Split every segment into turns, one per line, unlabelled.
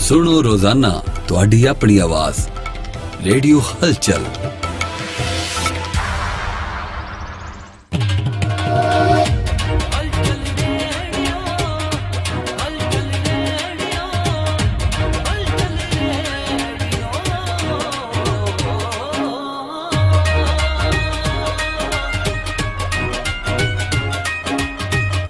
सुनो रोजाना तुहाडी अपनी आवाज रेडियो हलचल।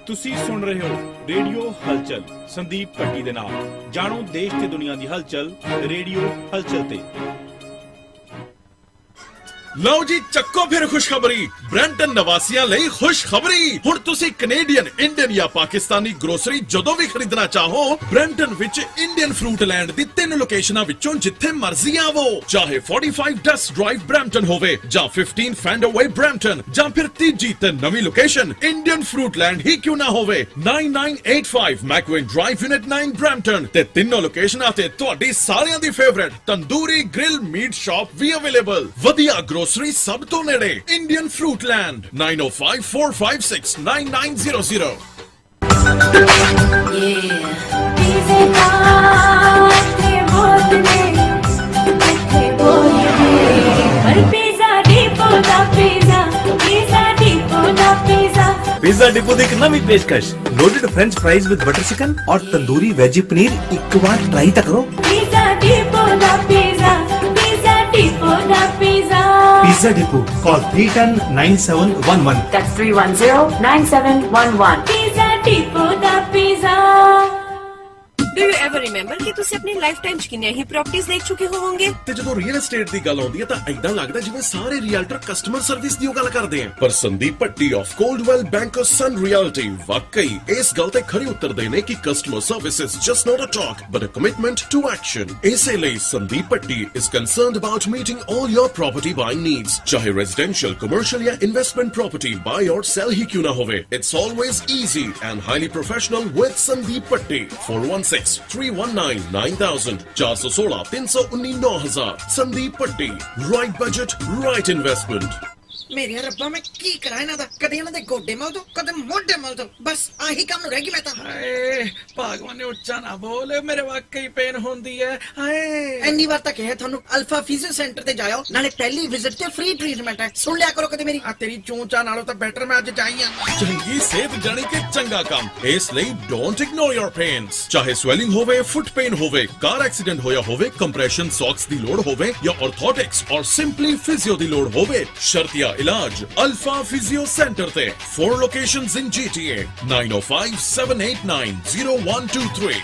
ਤੁਸੀਂ ਸੁਣ ਰਹੇ ਹੋ ਰੇਡੀਓ ਹਲਚਲ ਸੰਦੀਪ ਪੱਟੀ ਦੇ ਨਾਲ। ਜਾਣੋ ਦੇਸ਼ ਤੇ ਦੁਨੀਆ ਦੀ ਹਲਚਲ ਰੇਡੀਓ ਹਲਚਲ ਤੇ।
ਲਓ ਜੀ ਚੱਕੋ ਫਿਰ ਖੁਸ਼ਖਬਰੀ। ਬ੍ਰੈਂਟਨ ਨਿਵਾਸੀਆਂ ਲਈ ਖੁਸ਼ਖਬਰੀ। ਹੁਣ ਤੁਸੀਂ ਕੈਨੇਡੀਅਨ, ਇੰਡੀਅਨ ਜਾਂ ਪਾਕਿਸਤਾਨੀ ਗਰੋਸਰੀ ਜਦੋਂ ਵੀ ਖਰੀਦਣਾ ਚਾਹੋ, ਬ੍ਰੈਂਟਨ ਵਿੱਚ ਇੰਡੀਅਨ ਫਰੂਟ ਲੈਂਡ ਦੀ 3 ਲੋਕੇਸ਼ਨਾਂ ਵਿੱਚੋਂ ਜਿੱਥੇ ਮਰਜ਼ੀ ਆਵੋ। ਚਾਹੇ 45 ਡਸਟ ਡਰਾਈਵ ਬ੍ਰੈਂਟਨ ਹੋਵੇ ਜਾਂ 15 ਫੈਂਡਰਵੇ ਬ੍ਰੈਂਟਨ, ਜਾਂ ਫਿਰ ਤੀਜੀ ਤੇ ਨਵੀਂ ਲੋਕੇਸ਼ਨ ਇੰਡੀਅਨ ਫਰੂਟ ਲੈਂਡ ਹੀ ਕਿਉਂ ਨਾ ਹੋਵੇ। 9985 ਮੈਕਵੇਨ ਡਰਾਈਵ ਯੂਨਿਟ 9 ਬ੍ਰੈਂਟਨ ਤੇ ਤਿੰਨੋਂ ਲੋਕੇਸ਼ਨਾਂ ਤੇ ਤੁਹਾਡੀ ਸਾਰਿਆਂ ਦੀ favourite tandoori grill meat shop ਵੀ ਅਵੇਲੇਬਲ। ਵਧੀਆ ਗਰੋਸਰੀ ਸਭ ਤੋਂ ਨੇੜੇ Indian fruit land. 9054569900।
Pizza depot ਦੀ ਇੱਕ ਨਵੀਂ ਪੇਸ਼ਕਸ਼, loaded French fries with butter chicken ਔਰ ਤੰਦੂਰੀ ਵੈਜੀ ਪਨੀਰ। ਇੱਕ ਵਾਰ ਟਰਾਈ ਤਾਂ ਕਰੋ।
पिज़्ज़ा डिपो दा पिज़्ज़ा, पिज़्ज़ा डिपो दा pizza.
Pizza depot, call 310-9711.
That's 310-9711. पिज़्ज़ा डिपो दा पिज़्ज़ा।
Do you ever remember कि तुसी अपनी लाइफ टाइम च किन्नियां ही प्रॉपर्टीज देख चुके होवोगे?
ਤੇ ਜਦੋਂ ਰੀਅਲ ਏਸਟੇਟ ਦੀ ਗੱਲ ਆਉਂਦੀ ਹੈ ਤਾਂ ਐਦਾਂ ਲੱਗਦਾ ਜਿਵੇਂ ਸਾਰੇ ਰੀਅਲਟਰ ਕਸਟਮਰ ਸਰਵਿਸ ਦੀ ਗੱਲ ਕਰਦੇ ਆ। ਪਰ Sandeep Bhatti of Coldwell Banker Sun Realty ਵਾਕਈ ਇਸ ਗੱਲ ਤੇ ਖਰੀ ਉਤਰਦੇ ਨੇ ਕਿ customer service is just not a talk but a commitment to action. ਇਸੇ ਲਈ Sandeep Bhatti is concerned about meeting all your property buying needs, ਚਾਹੇ ਰੈਜ਼ੀਡੈਂਸ਼ੀਅਲ, ਕਮਰਸ਼ੀਅਲ ਜਾਂ ਇਨਵੈਸਟਮੈਂਟ ਪ੍ਰੋਪਰਟੀ ਬਾਈ ਔਰ ਸੈਲ ਹੀ ਕਿਉਂ ਨਾ ਹੋਵੇ। It's always easy and highly professional with Sandeep Bhatti. 4163199000 416 319 9000। Sandeep Bhatti, right budget right investment.
ਮੇਰੇ ਰੱਬਾ ਮੈਂ ਕੀ ਕਰਾਂ ਇਹਨਾਂ ਦਾ, ਕਦੇ ਇਹਨਾਂ ਦੇ ਗੋਡੇ ਮਲ ਦੋ, ਕਦੇ ਮੋਢੇ ਮਲ ਦੋ, ਬਸ ਆਹੀ ਕੰਮ ਰਹਿ ਗਈ ਮੈਂ ਤਾਂ।
ਹਾਏ ਭਗਵਾਨ ਨੇ ਉੱਚਾ ਨਾ ਬੋਲ, ਮੇਰੇ ਵਾਕਈ ਪੇਨ ਹੁੰਦੀ ਹੈ। ਹਾਏ
ਇੰਨੀ ਵਾਰ ਤਾਂ ਕਿਹਾ ਤੁਹਾਨੂੰ ਅਲਫਾ ਫਿਜ਼ੀਓ ਸੈਂਟਰ ਤੇ ਜਾਇਓ, ਨਾਲੇ ਪਹਿਲੀ ਵਿਜ਼ਿਟ ਤੇ ਫ੍ਰੀ ਟ੍ਰੀਟਮੈਂਟ ਹੈ। ਸੁਣ ਲਿਆ ਕਰੋ ਕਦੇ ਮੇਰੀ।
ਆ ਤੇਰੀ ਚੂੰਚਾ ਨਾਲੋਂ ਤਾਂ ਬੈਟਰ ਮੈਂ ਅੱਜ ਜਾਈ ਆ।
ਚੰਗੀ ਸਿਹਤ ਜਾਣੀ ਕਿ ਚੰਗਾ ਕੰਮ, ਇਸ ਲਈ ਡੋਂਟ ਇਗਨੋਰ ਯੋਰ ਪੇਨਸ। ਚਾਹੇ ਸਵੈਲਿੰਗ ਹੋਵੇ, ਫੁੱਟ ਪੇਨ ਹੋਵੇ, ਕਾਰ ਐਕਸੀਡੈਂਟ ਹੋਇਆ ਹੋਵੇ, ਕੰਪਰੈਸ਼ਨ ਸੌਕਸ ਦੀ ਲੋੜ ਹੋਵੇ ਜਾਂ ਆਰਥੋਟਿਕਸ ਔਰ ਸਿੰਪਲੀ ਫਿਜ਼ੀਓ ਦੀ ਲੋੜ ਹੋਵੇ, ਸ਼ਰਤੀਆ ਇਲਾਜ ਅਲਫਾ ਫਿਜ਼ੀਓ ਸੈਂਟਰ ਤੇ। 4 ਲੋਕੇਸ਼ਨਸ ਇਨ GTA 9057890123।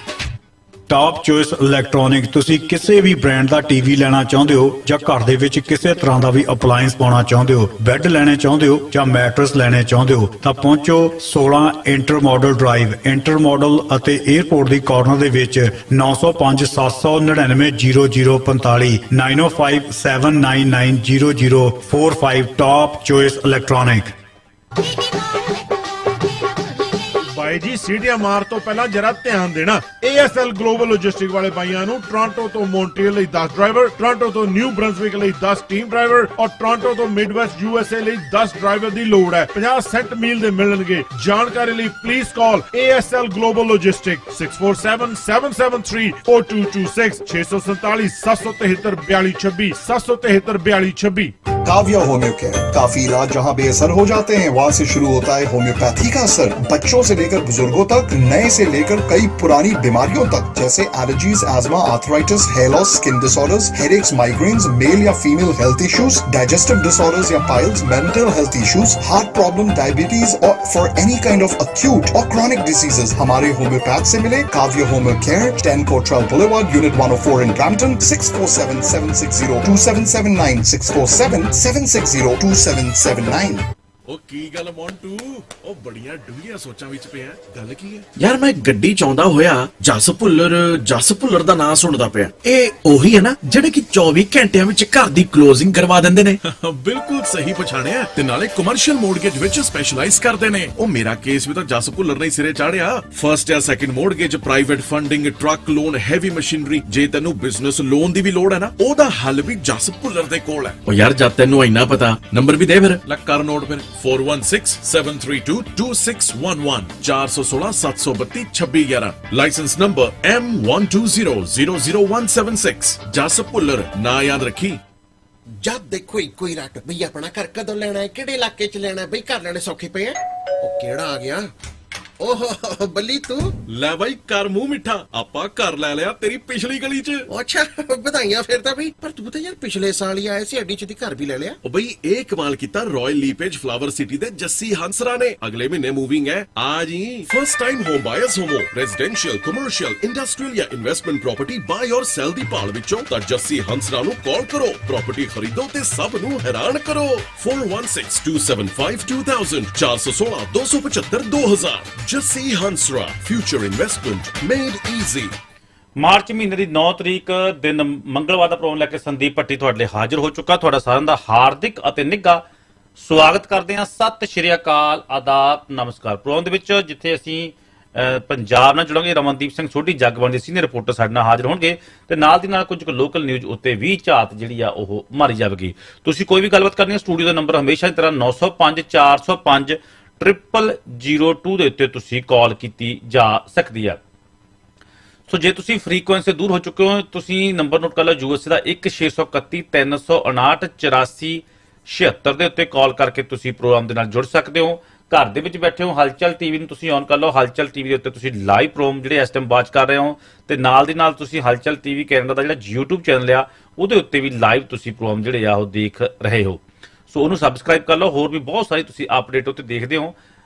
Top choice electronic. ਤੁਸੀਂ ਕਿਸੇ ਵੀ ਬ੍ਰਾਂਡ ਦਾ ਟੀਵੀ ਲੈਣਾ ਚਾਹੁੰਦੇ ਹੋ ਜਾਂ ਘਰ ਦੇ ਵਿੱਚ ਕਿਸੇ ਤਰ੍ਹਾਂ ਦਾ ਵੀ ਅਪਲਾਈਐਂਸ ਪਾਉਣਾ ਚਾਹੁੰਦੇ ਹੋ, ਬੈੱਡ ਲੈਣੇ ਚਾਹੁੰਦੇ ਹੋ ਜਾਂ ਮੈਟਰਸ ਲੈਣੇ ਚਾਹੁੰਦੇ ਹੋ ਤਾਂ ਪਹੁੰਚੋ 16 inter model drive, inter model ਅਤੇ 에ਅਰਪੋਰਟ ਦੀ ਕਾਰਨਰ ਦੇ ਵਿੱਚ। 9057990045 9057990045। Top choice electronic.
ਭਾਈ ਜੀ ਸੀਟੀਆਂ ਮਾਰ ਤੋਂ ਪਹਿਲਾਂ ਜਰਾ ਧਿਆਨ ਦੇਣਾ। ASL ਗਲੋਬਲ ਲੌਜਿਸਟਿਕ ਵਾਲੇ ਭਾਈਆਂ ਨੂੰ ਟੋਰਾਂਟੋ ਤੋਂ ਮੌਂਟਰੀਅਲ ਲਈ 10 ਡਰਾਈਵਰ, ਟੋਰਾਂਟੋ ਤੋਂ ਨਿਊ ਬ੍ਰੰਸਵਿਕ ਲਈ 10 ਟੀਮ ਡਰਾਈਵਰ ਔਰ ਟੋਰਾਂਟੋ ਤੋਂ ਮਿਡਵੈਸਟ USA ਲਈ 10 ਡਰਾਈਵਰ ਦੀ ਲੋੜ ਹੈ। 50 ਸੈਂਟ ਮੀਲ ਦੇ ਮਿਲਣਗੇ। ਜਾਣਕਾਰੀ ਲਈ please call ASL global logistic 6477734226 647 773 4226 773 4226।
Kavya homeo care, काफी इलाज जहां बेअसर हो जाते हैं वहां से शुरू होता है होम्योपैथी का असर। बच्चों से लेकर बुजुर्गों तक, नए से लेकर कई पुरानी बीमारियों तक, जैसे allergies, asthma, arthritis, hair loss, skin disorders, headaches, migraines, male या female health issues, digestive disorders या piles, mental health issues, heart problem, diabetes और for any kind of acute और क्रॉनिक डिसीजेस हमारे होम्योपैथ से मिले। Kavya homeo care, 10 Cottrell Boulevard, Unit 104 in Brampton। 6477602779 6477602779।
ਉਹ ਕੀ ਗੱਲ ਮੌਂਟੂ, ਉਹ ਬੜੀਆਂ ਡੂੰਘੀਆਂ ਸੋਚਾਂ ਵਿੱਚ ਪਿਆ। ਗੱਲ ਕੀ ਹੈ
ਯਾਰ? ਮੈਂ ਗੱਡੀ ਚਾਹੁੰਦਾ ਹੋਇਆ ਜਸ ਭੁੱਲਰ ਦਾ ਨਾਂ ਸੁਣਦਾ ਪਿਆ। ਇਹ ਉਹੀ ਹੈ ਨਾ ਜਿਹੜੇ ਕਿ 24 ਘੰਟਿਆਂ ਵਿੱਚ ਘਰ ਦੀ ਕਲੋਜ਼ਿੰਗ ਕਰਵਾ ਦਿੰਦੇ ਨੇ?
ਬਿਲਕੁਲ ਸਹੀ ਪਛਾਣਿਆ, ਤੇ ਨਾਲੇ ਕਮਰਸ਼ੀਅਲ ਮੋਰਗੇਜ ਵਿੱਚ ਸਪੈਸ਼ਲਾਈਜ਼ ਕਰਦੇ ਨੇ। ਉਹ ਮੇਰਾ ਕੇਸ ਵੀ ਤਾਂ ਜਸ ਭੁੱਲਰ ਨੇ ਸਿਰੇ ਚਾੜਿਆ। ਫਰਸਟ ਜਾਂ second mortgage, private funding, truck loan, heavy machinery. ਜੇ ਤੈਨੂੰ ਬਿਜ਼ਨਸ ਲੋਨ ਦੀ ਵੀ ਲੋੜ ਹੈ ਨਾ, ਉਹਦਾ ਹੱਲ ਵੀ ਜਸ ਭੁੱਲਰ ਦੇ ਕੋਲ ਹੈ।
ਉਹ ਯਾਰ ਜਦ ਤੈਨੂੰ ਇੰਨਾ ਪਤਾ, ਨੰਬਰ ਵੀ ਦੇ ਫਿਰ।
ਲੈ ਕਰ ਨੋਟ ਫਿਰ। 4167322611 416-732-2611 ਲਾਇਸੈਂਸ ਨੰਬਰ M12000176 ਜਸ ਭੁੱਲਰ ਨਾ ਯਾਦ ਰੱਖੀ।
ਜਦ ਦੇਖੋ ਇੱਕੋ ਹੀ ਰੱਟ ਬਈ ਆਪਣਾ ਘਰ ਕਦੋਂ ਲੈਣਾ ਹੈ, ਕਿਹੜੇ ਇਲਾਕੇ 'ਚ ਲੈਣਾ ਹੈ ਬਈ, ਘਰ ਲੈਣੇ ਸੌਖੇ ਪਏ ਆ। ਉਹ ਕਿਹੜਾ ਆ ਗਿਆ? ਓਹੋ ਬੱਲੀ ਤੂੰ
ਲੈ ਬਾਈ ਕਰ ਮੂੰਹ ਮਿੱਠਾ, ਆਪਾਂ ਘਰ ਲੈ ਲਿਆ ਤੇਰੀ ਪਿਛਲੀ ਗਲੀ 'ਚ।
ਅੱਛਾ ਵਧਾਈਆਂ ਫਿਰ ਤਾਂ ਬਈ। ਪਰ ਤੂੰ ਤਾਂ ਯਾਰ ਪਿਛਲੇ ਸਾਲ ਹੀ ਆਇਆ ਸੀ, ਐਡੀ ਛੇਤੀ ਘਰ ਵੀ ਲੈ ਲਿਆ।
ਉਹ ਬਈ ਇਹ ਕਮਾਲ ਕੀਤਾ ਰਾਇਲ ਲੀਪੇਜ ਫਲਾਵਰ ਸਿਟੀ ਦੇ ਜੱਸੀ ਹੰਸਰਾ ਨੇ। ਅਗਲੇ ਮਹੀਨੇ ਮੂਵਿੰਗ ਹੈ ਆ ਜੀ। First time home buyers homo residential commercial industrial ਜਾਂ ਇਨਵੈਸਟਮੈਂਟ ਪ੍ਰਾਪਰਟੀ ਬਾਈ ਔਰ ਸੈਲ ਦੀ ਭਾਲ ਵਿੱਚੋਂ ਤਾਂ ਜੱਸੀ ਹੰਸਰਾ ਨੂੰ ਕਾਲ ਕਰੋ। ਪ੍ਰਾਪਰਟੀ ਖਰੀਦੋ ਤੇ ਸਭ ਨੂੰ ਹੈਰਾਨ ਕਰੋ। 4162752000 416-275-2000 Jassi Hansra future investment made easy.
March ਮਹੀਨੇ ਦੀ 9 ਤਰੀਕ ਦਿਨ ਮੰਗਲਵਾਰ ਦਾ ਪ੍ਰੋਗਰਾਮ ਲੈ ਕੇ ਸੰਦੀਪ ਭੱਟੀ ਤੁਹਾਡੇ ਲਈ ਹਾਜ਼ਰ ਹੋ ਚੁੱਕਾ। ਤੁਹਾਡਾ ਸਾਰਿਆਂ ਦਾ ਹਾਰਦਿਕ ਅਤੇ ਨਿੱਘਾ ਸਵਾਗਤ ਕਰਦੇ ਹਾਂ। ਸਤਿ ਸ਼੍ਰੀ ਅਕਾਲ, ਆਦਾਬ, ਨਮਸਕਾਰ। ਪ੍ਰੋਗਰਾਮ ਦੇ ਵਿੱਚ ਜਿੱਥੇ ਅਸੀਂ ਪੰਜਾਬ ਨਾਲ ਜੁੜਾਂਗੇ, ਰਮਨਦੀਪ ਸਿੰਘ ਸੋਢੀ ਜਗਬਾਣੀ ਦੇ ਸੀਨੀਅਰ ਰਿਪੋਰਟਰ ਸਾਡੇ ਨਾਲ ਹਾਜ਼ਰ ਹੋਣਗੇ ਤੇ ਨਾਲ ਦੀ ਨਾਲ ਕੁਝ ਲੋਕਲ ਨਿਊਜ਼ ਉੱਤੇ ਵੀ ਝਾਤ ਜਿਹੜੀ ਆ ਉਹ ਮਾਰੀ ਜਾਵੇਗੀ। ਤੁਸੀਂ ਕੋਈ ਵੀ ਗੱਲਬਾਤ ਕਰਨੀ ਹੈ, ਸਟੂਡੀਓ ਦਾ ਨੰਬਰ ਹਮੇਸ਼ਾ ਦੀ ਤਰ੍ਹਾਂ 905 405 0002 ਦੇ ਉੱਤੇ ਤੁਸੀਂ ਕਾਲ ਕੀਤੀ ਜਾ ਸਕਦੀ ਆ। ਸੋ ਜੇ ਤੁਸੀਂ ਫ੍ਰੀਕੁਐਂਸੀ ਦੂਰ ਹੋ ਚੁੱਕੇ ਹੋ, ਤੁਸੀਂ ਨੰਬਰ ਨੋਟ ਕਰ ਲਓ USA ਦਾ 1631 359 8476 ਦੇ ਉੱਤੇ ਕਾਲ ਕਰਕੇ ਤੁਸੀਂ ਪ੍ਰੋਗਰਾਮ ਦੇ ਨਾਲ ਜੁੜ ਸਕਦੇ ਹੋ। ਘਰ ਦੇ ਵਿੱਚ ਬੈਠੇ ਹੋ, ਹਲਚਲ ਟੀਵੀ ਨੂੰ ਤੁਸੀਂ ਔਨ ਕਰ ਲਓ। ਹਲਚਲ ਟੀਵੀ ਦੇ ਉੱਤੇ ਤੁਸੀਂ ਲਾਈਵ ਪ੍ਰੋਗਰਾਮ ਜਿਹੜੇ ਇਸ ਟਾਈਮ ਵਾਚ ਕਰ ਰਹੇ ਹੋ ਤੇ ਨਾਲ ਦੀ ਨਾਲ ਤੁਸੀਂ ਹਲਚਲ ਟੀਵੀ ਕੈਨੇਡਾ ਦਾ ਜਿਹੜਾ YouTube ਚੈਨਲ ਆ ਉਹਦੇ ਉੱਤੇ ਵੀ ਲਾਈਵ ਤੁਸੀਂ ਪ੍ਰੋਗਰਾਮ ਜਿਹੜੇ ਆ ਉਹ ਦੇਖ ਰਹੇ ਹੋ। ਸੋ ਉਹਨੂੰ ਸਬਸਕ੍ਰਾਈਬ ਕਰ ਲਓ। ਹੋਰ ਵੀ ਬਹੁਤ ਸਾਰੀ ਤੁਸੀਂ ਅਪਡੇਟ ਉੱਤੇ ਦੇਖਦੇ ਹੋ।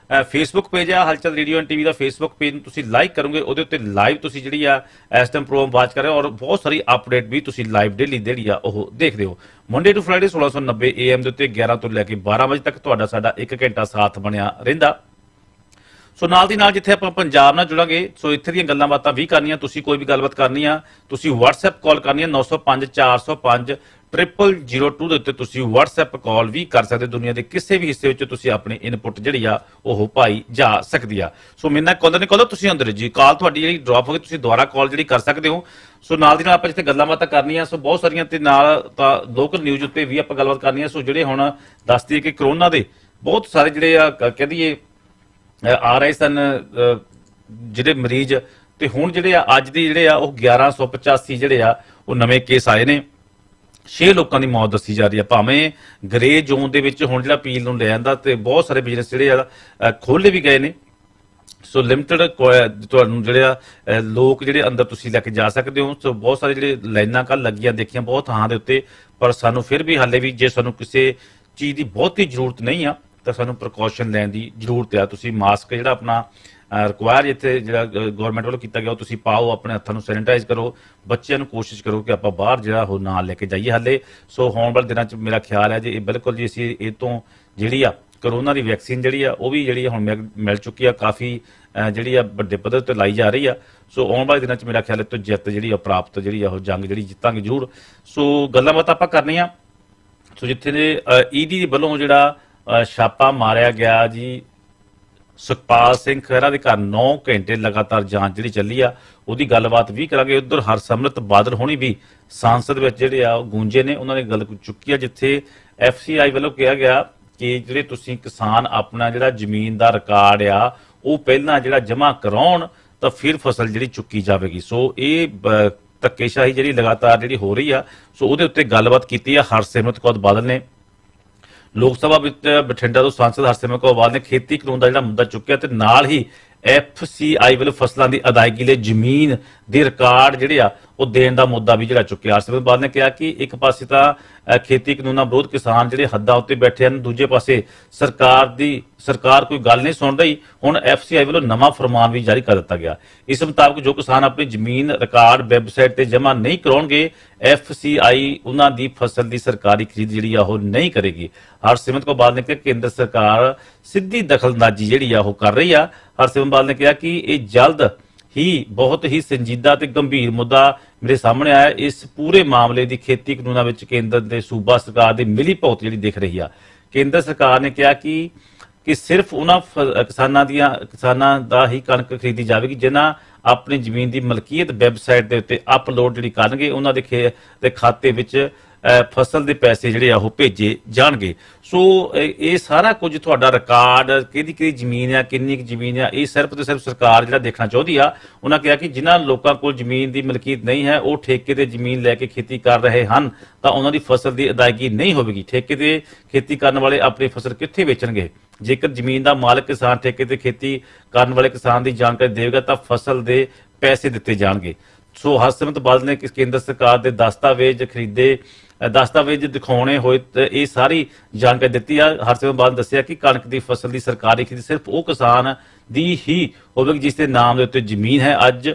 ਫੇਸਬੁੱਕ ਪੇਜ ਆ ਹਲਚਲ radio and TV the, Facebook page ਨੂੰ ਤੁਸੀਂ ਲਾਈਕ ਕਰੋਗੇ, ਉਹਦੇ ਉੱਤੇ ਲਾਈਵ ਤੁਸੀਂ ਜਿਹੜੀ ਆ ਇਸ ਟਾਈਮ ਪ੍ਰੋਗਰਾਮ ਵਾਚ ਕਰ ਰਹੇ ਹੋ ਔਰ ਬਹੁਤ ਸਾਰੀ ਅਪਡੇਟ ਵੀ ਤੁਸੀਂ ਲਾਈਵ ਡੇਲੀ ਜਿਹੜੀ ਆ ਉਹ ਦੇਖਦੇ ਹੋ। ਮੰਡੇ ਟੂ ਫਰਾਈਡੇ 1690 AM ਦੇ ਉੱਤੇ 11 ਤੋਂ ਲੈ ਕੇ 12 ਵਜੇ ਤੱਕ ਤੁਹਾਡਾ ਸਾਡਾ 1 ਘੰਟਾ ਸਾਥ ਬਣਿਆ ਰਹਿੰਦਾ। ਸੋ ਨਾਲ ਦੀ ਨਾਲ ਜਿੱਥੇ ਆਪਾਂ ਪੰਜਾਬ ਨਾਲ ਜੁੜਾਂਗੇ, ਸੋ ਇੱਥੇ ਦੀਆਂ ਗੱਲਾਂ ਬਾਤਾਂ ਵੀ ਕਰਨੀਆਂ। ਤੁਸੀਂ ਕੋਈ ਵੀ ਗੱਲਬਾਤ ਕਰਨੀ ਆ, ਤੁਸੀਂ WhatsApp ਕਾਲ ਕਰਨੀ ਆ 905 405 0002 ਦੇ ਉੱਤੇ ਤੁਸੀਂ WhatsApp ਕਾਲ ਵੀ ਕਰ ਸਕਦੇ। ਦੁਨੀਆ ਦੇ ਕਿਸੇ ਵੀ ਹਿੱਸੇ ਵਿੱਚ ਤੁਸੀਂ ਆਪਣੀ ਇਨਪੁਟ ਜਿਹੜੀ ਆ ਉਹ ਪਾਈ ਜਾ ਸਕਦੀ ਆ। ਸੋ ਮੇਰੇ ਨਾਲ ਕਾਲਰ ਨੇ ਕਾਲਰ ਤੁਸੀਂ ਅੰਦਰ ਜੀ ਕਾਲ ਤੁਹਾਡੀ ਜਿਹੜੀ ਡ੍ਰੌਪ ਹੋ ਗਈ, ਤੁਸੀਂ ਦੁਬਾਰਾ ਕਾਲ ਜਿਹੜੀ ਕਰ ਸਕਦੇ ਹੋ। ਸੋ ਨਾਲ ਦੀ ਨਾਲ ਆਪਾਂ ਜਿੱਥੇ ਗੱਲਾਂ ਬਾਤਾਂ ਕਰਨੀਆਂ, ਸੋ ਬਹੁਤ ਸਾਰੀਆਂ ਤੇ ਨਾਲ ਤਾਂ ਲੋਕਲ ਨਿਊਜ਼ ਉੱਤੇ ਵੀ ਆਪਾਂ ਗੱਲਬਾਤ ਕਰਨੀ ਆ। ਸੋ ਜਿਹੜੇ ਹੁਣ ਦੱਸਦੀ ਹੈ ਕਿ ਕਰੋਨਾ ਦੇ ਬਹੁਤ ਸਾਰੇ ਜਿਹੜੇ ਆ ਕਹਿ ਦਈਏ ਆ ਰਹੇ ਸਨ ਜਿਹੜੇ ਮਰੀਜ਼, ਤੇ ਹੁਣ ਜਿਹੜੇ ਆ ਅੱਜ ਦੀ ਜਿਹੜੇ ਆ ਉਹ 1185 ਜਿਹੜੇ ਆ ਉਹ ਨਵੇਂ ਕੇਸ ਆਏ ਨੇ। 6 ਲੋਕਾਂ ਦੀ ਮੌਤ ਦੱਸੀ ਜਾ ਰਹੀ ਹੈ। ਭਾਵੇਂ ਗ੍ਰੇ ਜ਼ੋਨ ਦੇ ਵਿੱਚ ਹੁਣ ਜਿਹੜਾ ਅਪੀਲ ਨੂੰ ਲੈ ਜਾਂਦਾ ਤੇ ਬਹੁਤ ਸਾਰੇ ਬਿਜ਼ਨਸ ਜਿਹੜੇ ਆ ਖੋਲੇ ਵੀ ਗਏ ਨੇ। ਸੋ ਲਿਮਟਿਡ ਤੁਹਾਨੂੰ ਜਿਹੜੇ ਆ ਲੋਕ ਜਿਹੜੇ ਅੰਦਰ ਤੁਸੀਂ ਲੈ ਕੇ ਜਾ ਸਕਦੇ ਹੋ। ਸੋ ਬਹੁਤ ਸਾਰੇ ਜਿਹੜੇ ਲਾਈਨਾਂ ਕੱਲ ਲੱਗੀਆਂ ਦੇਖੀਆਂ ਬਹੁਤ ਥਾਂ ਦੇ ਉੱਤੇ, ਪਰ ਸਾਨੂੰ ਫਿਰ ਵੀ ਹਾਲੇ ਵੀ ਜੇ ਸਾਨੂੰ ਕਿਸੇ ਚੀਜ਼ ਦੀ ਬਹੁਤੀ ਜ਼ਰੂਰਤ ਨਹੀਂ ਆ ਤਾਂ ਸਾਨੂੰ ਪ੍ਰੀਕਾਸ਼ਨ ਲੈਣ ਦੀ ਜ਼ਰੂਰਤ ਆ। ਤੁਸੀਂ ਮਾਸਕ ਜਿਹੜਾ ਆਪਣਾ ਰਿਕੁਆਇਰ ਇੱਥੇ ਜਿਹੜਾ ਗਵਰਨਮੈਂਟ ਵੱਲੋਂ ਕੀਤਾ ਗਿਆ ਉਹ ਤੁਸੀਂ ਪਾਓ, ਆਪਣੇ ਹੱਥਾਂ ਨੂੰ ਸੈਨੀਟਾਈਜ਼ ਕਰੋ, ਬੱਚਿਆਂ ਨੂੰ ਕੋਸ਼ਿਸ਼ ਕਰੋ ਕਿ ਆਪਾਂ ਬਾਹਰ ਜਿਹੜਾ ਉਹ ਨਾਲ ਲੈ ਕੇ ਜਾਈਏ ਹਾਲੇ। ਸੋ ਆਉਣ ਵਾਲੇ ਦਿਨਾਂ 'ਚ ਮੇਰਾ ਖਿਆਲ ਹੈ ਜੇ ਇਹ ਬਿਲਕੁਲ ਜੀ ਅਸੀਂ ਇਹ ਤੋਂ ਜਿਹੜੀ ਆ ਕਰੋਨਾ ਦੀ ਵੈਕਸੀਨ ਜਿਹੜੀ ਆ ਉਹ ਵੀ ਜਿਹੜੀ ਹੁਣ ਮਿਲ ਚੁੱਕੀ ਆ, ਕਾਫੀ ਜਿਹੜੀ ਆ ਵੱਡੇ ਪੱਧਰ ਤੇ ਲਾਈ ਜਾ ਰਹੀ ਆ। ਸੋ ਆਉਣ ਵਾਲੇ ਦਿਨਾਂ 'ਚ ਮੇਰਾ ਖਿਆਲ ਹੈ ਤੋਂ ਜਿੱਤ ਜਿਹੜੀ ਆ ਪ੍ਰਾਪਤ ਜਿਹੜੀ ਆ ਉਹ ਜੰਗ ਜਿਹੜੀ ਜਿੱਤਾਂਗੇ ਜ਼ਰੂਰ। ਸੋ ਗੱਲਾਂ ਬਾਤਾਂ ਆਪਾਂ ਕਰਨੀਆਂ। ਸੋ ਜਿੱਥੇ ਦੇ ED ਵੱਲੋਂ ਜਿਹੜਾ ਛਾਪਾ ਮਾਰਿਆ ਗਿਆ ਜੀ ਸੁਖਪਾਲ ਸਿੰਘ ਖਹਿਰਾ ਦੇ ਘਰ 9 ਘੰਟੇ ਲਗਾਤਾਰ ਜਾਂਚ ਜਿਹੜੀ ਚੱਲੀ ਆ ਉਹਦੀ ਗੱਲਬਾਤ ਵੀ ਕਰਾਂਗੇ। ਉਧਰ ਹਰਸਿਮਰਤ ਬਾਦਲ ਹੋਣੀ ਵੀ ਸੰਸਦ ਵਿੱਚ ਜਿਹੜੇ ਆ ਉਹ ਗੂੰਜੇ ਨੇ, ਉਹਨਾਂ ਨੇ ਗੱਲ ਚੁੱਕੀ ਆ ਜਿੱਥੇ FCI ਵੱਲੋਂ ਕਿਹਾ ਗਿਆ ਕਿ ਜਿਹੜੇ ਤੁਸੀਂ ਕਿਸਾਨ ਆਪਣਾ ਜਿਹੜਾ ਜ਼ਮੀਨ ਦਾ ਰਿਕਾਰਡ ਆ ਉਹ ਪਹਿਲਾਂ ਜਿਹੜਾ ਜਮ੍ਹਾਂ ਕਰਾਉਣ ਤਾਂ ਫਿਰ ਫਸਲ ਜਿਹੜੀ ਚੁੱਕੀ ਜਾਵੇਗੀ। ਸੋ ਇਹ ਧੱਕੇਸ਼ਾਹੀ ਜਿਹੜੀ ਲਗਾਤਾਰ ਜਿਹੜੀ ਹੋ ਰਹੀ ਆ, ਸੋ ਉਹਦੇ ਉੱਤੇ ਗੱਲਬਾਤ ਕੀਤੀ ਆ ਹਰਸਿਮਰਤ ਕੌਰ ਬਾਦਲ ਨੇ। ਲੋਕ ਸਭਾ ਵਿੱਚ ਬਠਿੰਡਾ ਤੋਂ ਸਾਂਸਦ ਹਰਸਿਮਰਤ ਕੌਰ ਬਾਦਲ ਨੇ ਖੇਤੀ ਕਾਨੂੰਨ ਦਾ ਜਿਹੜਾ ਮੁੱਦਾ ਚੁੱਕਿਆ ਤੇ ਨਾਲ ਹੀ FCI ਵੱਲੋਂ ਫਸਲਾਂ ਦੀ ਅਦਾਇਗੀ ਲਈ ਜ਼ਮੀਨ ਦੇ ਰਿਕਾਰਡ ਜਿਹੜੇ ਆ ਉਹ ਦੇਣ ਦਾ ਮੁੱਦਾ ਵੀ ਜਿਹੜਾ ਚੁੱਕਿਆ। ਹਰਸਿਮਰਤ ਬਾਦਲ ਨੇ ਕਿਹਾ ਕਿ ਇੱਕ ਪਾਸੇ ਤਾਂ ਖੇਤੀ ਕਾਨੂੰਨਾਂ ਵਿਰੋਧ ਕਿਸਾਨ ਜਿਹੜੇ ਹੱਦਾਂ ਉੱਤੇ ਬੈਠੇ ਹਨ, ਦੂਜੇ ਪਾਸੇ ਸਰਕਾਰ ਕੋਈ ਗੱਲ ਨਹੀਂ ਸੁਣ ਰਹੀ। ਹੁਣ FCI ਵੱਲੋਂ ਨਵਾਂ ਫਰਮਾਨ ਵੀ ਜਾਰੀ ਕਰ ਦਿੱਤਾ ਗਿਆ। ਇਸ ਮੁਤਾਬਕ ਜੋ ਕਿਸਾਨ ਆਪਣੀ ਜ਼ਮੀਨ ਰਿਕਾਰਡ ਵੈਬਸਾਈਟ ਤੇ ਜਮ੍ਹਾਂ ਨਹੀਂ ਕਰਾਉਣਗੇ, FCI ਉਹਨਾਂ ਦੀ ਫਸਲ ਦੀ ਸਰਕਾਰੀ ਖਰੀਦ ਜਿਹੜੀ ਆ ਉਹ ਨਹੀਂ ਕਰੇਗੀ। ਹਰਸਿਮਰਤ ਕੌਰ ਬਾਦਲ ਨੇ ਕਿਹਾ ਕੇਂਦਰ ਸਰਕਾਰ ਸਿੱਧੀ ਦਖਲਅੰਦਾਜ਼ੀ ਜਿਹੜੀ ਆ ਉਹ ਕਰ ਰਹੀ ਆ। ਹਰਸਿਮਰਤ ਬਾਦਲ ਨੇ ਕਿਹਾ ਕਿ ਇਹ ਜਲਦ ਹੀ ਬਹੁਤ ਹੀ ਸੰਜੀਦਾ ਤੇ ਗੰਭੀਰ ਮੁੱਦਾ ਮੇਰੇ ਸਾਹਮਣੇ ਆਇਆ। ਇਸ ਪੂਰੇ ਮਾਮਲੇ ਦੀ ਖੇਤੀ ਕਾਨੂੰਨਾਂ ਵਿੱਚ ਕੇਂਦਰ ਦੇ ਸੂਬਾ ਸਰਕਾਰ ਦੀ ਮਿਲੀ ਭੁਗਤ ਜਿਹੜੀ ਦਿਖ ਰਹੀ ਆ। ਕੇਂਦਰ ਸਰਕਾਰ ਨੇ ਕਿਹਾ ਕਿ ਸਿਰਫ ਉਹਨਾਂ ਕਿਸਾਨਾਂ ਦਾ ਹੀ ਕਣਕ ਖਰੀਦੀ ਜਾਵੇਗੀ ਜਿਨ੍ਹਾਂ ਆਪਣੀ ਜ਼ਮੀਨ ਦੀ ਮਲਕੀਅਤ ਵੈਬਸਾਈਟ ਦੇ ਉੱਤੇ ਅਪਲੋਡ ਜਿਹੜੀ ਕਰਨਗੇ, ਉਹਨਾਂ ਦੇ ਖਾਤੇ ਵਿੱਚ ਫਸਲ ਦੇ ਪੈਸੇ ਜਿਹੜੇ ਆ ਉਹ ਭੇਜੇ ਜਾਣਗੇ। ਸੋ ਇਹ ਸਾਰਾ ਕੁਝ ਤੁਹਾਡਾ ਰਿਕਾਰਡ, ਕਿਹਦੀ ਕਿਹਦੀ ਜ਼ਮੀਨ ਆ, ਕਿੰਨੀ ਕੁ ਜ਼ਮੀਨ ਆ, ਇਹ ਸਿਰਫ ਤੇ ਸਿਰਫ ਸਰਕਾਰ ਜਿਹੜਾ ਦੇਖਣਾ ਚਾਹੁੰਦੀ ਆ। ਉਹਨਾਂ ਕਿਹਾ ਕਿ ਜਿਨ੍ਹਾਂ ਲੋਕਾਂ ਕੋਲ ਜ਼ਮੀਨ ਦੀ ਮਲਕੀਅਤ ਨਹੀਂ ਹੈ, ਉਹ ਠੇਕੇ ਤੇ ਜ਼ਮੀਨ ਲੈ ਕੇ ਖੇਤੀ ਕਰ ਰਹੇ ਹਨ, ਤਾਂ ਉਹਨਾਂ ਦੀ ਫਸਲ ਦੀ ਅਦਾਇਗੀ ਨਹੀਂ ਹੋਵੇਗੀ। ਠੇਕੇ ਤੇ ਖੇਤੀ ਕਰਨ ਵਾਲੇ ਆਪਣੀ ਫਸਲ ਕਿੱਥੇ ਵੇਚਣਗੇ? ਜੇਕਰ ਜ਼ਮੀਨ ਦਾ ਮਾਲਕ ਕਿਸਾਨ ਠੇਕੇ ਤੇ ਖੇਤੀ ਕਰਨ ਵਾਲੇ ਕਿਸਾਨ ਦੀ ਜਾਣਕਾਰੀ ਦੇਵੇਗਾ ਤਾਂ ਫਸਲ ਦੇ ਪੈਸੇ ਦਿੱਤੇ ਜਾਣਗੇ। ਸੋ ਹਰਸਿਮਰਤ ਬਾਦਲ ਨੇ ਕੇਂਦਰ ਸਰਕਾਰ ਦੇ ਦਸਤਾਵੇਜ਼ ਦਿਖਾਉਣੇ ਹੋਏ ਇਹ ਸਾਰੀ ਜਾਣਕਾਰੀ ਦਿੱਤੀ ਆ। ਹਰਸਿਮਰਤ ਬਾਦਲ ਨੇ ਦੱਸਿਆ ਕਿ ਕਣਕ ਦੀ ਫਸਲ ਦੀ ਸਰਕਾਰੀ ਖਰੀਦ ਸਿਰਫ ਉਹ ਕਿਸਾਨ ਦੀ ਹੀ ਹੋਵੇਗੀ ਜਿਸ ਦੇ ਨਾਮ ਦੇ ਉੱਤੇ ਜ਼ਮੀਨ ਹੈ। ਅੱਜ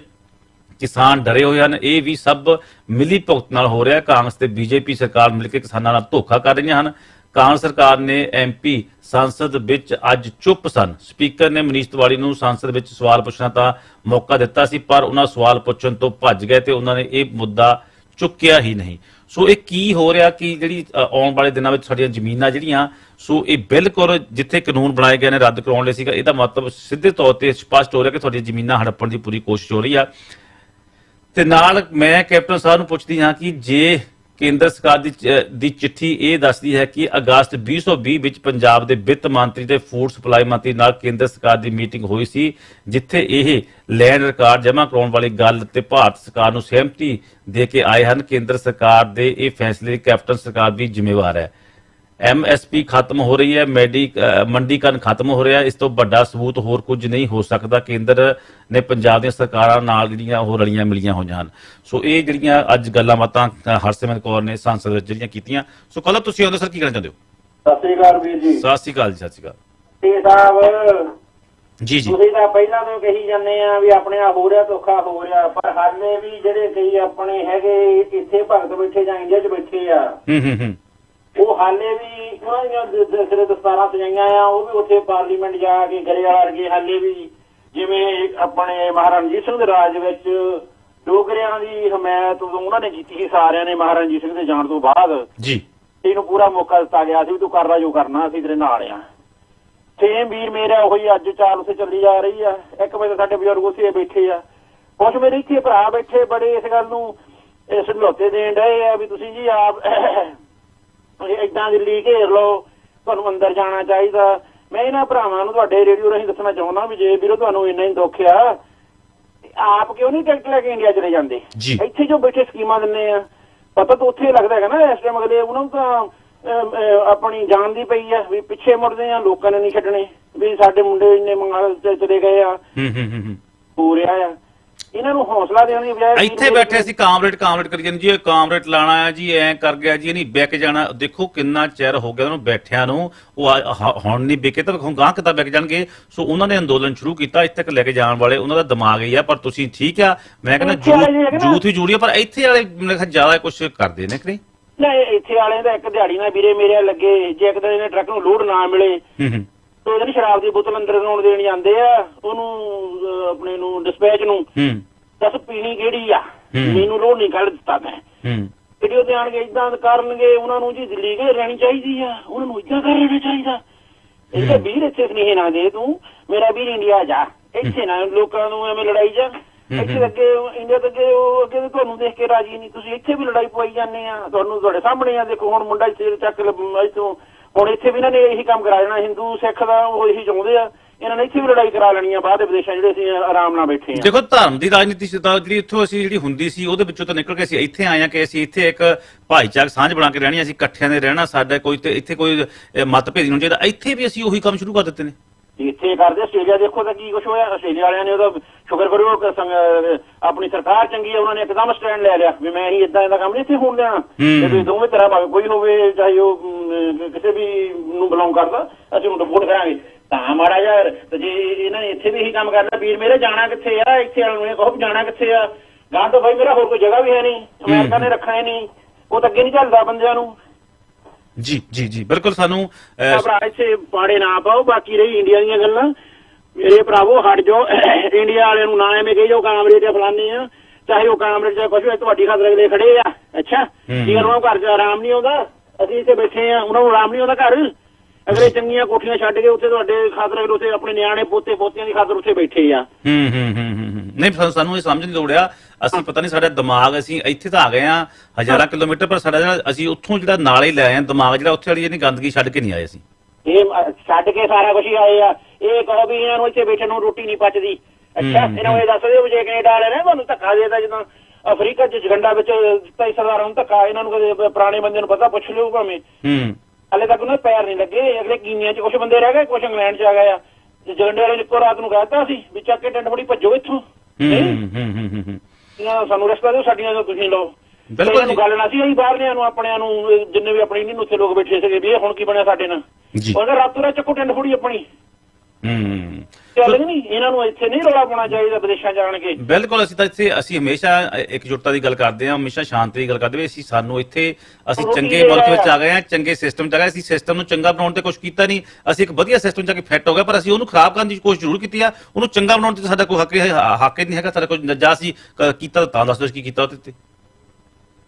ਕਿਸਾਨ ਡਰੇ ਹੋਏ ਹਨ, ਇਹ ਵੀ ਸਭ ਮਿਲੀ ਭੁਗਤ ਨਾਲ ਹੋ ਰਿਹਾ। ਕਾਂਗਰਸ ਤੇ ਬੀਜੇਪੀ ਸਰਕਾਰ ਮਿਲ ਕੇ ਕਿਸਾਨਾਂ ਨਾਲ ਧੋਖਾ ਕਰ ਰਹੀਆਂ ਹਨ। ਕਾਂਗਰਸ ਸਰਕਾਰ ਨੇ MP ਸੰਸਦ ਵਿੱਚ ਅੱਜ ਚੁੱਪ ਸਨ। ਸਪੀਕਰ ਨੇ ਮਨੀਸ਼ ਤਿਵਾੜੀ ਨੂੰ ਸੰਸਦ ਵਿੱਚ ਸਵਾਲ ਪੁੱਛਣ ਦਾ ਮੌਕਾ ਦਿੱਤਾ ਸੀ, ਪਰ ਉਹਨਾਂ ਸਵਾਲ ਪੁੱਛਣ ਤੋਂ ਭੱਜ ਗਏ ਤੇ ਉਹਨਾਂ ਨੇ ਇਹ ਮੁੱਦਾ ਚੁੱਕਿਆ ਹੀ ਨਹੀਂ। ਸੋ ਇਹ ਕੀ ਹੋ ਰਿਹਾ ਕਿ ਜਿਹੜੀ ਆਉਣ ਵਾਲੇ ਦਿਨਾਂ ਵਿੱਚ ਸਾਡੀਆਂ ਜ਼ਮੀਨਾਂ ਜਿਹੜੀਆਂ, ਸੋ ਇਹ ਬਿਲਕੁਲ ਜਿੱਥੇ ਕਾਨੂੰਨ ਬਣਾਏ ਗਏ ਨੇ ਰੱਦ ਕਰਾਉਣ ਲਈ ਸੀਗਾ, ਇਹਦਾ ਮਤਲਬ ਸਿੱਧੇ ਤੌਰ ਤੇ ਸਪਸ਼ਟ ਹੋ ਰਿਹਾ ਕਿ ਤੁਹਾਡੀਆਂ ਜ਼ਮੀਨਾਂ ਹੜੱਪਣ ਦੀ ਪੂਰੀ ਕੋਸ਼ਿਸ਼ ਹੋ ਰਹੀ ਆ। ਤੇ ਨਾਲ ਮੈਂ ਕੈਪਟਨ ਸਾਹਿਬ ਨੂੰ ਪੁੱਛਦੀ ਹਾਂ ਕਿ ਜੇ ਕੇਂਦਰ ਸਰਕਾਰ ਦੀ ਚਿੱਠੀ ਇਹ ਦੱਸਦੀ ਹੈ ਕਿ ਅਗਸਤ 2020 ਵਿੱਚ ਪੰਜਾਬ ਦੇ ਵਿੱਤ ਮੰਤਰੀ ਤੇ ਫੂਡ ਸਪਲਾਈ ਮੰਤਰੀ ਨਾਲ ਕੇਂਦਰ ਸਰਕਾਰ ਦੀ ਮੀਟਿੰਗ ਹੋਈ ਸੀ, ਜਿੱਥੇ ਇਹ ਲੈਂਡ ਰਿਕਾਰਡ ਜਮ੍ਹਾਂ ਕਰਾਉਣ ਵਾਲੀ ਗੱਲ ਤੇ ਭਾਰਤ ਸਰਕਾਰ ਨੂੰ ਸਹਿਮਤੀ ਦੇ ਕੇ ਆਏ ਹਨ। ਕੇਂਦਰ ਸਰਕਾਰ ਦੇ ਇਹ ਫੈਸਲੇ ਲਈ ਕੈਪਟਨ ਸਰਕਾਰ ਵੀ ਜ਼ਿੰਮੇਵਾਰ ਹੈ। MSP ਖਤਮ ਹੋ ਰਹੀ ਹੈ, ਮੰਡੀਕਰਨ ਖਤਮ ਹੋ ਰਿਹਾ, ਇਸ ਤੋਂ ਵੱਡਾ ਸਬੂਤ ਹੋਰ ਕੁਝ ਨਹੀਂ ਹੋ ਸਕਦਾ। ਕੇਂਦਰ ਨੇ ਪੰਜਾਬ ਦੀਆਂ ਸਰਕਾਰਾਂ ਨਾਲ ਜਿਹੜੀਆਂ ਉਹ ਰਲੀਆਂ ਮਿਲੀਆਂ ਹੋਈਆਂ ਹਨ। ਸੋ ਇਹ ਜਿਹੜੀਆਂ ਅੱਜ ਗੱਲਾਂ ਬਾਤਾਂ ਹਰਸਿਮਰਤ ਕੌਰ ਨੇ ਸੰਸਦ ਵਿੱਚ ਜਿਹੜੀਆਂ ਕੀਤੀਆਂ। ਸੋ ਕੱਲ ਤੁਸੀਂ ਆਉਂਦੇ ਸਰ ਕੀ ਕਹਿਣਾ ਚਾਹੁੰਦੇ ਹੋ?
ਸਤਿ ਸ੍ਰੀ ਅਕਾਲ ਵੀਰ ਜੀ।
ਸਤਿ ਸ੍ਰੀ ਅਕਾਲ ਜੀ। ਸਤਿ ਸ੍ਰੀ ਅਕਾਲ
ਜੀ ਸਾਹਿਬ।
ਜੀ ਜੀ,
ਤੁਸੀਂ ਤਾਂ ਪਹਿਲਾਂ ਤੋਂ ਕਹੀ ਜਾਂਦੇ ਆ ਵੀ ਆਪਣੇ ਆ ਹੋ ਰਿਹਾ ਧੋਖਾ ਹੋ ਰਿਹਾ, ਪਰ ਹਾਲੇ ਵੀ ਜਿਹੜੇ ਕਈ ਆਪਣੇ ਹੈਗੇ ਇੱਥੇ ਭਗਤ ਬੈਠੇ ਜਾਂ ਇੰਡੀਆ 'ਚ ਬੈਠੇ ਆ, ਉਹ ਹਾਲੇ ਵੀ ਉਹਨਾਂ ਦੀਆਂ ਸਿਰੇ ਦਸਤਾਰਾਂ ਸਜਾਈਆਂ ਆ, ਉਹ ਵੀ ਉੱਥੇ ਪਾਰਲੀਮੈਂਟ ਜਾ ਕੇ ਗਰੇਵਾਲ ਵਰਗੇ ਹਾਲੇ ਵੀ ਜਿਵੇਂ ਆਪਣੇ ਮਹਾਰਾਜਾ ਰਣਜੀਤ ਸਿੰਘ ਦੇ ਰਾਜ ਵਿੱਚ ਡੋਗਰਿਆਂ ਦੀ ਹਮਾਇਤ ਉਹਨਾਂ ਨੇ ਕੀਤੀ ਸੀ ਸਾਰਿਆਂ ਨੇ। ਮਹਾਰਾਜਾ ਰਣਜੀਤ ਸਿੰਘ ਦੇ ਜਾਣ ਤੋਂ ਬਾਅਦ
ਜੀ
ਇਹਨੂੰ ਪੂਰਾ ਮੌਕਾ ਦਿੱਤਾ ਗਿਆ ਸੀ ਵੀ ਤੂੰ ਕਰ ਲਾ ਜੋ ਕਰਨਾ, ਅਸੀਂ ਤੇਰੇ ਨਾਲ ਆ। ਸੇਮ ਵੀਰ ਮੇਰਾ ਉਹੀ ਅੱਜ ਚਾਲ ਉੱਥੇ ਚੱਲੀ ਜਾ ਰਹੀ ਆ। 1 ਵਜੇ ਸਾਡੇ ਬਜ਼ੁਰਗ ਉੱਥੇ ਬੈਠੇ ਆ, ਕੁਛ ਮੇਰੇ ਇੱਥੇ ਭਰਾ ਬੈਠੇ ਬੜੇ ਇਸ ਗੱਲ ਨੂੰ ਸਮਝੌਤੇ ਦੇਣ ਡਏ ਆ ਵੀ ਤੁਸੀਂ ਜੀ ਆਪ ਏਦਾਂ ਦਿੱਲੀ ਘੇਰ ਲਓ, ਤੁਹਾਨੂੰ ਅੰਦਰ ਜਾਣਾ ਚਾਹੀਦਾ। ਮੈਂ ਇਹਨਾਂ ਭਰਾਵਾਂ ਨੂੰ ਤੁਹਾਡੇ ਰੇਡੀਓ ਰਾਹੀਂ ਦੱਸਣਾ ਚਾਹੁੰਦਾ ਵੀ ਜੇ ਵੀਰੋ ਤੁਹਾਨੂੰ ਇੰਨਾ ਹੀ ਦੁੱਖ ਆ, ਆਪ ਕਿਉਂ ਨਹੀਂ ਟਿਕਟ ਲੈ ਕੇ ਇੰਡੀਆ ਚਲੇ ਜਾਂਦੇ? ਇੱਥੇ ਜੋ ਬੈਠੇ ਸਕੀਮਾਂ ਦਿੰਦੇ ਆ, ਪਤਾ ਤਾਂ ਉੱਥੇ ਲੱਗਦਾ ਹੈਗਾ ਨਾ ਇਸ ਟਾਈਮ ਅਗਲੇ ਉਹਨਾਂ ਨੂੰ ਤਾਂ ਆਪਣੀ ਜਾਨ ਦੀ ਪਈ ਆ ਵੀ ਪਿੱਛੇ ਮੁੜਦੇ ਆ, ਲੋਕਾਂ ਨੇ ਨਹੀਂ ਛੱਡਣੇ ਵੀ ਸਾਡੇ ਮੁੰਡੇ ਇੰਨੇ ਮੰਗਲ ਚਲੇ ਗਏ ਆ, ਹੋ ਰਿਹਾ ਆ। ਇਹਨਾਂ ਨੂੰ ਹੌਸਲਾ ਦੇਣ ਦੀ ਬਜਾਏ
ਇੱਥੇ ਬੈਠੇ ਸੀ ਕਾਮਰੇਡ ਕਰੀ ਜਾਂਦੇ ਜੀ, ਕਾਮਰੇਡ ਲਾਣਾ ਹੈ ਜੀ, ਐ ਕਰ ਗਿਆ ਜੀ, ਨਹੀਂ ਵਿਕ ਜਾਣਾ। ਦੇਖੋ ਕਿੰਨਾ ਚਿਰ ਹੋ ਗਿਆ ਉਹਨੂੰ ਬੈਠਿਆਂ ਨੂੰ, ਉਹ ਹੁਣ ਨਹੀਂ ਵਿਕੇ ਤਾਂ ਗਾਂ ਕਿੱਦਾਂ ਵਿਕ ਜਾਣਗੇ। ਸੋ ਉਹਨਾਂ ਨੇ ਅੰਦੋਲਨ ਸ਼ੁਰੂ ਕੀਤਾ, ਇੱਥੇ ਤੱਕ ਲੈ ਕੇ ਜਾਣ ਵਾਲੇ ਉਹਨਾਂ ਦਾ ਦਿਮਾਗ ਹੀ ਆ। ਪਰ ਤੁਸੀਂ ਠੀਕ ਆ, ਮੈਂ ਕਹਿੰਦਾ ਜੂਥ ਹੀ ਜੂੜੀ ਆ, ਪਰ ਇੱਥੇ ਵਾਲੇ ਮੇਰੇ ਖਿਆਲ ਜ਼ਿਆਦਾ ਕੁਛ ਕਰਦੇ ਨੇ ਕਿ
ਨਹੀਂ। ਇੱਥੇ ਵਾਲਿਆਂ ਦਾ ਇੱਕ ਦਿਹਾੜੀ ਨਾਲ ਵੀਰੇ ਮੇਰੇ ਲੱਗੇ, ਜੇ ਇੱਕ ਦਿਨ ਇਹਨੇ ਟਰੱਕ ਨੂੰ ਲੋਡ ਨਾ ਮਿਲੇ ਤੇ ਉਹਦੀ ਸ਼ਰਾਬ ਦੀ ਬੋਤਲ ਅੰਦਰ ਲਾਉਣ ਦੇਣ ਜਾਂਦੇ ਆ ਉਹਨੂੰ, ਆਪਣੇ ਨੂੰ ਡਿਸਪੈਚ ਨੂੰ, ਦੱਸ ਪੀਣੀ ਕਿਹੜੀ ਆ, ਮੈਨੂੰ ਲੋਡ ਨਹੀਂ ਕੱਢ ਦਿੱਤਾ ਮੈਂ। ਵੀਡੀਓ ਤੇ ਆਣਗੇ ਏਦਾਂ ਕਰਨਗੇ, ਉਹਨਾਂ ਨੂੰ ਜੀ ਦਿੱਲੀ ਘੇਰ ਰਹਿਣੀ ਚਾਹੀਦੀ ਆ, ਉਹਨਾਂ ਨੂੰ ਏਦਾਂ ਕਰ ਲੈਣਾ ਚਾਹੀਦਾ। ਇਹਦੇ ਵੀਰ ਇੱਥੇ ਸੁਨੇਹੇ ਨਾ ਦੇ, ਤੂੰ ਮੇਰਾ ਵੀਰ ਇੰਡੀਆ ਜਾ, ਇੱਥੇ ਨਾ ਲੋਕਾਂ ਨੂੰ ਐਵੇਂ ਲੜਾਈ ਜਾ। ਇੱਥੇ ਅੱਗੇ ਇੰਡੀਆ ਤੇ ਅੱਗੇ ਤੁਹਾਨੂੰ ਦੇਖ ਕੇ ਰਾਜੀ ਨਹੀਂ, ਤੁਸੀਂ ਇੱਥੇ ਵੀ ਲੜਾਈ ਪਵਾਈ ਜਾਂਦੇ ਆ। ਤੁਹਾਨੂੰ ਤੁਹਾਡੇ ਸਾਹਮਣੇ ਆ, ਦੇਖੋ ਹੁਣ ਮੁੰਡਾ ਸਿਰ ਚੱਕ ਇੱਥੋਂ, ਹੁਣ ਇੱਥੇ ਵੀ ਇਹਨਾਂ ਨੇ ਇਹੀ ਕੰਮ ਕਰਾ ਜਾਣਾ। ਹਿੰਦੂ ਸਿੱਖ ਦਾ ਉਹ ਇਹੀ ਚਾਹੁੰਦੇ ਆ, ਇਹਨਾਂ ਨੇ ਇੱਥੇ ਵੀ ਲੜਾਈ ਕਰਾ ਲੈਣੀ ਆ ਬਾਹਰ ਦੇ ਵਿਦੇਸ਼ਾਂ ਜਿਹੜੇ ਅਸੀਂ ਆਰਾਮ ਨਾਲ ਬੈਠੇ ਆ।
ਦੇਖੋ ਧਰਮ ਦੀ ਰਾਜਨੀਤੀ ਜਿਹੜੀ ਇੱਥੋਂ ਅਸੀਂ ਜਿਹੜੀ ਹੁੰਦੀ ਸੀ ਉਹਦੇ ਵਿੱਚੋਂ ਤਾਂ ਨਿਕਲ ਕੇ ਅਸੀਂ ਇੱਥੇ ਆਏ ਆ ਕਿ ਅਸੀਂ ਇੱਥੇ ਇੱਕ ਭਾਈਚਾਰਕ ਸਾਂਝ ਬਣਾ ਕੇ ਰਹਿਣੀ, ਅਸੀਂ ਇਕੱਠਿਆਂ ਨੇ ਰਹਿਣਾ, ਸਾਡਾ ਕੋਈ ਤੇ ਇੱਥੇ ਕੋਈ ਮਤਭੇਦ ਨਹੀਂ ਹੋਣਾ ਚਾਹੀਦਾ। ਇੱਥੇ ਵੀ ਅਸੀਂ ਉਹੀ ਕੰਮ ਸ਼ੁਰੂ ਕਰ ਦਿੱਤੇ ਨੇ।
ਇੱਥੇ ਕਰਦੇ ਆਸਟ੍ਰੇਲੀਆ ਦੇਖੋ ਤਾਂ ਕੀ ਕੁਛ ਹੋਇਆ। ਆਸਟ੍ਰੇਲੀਆ ਵਾਲਿਆਂ ਨੇ ਉਹਦਾ ਸ਼ੁਕਰ ਕਰੋ, ਆਪਣੀ ਸਰਕਾਰ ਚੰਗੀ ਆ, ਉਹਨਾਂ ਨੇ ਇੱਕਦਮ ਸਟੈਂਡ ਲੈ ਲਿਆ ਵੀ ਮੈਂ ਹੀ ਏਦਾਂ ਦਾ ਕੰਮ ਨਹੀਂ ਇੱਥੇ ਹੋਣ ਦੇਣਾ। ਤੇ ਤੁਸੀਂ ਦੋਵੇਂ ਤਰ੍ਹਾਂ ਭਾਵੇਂ ਕੋਈ ਹੋਵੇ, ਚਾਹੇ ਉਹ ਕਿਸੇ ਵੀ ਨੂੰ ਬਿਲੋਂਗ ਕਰਦਾ, ਅਸੀਂ ਉਹਨੂੰ ਰਿਪੋਰਟ ਕਰਾਂਗੇ। ਤਾਂ ਮਾੜਾ ਯਾਰ ਜੇ ਇਹਨਾਂ ਨੇ ਇੱਥੇ ਵੀ ਇਹੀ ਕੰਮ ਕਰਨਾ, ਵੀਰ ਮੇਰੇ ਜਾਣਾ ਕਿੱਥੇ ਆ, ਇੱਥੇ ਵਾਲੇ ਨੂੰ ਕਹੋ ਜਾਣਾ ਕਿੱਥੇ ਆ, ਗਾਂ ਤੋਂ ਬਾਈ ਮੇਰਾ ਹੋਰ ਕੋਈ ਜਗ੍ਹਾ ਵੀ ਹੈ ਨਹੀਂ, ਅਮਰੀਕਾ ਨੇ ਰੱਖਣਾ ਹੀ ਨਹੀਂ, ਉਹ ਤਾਂ ਅੱਗੇ ਨਹੀਂ ਚੱਲਦਾ ਬੰਦਿਆਂ ਨੂੰ।
ਜੀ ਜੀ ਜੀ ਬਿਲਕੁਲ। ਸਾਨੂੰ
ਭਰਾ ਇੱਥੇ ਪਾੜੇ ਨਾ ਪਾਓ। ਬਾਕੀ ਰਹੀ ਇੰਡੀਆ ਦੀਆਂ ਗੱਲਾਂ, ਮੇਰੇ ਭਰਾਵੋ ਹਟ ਜਾਓ। ਇੰਡੀਆ ਵਾਲਿਆਂ ਨੂੰ ਨਾ ਐਵੇਂ ਕਹੀ ਜਾਓ ਕਾਮਰੇਡ ਤੇ ਫਲਾਨੇ ਆ, ਚਾਹੇ ਉਹ ਕਾਮਰੇਡ ਚਾਹੇ ਕੁਛ, ਤੁਹਾਡੀ ਖਾਤਰ ਅਗਲੇ ਖੜੇ ਆ। ਅੱਛਾ ਕੀ ਉਹਨਾਂ ਨੂੰ ਘਰ ਚ ਆਰਾਮ ਨਹੀਂ ਆਉਂਦਾ? ਅਸੀਂ ਇੱਥੇ ਬੈਠੇ ਆ, ਉਹਨਾਂ ਨੂੰ ਆਰਾਮ ਨਹੀਂ ਆਉਂਦਾ ਘਰ? ਅਗਲੇ ਚੰਗੀਆਂ ਕੋਠੀਆਂ ਛੱਡ ਕੇ ਉੱਥੇ ਤੁਹਾਡੇ ਖਾਤਰ, ਉੱਥੇ ਆਪਣੇ ਨਿਆਣੇ ਪੋਤੇ ਪੋਤਿਆਂ ਦੀ ਖਾਤਰ ਉੱਥੇ ਬੈਠੇ ਆ।
ਨਹੀਂ ਸਾਨੂੰ ਇਹ ਸਮਝ ਨਹੀਂ ਲੋੜ ਆ ਅਸੀਂ ਪਤਾ ਨਹੀਂ ਸਾਡਾ ਦਿਮਾਗ ਅਸੀਂ ਇੱਥੇ ਤਾਂ ਆ ਗਏ ਆ ਹਜ਼ਾਰਾਂ ਕਿਲੋਮੀਟਰ ਪਰ ਸਾਡਾ ਜਿਹੜਾ ਅਸੀਂ ਉੱਥੋਂ ਜਿਹੜਾ ਨਾਲ ਹੀ ਲੈ ਆਏ ਦਿਮਾਗ ਜਿਹੜਾ ਉੱਥੇ ਵਾਲੀ ਇਹਨੀ ਗੰਦਗੀ ਛੱਡ ਕੇ ਨਹੀਂ ਆਏ ਅਸੀਂ
ਇਹ ਛੱਡ ਕੇ ਸਾਰਾ ਕੁਝ ਹੀ ਆਏ ਆ ਇਹ ਕਹੋ ਵੀ ਇਹਨਾਂ ਨੂੰ ਇੱਥੇ ਬੈਠਣ ਨੂੰ ਰੋਟੀ ਨਹੀਂ ਪਚਦੀ ਅੱਛਾ ਇਹਨਾਂ ਨੂੰ ਇਹ ਦੱਸ ਦਿਓ ਜੇ ਕੈਨੇਡਾ ਵਾਲੇ ਨੇ ਤੁਹਾਨੂੰ ਧੱਕਾ ਦੇਤਾ ਜਦੋਂ ਅਫਰੀਕਾ ਚ ਜਗੰਡਾ ਵਿੱਚ ਕਈ ਸਰਦਾਰਾਂ ਨੂੰ ਧੱਕਾ ਇਹਨਾਂ ਨੂੰ ਕਦੇ ਪੁਰਾਣੇ ਬੰਦੇ ਨੂੰ ਪਤਾ ਪੁੱਛ ਲਿਓ ਭਾਵੇਂ ਹਲੇ ਤੱਕ ਉਹਨਾਂ ਪੈਰ ਨਹੀਂ ਲੱਗੇ ਅਗਲੇ ਕੀਨੀਆਂ ਚ ਕੁਛ ਬੰਦੇ ਰਹਿ ਗਏ ਕੁਛ ਇੰਗਲੈਂਡ ਚ ਆ ਗਏ ਆ ਜਗੰਡੇ ਵਾਲੇ ਨੇ ਇੱਕੋ ਰਾਤ ਨੂੰ ਕਹਿਤਾ ਸੀ ਵੀ ਚੱਕ ਕੇ ਟੈਂਟ ਫੜੀ ਭੱਜੋ ਇੱਥੋਂ ਸਾਨੂੰ ਰਸਤਾ ਦਿਓ ਸਾਡੀਆਂ ਤੋਂ ਤੁਸੀਂ ਲਓ ਬਿਲਕੁਲ ਗੱਲ ਨਾ ਸੀ ਅਸੀਂ ਬਾਹਰਲਿਆਂ ਨੂੰ ਆਪਣਿਆਂ ਨੂੰ ਜਿੰਨੇ ਵੀ ਆਪਣੇ ਇੰਡੀਅਨ ਉੱਥੇ ਲੋਕ ਬੈਠੇ ਸੀਗੇ ਵੀ ਇਹ ਹੁਣ ਕੀ ਬਣਿਆ ਸਾਡੇ ਨਾਲ ਉਹਦਾ ਰਾਤੋਂ ਰਾਤ ਚੱਕੋ ਟੈਂਟ ਫੜੀ ਆਪਣੀ ਚੱਲ ਨਹੀਂ ਇਹਨਾਂ ਨੂੰ ਇੱਥੇ ਨਹੀਂ ਰੌਲਾ ਪਾਉਣਾ ਚਾਹੀਦਾ ਵਿਦੇਸ਼ਾਂ ਜਾਣ ਕੇ
ਬਿਲਕੁਲ ਅਸੀਂ ਤਾਂ ਇੱਥੇ ਅਸੀਂ ਹਮੇਸ਼ਾ ਇਕਜੁੱਟਤਾ ਦੀ ਗੱਲ ਕਰਦੇ ਹਾਂ ਹਮੇਸ਼ਾ ਸ਼ਾਂਤੀ ਦੀ ਗੱਲ ਕਰਦੇ ਅਸੀਂ ਸਾਨੂੰ ਇੱਥੇ ਅਸੀਂ ਚੰਗੇ ਮੁਲਕ ਵਿੱਚ ਆ ਗਏ ਹਾਂ ਚੰਗੇ ਸਿਸਟਮ ਚ ਆ ਗਏ ਅਸੀਂ ਸਿਸਟਮ ਨੂੰ ਚੰਗਾ ਬਣਾਉਣ ਤੇ ਕੁਝ ਕੀਤਾ ਨਹੀਂ ਅਸੀਂ ਇੱਕ ਵਧੀਆ ਸਿਸਟਮ ਚ ਆ ਕੇ ਫਿੱਟ ਹੋ ਗਏ ਪਰ ਅਸੀਂ ਉਹਨੂੰ ਖਰਾਬ ਕਰਨ ਦੀ ਕੋਸ਼ਿਸ਼ ਜ਼ਰੂਰ ਕੀਤੀ ਆ ਉਹਨੂੰ ਚੰਗਾ ਬਣਾਉਣ ਤੇ ਸਾਡਾ ਕੋਈ ਹੱਕ ਨਹੀਂ ਹੈਗਾ ਸਾਡਾ ਕੋਈ ਜਾਂ ਅਸੀਂ ਕੀਤਾ ਤਾਂ ਦੱਸ ਦਿਓ ਕੀ ਕੀਤਾ ਉਹਦੇ ਤੇ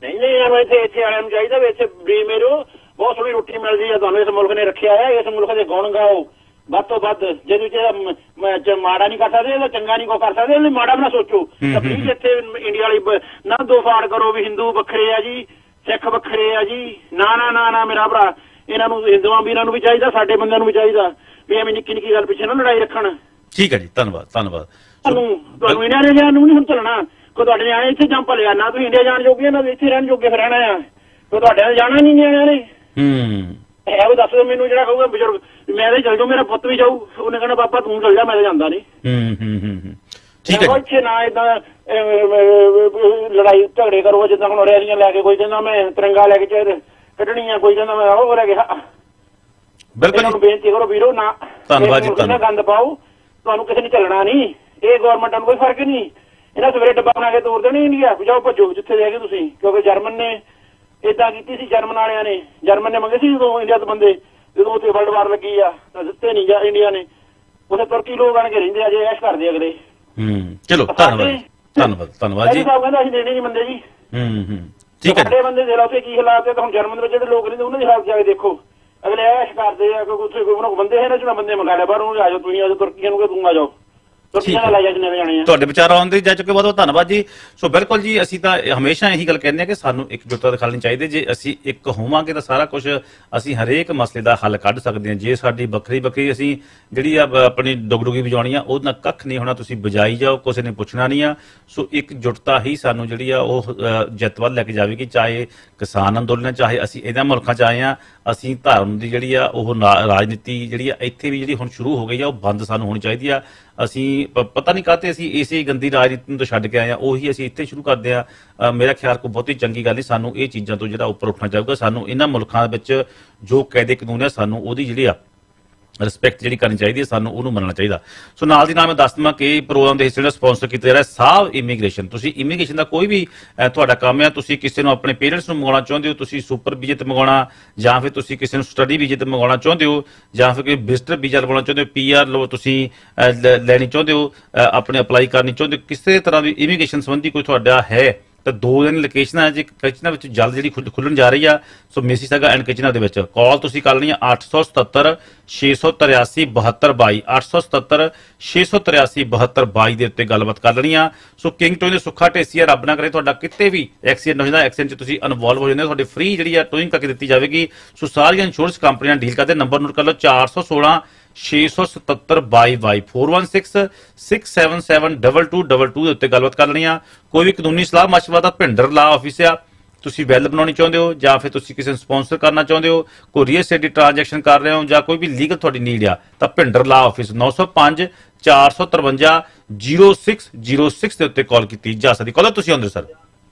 ਨਹੀਂ ਇਹਨਾਂ ਨੂੰ ਇੱਥੇ ਵਾਲਿਆਂ ਨੂੰ ਚਾਹੀਦਾ ਵੀ ਇੱਥੇ ਵੀ ਮੇਰੋ ਬਹੁਤ ਸੋਹਣੀ ਰੋਟੀ ਮਿਲਦੀ ਆ ਤੁਹਾਨੂੰ ਇਸ ਮੁਲਕ ਨੇ ਰੱਖਿਆ ਹੈ ਇਸ ਮੁਲਕ ਦੇ ਗੁਣ ਗਾਓ ਵੱਧ ਤੋਂ ਵੱਧ ਜੇ ਤੁਸੀਂ ਮਾੜਾ ਨਹੀਂ ਕਰ ਸਕਦੇ ਤਾਂ ਚੰਗਾ ਨਹੀਂ ਕਰ ਸਕਦੇ ਉਹਨੇ ਮਾੜਾ ਵੀ ਨਾ ਸੋਚੋ ਤਾਂ ਪਲੀਜ਼ ਇੱਥੇ ਇੰਡੀਆ ਵਾਲੀ ਨਾ ਦੋ ਫਾੜ ਕਰੋ ਵੀ ਹਿੰਦੂ ਵੱਖਰੇ ਆ ਜੀ ਸਿੱਖ ਵੱਖਰੇ ਆ ਜੀ ਨਾ ਨਾ ਨਾ ਨਾ ਮੇਰਾ ਭਰਾ ਇਹਨਾਂ ਨੂੰ ਹਿੰਦੂਆਂ ਵੀਰਾਂ ਨੂੰ ਵੀ ਚਾਹੀਦਾ ਸਾਡੇ ਬੰਦਿਆਂ ਨੂੰ ਵੀ ਚਾਹੀਦਾ ਵੀ ਐਵੇਂ ਨਿੱਕੀ ਨਿੱਕੀ ਗੱਲ ਪਿੱਛੇ ਨਾ ਲੜਾਈ ਰੱਖਣ ਠੀਕ
ਹੈ ਜੀ ਧੰਨਵਾਦ
ਤੁਹਾਨੂੰ ਇੰਡੀਆ ਨੇ ਜਾਣ ਨੂੰ ਨਹੀਂ ਹੁਣ ਚੱਲਣਾ ਕੋਈ ਤੁਹਾਡੇ ਨਿਆਣੇ ਇੱਥੇ ਜੰਪ ਲਿਆ ਨਾ ਤੁਸੀਂ ਇੰਡੀਆ ਜਾਣ ਜੋਗੇ ਨਾ ਇੱਥੇ ਰਹਿਣ ਜੋਗੇ ਫਿਰ ਰਹਿਣਾ ਆ ਕੋਈ ਤੁਹਾਡੇ ਨਾਲ ਜਾਣਾ ਨਹੀਂ ਨਿਆਣਿਆਂ ਨੇ ਹੈ ਉਹ ਦੱਸ ਦਿਓ ਮੈਨੂੰ ਜਿਹੜਾ ਕਹੂਗਾ ਬਜ਼ੁਰਗ ਮੈਂ ਤਾਂ ਚੱਲ ਜਾਊ ਮੇਰਾ ਪੁੱਤ ਵੀ ਜਾਊ ਉਹਨੇ ਕਹਿਣਾ ਪਾਪਾ ਤੂੰ ਚੱਲ ਜਾ ਮੈਂ ਤਾਂ ਜਾਂਦਾ ਨਹੀਂ ਠੀਕ ਹੈ ਇੱਥੇ ਨਾ ਏਦਾਂ ਲੜਾਈ ਝਗੜੇ ਕਰੋ ਜਿੱਦਾਂ ਹੁਣ ਰੈਲੀਆਂ ਲੈ ਕੇ ਕੋਈ ਕਹਿੰਦਾ ਮੈਂ ਤਿਰੰਗਾ ਲੈ ਕੇ ਕੱਢਣੀ ਆ ਕੋਈ ਕਹਿੰਦਾ ਮੈਂ ਉਹ ਲੈ ਕੇ ਬਿਲਕੁਲ ਬੇਨਤੀ ਕਰੋ ਵੀਰੋ ਨਾ ਧੰਨਵਾਦ ਜੀ ਗੰਦ ਪਾਓ ਤੁਹਾਨੂੰ ਕਿਸੇ ਨੇ ਚੱਲਣਾ ਨਹੀਂ ਇਹ ਗਵਰਨਮੈਂਟ ਨੂੰ ਕੋਈ ਫਰਕ ਨਹੀਂ ਇਹਨਾਂ ਸਵੇਰੇ ਡੱਬਾ ਬਣਾ ਕੇ ਤੋਰ ਦੇਣੀ ਇੰਡੀਆ ਜਾਓ ਭੱਜੋ ਜਿੱਥੇ ਜਾਏਗੇ ਤੁਸੀਂ ਕਿਉਂਕਿ ਜਰਮਨ ਨੇ ਏਦਾਂ ਕੀਤੀ ਸੀ ਜਰਮਨ ਵਾਲਿਆਂ ਨੇ ਜਰਮਨ ਨੇ ਮੰਗੇ ਸੀ ਜਦੋਂ ਇੰਡੀਆ ਤੋਂ ਬੰਦੇ ਜਦੋਂ ਉੱਥੇ ਵਰਲਡ ਵਾਰ ਲੱਗੀ ਆ ਤਾਂ ਦਿੱਤੇ ਨਹੀਂ ਇੰਡੀਆ ਨੇ ਉੱਥੇ ਤੁਰਕੀ ਲੋਕ ਆਣ ਕੇ ਰਹਿੰਦੇ ਆ ਜੇ ਐਸ਼ ਕਰਦੇ ਅਗਲੇ
ਚਲੋ ਧੰਨਵਾਦ ਜੀ
ਸਾਹਿਬ ਕਹਿੰਦਾ ਅਸੀਂ ਦੇਣੇ ਨਹੀਂ ਬੰਦੇ ਜੀ ਠੀਕ ਹੈ ਸਾਡੇ ਬੰਦੇ ਦੇ ਲਾ ਉੱਥੇ ਕੀ ਹਾਲਾਤ ਹੈ ਤਾਂ ਹੁਣ ਜਰਮਨ ਦੇ ਵਿੱਚ ਜਿਹੜੇ ਲੋਕ ਰਹਿੰਦੇ ਉਹਨਾਂ ਦੀ ਹਾਲਤ ਜਾ ਕੇ ਦੇਖੋ ਅਗਲੇ ਐਸ਼ ਕਰਦੇ ਆ ਕਿਉਂਕਿ ਉੱਥੇ ਕੋਈ ਬੰਦੇ ਹੈ ਨਾ ਜਿਹੜਾ ਬੰਦੇ ਮੰਗਾ ਲਿਆ ਬਾਹਰੋਂ ਆ ਜਾਓ ਤੁਸੀਂ ਆ ਜਾਓ ਤੁਰਕੀਆਂ ਨੂੰ ਕਿ ਤੂੰ ਆ ਜਾਓ
ਤੁਹਾਡੇ ਵਿਚਾਰ ਆਉਣ ਦੇ ਜਾ ਚੁੱਕੇ ਬਹੁਤ ਬਹੁਤ ਧੰਨਵਾਦ ਜੀ ਸੋ ਬਿਲਕੁਲ ਜੀ ਅਸੀਂ ਤਾਂ ਹਮੇਸ਼ਾ ਇਹੀ ਗੱਲ ਕਹਿੰਦੇ ਆ ਕਿ ਸਾਨੂੰ ਇਕਜੁੱਟਤਾ ਦਿਖਾਉਣੀ ਚਾਹੀਦੀ ਜੇ ਅਸੀਂ ਇੱਕ ਹੋਵਾਂਗੇ ਤਾਂ ਸਾਰਾ ਕੁਝ ਅਸੀਂ ਹਰੇਕ ਮਸਲੇ ਦਾ ਹੱਲ ਕੱਢ ਸਕਦੇ ਹਾਂ ਜੇ ਸਾਡੀ ਵੱਖਰੀ ਅਸੀਂ ਜਿਹੜੀ ਆਪਣੀ ਡੁਗਡੁਗੀ ਵਜਾਉਣੀ ਆ ਉਹਦਾ ਕੱਖ ਨਹੀਂ ਹੋਣਾ ਤੁਸੀਂ ਵਜਾਈ ਜਾਓ ਕਿਸੇ ਨੇ ਪੁੱਛਣਾ ਨਹੀਂ ਆ ਸੋ ਇਕਜੁੱਟਤਾ ਹੀ ਸਾਨੂੰ ਜਿਹੜੀ ਆ ਉਹ ਜਿੱਤ ਵੱਲ ਲੈ ਕੇ ਜਾਵੇਗੀ ਚਾਹੇ ਕਿਸਾਨ ਅੰਦੋਲਨ ਚਾਹੇ ਅਸੀਂ ਇਹਨਾਂ ਮੁਲਕਾਂ 'ਚ ਆਏ ਆ ਅਸੀਂ ਧਰਮ ਦੀ ਜਿਹੜੀ ਆ ਉਹ ਰਾਜਨੀਤੀ ਜਿਹੜੀ ਆ ਇੱਥੇ ਵੀ ਜਿਹੜੀ ਹੁਣ ਸ਼ੁਰੂ ਹੋ ਗਈ ਆ ਉਹ ਬੰਦ ਸਾਨੂੰ ਹੋਣੀ ਚਾਹੀਦੀ ਆ ਅਸੀਂ ਪਤਾ ਨਹੀਂ ਕਾਹਤੇ ਅਸੀਂ ਇਸੇ ਗੰਦੀ ਰਾਜਨੀਤੀ ਨੂੰ ਤਾਂ ਛੱਡ ਕੇ ਆਏ ਆ ਉਹੀ ਅਸੀਂ ਇੱਥੇ ਸ਼ੁਰੂ ਕਰਦੇ ਆ ਮੇਰਾ ਖਿਆਲ ਕੋਈ ਬਹੁਤੀ ਚੰਗੀ ਗੱਲ ਨਹੀਂ ਸਾਨੂੰ ਇਹ ਚੀਜ਼ਾਂ ਤੋਂ ਜਿਹੜਾ ਉੱਪਰ ਉੱਠਣਾ ਚਾਹੂਗਾ ਸਾਨੂੰ ਇਹਨਾਂ ਮੁਲਕਾਂ ਦੇ ਵਿੱਚ ਜੋ ਕਾਇਦੇ ਕਾਨੂੰਨ ਆ ਸਾਨੂੰ ਉਹਦੀ ਜਿਹੜੀ ਆ ਰਿਸਪੈਕਟ ਜਿਹੜੀ ਕਰਨੀ ਚਾਹੀਦੀ ਹੈ ਸਾਨੂੰ ਉਹਨੂੰ ਮੰਨਣਾ ਚਾਹੀਦਾ ਸੋ ਨਾਲ ਦੀ ਨਾਲ ਮੈਂ ਦੱਸ ਦਵਾਂ ਕਿ ਪ੍ਰੋਗਰਾਮ ਦੇ ਹਿੱਸੇ ਨਾਲ ਸਪਾਂਸਰ ਕੀਤਾ ਜਾ ਰਿਹਾ ਸਾਵ ਇਮੀਗ੍ਰੇਸ਼ਨ ਤੁਸੀਂ ਇਮੀਗ੍ਰੇਸ਼ਨ ਦਾ ਕੋਈ ਵੀ ਤੁਹਾਡਾ ਕੰਮ ਹੈ ਤੁਸੀਂ ਕਿਸੇ ਨੂੰ ਆਪਣੇ ਪੇਰੈਂਟਸ ਨੂੰ ਮੰਗਵਾਉਣਾ ਚਾਹੁੰਦੇ ਹੋ ਤੁਸੀਂ ਸੁਪਰ ਵੀਜ਼ੇ ਤੇ ਮੰਗਵਾਉਣਾ ਜਾਂ ਫਿਰ ਤੁਸੀਂ ਕਿਸੇ ਨੂੰ ਸਟੱਡੀ ਵੀਜ਼ੇ ਤੇ ਮੰਗਵਾਉਣਾ ਚਾਹੁੰਦੇ ਹੋ ਜਾਂ ਫਿਰ ਕੋਈ ਵਿਜ਼ਟਰ ਵੀਜ਼ਾ ਲਵਾਉਣਾ ਚਾਹੁੰਦੇ ਹੋ ਪੀਆਰ ਲੋ ਤੁਸੀਂ ਲੈਣੀ ਚਾਹੁੰਦੇ ਹੋ ਆਪਣੇ ਅਪਲਾਈ ਕਰਨੀ ਚਾਹੁੰਦੇ ਹੋ ਕਿਸੇ ਤਰ੍ਹਾਂ ਦੀ ਇਮੀਗ੍ਰੇਸ਼ਨ ਸੰਬੰਧੀ ਕੋਈ ਤੁਹਾਡਾ ਹੈ ਤਾਂ 2 ਦਿਨ ਲੋਕੇਸ਼ਨਾਂ ਹੈ ਜੀ ਕਿਚਨਾਂ ਵਿੱਚ ਜਲਦ ਜਿਹੜੀ ਖੁੱਲਣ ਜਾ ਰਹੀ ਆ ਸੋ ਮਿਸੀਸਾਗਾ ਐਂਡ ਕਿਚਨਾਂ ਦੇ ਵਿੱਚ ਕਾਲ ਤੁਸੀਂ ਕਰ ਲੈਣੀ ਆ 877 683 7222 877 683 7222 ਦੇ ਉੱਤੇ ਗੱਲਬਾਤ ਕਰ ਲੈਣੀ ਆ ਸੋ ਕਿੰਗਟਨ ਦੇ ਸੁੱਖਾ ਢੇਸੀਆ ਰੱਬ ਨਾ ਕਰੇ ਤੁਹਾਡਾ ਕਿਤੇ ਵੀ ਐਕਸੀਡੈਂਟ ਹੋ ਜਾਂਦਾ ਐਕਸੀਡੈਂਟ 'ਚ ਤੁਸੀਂ ਇਨਵੋਲਵ ਹੋ ਜਾਂਦੇ ਤੁਹਾਡੀ ਫ੍ਰੀ ਜਿਹੜੀ ਆ ਟੋਇੰਗ ਕਰਕੇ ਦਿੱਤੀ ਜਾਵੇਗੀ ਸੋ ਸਾਰੀਆਂ ਇੰਸ਼ੋਰੈਂਸ ਕੰਪਨੀਆਂ ਡੀਲ ਕਰਦੇ ਨੰਬਰ ਨੋਟ ਕਰ ਲਓ 416 677 416 677 2222 ਦੇ ਉੱਤੇ ਗੱਲਬਾਤ ਕਰ ਲੈਣੀ ਆ ਕੋਈ ਵੀ ਕਾਨੂੰਨੀ ਸਲਾਹ ਮਸ਼ਵਰਾ ਦਾ ਭਿੰਡਰ ਲਾ ਆਫਿਸ ਆ ਤੁਸੀਂ ਵੈਲ ਬਣਾਉਣੀ ਚਾਹੁੰਦੇ ਹੋ ਜਾਂ ਫਿਰ ਤੁਸੀਂ ਕਿਸੇ ਨੂੰ ਸਪਾਂਸਰ ਕਰਨਾ ਚਾਹੁੰਦੇ ਹੋ ਕੋਈ ਰੀਅਲ ਏਸਟੇਟ ਦੀ ਟ੍ਰਾਂਜੈਕਸ਼ਨ ਕਰ ਰਹੇ ਹੋ ਜਾਂ ਕੋਈ ਵੀ ਲੀਗਲ ਤੁਹਾਡੀ ਨੀਡ ਆ ਤਾਂ ਭਿੰਡਰ ਲਾ ਆਫਿਸ 905 453 0606 ਦੇ ਉੱਤੇ ਕਾਲ ਕੀਤੀ ਜਾ ਸਕਦੀ ਕਾਲ ਤੁਸੀਂ ਆਉਂਦੇ ਸਰ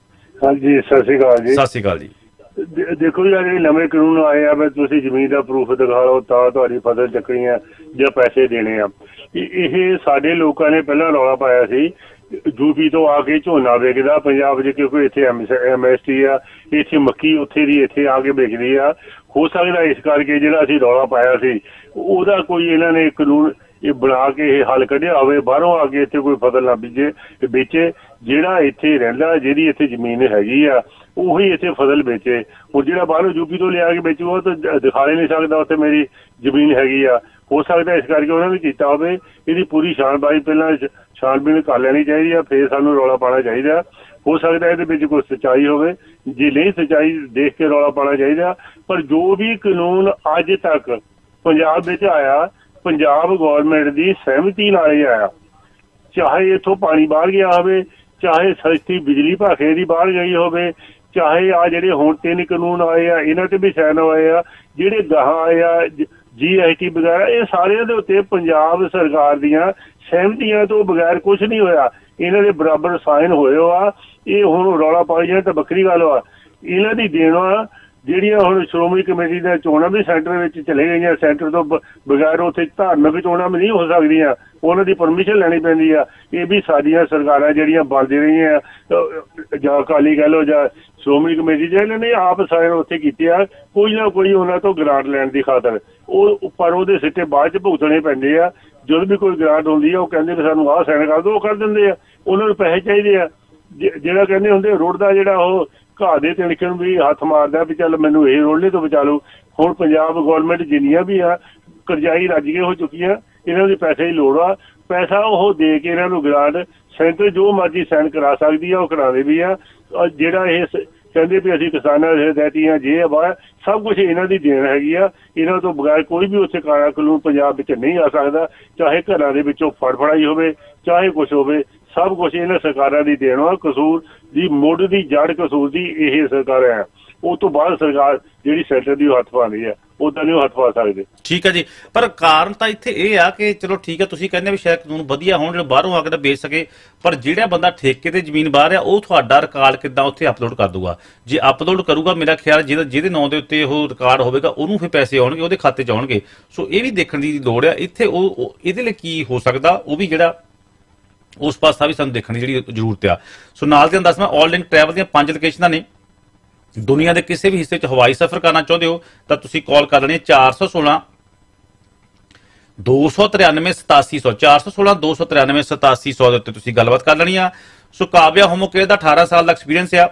ਹਾਂਜੀ ਸਤਿ ਸ਼੍ਰੀ ਅਕਾਲ ਜੀ
ਸਤਿ ਸ਼੍ਰੀ ਅਕਾਲ ਜੀ
ਦੇਖੋ ਜੀ ਜਿਹੜੇ ਨਵੇਂ ਕਾਨੂੰਨ ਆਏ ਆ ਵੀ ਤੁਸੀਂ ਜ਼ਮੀਨ ਦਾ ਪ੍ਰੂਫ ਦਿਖਾ ਲਓ ਤਾਂ ਤੁਹਾਡੀ ਫਸਲ ਚੱਕਣੀ ਆ ਜਾਂ ਪੈਸੇ ਦੇਣੇ ਆ ਇਹ ਸਾਡੇ ਲੋਕਾਂ ਨੇ ਪਹਿਲਾਂ ਰੌਲਾ ਪਾਇਆ ਸੀ ਯੂਪੀ ਤੋਂ ਆ ਕੇ ਝੋਨਾ ਵੇਚਦਾ ਪੰਜਾਬ 'ਚ ਕਿਉਂਕਿ ਇੱਥੇ MST ਆ ਇੱਥੇ ਮੱਕੀ ਉੱਥੇ ਦੀ ਇੱਥੇ ਆ ਕੇ ਵੇਚਦੀ ਆ ਹੋ ਸਕਦਾ ਇਸ ਕਰਕੇ ਜਿਹੜਾ ਅਸੀਂ ਰੌਲਾ ਪਾਇਆ ਸੀ ਉਹਦਾ ਕੋਈ ਇਹਨਾਂ ਨੇ ਕਾਨੂੰਨ ਇਹ ਬਣਾ ਕੇ ਇਹ ਹੱਲ ਕੱਢਿਆ ਹੋਵੇ ਬਾਹਰੋਂ ਆ ਕੇ ਇੱਥੇ ਕੋਈ ਫਸਲ ਨਾ ਵੇਚੇ ਜਿਹੜਾ ਇੱਥੇ ਰਹਿੰਦਾ ਜਿਹਦੀ ਇੱਥੇ ਜ਼ਮੀਨ ਹੈਗੀ ਆ ਉਹੀ ਇੱਥੇ ਫਸਲ ਵੇਚੇ ਹੁਣ ਜਿਹੜਾ ਬਾਹਰੋਂ ਯੂਪੀ ਤੋਂ ਲਿਆ ਕੇ ਵੇਚੂ ਉਹ ਤਾਂ ਦਿਖਾ ਨਹੀਂ ਸਕਦਾ ਉੱਥੇ ਮੇਰੀ ਜ਼ਮੀਨ ਹੈਗੀ ਆ ਹੋ ਸਕਦਾ ਇਸ ਕਰਕੇ ਉਹਨਾਂ ਨੇ ਕੀਤਾ ਹੋਵੇ। ਇਹਦੀ ਪੂਰੀ ਛਾਣਬਾਈ ਪਹਿਲਾਂ ਛਾਣਬੀਣ ਕਰ ਲੈਣੀ ਚਾਹੀਦੀ ਆ, ਫਿਰ ਸਾਨੂੰ ਰੌਲਾ ਪਾਉਣਾ ਚਾਹੀਦਾ। ਹੋ ਸਕਦਾ ਇਹਦੇ ਵਿੱਚ ਕੋਈ ਸੱਚਾਈ ਹੋਵੇ, ਜੇ ਨਹੀਂ ਸੱਚਾਈ ਦੇਖ ਕੇ ਰੌਲਾ ਪਾਉਣਾ ਚਾਹੀਦਾ। ਪਰ ਜੋ ਵੀ ਕਾਨੂੰਨ ਅੱਜ ਤੱਕ ਪੰਜਾਬ ਵਿੱਚ ਆਇਆ, ਪੰਜਾਬ ਗੌਰਮੈਂਟ ਦੀ ਸਹਿਮਤੀ ਨਾਲ ਹੀ ਆਇਆ। ਚਾਹੇ ਇੱਥੋਂ ਪਾਣੀ ਬਾਹਰ ਗਿਆ ਹੋਵੇ, ਚਾਹੇ ਸਸਤੀ ਬਿਜਲੀ ਭਾਖੇ ਦੀ ਬਾਹਰ ਗਈ ਹੋਵੇ, ਚਾਹੇ ਆ ਜਿਹੜੇ ਹੁਣ 3 ਕਾਨੂੰਨ ਆਏ ਆ ਇਹਨਾਂ ਤੇ ਵੀ ਸਾਈਨ ਹੋਏ ਆ, ਜਿਹੜੇ ਗਾਹਾਂ ਆਏ ਆ GST ਵਗੈਰਾ, ਇਹ ਸਾਰਿਆਂ ਦੇ ਉੱਤੇ ਪੰਜਾਬ ਸਰਕਾਰ ਦੀਆਂ ਸਹਿਮਤੀਆਂ ਤੋਂ ਬਗੈਰ ਕੁਝ ਨਹੀਂ ਹੋਇਆ। ਇਹਨਾਂ ਦੇ ਬਰਾਬਰ ਸਾਈਨ ਹੋਏ ਆ। ਇਹ ਹੁਣ ਰੌਲਾ ਪਾਈ ਜਾਣ ਤਾਂ ਵੱਖਰੀ ਗੱਲ ਆ। ਇਹਨਾਂ ਦੀ ਦੇਣ ਆ ਜਿਹੜੀਆਂ ਹੁਣ ਸ਼੍ਰੋਮਣੀ ਕਮੇਟੀ ਦੀਆਂ ਚੋਣਾਂ ਵੀ ਸੈਂਟਰ ਵਿੱਚ ਚਲੇ ਗਈਆਂ। ਸੈਂਟਰ ਤੋਂ ਬਗੈਰ ਉੱਥੇ ਧਾਰਮਿਕ ਚੋਣਾਂ ਵੀ ਨਹੀਂ ਹੋ ਸਕਦੀਆਂ, ਉਹਨਾਂ ਦੀ ਪਰਮਿਸ਼ਨ ਲੈਣੀ ਪੈਂਦੀ ਆ। ਇਹ ਵੀ ਸਾਡੀਆਂ ਸਰਕਾਰਾਂ ਜਿਹੜੀਆਂ ਬਣਦੀ ਰਹੀਆਂ, ਜਾਂ ਅਕਾਲੀ ਕਹਿ ਲਓ ਜਾਂ ਸ਼੍ਰੋਮਣੀ ਕਮੇਟੀ, ਇਹਨਾਂ ਨੇ ਆਪ ਸਾਈਨ ਉੱਥੇ ਕੀਤੇ ਆ ਕੋਈ ਨਾ ਕੋਈ ਉਹਨਾਂ ਤੋਂ ਗ੍ਰਾਂਟ ਲੈਣ ਦੀ ਖਾਤਰ। ਉਹ ਪਰ ਉਹਦੇ ਸਿੱਟੇ ਬਾਅਦ 'ਚ ਭੁਗਤਣੇ ਪੈਂਦੇ ਆ। ਜਦੋਂ ਵੀ ਕੋਈ ਗ੍ਰਾਂਟ ਹੁੰਦੀ ਆ ਉਹ ਕਹਿੰਦੇ ਵੀ ਸਾਨੂੰ ਆਹ ਸਾਈਨ ਕਰ ਦਿਓ, ਉਹ ਕਰ ਦਿੰਦੇ ਆ। ਉਹਨਾਂ ਨੂੰ ਪੈਸੇ ਚਾਹੀਦੇ ਆ। ਜਿਹੜਾ ਕਹਿੰਦੇ ਹੁੰਦੇ ਰੁੜਦਾ ਜਿਹੜਾ ਉਹ ਘਾਹ ਦੇ ਤਿਣਕੇ ਨੂੰ ਵੀ ਹੱਥ ਮਾਰਦਾ ਵੀ ਚੱਲ ਮੈਨੂੰ ਇਹ ਰੋਲਣੇ ਤੋਂ ਬਚਾ ਲਓ। ਹੁਣ ਪੰਜਾਬ ਗੌਰਮੈਂਟ ਜਿੰਨੀਆਂ ਵੀ ਆ ਕਰਜ਼ਾਈ ਰੱਜ ਕੇ ਹੋ ਚੁੱਕੀਆਂ, ਇਹਨਾਂ ਦੀ ਪੈਸੇ ਦੀ ਲੋੜ ਆ। ਪੈਸਾ ਉਹ ਦੇ ਕੇ ਇਹਨਾਂ ਨੂੰ ਗ੍ਰਾਂਟ ਸੈਂਟਰ ਜੋ ਮਰਜ਼ੀ ਸਾਈਨ ਕਰਾ ਸਕਦੀ ਆ, ਉਹ ਕਰਾਉਂਦੇ ਵੀ ਆ। ਜਿਹੜਾ ਇਹ ਕਹਿੰਦੇ ਵੀ ਅਸੀਂ ਕਿਸਾਨਾਂ ਦੇ ਹਦਾਇਤੀਆਂ ਜੇ ਵਾ ਸਭ ਕੁਝ ਇਹਨਾਂ ਦੀ ਦੇਣ ਹੈਗੀ ਆ। ਇਹਨਾਂ ਤੋਂ ਬਗੈਰ ਕੋਈ ਵੀ ਉੱਥੇ ਕਾਨੂੰਨ ਕਾਨੂੰਨ ਪੰਜਾਬ ਵਿੱਚ ਨਹੀਂ ਆ ਸਕਦਾ। ਚਾਹੇ ਘਰਾਂ ਦੇ ਵਿੱਚੋਂ ਫੜਫੜਾਈ ਹੋਵੇ, ਚਾਹੇ ਕੁਛ ਹੋਵੇ, ਸਭ ਕੁਛ ਇਹਨਾਂ ਸਰਕਾਰਾਂ ਦੀ ਦੇਣ ਆ। ਕਸੂਰ ਦੀ ਮੁੱਢ ਦੀ ਜੜ ਕਸੂਰ ਦੀ ਇਹ ਸਰਕਾਰ ਹੈ। ਉਹ ਤੋਂ ਬਾਅਦ ਸਰਕਾਰ ਜਿਹੜੀ ਸੈਂਟਰ ਦੀ ਹੱਥ ਪਾਉਂਦੀ ਹੈ, ਉਦਾਂ ਨਹੀਂ ਉਹ ਹੱਥ ਪਾ ਸਕਦੇ।
ਠੀਕ ਹੈ ਜੀ, ਪਰ ਕਾਰਨ ਤਾਂ ਇੱਥੇ ਇਹ ਆ ਕਿ ਚਲੋ ਠੀਕ ਹੈ ਤੁਸੀਂ ਕਹਿੰਦੇ ਵੀ ਸ਼ਾਇਦ ਕਾਨੂੰਨ ਵਧੀਆ ਹੋਣ ਜਿਹੜੇ ਬਾਹਰੋਂ ਆ ਕੇ ਤਾਂ ਵੇਚ ਸਕੇ, ਪਰ ਜਿਹੜਾ ਬੰਦਾ ਠੇਕੇ ਤੇ ਜ਼ਮੀਨ ਬਾਹਰ ਆ ਉਹ ਤੁਹਾਡਾ ਰਿਕਾਰਡ ਕਿੱਦਾਂ ਉੱਥੇ ਅਪਲੋਡ ਕਰ ਦੂਗਾ? ਜੇ ਅਪਲੋਡ ਕਰੂਗਾ ਮੇਰਾ ਖਿਆਲ ਜਿਹਦੇ ਨਾਂ ਦੇ ਉੱਤੇ ਉਹ ਰਿਕਾਰਡ ਹੋਵੇਗਾ ਉਹਨੂੰ ਫਿਰ ਪੈਸੇ ਆਉਣਗੇ, ਉਹਦੇ ਖਾਤੇ 'ਚ ਆਉਣਗੇ। ਸੋ ਇਹ ਵੀ ਦੇਖਣ ਦੀ ਲੋੜ ਆ ਇੱਥੇ। ਉਹ ਇਹਦੇ ਲਈ ਕੀ ਹੋ ਸਕਦਾ, ਉਹ ਵੀ ਜਿਹੜਾ ਉਸ ਪਾਸਾ ਵੀ ਸਾਨੂੰ ਦੇਖਣ ਦੀ ਜਿਹੜੀ ਜ਼ਰੂਰਤ ਆ। ਸੋ ਨਾਲ ਦੀਆਂ ਦੱਸ ਮੈਂ ਆਲ ਲਿੰਕ ਟਰੈਵਲ ਦੀਆਂ 5 ਲੋਕੇਸ਼ਨਾਂ ਨੇ। ਦੁਨੀਆ ਦੇ ਕਿਸੇ ਵੀ ਹਿੱਸੇ 'ਚ ਹਵਾਈ ਸਫ਼ਰ ਕਰਨਾ ਚਾਹੁੰਦੇ ਹੋ ਤਾਂ ਤੁਸੀਂ ਕਾਲ ਕਰ ਲੈਣੀ 416 293 8700 416 293 8700 ਦੇ ਉੱਤੇ ਤੁਸੀਂ ਗੱਲਬਾਤ ਕਰ ਲੈਣੀ ਆ। ਸੋ ਕਾਵਿਆ ਹੋਮੋ ਕੇਅਰ ਦਾ 18 ਸਾਲ ਦਾ ਐਕਸਪੀਰੀਅੰਸ ਆ।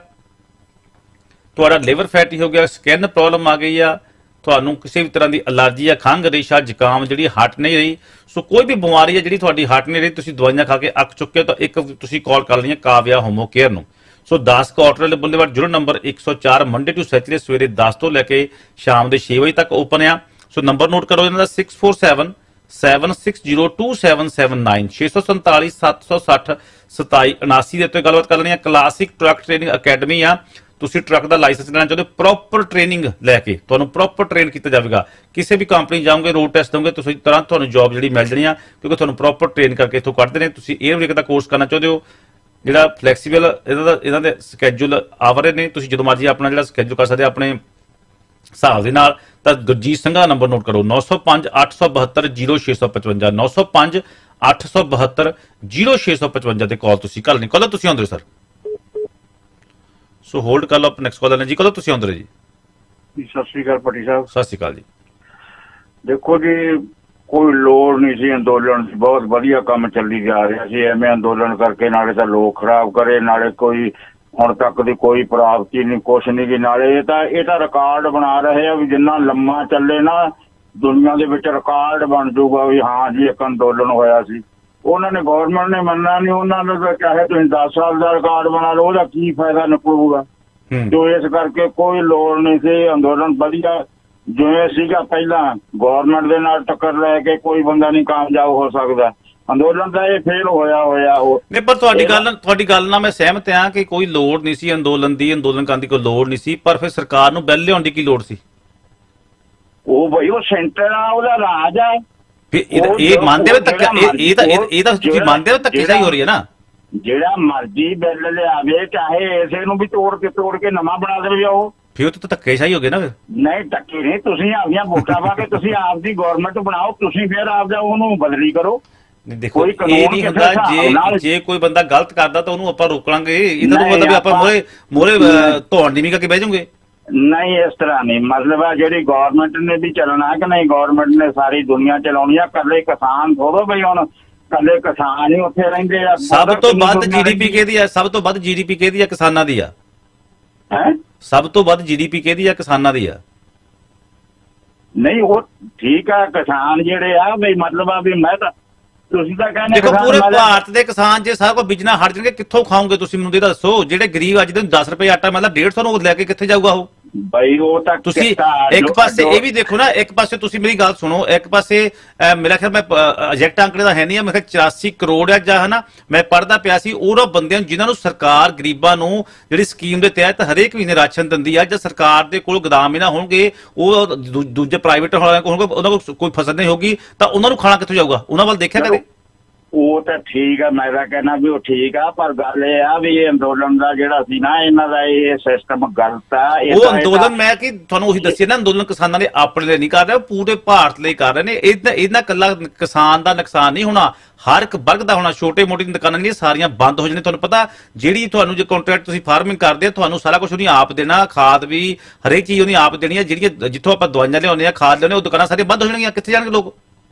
ਤੁਹਾਡਾ ਲਿਵਰ ਫੈਟੀ ਹੋ ਗਿਆ, ਸਕਿਨ ਪ੍ਰੋਬਲਮ ਆ ਗਈ ਆ, ਤੁਹਾਨੂੰ ਕਿਸੇ ਵੀ ਤਰ੍ਹਾਂ ਦੀ ਅਲਰਜੀ ਆ, ਖੰਘ, ਰੇਸ਼ਾ, ਜ਼ੁਕਾਮ ਜਿਹੜੀ ਹਟ ਨਹੀਂ ਰਹੀ, ਸੋ ਕੋਈ ਵੀ ਬਿਮਾਰੀ ਆ ਜਿਹੜੀ ਤੁਹਾਡੀ ਹਟ ਨਹੀਂ ਰਹੀ, ਤੁਸੀਂ ਦਵਾਈਆਂ ਖਾ ਕੇ ਅੱਕ ਚੁੱਕੇ ਹੋ, ਤਾਂ ਇੱਕ ਤੁਸੀਂ ਕਾਲ ਕਰ ਲੈਣੀ ਆ ਕਾਵਿਆ ਹੋਮੋ ਕੇਅਰ ਨੂੰ। ਸੋ 10 ਕਾਟਰਲ ਬੁਲੇਵਾਰਡ, ਜੁੜੋ ਨੰਬਰ 104, ਮੰਡੇ ਟੂ ਸੈਚਰਡੇ ਸਵੇਰੇ 10 ਤੋਂ ਲੈ ਕੇ ਸ਼ਾਮ ਦੇ 6 ਵਜੇ ਤੱਕ ਓਪਨ ਆ। ਸੋ ਨੰਬਰ ਨੋਟ ਕਰੋ ਇਹਨਾਂ ਦਾ 647 7602779 647 760 2779 ਦੇ ਉੱਤੇ ਗੱਲਬਾਤ ਕਰ ਲੈਣੀ ਆ। ਕਲਾਸਿਕ ਟਰੱਕ ਟ੍ਰੇਨਿੰਗ ਅਕੈਡਮੀ ਆ। ਤੁਸੀਂ ਟਰੱਕ ਦਾ ਲਾਇਸੈਂਸ ਲੈਣਾ ਚਾਹੁੰਦੇ ਹੋ, ਪ੍ਰੋਪਰ ਟ੍ਰੇਨਿੰਗ ਲੈ ਕੇ ਤੁਹਾਨੂੰ ਪ੍ਰੋਪਰ ਟ੍ਰੇਨ ਕੀਤਾ ਜਾਵੇਗਾ। ਕਿਸੇ ਵੀ ਕੰਪਨੀ ਜਾਓਗੇ, ਰੋਡ ਟੈਸਟ ਦੋਗੇ, ਤੁਸੀਂ ਤਰ੍ਹਾਂ ਤੁਹਾਨੂੰ ਜੌਬ ਜਿਹੜੀ ਮਿਲ ਜਾਣੀ ਆ, ਕਿਉਂਕਿ ਤੁਹਾਨੂੰ ਪ੍ਰੋਪਰ ਟ੍ਰੇਨ ਕਰਕੇ ਇੱਥੋਂ ਕੱਢਦੇ ਨੇ। ਤੁਸੀਂ 에ਅਰ ਬ੍ਰੇਕ ਦਾ ਕੋਰਸ ਕਰਨਾ ਚਾਹੁੰਦੇ ਹੋ, ਜਿਹੜਾ ਫਲੈਕਸੀਬਲ ਇਹਨਾਂ ਦੇ ਸਕੈਜੂਲ ਆਵਰੇ ਨੇ, ਤੁਸੀਂ ਜਦੋਂ ਮਰਜ਼ੀ ਆਪਣਾ ਜਿਹੜਾ ਸਕੈਜੂਲ ਕਰ ਸਕਦੇ ਆਪਣੇ ਹਿਸਾਬ ਦੇ ਨਾਲ। ਤਾਂ ਗੁਰਜੀਤ ਸਿੰਘ ਦਾ ਨੰਬਰ ਨੋਟ ਕਰੋ 905 872 0655 905 872 0655 ਤੇ ਕਾਲ ਤੁਸੀਂ ਕਰ ਲੈਣੀ। ਕਦੋਂ ਤੁਸੀਂ ਆਉਂਦੇ ਹੋ ਸਰ? ਸੋ ਹੋਲਡ ਕਰ ਲਓ, ਆਪਾਂ ਨੈਕਸਟ ਕਾਲ ਲੈਣਾ ਜੀ। ਕਦੋਂ ਤੁਸੀਂ ਆਉਂਦੇ ਜੀ?
ਸਤਿ ਸ਼੍ਰੀ ਅਕਾਲ ਪੱਟੀ ਸਾਹਿਬ।
ਸਤਿ ਸ਼੍ਰੀ ਅਕਾਲ ਜੀ।
ਦੇਖੋ ਜੀ, ਕੋਈ ਲੋੜ ਨਹੀਂ ਸੀ ਅੰਦੋਲਨ, ਬਹੁਤ ਵਧੀਆ ਕੰਮ ਚੱਲੀ ਜਾ ਰਿਹਾ ਸੀ। ਐਵੇਂ ਅੰਦੋਲਨ ਕਰਕੇ ਨਾਲੇ ਤਾਂ ਲੋਕ ਖਰਾਬ ਕਰੇ, ਨਾਲੇ ਕੋਈ ਹੁਣ ਤੱਕ ਦੀ ਕੋਈ ਪ੍ਰਾਪਤੀ ਨਹੀਂ, ਕੁਛ ਨਹੀਂ ਗੀ। ਨਾਲੇ ਇਹ ਤਾਂ ਰਿਕਾਰਡ ਬਣਾ ਰਹੇ ਆ ਵੀ ਜਿੰਨਾ ਲੰਮਾ ਚੱਲੇ ਨਾ ਦੁਨੀਆ ਦੇ ਵਿੱਚ ਰਿਕਾਰਡ ਬਣ ਜਾਊਗਾ ਵੀ ਹਾਂ ਜੀ ਇੱਕ ਅੰਦੋਲਨ ਹੋਇਆ ਸੀ। ਉਹਨਾਂ ਨੇ ਗੌਰਮੈਂਟ ਨੇ ਮੰਨਣਾ ਨਹੀਂ। ਉਹਨਾਂ ਨੇ ਤਾਂ ਚਾਹੇ ਤੁਸੀਂ 10 ਸਾਲ ਦਾ ਰਿਕਾਰਡ ਬਣਾ ਲਓ, ਉਹਦਾ ਕੀ ਫਾਇਦਾ ਨਿਕਲੂਗਾ? ਜੋ ਇਸ ਕਰਕੇ ਕੋਈ ਲੋੜ ਨਹੀਂ ਸੀ। ਅੰਦੋਲਨ ਵਧੀਆ ਜਿਵੇਂ ਸੀਗਾ ਪਹਿਲਾਂ, ਗੌਰਮੈਂਟ ਦੇ ਨਾਲ ਟੱਕਰ ਲੈ ਕੇ ਕੋਈ ਬੰਦਾ ਨਹੀਂ ਕਾਮਯਾਬ ਹੋ ਸਕਦਾ। ਅੰਦੋਲਨ ਦਾ ਇਹ ਫੇਲ ਹੋਇਆ ਉਹ
ਨਹੀਂ। ਪਰ ਤੁਹਾਡੀ ਗੱਲ ਨਾਲ ਮੈਂ ਸਹਿਮਤ ਹਾਂ ਕਿ ਕੋਈ ਲੋੜ ਨਹੀਂ ਸੀ ਅੰਦੋਲਨ ਕਰਨ ਦੀ ਕੋਈ ਲੋੜ ਨਹੀਂ ਸੀ, ਪਰ ਫਿਰ ਸਰਕਾਰ ਨੂੰ ਬਿੱਲ ਲਿਆਉਣ ਦੀ ਕੀ ਲੋੜ ਸੀ?
ਉਹ ਬਈ ਉਹ ਸੈਂਟਰ ਆ, ਉਹਦਾ ਰਾਜ ਆ।
ਇਹ ਮੰਨਦੇ ਹੋ ਧੱਕਾ? ਇਹ ਤਾਂ ਤੁਸੀਂ ਮੰਨਦੇ ਹੋ ਧੱਕੇਸ਼ਾਹੀ ਹੋ ਰਹੀ ਹੈ ਨਾ?
ਜਿਹੜਾ ਮਰਜ਼ੀ ਬਿੱਲ ਲਿਆਵੇ, ਚਾਹੇ ਇਸੇ ਨੂੰ ਵੀ ਤੋੜ ਕੇ ਨਵਾਂ ਬਣਾ ਦੇਵੇ ਉਹ,
ਫਿਰ ਉਹ ਤਾਂ ਧੱਕੇਸ਼ਾਹੀ ਹੋ ਗਈ ਨਾ। ਫਿਰ ਨਹੀਂ
ਧੱਕੇ ਨਹੀਂ, ਤੁਸੀਂ ਆਪਦੀਆਂ ਵੋਟਾਂ ਪਾ ਕੇ ਤੁਸੀਂ ਆਪਦੀ ਗਵਰਨਮੈਂਟ ਬਣਾਓ, ਤੁਸੀਂ ਫਿਰ ਆਪਦਾ ਉਹਨੂੰ ਬਦਲੀ ਕਰੋ।
ਦੇਖੋ ਇਹ ਨਹੀਂ ਹੁੰਦਾ, ਜੇ ਕੋਈ ਬੰਦਾ ਗਲਤ ਕਰਦਾ ਤਾਂ ਉਹਨੂੰ ਆਪਾਂ ਰੋਕ ਲਾਂਗੇ। ਇਹਦਾ ਤਾਂ ਮਤਲਬ ਆਪਾਂ ਮੋਰੇ ਧੌਣ ਦੀ ਮੀਂਹ ਕੇ ਬਹਿ ਜਾਓਗੇ?
ਨਹੀਂ, ਇਸ ਤਰ੍ਹਾਂ ਨਹੀਂ। ਮਤਲਬ ਆ ਜਿਹੜੀ ਗਵਰਨਮੈਂਟ ਨੇ ਵੀ ਚੱਲਣਾ ਕਿ ਨਹੀਂ, ਗਵਰਨਮੈਂਟ ਨੇ ਸਾਰੀ ਦੁਨੀਆ ਚਲਾਉਣੀ ਆ। ਇਕੱਲੇ ਕਿਸਾਨ ਥੋੜੋ ਬਈ, ਹੁਣ ਇਕੱਲੇ ਕਿਸਾਨ ਹੀ ਉੱਥੇ ਰਹਿੰਦੇ ਆ।
ਸਭ ਤੋਂ ਵੱਧ GDP ਕਿਹਦੀ ਆ? ਸਭ ਤੋਂ ਵੱਧ GDP ਕਿਹਦੀ ਆ? ਕਿਸਾਨਾਂ ਦੀ ਆ। ਸਭ ਤੋਂ ਵੱਧ GDP ਕਿਹਦੀ ਆ? ਕਿਸਾਨਾਂ ਦੀ ਆ।
ਨਹੀਂ ਉਹ ਠੀਕ ਆ ਕਿਸਾਨ ਜਿਹੜੇ ਆ ਵੀ ਮਤਲਬ ਆ ਵੀ ਮੈਂ ਤਾਂ ਤੁਸੀਂ ਤਾਂ ਕਹਿੰਦੇ
ਦੇਖੋ ਪੂਰੇ ਭਾਰਤ ਦੇ ਕਿਸਾਨ ਜੇ ਸਾਰਾ ਕੁਝ ਬਿਜਣਾ ਹਟ ਜਾਣਗੇ ਕਿੱਥੋਂ ਖਾਓਗੇ ਤੁਸੀਂ ਮੈਨੂੰ ਇਹ ਦੱਸੋ ਜਿਹੜੇ ਗਰੀਬ ਅੱਜ ਦੇ 10 ਰੁਪਏ ਆਟਾ ਮਤਲਬ 150 ਨੂੰ ਲੈ ਕੇ ਕਿੱਥੇ ਜਾਊਗਾ ਉਹ
ਬਾਈ ਉਹ ਤਾਂ
ਤੁਸੀਂ ਇੱਕ ਪਾਸੇ ਇਹ ਵੀ ਦੇਖੋ ਨਾ ਇੱਕ ਪਾਸੇ ਤੁਸੀਂ ਮੇਰੀ ਗੱਲ ਸੁਣੋ ਇੱਕ ਪਾਸੇ ਮੇਰਾ ਖਿਆਲ ਮੈਂ ਐਗਜ਼ੈਕਟ ਅੰਕੜੇ ਦਾ ਹੈ ਨਹੀਂ ਮੈਂ ਕਿਹਾ 84 ਕਰੋੜ ਆ ਜਾਂ ਹਨਾ ਮੈਂ ਪੜ੍ਹਦਾ ਪਿਆ ਸੀ ਉਹਨਾਂ ਬੰਦਿਆਂ ਨੂੰ ਜਿਨ੍ਹਾਂ ਨੂੰ ਸਰਕਾਰ ਗਰੀਬਾਂ ਨੂੰ ਜਿਹੜੀ ਸਕੀਮ ਦੇ ਤਹਿਤ ਹਰੇਕ ਮਹੀਨੇ ਰਾਸ਼ਨ ਦਿੰਦੀ ਆ ਜਾਂ ਸਰਕਾਰ ਦੇ ਕੋਲ ਗੋਦਾਮ ਹੀ ਨਾ ਹੋਣਗੇ ਉਹ ਦੂਜੇ ਪ੍ਰਾਈਵੇਟ ਹੋਣਗੇ ਉਹਨਾਂ ਕੋਲ ਕੋਈ ਫਸਲ ਨਹੀਂ ਹੋਗੀ ਤਾਂ ਉਹਨਾਂ ਨੂੰ ਖਾਣਾ ਕਿੱਥੋਂ ਜਾਊਗਾ ਉਹਨਾਂ ਵੱਲ ਦੇਖਿਆ ਕਦੇ
ਉਹ ਤਾਂ ਠੀਕ ਆ ਮੈਂ ਤਾਂ ਕਹਿਣਾ ਵੀ ਉਹ ਠੀਕ ਆ ਪਰ ਗੱਲ ਇਹ ਆ ਵੀ ਇਹ ਅੰਦੋਲਨ ਦਾ ਜਿਹੜਾ ਸੀ ਨਾ ਇਹਨਾਂ ਦਾ ਇਹ ਸਿਸਟਮ ਗਲਤ ਆ
ਉਹ ਅੰਦੋਲਨ ਮੈਂ ਕਿ ਤੁਹਾਨੂੰ ਉਹੀ ਦੱਸਿਆ ਨਾ ਅੰਦੋਲਨ ਕਿਸਾਨਾਂ ਦੇ ਆਪਣੇ ਲਈ ਨਹੀਂ ਕਰ ਰਹੇ ਪੂਰੇ ਭਾਰਤ ਲਈ ਕਰ ਰਹੇ ਨੇ ਇਹਨਾਂ ਕੱਲਾ ਕਿਸਾਨ ਦਾ ਨੁਕਸਾਨ ਨਹੀਂ ਹੋਣਾ ਹਰ ਇੱਕ ਵਰਗ ਦਾ ਹੋਣਾ ਛੋਟੇ ਮੋਟੀ ਦੁਕਾਨਾਂ ਨਹੀਂ ਸਾਰੀਆਂ ਬੰਦ ਹੋ ਜਾਣੇ ਤੁਹਾਨੂੰ ਪਤਾ ਜਿਹੜੀ ਤੁਹਾਨੂੰ ਜੇ ਕੰਟਰੈਕਟ ਤੁਸੀਂ ਫਾਰਮਿੰਗ ਕਰਦੇ ਤੁਹਾਨੂੰ ਸਾਰਾ ਕੁਝ ਉਹਨੀ ਆਪ ਦੇਣਾ ਖਾਦ ਵੀ ਹਰੇਕ ਚੀਜ਼ ਉਹਨੀ ਆਪ ਦੇਣੀ ਹੈ ਜਿਹੜੀਆਂ ਜਿੱਥੋਂ ਆਪਾਂ ਦਵਾਈਆਂ ਲਿਆਉਂਦੇ ਆ ਖਾਦ ਲਿਆਉਂਦੇ ਉਹ ਦੁਕਾਨਾਂ ਸਾਰੀਆਂ ਬੰਦ ਹੋ ਜਾਣਗੀਆਂ ਕਿੱਥੇ ਜਾਣਗੇ ਲੋਕ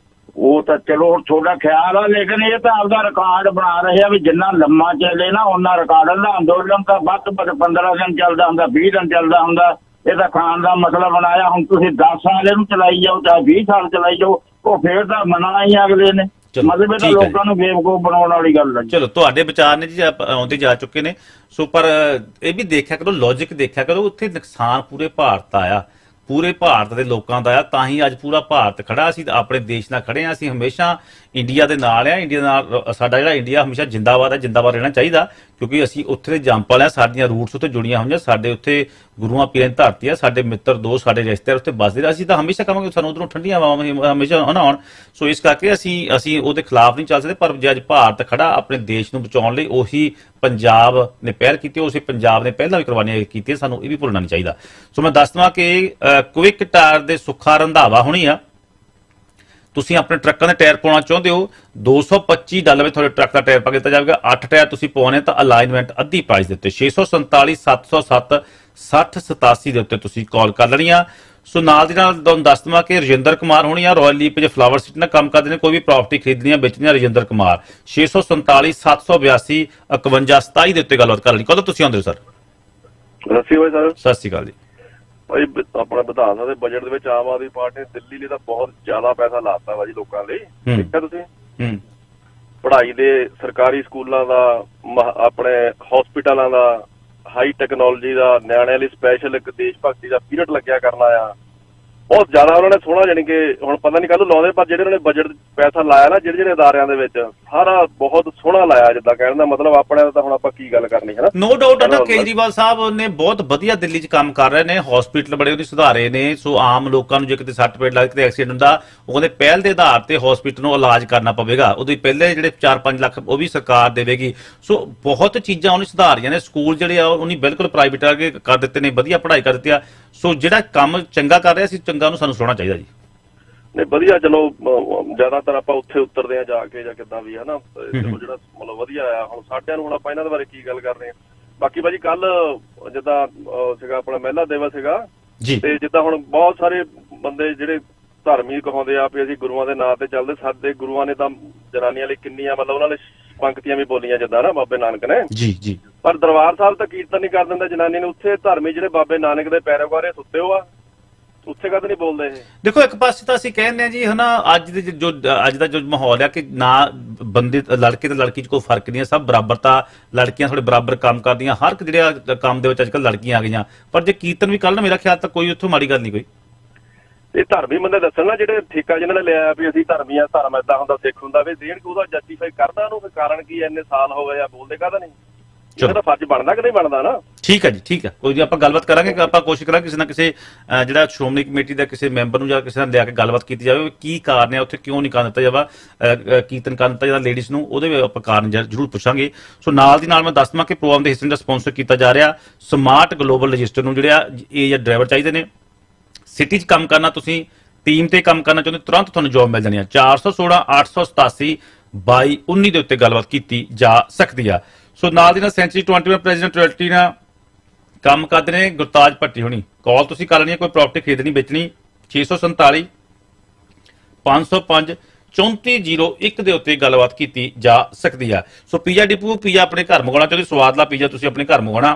ਉਹ ਤਾਂ ਚਲੋ ਤੁਹਾਡਾ ਖਿਆਲ ਆ ਲੇਕਿਨ ਇਹ ਤਾਂ ਆਪਦਾ ਰਿਕਾਰਡ ਬਣਾ ਰਹੇ ਆ ਵੀ ਜਿੰਨਾ ਲੰਮਾ ਚੱਲੇ ਨਾ ਉਹਨਾਂ ਰਿਕਾਰਡ ਦਾ ਅੰਦੋਲਨ ਤਾਂ ਵੱਧ ਤੋਂ ਵੱਧ 15 ਦਿਨ ਚੱਲਦਾ ਹੁੰਦਾ 20 ਦਿਨ ਚੱਲਦਾ ਹੁੰਦਾ ਇਹ ਤਾਂ ਖਾਣ ਦਾ ਮਸਲਾ ਬਣਾਇਆ ਹੁਣ ਤੁਸੀਂ 10 ਸਾਲ ਇਹਨੂੰ ਚਲਾਈ ਜਾਓ ਚਾਹੇ 20 ਸਾਲ ਚਲਾਈ ਜਾਓ ਉਹ ਫੇਰ ਤਾਂ ਮੰਨਣਾ ਹੀ ਅਗਲੇ ਨੇ ਮਤਲਬ ਇਹ ਤਾਂ ਲੋਕਾਂ ਨੂੰ ਬੇਵਕੂਫ ਬਣਾਉਣ ਵਾਲੀ ਗੱਲ ਹੈ
ਚਲੋ ਤੁਹਾਡੇ ਵਿਚਾਰ ਨੇ ਜੀ ਆਉਂਦੇ ਜਾ ਚੁੱਕੇ ਨੇ ਸੋ ਪਰ ਇਹ ਵੀ ਦੇਖਿਆ ਕਰੋ ਲੌਜਿਕ ਦੇਖਿਆ ਕਰੋ ਉੱਥੇ ਨੁਕਸਾਨ ਪੂਰੇ ਭਾਰਤ ਆਇਆ ਪੂਰੇ ਭਾਰਤ ਦੇ ਲੋਕਾਂ ਦਾ ਆ ਤਾਂ ਹੀ ਅੱਜ ਪੂਰਾ ਭਾਰਤ ਖੜਾ ਅਸੀਂ ਆਪਣੇ ਦੇਸ਼ ਨਾਲ ਖੜੇ ਆ ਅਸੀਂ ਹਮੇਸ਼ਾ ਇੰਡੀਆ ਦੇ ਨਾਲ ਆ ਇੰਡੀਆ ਨਾਲ ਸਾਡਾ ਜਿਹੜਾ ਇੰਡੀਆ ਹਮੇਸ਼ਾ ਜਿੰਦਾਬਾਦ ਹੈ ਜਿੰਦਾਬਾਦ ਰਹਿਣਾ ਚਾਹੀਦਾ ਕਿਉਂਕਿ ਅਸੀਂ ਉੱਥੇ ਦੇ ਜੰਪਲ ਆ ਸਾਡੀਆਂ ਰੂਟਸ ਉੱਤੇ ਜੁੜੀਆਂ ਹੋਈਆਂ ਸਾਡੇ ਉੱਥੇ ਗੁਰੂਆਂ ਪੀਰਾਂ ਦੀ ਧਰਤੀ ਆ ਸਾਡੇ ਮਿੱਤਰ ਦੋਸਤ ਸਾਡੇ ਰਿਸ਼ਤੇਦਾਰ ਉੱਥੇ ਵੱਸਦੇ ਅਸੀਂ ਤਾਂ ਹਮੇਸ਼ਾ ਕਹਾਂਗੇ ਸਾਨੂੰ ਉਧਰੋਂ ਠੰਡੀਆਂ ਹਵਾਵਾਂ ਹਮੇਸ਼ਾ ਆਉਣ ਸੋ ਇਸ ਕਰਕੇ ਅਸੀਂ ਉਹਦੇ ਖਿਲਾਫ ਨਹੀਂ ਚੱਲ ਸਕਦੇ ਪਰ ਜੇ ਅੱਜ ਭਾਰਤ ਖੜਾ ਆਪਣੇ ਦੇਸ਼ ਨੂੰ ਬਚਾਉਣ ਲਈ ਉਹੀ ਪੰਜਾਬ ਨੇ ਪਹਿਲ ਕੀਤੀ ਉਸੇ ਪੰਜਾਬ ਨੇ ਪਹਿਲਾਂ ਵੀ ਕੁਰਬਾਨੀਆਂ ਕੀਤੀਆਂ ਸਾਨੂੰ ਇਹ ਵੀ ਭੁੱਲਣਾ ਨਹੀਂ ਚਾਹੀਦਾ ਸੋ ਮੈਂ ਦੱਸ ਦਵਾਂ ਕਿ ਕੁਇਕ ਟਾਇਰ ਦੇ ਸੁੱਖਾ ਰੰਧਾਵਾ ਹੋਣੀ ਆ ਤੁਸੀਂ ਆਪਣੇ ਟਰੱਕਾਂ ਦੇ ਟਾਇਰ ਪਾਉਣਾ ਚਾਹੁੰਦੇ ਹੋ $225 ਤੁਹਾਡੇ ਟਰੱਕ ਦਾ ਟਾਇਰ ਪਾ ਕੇ ਦਿੱਤਾ ਜਾਵੇਗਾ 8 ਟਾਇਰ ਤੁਸੀਂ ਪਾਉਣੇ ਤਾਂ ਅਲਾਈਨਮੈਂਟ ਅੱਧੀ ਪ੍ਰਾਈਸ ਦੇ ਉੱਤੇ 647 707 6087 ਦੇ ਉੱਤੇ ਤੁਸੀਂ ਕਾਲ ਕਰ ਲੈਣੀ ਆ ਸੋ ਨਾਲ ਦੀ ਨਾਲ ਤੁਹਾਨੂੰ ਦੱਸ ਦਵਾਂ ਕਿ ਰਜਿੰਦਰ ਕੁਮਾਰ ਹੋਣੀ ਆ ਰਾਇਲ ਲੀਪ ਜੇ ਫਲਾਵਰ ਸਿਟੀ ਨਾਲ ਕੰਮ ਕਰਦੇ ਨੇ ਕੋਈ ਵੀ ਪ੍ਰਾਪਰਟੀ ਖਰੀਦਣੀ ਆ ਵੇਚਣੀ ਆ ਰਜਿੰਦਰ ਕੁਮਾਰ 647 782 5127 ਦੇ ਉੱਤੇ ਗੱਲਬਾਤ ਕਰ ਲੈਣੀ ਕਦੋਂ ਤੁਸੀਂ ਆਉਂਦੇ ਹੋ ਸਰ
ਸਤਿ ਸ਼੍ਰੀ ਅਕਾਲ ਜੀ ਭਾਈ ਆਪਣਾ ਵਿਧਾਨ ਸਭਾ ਦੇ ਬਜਟ ਦੇ ਵਿੱਚ ਆਮ ਆਦਮੀ ਪਾਰਟੀ ਨੇ ਦਿੱਲੀ ਲਈ ਤਾਂ ਬਹੁਤ ਜ਼ਿਆਦਾ ਪੈਸਾ ਲਾਤਾ ਵਾ ਜੀ ਲੋਕਾਂ ਲਈ ਦੇਖਿਆ ਤੁਸੀਂ ਪੜ੍ਹਾਈ ਦੇ ਸਰਕਾਰੀ ਸਕੂਲਾਂ ਦਾ ਆਪਣੇ ਹਸਪੀਟਲਾਂ ਦਾ ਹਾਈ ਟੈਕਨੋਲੋਜੀ ਦਾ ਨਿਆਣਿਆਂ ਲਈ ਸਪੈਸ਼ਲ ਇੱਕ ਦੇਸ਼ ਭਗਤੀ ਦਾ ਪੀਰੀਅਡ ਲੱਗਿਆ ਕਰਨਾ ਆ ਬਹੁਤ ਜ਼ਿਆਦਾ ਉਹਨਾਂ ਨੇ ਸੋਹਣਾ ਜਾਣੀ ਕਿ ਹੁਣ ਪਤਾ ਨਹੀਂ ਕੱਲ ਲਾਉਂਦੇ ਪਰ ਜਿਹੜੇ ਉਹਨਾਂ ਨੇ ਬਜਟ ਪੈਸਾ ਲਾਇਆ ਨਾ ਜਿਹੜੇ ਅਦਾਰਿਆਂ ਦੇ ਵਿੱਚ ਸਾਰਾ ਬਹੁਤ ਸੋਹਣਾ ਲਾਇਆ ਜਿੱਦਾਂ ਕਹਿਣ ਦਾ ਮਤਲਬ ਆਪਣੇ ਦਾ ਤਾਂ ਹੁਣ ਆਪਾਂ ਕੀ ਗੱਲ ਕਰਨੀ ਹੈ ਨਾ
ਨੋ ਡਾਊਟ ਹੈ ਨਾ ਕੇਜਰੀਵਾਲ ਸਾਹਿਬ ਨੇ ਬਹੁਤ ਵਧੀਆ ਦਿੱਲੀ 'ਚ ਕੰਮ ਕਰ ਰਹੇ ਨੇ ਹਸਪੀਟਲ ਬੜੇ ਉਹਦੇ ਸੁਧਾਰੇ ਨੇ ਸੋ ਆਮ ਲੋਕਾਂ ਨੂੰ ਜੇ ਕਿਤੇ ਸੱਟ ਪੇਟ ਲੱਗ ਕਿਤੇ ਐਕਸੀਡੈਂਟ ਹੁੰਦਾ ਉਹਦੇ ਪਹਿਲ ਦੇ ਆਧਾਰ ਤੇ ਹਸਪੀਟਲ ਨੂੰ ਇਲਾਜ ਕਰਨਾ ਪਵੇਗਾ ਉਹਦੇ ਪਹਿਲੇ ਜਿਹੜੇ 4-5 ਲੱਖ ਉਹ ਵੀ ਸਰਕਾਰ ਦੇਵੇਗੀ ਸੋ ਬਹੁਤ ਚੀਜ਼ਾਂ ਉਹਨੇ ਸੁਧਾਰੀਆਂ ਨੇ ਸਕੂਲ ਜਿਹੜੇ ਆ ਉਹਨੇ ਬਿਲਕੁਲ ਪ੍ਰਾਈਵੇਟ ਕਰਕੇ ਕਰ ਦਿੱਤੇ ਨੇ ਵਧੀਆ ਪੜ੍ਹਾਈ ਕਰ ਦਿੱਤੀ ਆ ਸੋ ਜਿਹੜਾ ਕੰਮ ਚੰਗਾ ਕਰ ਰਿਹਾ ਸੀ ਚੰਗਾ ਨੂੰ ਸਾਨੂੰ ਸੁਣਨਾ ਚਾਹੀਦਾ ਜੀ
ਨਹੀਂ ਵਧੀਆ ਚਲੋ ਜ਼ਿਆਦਾਤਰ ਆਪਾਂ ਉੱਥੇ ਉਤਰਦੇ ਆ ਜਾ ਕੇ ਜਾਂ ਕਿੱਦਾਂ ਵੀ ਹੈ ਨਾ ਜਿਹੜਾ ਮਤਲਬ ਵਧੀਆ ਆ ਹੁਣ ਸਾਡਿਆਂ ਨੂੰ ਹੁਣ ਆਪਾਂ ਇਹਨਾਂ ਦੇ ਬਾਰੇ ਕੀ ਗੱਲ ਕਰਦੇ ਆ ਬਾਕੀ ਭਾਜੀ ਕੱਲ ਜਿੱਦਾਂ ਸੀਗਾ ਆਪਣਾ ਮਹਿਲਾ ਦਿਵਸ ਸੀਗਾ ਤੇ ਜਿੱਦਾਂ ਹੁਣ ਬਹੁਤ ਸਾਰੇ ਬੰਦੇ ਜਿਹੜੇ ਧਾਰਮਿਕ ਕਹਾਉਂਦੇ ਆ ਵੀ ਅਸੀਂ ਗੁਰੂਆਂ ਦੇ ਨਾਂ ਤੇ ਚੱਲਦੇ ਸਾਡੇ ਗੁਰੂਆਂ ਨੇ ਤਾਂ ਜਨਾਨੀਆਂ ਲਈ ਕਿੰਨੀਆਂ ਮਤਲਬ ਉਹਨਾਂ ਨੇ ਪੰਕਤੀਆਂ ਵੀ ਬੋਲੀਆਂ ਜਿੱਦਾਂ ਨਾ ਬਾਬੇ ਨਾਨਕ ਨੇ ਜੀ ਪਰ ਦਰਬਾਰ ਸਾਹਿਬ ਤਾਂ ਕੀਰਤਨ ਨਹੀਂ ਕਰ ਦਿੰਦਾ ਜਨਾਨੀ ਨੇ ਉੱਥੇ ਧਾਰਮਿਕ ਜਿਹੜੇ ਬਾਬੇ ਨਾਨਕ ਦੇ ਪੈਰੋਕਾਰੇ ਸੁੱਤੇ ਹੋ ਆ ਉੱਥੇ ਕਦ ਨਹੀਂ ਬੋਲਦੇ ਇਹ
ਦੇਖੋ ਇੱਕ ਪਾਸੇ ਤਾਂ ਅਸੀਂ ਕਹਿੰਦੇ ਆ ਜੀ ਹਨਾ ਅੱਜ ਦਾ ਜੋ ਮਾਹੌਲ ਆ ਕਿ ਨਾ ਬੰਦੇ ਲੜਕੇ ਤੇ ਲੜਕੀ 'ਚ ਕੋਈ ਫਰਕ ਨਹੀਂ ਹੈ ਸਭ ਬਰਾਬਰਤਾ ਲੜਕੀਆਂ ਥੋੜੇ ਬਰਾਬਰ ਕੰਮ ਕਰਦੀਆਂ ਹਰ ਇੱਕ ਜਿਹੜਾ ਕੰਮ ਦੇ ਵਿੱਚ ਅੱਜ ਕੱਲ੍ਹ ਲੜਕੀਆਂ ਆ ਗਈਆਂ ਪਰ ਜੇ ਕੀਰਤਨ ਵੀ ਕੱਲ ਮੇਰਾ ਖਿਆਲ ਤਾਂ ਕੋਈ ਉੱਥੋਂ ਮਾੜੀ ਗੱਲ ਨਹੀਂ ਕੋਈ
ਇਹ ਧਰਮੀ ਬੰਦੇ ਦੱਸਣ ਨਾ ਜਿਹੜੇ ਠੇਕਾ ਜਿਹਨਾਂ ਨੇ ਲਿਆ ਵੀ ਅਸੀਂ ਧਰਮੀ ਆ ਧਰਮ ਏਦਾਂ ਹੁੰਦਾ ਸਿੱਖ ਹੁੰਦਾ ਵੀ ਦੇਣ ਕਿ ਉਹਦਾ ਜਸਟੀਫਾਈ ਕਰਦਾ ਉਹਨੂੰ ਫਿਰ ਕਾਰਨ ਕੀ ਇੰਨੇ ਸਾਲ ਹੋ ਗਏ ਆ ਬੋਲਦੇ ਕਾਹਦਾ ਨਹੀਂ ਇਹਦਾ ਫਰਜ਼ ਬਣਦਾ ਕਿ ਨਹੀਂ ਬਣਦਾ ਨਾ
ਠੀਕ ਹੈ ਜੀ ਠੀਕ ਹੈ ਕੋਈ ਆਪਾਂ ਗੱਲਬਾਤ ਕਰਾਂਗੇ ਕਿ ਆਪਾਂ ਕੋਸ਼ਿਸ਼ ਕਰਾਂਗੇ ਕਿਸੇ ਨਾ ਕਿਸੇ ਜਿਹੜਾ ਸ਼੍ਰੋਮਣੀ ਕਮੇਟੀ ਦਾ ਕਿਸੇ ਮੈਂਬਰ ਨੂੰ ਜਾਂ ਕਿਸੇ ਨਾਲ ਲਿਆ ਕੇ ਗੱਲਬਾਤ ਕੀਤੀ ਜਾਵੇ ਕੀ ਕਾਰਨ ਹੈ ਉੱਥੇ ਕਿਉਂ ਨਹੀਂ ਕਰਨ ਦਿੱਤਾ ਜਾਵਾ ਕੀਰਤਨ ਕਰਨ ਦਿੱਤਾ ਜਾਂਦਾ ਲੇਡੀਜ਼ ਨੂੰ ਉਹਦੇ ਵੀ ਆਪਾਂ ਕਾਰਨ ਜ਼ਰੂਰ ਪੁੱਛਾਂਗੇ ਸੋ ਨਾਲ ਦੀ ਨਾਲ ਮੈਂ ਦੱਸ ਦਵਾਂ ਕਿ ਪ੍ਰੋਗਰਾਮ ਦੇ ਹਿੱਸੇ ਦਾ ਸਪਾਂਸਰ ਕੀਤਾ ਜਾ ਰਿਹਾ ਸਮਾਰਟ ਗਲੋਬਲ ਰਜਿਸਟਰ ਨੂੰ ਜਿਹੜਾ ਇਹ ਜਾਂ ਡਰਾਈਵਰ ਚਾਹੀਦੇ ਨੇ ਸਿਟੀ 'ਚ ਕੰਮ ਕਰਨਾ ਤੁਸੀਂ ਟੀਮ ਤੇ ਕੰਮ ਕਰਨਾ ਚਾਹੁੰਦੇ ਤੁਰੰਤ ਤੁਹਾਨੂੰ ਜੌਬ ਮਿਲ ਜਾਣੀ ਆ 416 887 2219 ਦੇ ਉੱਤੇ ਗੱਲਬਾਤ ਕੀਤੀ ਜਾ ਸਕਦੀ ਆ ਸੋ ਨਾਲ ਦੀ ਨਾਲ ਸੈਂਚਰੀ 21 ਪ੍ਰੈਜ਼ੀਡੈਂਟ ਰੋਇਲਟੀ ਨਾਲ ਕੰਮ ਕਰਦੇ ਨੇ ਗੁਰਤਾਜ ਭੱਟੀ ਹੋਣੀ ਕਾਲ ਤੁਸੀਂ ਕਰ ਲੈਣੀ ਹੈ ਕੋਈ ਪ੍ਰਾਪਰਟੀ ਖਰੀਦਣੀ ਵੇਚਣੀ 647 505 3401 ਦੇ ਉੱਤੇ ਗੱਲਬਾਤ ਕੀਤੀ ਜਾ ਸਕਦੀ ਆ ਸੋ ਪੀਜ਼ਾ ਡਿਪੂ ਪੀਜ਼ਾ ਆਪਣੇ ਘਰ ਮੰਗਾਉਣਾ ਚਾਹੁੰਦੇ ਸਵਾਦਲਾ ਪੀਜ਼ਾ ਤੁਸੀਂ ਆਪਣੇ ਘਰ ਮੰਗਾਉਣਾ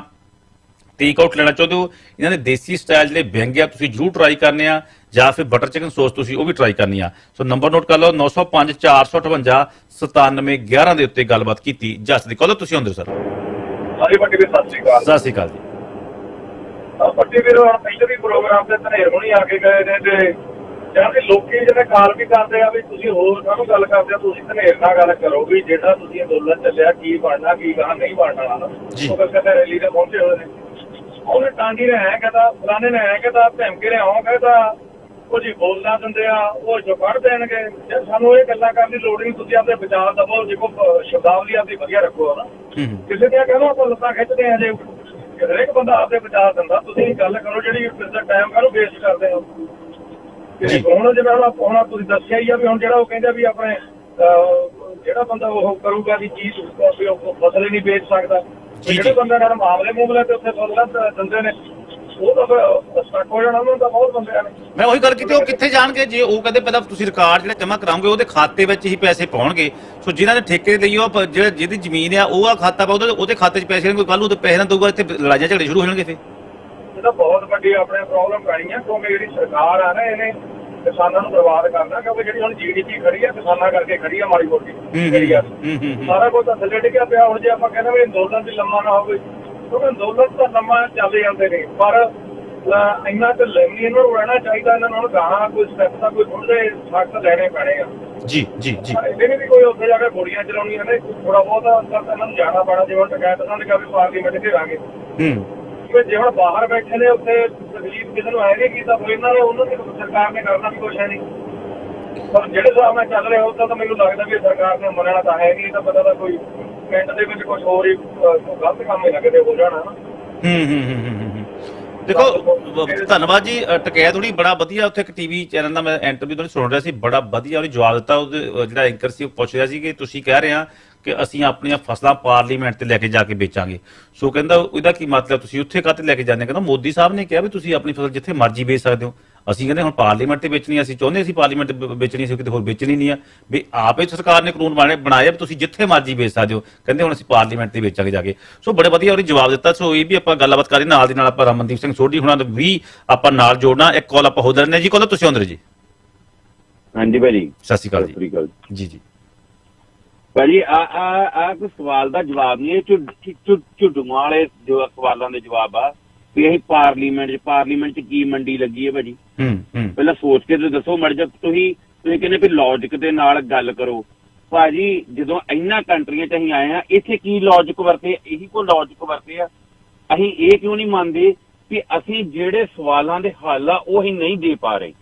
ਟੇਕ ਆਊਟ ਲੈਣਾ ਚਾਹੁੰਦੇ ਹੋ, ਇਹਨਾਂ ਦੇ ਦੇਸੀ ਸਟਾਈਲ ਜਿਹੜੇ ਵਿਅੰਗ ਆ ਤੁਸੀਂ ਜ਼ਰੂਰ ਟਰਾਈ ਕਰਨੇ ਆ, ਜਾਂ ਫਿਰ ਬਟਰ ਚਿਕਨ ਸੌਸ ਤੁਸੀਂ ਉਹ ਵੀ ਟਰਾਈ ਕਰਨੀ ਆ। ਸੋ ਨੰਬਰ ਨੋਟ ਕਰ ਲਓ 905 458 9711 ਦੇ ਉੱਤੇ ਗੱਲਬਾਤ ਕੀਤੀ ਜਸ ਦੀ। ਕਦੋਂ ਤੁਸੀਂ ਹੁੰਦੇ ਸਰ?
ਹਾਂਜੀ ਪੱਟੀ ਵੀਰ ਸਤਿ ਸ਼੍ਰੀ ਅਕਾਲ।
ਸਤਿ ਸ਼੍ਰੀ ਅਕਾਲ ਜੀ।
ਪੱਟੀ ਵੀਰ ਹੁਣ ਪਹਿਲੇ ਵੀ ਪ੍ਰੋਗਰਾਮ ਤੇ ਧਨੇਰ ਹੁਣੀ ਆ ਕੇ ਗਏ ਨੇ ਤੇ ਕਹਿੰਦੇ ਲੋਕੀ ਜਿਹੜੇ ਕਾਲ ਵੀ ਕਰਦੇ ਆ ਵੀ ਤੁਸੀਂ ਹੋਰ ਕਾਹਨੂੰ ਗੱਲ ਕਰਦੇ ਆ, ਤੁਸੀਂ ਧਨੇਰ ਨਾਲ ਗੱਲ ਕਰੋ ਵੀ ਜਿਹੜਾ ਤੁਸੀਂ ਅੰਦੋਲਨ ਚੱਲਿਆ ਕੀ ਬਣਨਾ ਕੀ ਕਹਾਂ ਨਹੀਂ ਬਣਨਾ ਨਾ। ਉਹ ਕਹਿੰਦੇ ਰੈਲੀ ਤੇ ਪਹੁੰਚੇ ਹੋਏ ਨੇ, ਉਹਨੇ ਟਾਂਡੀ ਨੇ ਐ ਕਹਿੰਦਾ, ਫਲਾਣੇ ਨੇ ਐ ਕਹਿੰਦਾ, ਧਮਕੇ ਨੇ ਆਉਂ ਕਹਿੰਦਾ, ਉਹ ਜੀ ਬੋਲਣਾ ਦਿੰਦੇ ਆ, ਉਹ ਜੋ ਕੱਢ ਦੇਣਗੇ। ਜੇ ਸਾਨੂੰ ਇਹ ਗੱਲਾਂ ਕਰਨ ਦੀ ਲੋੜ ਨਹੀਂ, ਤੁਸੀਂ ਆਪਣੇ ਵਿਚਾਰ ਦਵੋ, ਦੇਖੋ ਸ਼ਬਦਾਵਲੀ ਆਪਣੀ ਵਧੀਆ ਰੱਖੋ ਨਾ। ਕਿਸੇ ਦੀਆਂ ਕਹਿੰਦਾ ਆਪਾਂ ਲੱਤਾਂ ਖਿੱਚਦੇ ਆ, ਜੇ ਹਰੇਕ ਬੰਦਾ ਆਪਦੇ ਵਿਚਾਰ ਦਿੰਦਾ, ਤੁਸੀਂ ਗੱਲ ਕਰੋ ਜਿਹੜੀ ਟਾਈਮ ਕਾਹਨੂੰ ਵੇਸਟ ਕਰਦੇ ਹੋ। ਹੁਣ ਜਿਵੇਂ ਹੁਣ ਤੁਸੀਂ ਦੱਸਿਆ ਹੀ ਆ ਵੀ ਹੁਣ ਜਿਹੜਾ ਉਹ ਕਹਿੰਦਾ ਵੀ ਆਪਣੇ ਜਿਹੜਾ ਬੰਦਾ ਉਹ ਕਰੂਗਾ ਵੀ ਚੀਜ਼ ਫਸਲ ਹੀ ਨਹੀਂ ਵੇਚ ਸਕਦਾ, ਜਿਹੜੇ ਬੰਦੇ ਨਾਲ ਮਾਮਲੇ ਤੇ ਉੱਥੇ ਫਸਲਾਂ ਦਿੰਦੇ ਨੇ ਉਹ ਤਾਂ ਸਟਕ ਹੋ ਜਾਣਾ ਉਹਨਾਂ ਦਾ ਬਹੁਤ ਬੰਦਿਆਂ ਨੇ।
ਮੈਂ ਉਹੀ ਗੱਲ ਕੀਤੀ, ਉਹ ਕਿੱਥੇ ਜਾਣਗੇ ਜੇ ਉਹ ਕਹਿੰਦੇ ਪਹਿਲਾਂ ਤੁਸੀਂ ਰਿਕਾਰਡ ਜਿਹੜਾ ਜਮ੍ਹਾਂ ਕਰਾਓਗੇ ਉਹਦੇ ਖਾਤੇ ਵਿੱਚ ਹੀ ਪੈਸੇ ਪਾਉਣਗੇ। ਸੋ ਜਿਨ੍ਹਾਂ ਨੇ ਠੇਕੇ ਦੇ ਲਈ ਉਹ ਜਿਹਦੀ ਜ਼ਮੀਨ ਆ ਉਹ ਆ ਖਾਤਾ ਪਾ ਉਹਦੇ ਖਾਤੇ 'ਚ ਪੈਸੇ ਕੋਈ ਕੱਲ ਨੂੰ ਪੈਸੇ ਨਾ ਦਊਗਾ, ਇੱਥੇ ਲੜਾਈਆਂ ਝਗੜੇ ਸ਼ੁਰੂ ਹੋ ਜਾਣਗੇ। ਫਿਰ
ਇਹ ਤਾਂ ਬਹੁਤ ਵੱਡੀ ਆਪਣੇ ਪ੍ਰੋਬਲਮ ਆਈ ਆ, ਕਿਉਂਕਿ ਜਿਹੜੀ ਸਰਕਾਰ ਆ ਨਾ ਇਹਨੇ ਕਿਸਾਨਾਂ ਨੂੰ ਬਰਬਾਦ ਕਰਨਾ, ਕਿਉਂਕਿ ਜਿਹੜੀ ਹੁਣ GDP ਖੜੀ ਆ ਕਿਸਾਨਾਂ ਕਰਕੇ ਖੜੀ ਆ ਮਾੜੀ ਮੋਟੀ ਸਾਰਾ ਕੁਝ ਤਾਂ ਥੱਲੇ ਡਿੱਗਿਆ ਪਿਆ। ਹੁਣ ਜੇ ਆਪਾਂ ਕਹਿੰਦੇ ਵੀ ਅੰਦੋਲਨ ਦੀ ਲੰਮਾ ਨਾ ਹੋਵੇ, ਕਿਉਂਕਿ ਅੰਦੋਲਨ ਤਾਂ ਲੰਮਾ ਚੱਲਦੇ ਜਾਂਦੇ ਨੇ, ਪਰ ਇੰਨਾ ਤੇ ਲੈਣੀ ਇਹਨਾਂ ਨੂੰ ਰਹਿਣਾ ਚਾਹੀਦਾ। ਇਹਨਾਂ ਨੂੰ ਗਾਣਾ ਕੋਈ ਸਟੈਪ ਦਾ ਕੋਈ ਥੋੜੇ ਸਖਤ ਲੈਣੇ ਪੈਣੇ ਆ।
ਜੀ ਜੀ ਜੀ
ਇਹਨੇ ਵੀ ਕੋਈ ਉੱਥੇ ਜਾ ਕੇ ਗੋਲੀਆਂ ਚਲਾਉਣੀਆਂ ਨੇ, ਥੋੜਾ ਬਹੁਤ ਇਹਨਾਂ ਨੂੰ ਜਾਣਾ ਪੈਣਾ। ਜਿਵੇਂ ਟਕੈਤ ਉਹਨਾਂ ਨੇ ਕਿਹਾ ਵੀ ਪਾਰਲੀਮੈਂਟ ਘੇਰਾਂਗੇ, ਜੇ ਹੁਣ ਬਾਹਰ ਬੈਠੇ ਨੇ ਉੱਥੇ ਤਕਲੀਫ ਕਿਸੇ ਨੂੰ ਆਏ ਨਹੀਂ ਕੀਤਾ, ਇਹਨਾਂ ਨੇ ਉਹਨਾਂ ਦੀ ਸਰਕਾਰ ਨੇ ਕਰਨਾ ਵੀ ਕੁਛ ਹੈ ਨਹੀਂ। ਪਰ ਜਿਹੜੇ ਹਿਸਾਬ ਨਾਲ ਚੱਲ ਰਿਹਾ ਉਹ ਤਾਂ ਮੈਨੂੰ ਲੱਗਦਾ ਵੀ ਸਰਕਾਰ ਨੇ ਮੰਨਣਾ ਤਾਂ ਹੈ ਨਹੀਂ, ਤਾਂ ਪਤਾ ਤਾਂ ਕੋਈ ਪਿੰਡ ਦੇ ਵਿੱਚ ਕੁਛ ਹੋਰ ਹੀ ਗਲਤ ਕੰਮ ਹੀ ਲੱਗਦੇ ਹੋ ਜਾਣਾ ਨਾ।
ਦੇਖੋ ਧੰਨਵਾਦ ਜੀ। ਟਕੈਤ ਥੋੜੀ ਬੜਾ ਵਧੀਆ, ਉੱਥੇ ਇੱਕ ਟੀਵੀ ਚੈਨਲ ਦਾ ਮੈਂ ਇੰਟਰਵਿਊ ਤੋਂ ਸੁਣ ਰਿਹਾ ਸੀ, ਬੜਾ ਵਧੀਆ ਉਹਨੇ ਜਵਾਬ ਦਿੱਤਾ। ਉਹਦੇ ਜਿਹੜਾ ਐਂਕਰ ਸੀ ਉਹ ਪੁੱਛ ਰਿਹਾ ਸੀ ਕਿ ਤੁਸੀਂ ਕਹਿ ਰਹੇ ਆ ਕਿ ਅਸੀਂ ਆਪਣੀਆਂ ਫਸਲਾਂ ਪਾਰਲੀਮੈਂਟ ਤੇ ਲੈ ਕੇ ਜਾ ਕੇ ਵੇਚਾਂਗੇ, ਸੋ ਕਹਿੰਦਾ ਉਹਦਾ ਕੀ ਮਤਲਬ, ਤੁਸੀਂ ਉੱਥੇ ਕਾਹਤੇ ਲੈ ਕੇ ਜਾਂਦੇ? ਕਹਿੰਦਾ ਮੋਦੀ ਸਾਹਿਬ ਨੇ ਕਿਹਾ ਵੀ ਤੁਸੀਂ ਆਪਣੀ ਫਸਲ ਜਿੱਥੇ ਮਰਜ਼ੀ ਵੇਚ ਸਕਦੇ ਹੋ। ਅਸੀਂ ਕਹਿੰਦੇ ਹੁਣ ਪਾਰਲੀਮੈਂਟ ਤੇ ਵੇਚਣੀ, ਅਸੀਂ ਚਾਹੁੰਦੇ ਅਸੀਂ ਪਾਰਲੀਮੈਂਟ ਤੇ ਵੇਚਣੀ ਸੀ, ਕਿਤੇ ਹੋਰ ਵੇਚਣੀ ਨਹੀਂ ਆ ਵੀ ਆਪੇ ਸਰਕਾਰ ਨੇ ਕਾਨੂੰਨ ਬਣਾਇਆ ਵੀ ਤੁਸੀਂ ਜਿੱਥੇ ਮਰਜ਼ੀ ਵੇਚ ਸਕਦੇ ਹੋ। ਕਹਿੰਦੇ ਹੁਣ ਅਸੀਂ ਪਾਰਲੀਮੈਂਟ ਤੇ ਵੇਚਾਂਗੇ ਜਾ ਕੇ। ਸੋ ਬੜੇ ਵਧੀਆ ਉਹਨੇ ਜਵਾਬ ਦਿੱਤਾ। ਸੋ ਇਹ ਵੀ ਆਪਾਂ ਗੱਲਬਾਤ ਕਰੀ ਨਾਲ ਦੀ ਨਾਲ ਆਪਾਂ ਰਮਨਦੀਪ ਸਿੰਘ ਸੋਢੀ ਹੁਣਾਂ ਨੂੰ ਵੀ ਆਪਾਂ ਨਾਲ ਜੋੜਨਾ। ਇੱਕ ਕਾਲ ਆਪਾਂ ਹੋ ਰਹੇ ਜੀ, ਕੋਲ ਤੁਸੀਂ ਆਉਂਦੇ ਜੀ।
ਹਾਂਜੀ ਭਾਜੀ
ਸਤਿ ਸ਼੍ਰੀ ਅਕਾਲ ਜੀ। ਜੀ
ਭਾਜੀ ਆ ਕੋਈ ਸਵਾਲ ਦਾ ਜਵਾਬ ਨਹੀਂ, ਇਹ ਝੁੱਡੂਆਂ ਵਾਲੇ ਜੋ ਸਵਾਲਾਂ ਦੇ ਜਵਾਬ ਆ ਵੀ ਅਸੀਂ ਪਾਰਲੀਮੈਂਟ ਚ ਕੀ ਮੰਡੀ ਲੱਗੀ ਹੈ ਭਾਜੀ। ਪਹਿਲਾਂ ਸੋਚ ਕੇ ਤੇ ਦੱਸੋ ਮੜ ਜਾ। ਤੁਸੀਂ ਕਹਿੰਦੇ ਵੀ ਲੌਜਿਕ ਦੇ ਨਾਲ ਗੱਲ ਕਰੋ ਭਾਜੀ। ਜਦੋਂ ਇਹਨਾਂ ਕੰਟਰੀਆਂ ਚ ਅਸੀਂ ਆਏ ਆ, ਇੱਥੇ ਕੀ ਲੌਜਿਕ ਵਰਤੇ? ਇਹੀ ਕੋਈ ਲੌਜਿਕ ਵਰਤੇ ਆ। ਅਸੀਂ ਇਹ ਕਿਉਂ ਨਹੀਂ ਮੰਨਦੇ ਵੀ ਅਸੀਂ ਜਿਹੜੇ ਸਵਾਲਾਂ ਦੇ ਹੱਲ ਆ ਉਹ ਅਸੀਂ ਨਹੀਂ ਦੇ ਪਾ ਰਹੇ?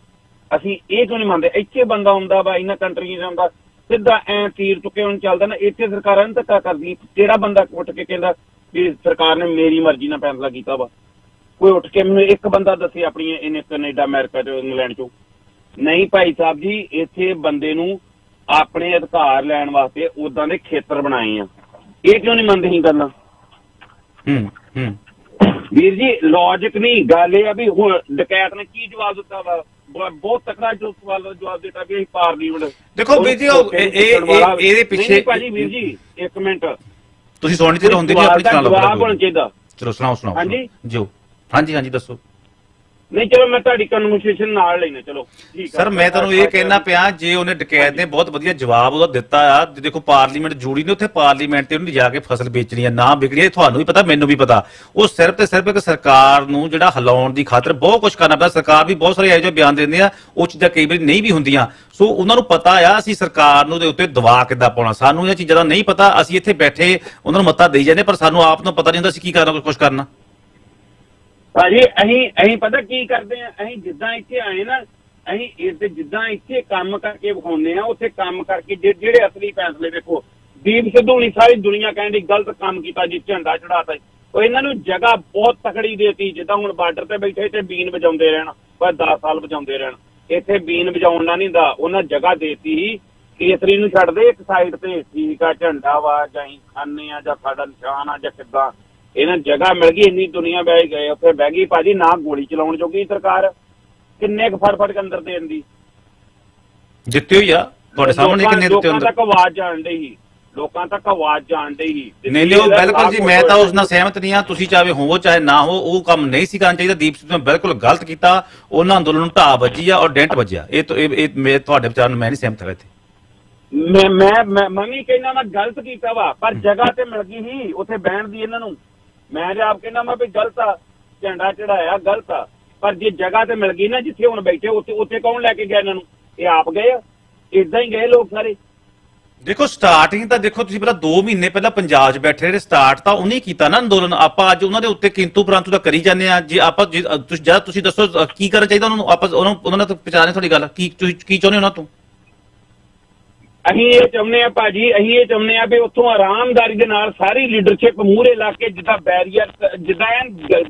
ਅਸੀਂ ਇਹ ਕਿਉਂ ਨਹੀਂ ਮੰਨਦੇ? ਇੱਥੇ ਬੰਦਾ ਹੁੰਦਾ ਵਾ, ਇਹਨਾਂ ਕੰਟਰੀਆਂ ਚ ਆਉਂਦਾ ਸਿੱਧਾ ਐ ਤੀਰ ਚੁੱਕੇ ਹੁਣ ਚੱਲਦਾ ਨਾ। ਇੱਥੇ ਸਰਕਾਰਾਂ ਨੂੰ ਧੱਕਾ ਕਰਦੀ, ਕਿਹੜਾ ਬੰਦਾ ਉੱਠ ਕੇ ਕਹਿੰਦਾ ਵੀ ਸਰਕਾਰ ਨੇ ਮੇਰੀ ਮਰਜ਼ੀ ਨਾਲ ਫੈਸਲਾ ਕੀਤਾ ਵਾ? ਕੋਈ ਉੱਠ ਕੇ ਮੈਨੂੰ ਇੱਕ ਬੰਦਾ ਦੱਸੇ ਆਪਣੀ ਇਹਨੇ ਕੈਨੇਡਾ, ਅਮਰੀਕਾ ਚ, ਇੰਗਲੈਂਡ ਚੋਂ? ਨਹੀਂ ਭਾਈ ਸਾਹਿਬ ਜੀ, ਇੱਥੇ ਬੰਦੇ ਨੂੰ ਆਪਣੇ ਅਧਿਕਾਰ ਲੈਣ ਵਾਸਤੇ ਉਦਾਂ ਦੇ ਖੇਤਰ ਬਣਾਏ ਆ। ਇਹ ਕਿਉਂ ਨਹੀਂ ਮੰਨਦੇ ਹੀ ਗੱਲਾਂ? ਵੀਰ ਜੀ ਲੌਜਿਕ ਨਹੀਂ, ਗੱਲ ਇਹ ਆ ਵੀ ਹੁਣ ਡਕੈਤ ਨੇ ਕੀ ਜਵਾਬ ਦਿੱਤਾ ਵਾ? ਬਹੁਤ ਤਕੜਾ ਜੋ ਸਵਾਲ ਦਾ ਜਵਾਬ ਦਿੱਤਾ ਵੀ ਅਸੀਂ ਪਾਰਲੀਮੈਂਟ।
ਦੇਖੋ ਵੀਰ ਜੀ ਇਹਦੇ ਪਿੱਛੇ
ਭਾਜੀ ਵੀਰ ਜੀ ਇੱਕ ਮਿੰਟ,
ਤੁਸੀਂ ਸੁਣਨੀ ਤੇ ਹੁੰਦੀ ਨਹੀਂ ਆਪਣੀ
ਜਵਾਬ ਹੋਣਾ ਚਾਹੀਦਾ।
ਚਲੋ ਸੁਣਾਓ।
ਹਾਂਜੀ
ਜੋ ਹਾਂਜੀ ਦੱਸੋ।
ਨਹੀਂ ਚਲੋ ਮੈਂ ਤੁਹਾਡੀ ਕਨਵਰਸੇਸ਼ਨ ਨਾਲ ਲੈਣਾ। ਚਲੋ ਠੀਕ
ਸਰ, ਮੈਂ ਤੁਹਾਨੂੰ ਇਹ ਕਹਿਣਾ ਪਿਆ, ਜੇ ਉਹਨੇ ਡਕੈਤ ਨੇ ਬਹੁਤ ਵਧੀਆ ਜਵਾਬ ਉਹਦਾ ਦਿੱਤਾ ਆ। ਦੇਖੋ ਪਾਰਲੀਮੈਂਟ ਜੁੜੀ ਨੇ, ਉੱਥੇ ਪਾਰਲੀਮੈਂਟ ਤੇ ਉਹਨੇ ਜਾ ਕੇ ਫਸਲ ਵੇਚਣੀ ਆ ਨਾ ਵਿਕਣੀ ਆ, ਤੁਹਾਨੂੰ ਵੀ ਪਤਾ ਮੈਨੂੰ ਵੀ ਪਤਾ। ਉਹ ਸਿਰਫ ਤੇ ਸਿਰਫ ਇੱਕ ਸਰਕਾਰ ਨੂੰ ਜਿਹੜਾ ਹਿਲਾਉਣ ਦੀ ਖਾਤਰ ਬਹੁਤ ਕੁਝ ਕਰਨਾ ਪੈਂਦਾ। ਸਰਕਾਰ ਵੀ ਬਹੁਤ ਸਾਰੇ ਇਹੋ ਜਿਹੇ ਬਿਆਨ ਦਿੰਦੇ ਆ, ਉਹ ਚੀਜ਼ਾਂ ਕਈ ਵਾਰੀ ਨਹੀਂ ਵੀ ਹੁੰਦੀਆਂ। ਸੋ ਉਹਨਾਂ ਨੂੰ ਪਤਾ ਆ ਅਸੀਂ ਸਰਕਾਰ ਨੂੰ ਦੇ ਉੱਤੇ ਦਬਾਅ ਕਿੱਦਾਂ ਪਾਉਣਾ। ਸਾਨੂੰ ਇਹ ਚੀਜ਼ਾਂ ਦਾ ਨਹੀਂ ਪਤਾ, ਅਸੀਂ ਇੱਥੇ ਬੈਠੇ ਉਹਨਾਂ ਨੂੰ ਮੱਤਾ ਦੇਈ ਜਾਂਦੇ, ਪਰ ਸਾਨੂੰ ਆਪ ਨੂੰ ਪਤਾ ਨਹੀਂ ਹੁੰਦਾ ਅਸੀਂ ਕੀ ਕਰਨਾ, ਕੁਝ ਕਰਨਾ।
ਭਾਜੀ ਅਸੀਂ ਪਤਾ ਕੀ ਕਰਦੇ ਆ? ਅਸੀਂ ਜਿੱਦਾਂ ਇੱਥੇ ਆਏ ਨਾ, ਅਸੀਂ ਜਿੱਦਾਂ ਇੱਥੇ ਕੰਮ ਕਰਕੇ ਵਿਖਾਉਂਦੇ ਆ, ਉੱਥੇ ਕੰਮ ਕਰਕੇ ਜਿਹੜੇ ਅਸਲੀ ਫੈਸਲੇ ਵੇਖੋ। ਦੀਪ ਸਿੱਧੂ ਨਹੀਂ, ਸਾਰੀ ਦੁਨੀਆ ਕਹਿੰਦੀ ਗਲਤ ਕੰਮ ਕੀਤਾ ਜੀ, ਝੰਡਾ ਚੜਾਤਾ। ਉਹ ਇਹਨਾਂ ਨੂੰ ਜਗ੍ਹਾ ਬਹੁਤ ਤਕੜੀ ਦੇਤੀ। ਜਿੱਦਾਂ ਹੁਣ ਬਾਰਡਰ ਤੇ ਬੈਠੇ ਤੇ ਬੀਨ ਵਜਾਉਂਦੇ ਰਹਿਣ, ਪਰ 10 ਸਾਲ ਵਜਾਉਂਦੇ ਰਹਿਣ। ਇੱਥੇ ਬੀਨ ਵਜਾਉਣ ਨਾਲ ਨਹੀਂ ਹੁੰਦਾ, ਉਹਨਾਂ ਜਗ੍ਹਾ ਦੇਤੀ। ਕੇਸਰੀ ਨੂੰ ਛੱਡਦੇ ਇੱਕ ਸਾਈਡ ਤੇ, ਠੀਕ ਆ ਝੰਡਾ ਵਾ ਜਾਂ ਅਸੀਂ ਖਾਨੇ ਆ ਜਾਂ ਸਾਡਾ ਨਿਸ਼ਾਨ ਆ ਜਾਂ ਕਿੱਦਾਂ। ਇਹਨਾਂ ਜਗ੍ਹਾ ਮਿਲ ਗਈ, ਇੰਨੀ ਦੁਨੀਆ ਬਹਿ ਗਏ ਉੱਥੇ ਬਹਿ ਗਈ ਭਾਜੀ। ਨਾ ਗੋਲੀ ਚਲਾਉਣ ਜੋਗੀ ਸਰਕਾਰ, ਕਿੰਨੇ ਕੁ ਫੜ ਕੇ ਅੰਦਰ ਦੇਣ ਦੀ
ਦਿੱਤੇ ਹੋਈ ਆ ਤੁਹਾਡੇ ਸਾਹਮਣੇ। ਕਿੰਨੇ ਦਿੱਤੇ ਅੰਦਰ?
ਲੋਕਾਂ ਤੱਕ ਆਵਾਜ਼ ਜਾਣ ਡਈ ਸੀ, ਲੋਕਾਂ ਤੱਕ ਆਵਾਜ਼ ਜਾਣ ਡਈ ਸੀ।
ਨਹੀਂ ਉਹ ਬਿਲਕੁਲ ਜੀ, ਮੈਂ ਤਾਂ ਉਸ ਨਾਲ ਸਹਿਮਤ ਨਹੀਂ ਹਾਂ। ਤੁਸੀਂ ਚਾਹੇ ਹੋਵੋ ਚਾਹੇ ਨਾ ਹੋ, ਉਹ ਕੰਮ ਨਹੀਂ ਸੀ ਕਰਨਾ ਚਾਹੀਦਾ। ਦੀਪ ਸਿੰਘ ਨੇ ਬਿਲਕੁਲ ਗਲਤ ਕੀਤਾ। ਉਹਨਾਂ ਅੰਦੋਲਨ ਨੂੰ ਢਾਹ ਵੱਜੀ ਆ ਔਰ ਡੈਂਟ ਵੱਜਿਆ। ਇਹ ਤੁਹਾਡੇ ਵਿਚਾਰ ਨੂੰ ਮੈਂ ਨਹੀਂ ਸਹਿਮਤ ਹੈਗਾ ਇੱਥੇ।
ਮੈਂ ਵੀ ਕਹਿੰਦਾ ਮੈਂ ਗਲਤ ਕੀਤਾ ਵਾ, ਪਰ ਜਗ੍ਹਾ ਤੇ ਮਿਲ ਗਈ ਸੀ ਉੱਥੇ ਬਹਿਣ ਦੀ ਇਹਨਾਂ ਨੂੰ। ਮੈਂ ਤੇ ਆਪ ਕਹਿੰਦਾ ਮੈਂ ਵੀ ਗਲਤ ਆ, ਝੰਡਾ ਚੜਾਇਆ ਗਲਤ ਆ, ਪਰ ਜੇ ਜਗ੍ਹਾ ਤੇ ਮਿਲ ਗਈ ਨਾ ਜਿੱਥੇ ਹੁਣ ਬੈਠੇ ਉੱਥੇ ਕੌਣ ਲੈ ਕੇ ਗਿਆ ਇਹਨਾਂ ਨੂੰ? ਇਹ ਆਪ ਗਏ ਆ, ਏਦਾਂ ਹੀ ਗਏ ਲੋਕ ਸਾਰੇ।
ਦੇਖੋ ਸਟਾਰਟਿੰਗ ਤਾਂ ਦੇਖੋ ਤੁਸੀਂ ਪਹਿਲਾਂ 2 ਮਹੀਨੇ ਪਹਿਲਾਂ ਪੰਜਾਬ 'ਚ ਬੈਠੇ ਰਹੇ, ਸਟਾਰਟ ਤਾਂ ਉਹਨੇ ਕੀਤਾ ਨਾ ਅੰਦੋਲਨ। ਆਪਾਂ ਅੱਜ ਉਹਨਾਂ ਦੇ ਉੱਤੇ ਕਿੰਤੂ ਪਰੰਤੂ ਤਾਂ ਕਰੀ ਜਾਂਦੇ ਆ। ਜੇ ਆਪਾਂ ਤੁਸੀਂ ਦੱਸੋ ਕੀ ਕਰਨਾ ਚਾਹੀਦਾ ਉਹਨਾਂ ਨੂੰ? ਆਪਾਂ ਉਹਨਾਂ ਨਾਲ ਪਛਾਣੇ ਤੁਹਾਡੀ ਗੱਲ ਕੀ ਚਾਹੁੰਦੇ ਉਹਨਾਂ ਤੋਂ?
ਅਸੀਂ ਇਹ ਚਾਹੁੰਦੇ ਆ ਭਾਜੀ, ਅਸੀਂ ਇਹ ਚਾਹੁੰਦੇ ਆ ਵੀ ਉੱਥੋਂ ਆਰਾਮਦਾਰੀ ਦੇ ਨਾਲ ਸਾਰੀ ਲੀਡਰਸ਼ਿਪ ਮੂਹਰੇ ਲਾ ਕੇ ਜਿੱਦਾਂ ਬੈਰੀਅਰ ਜਿੱਦਾਂ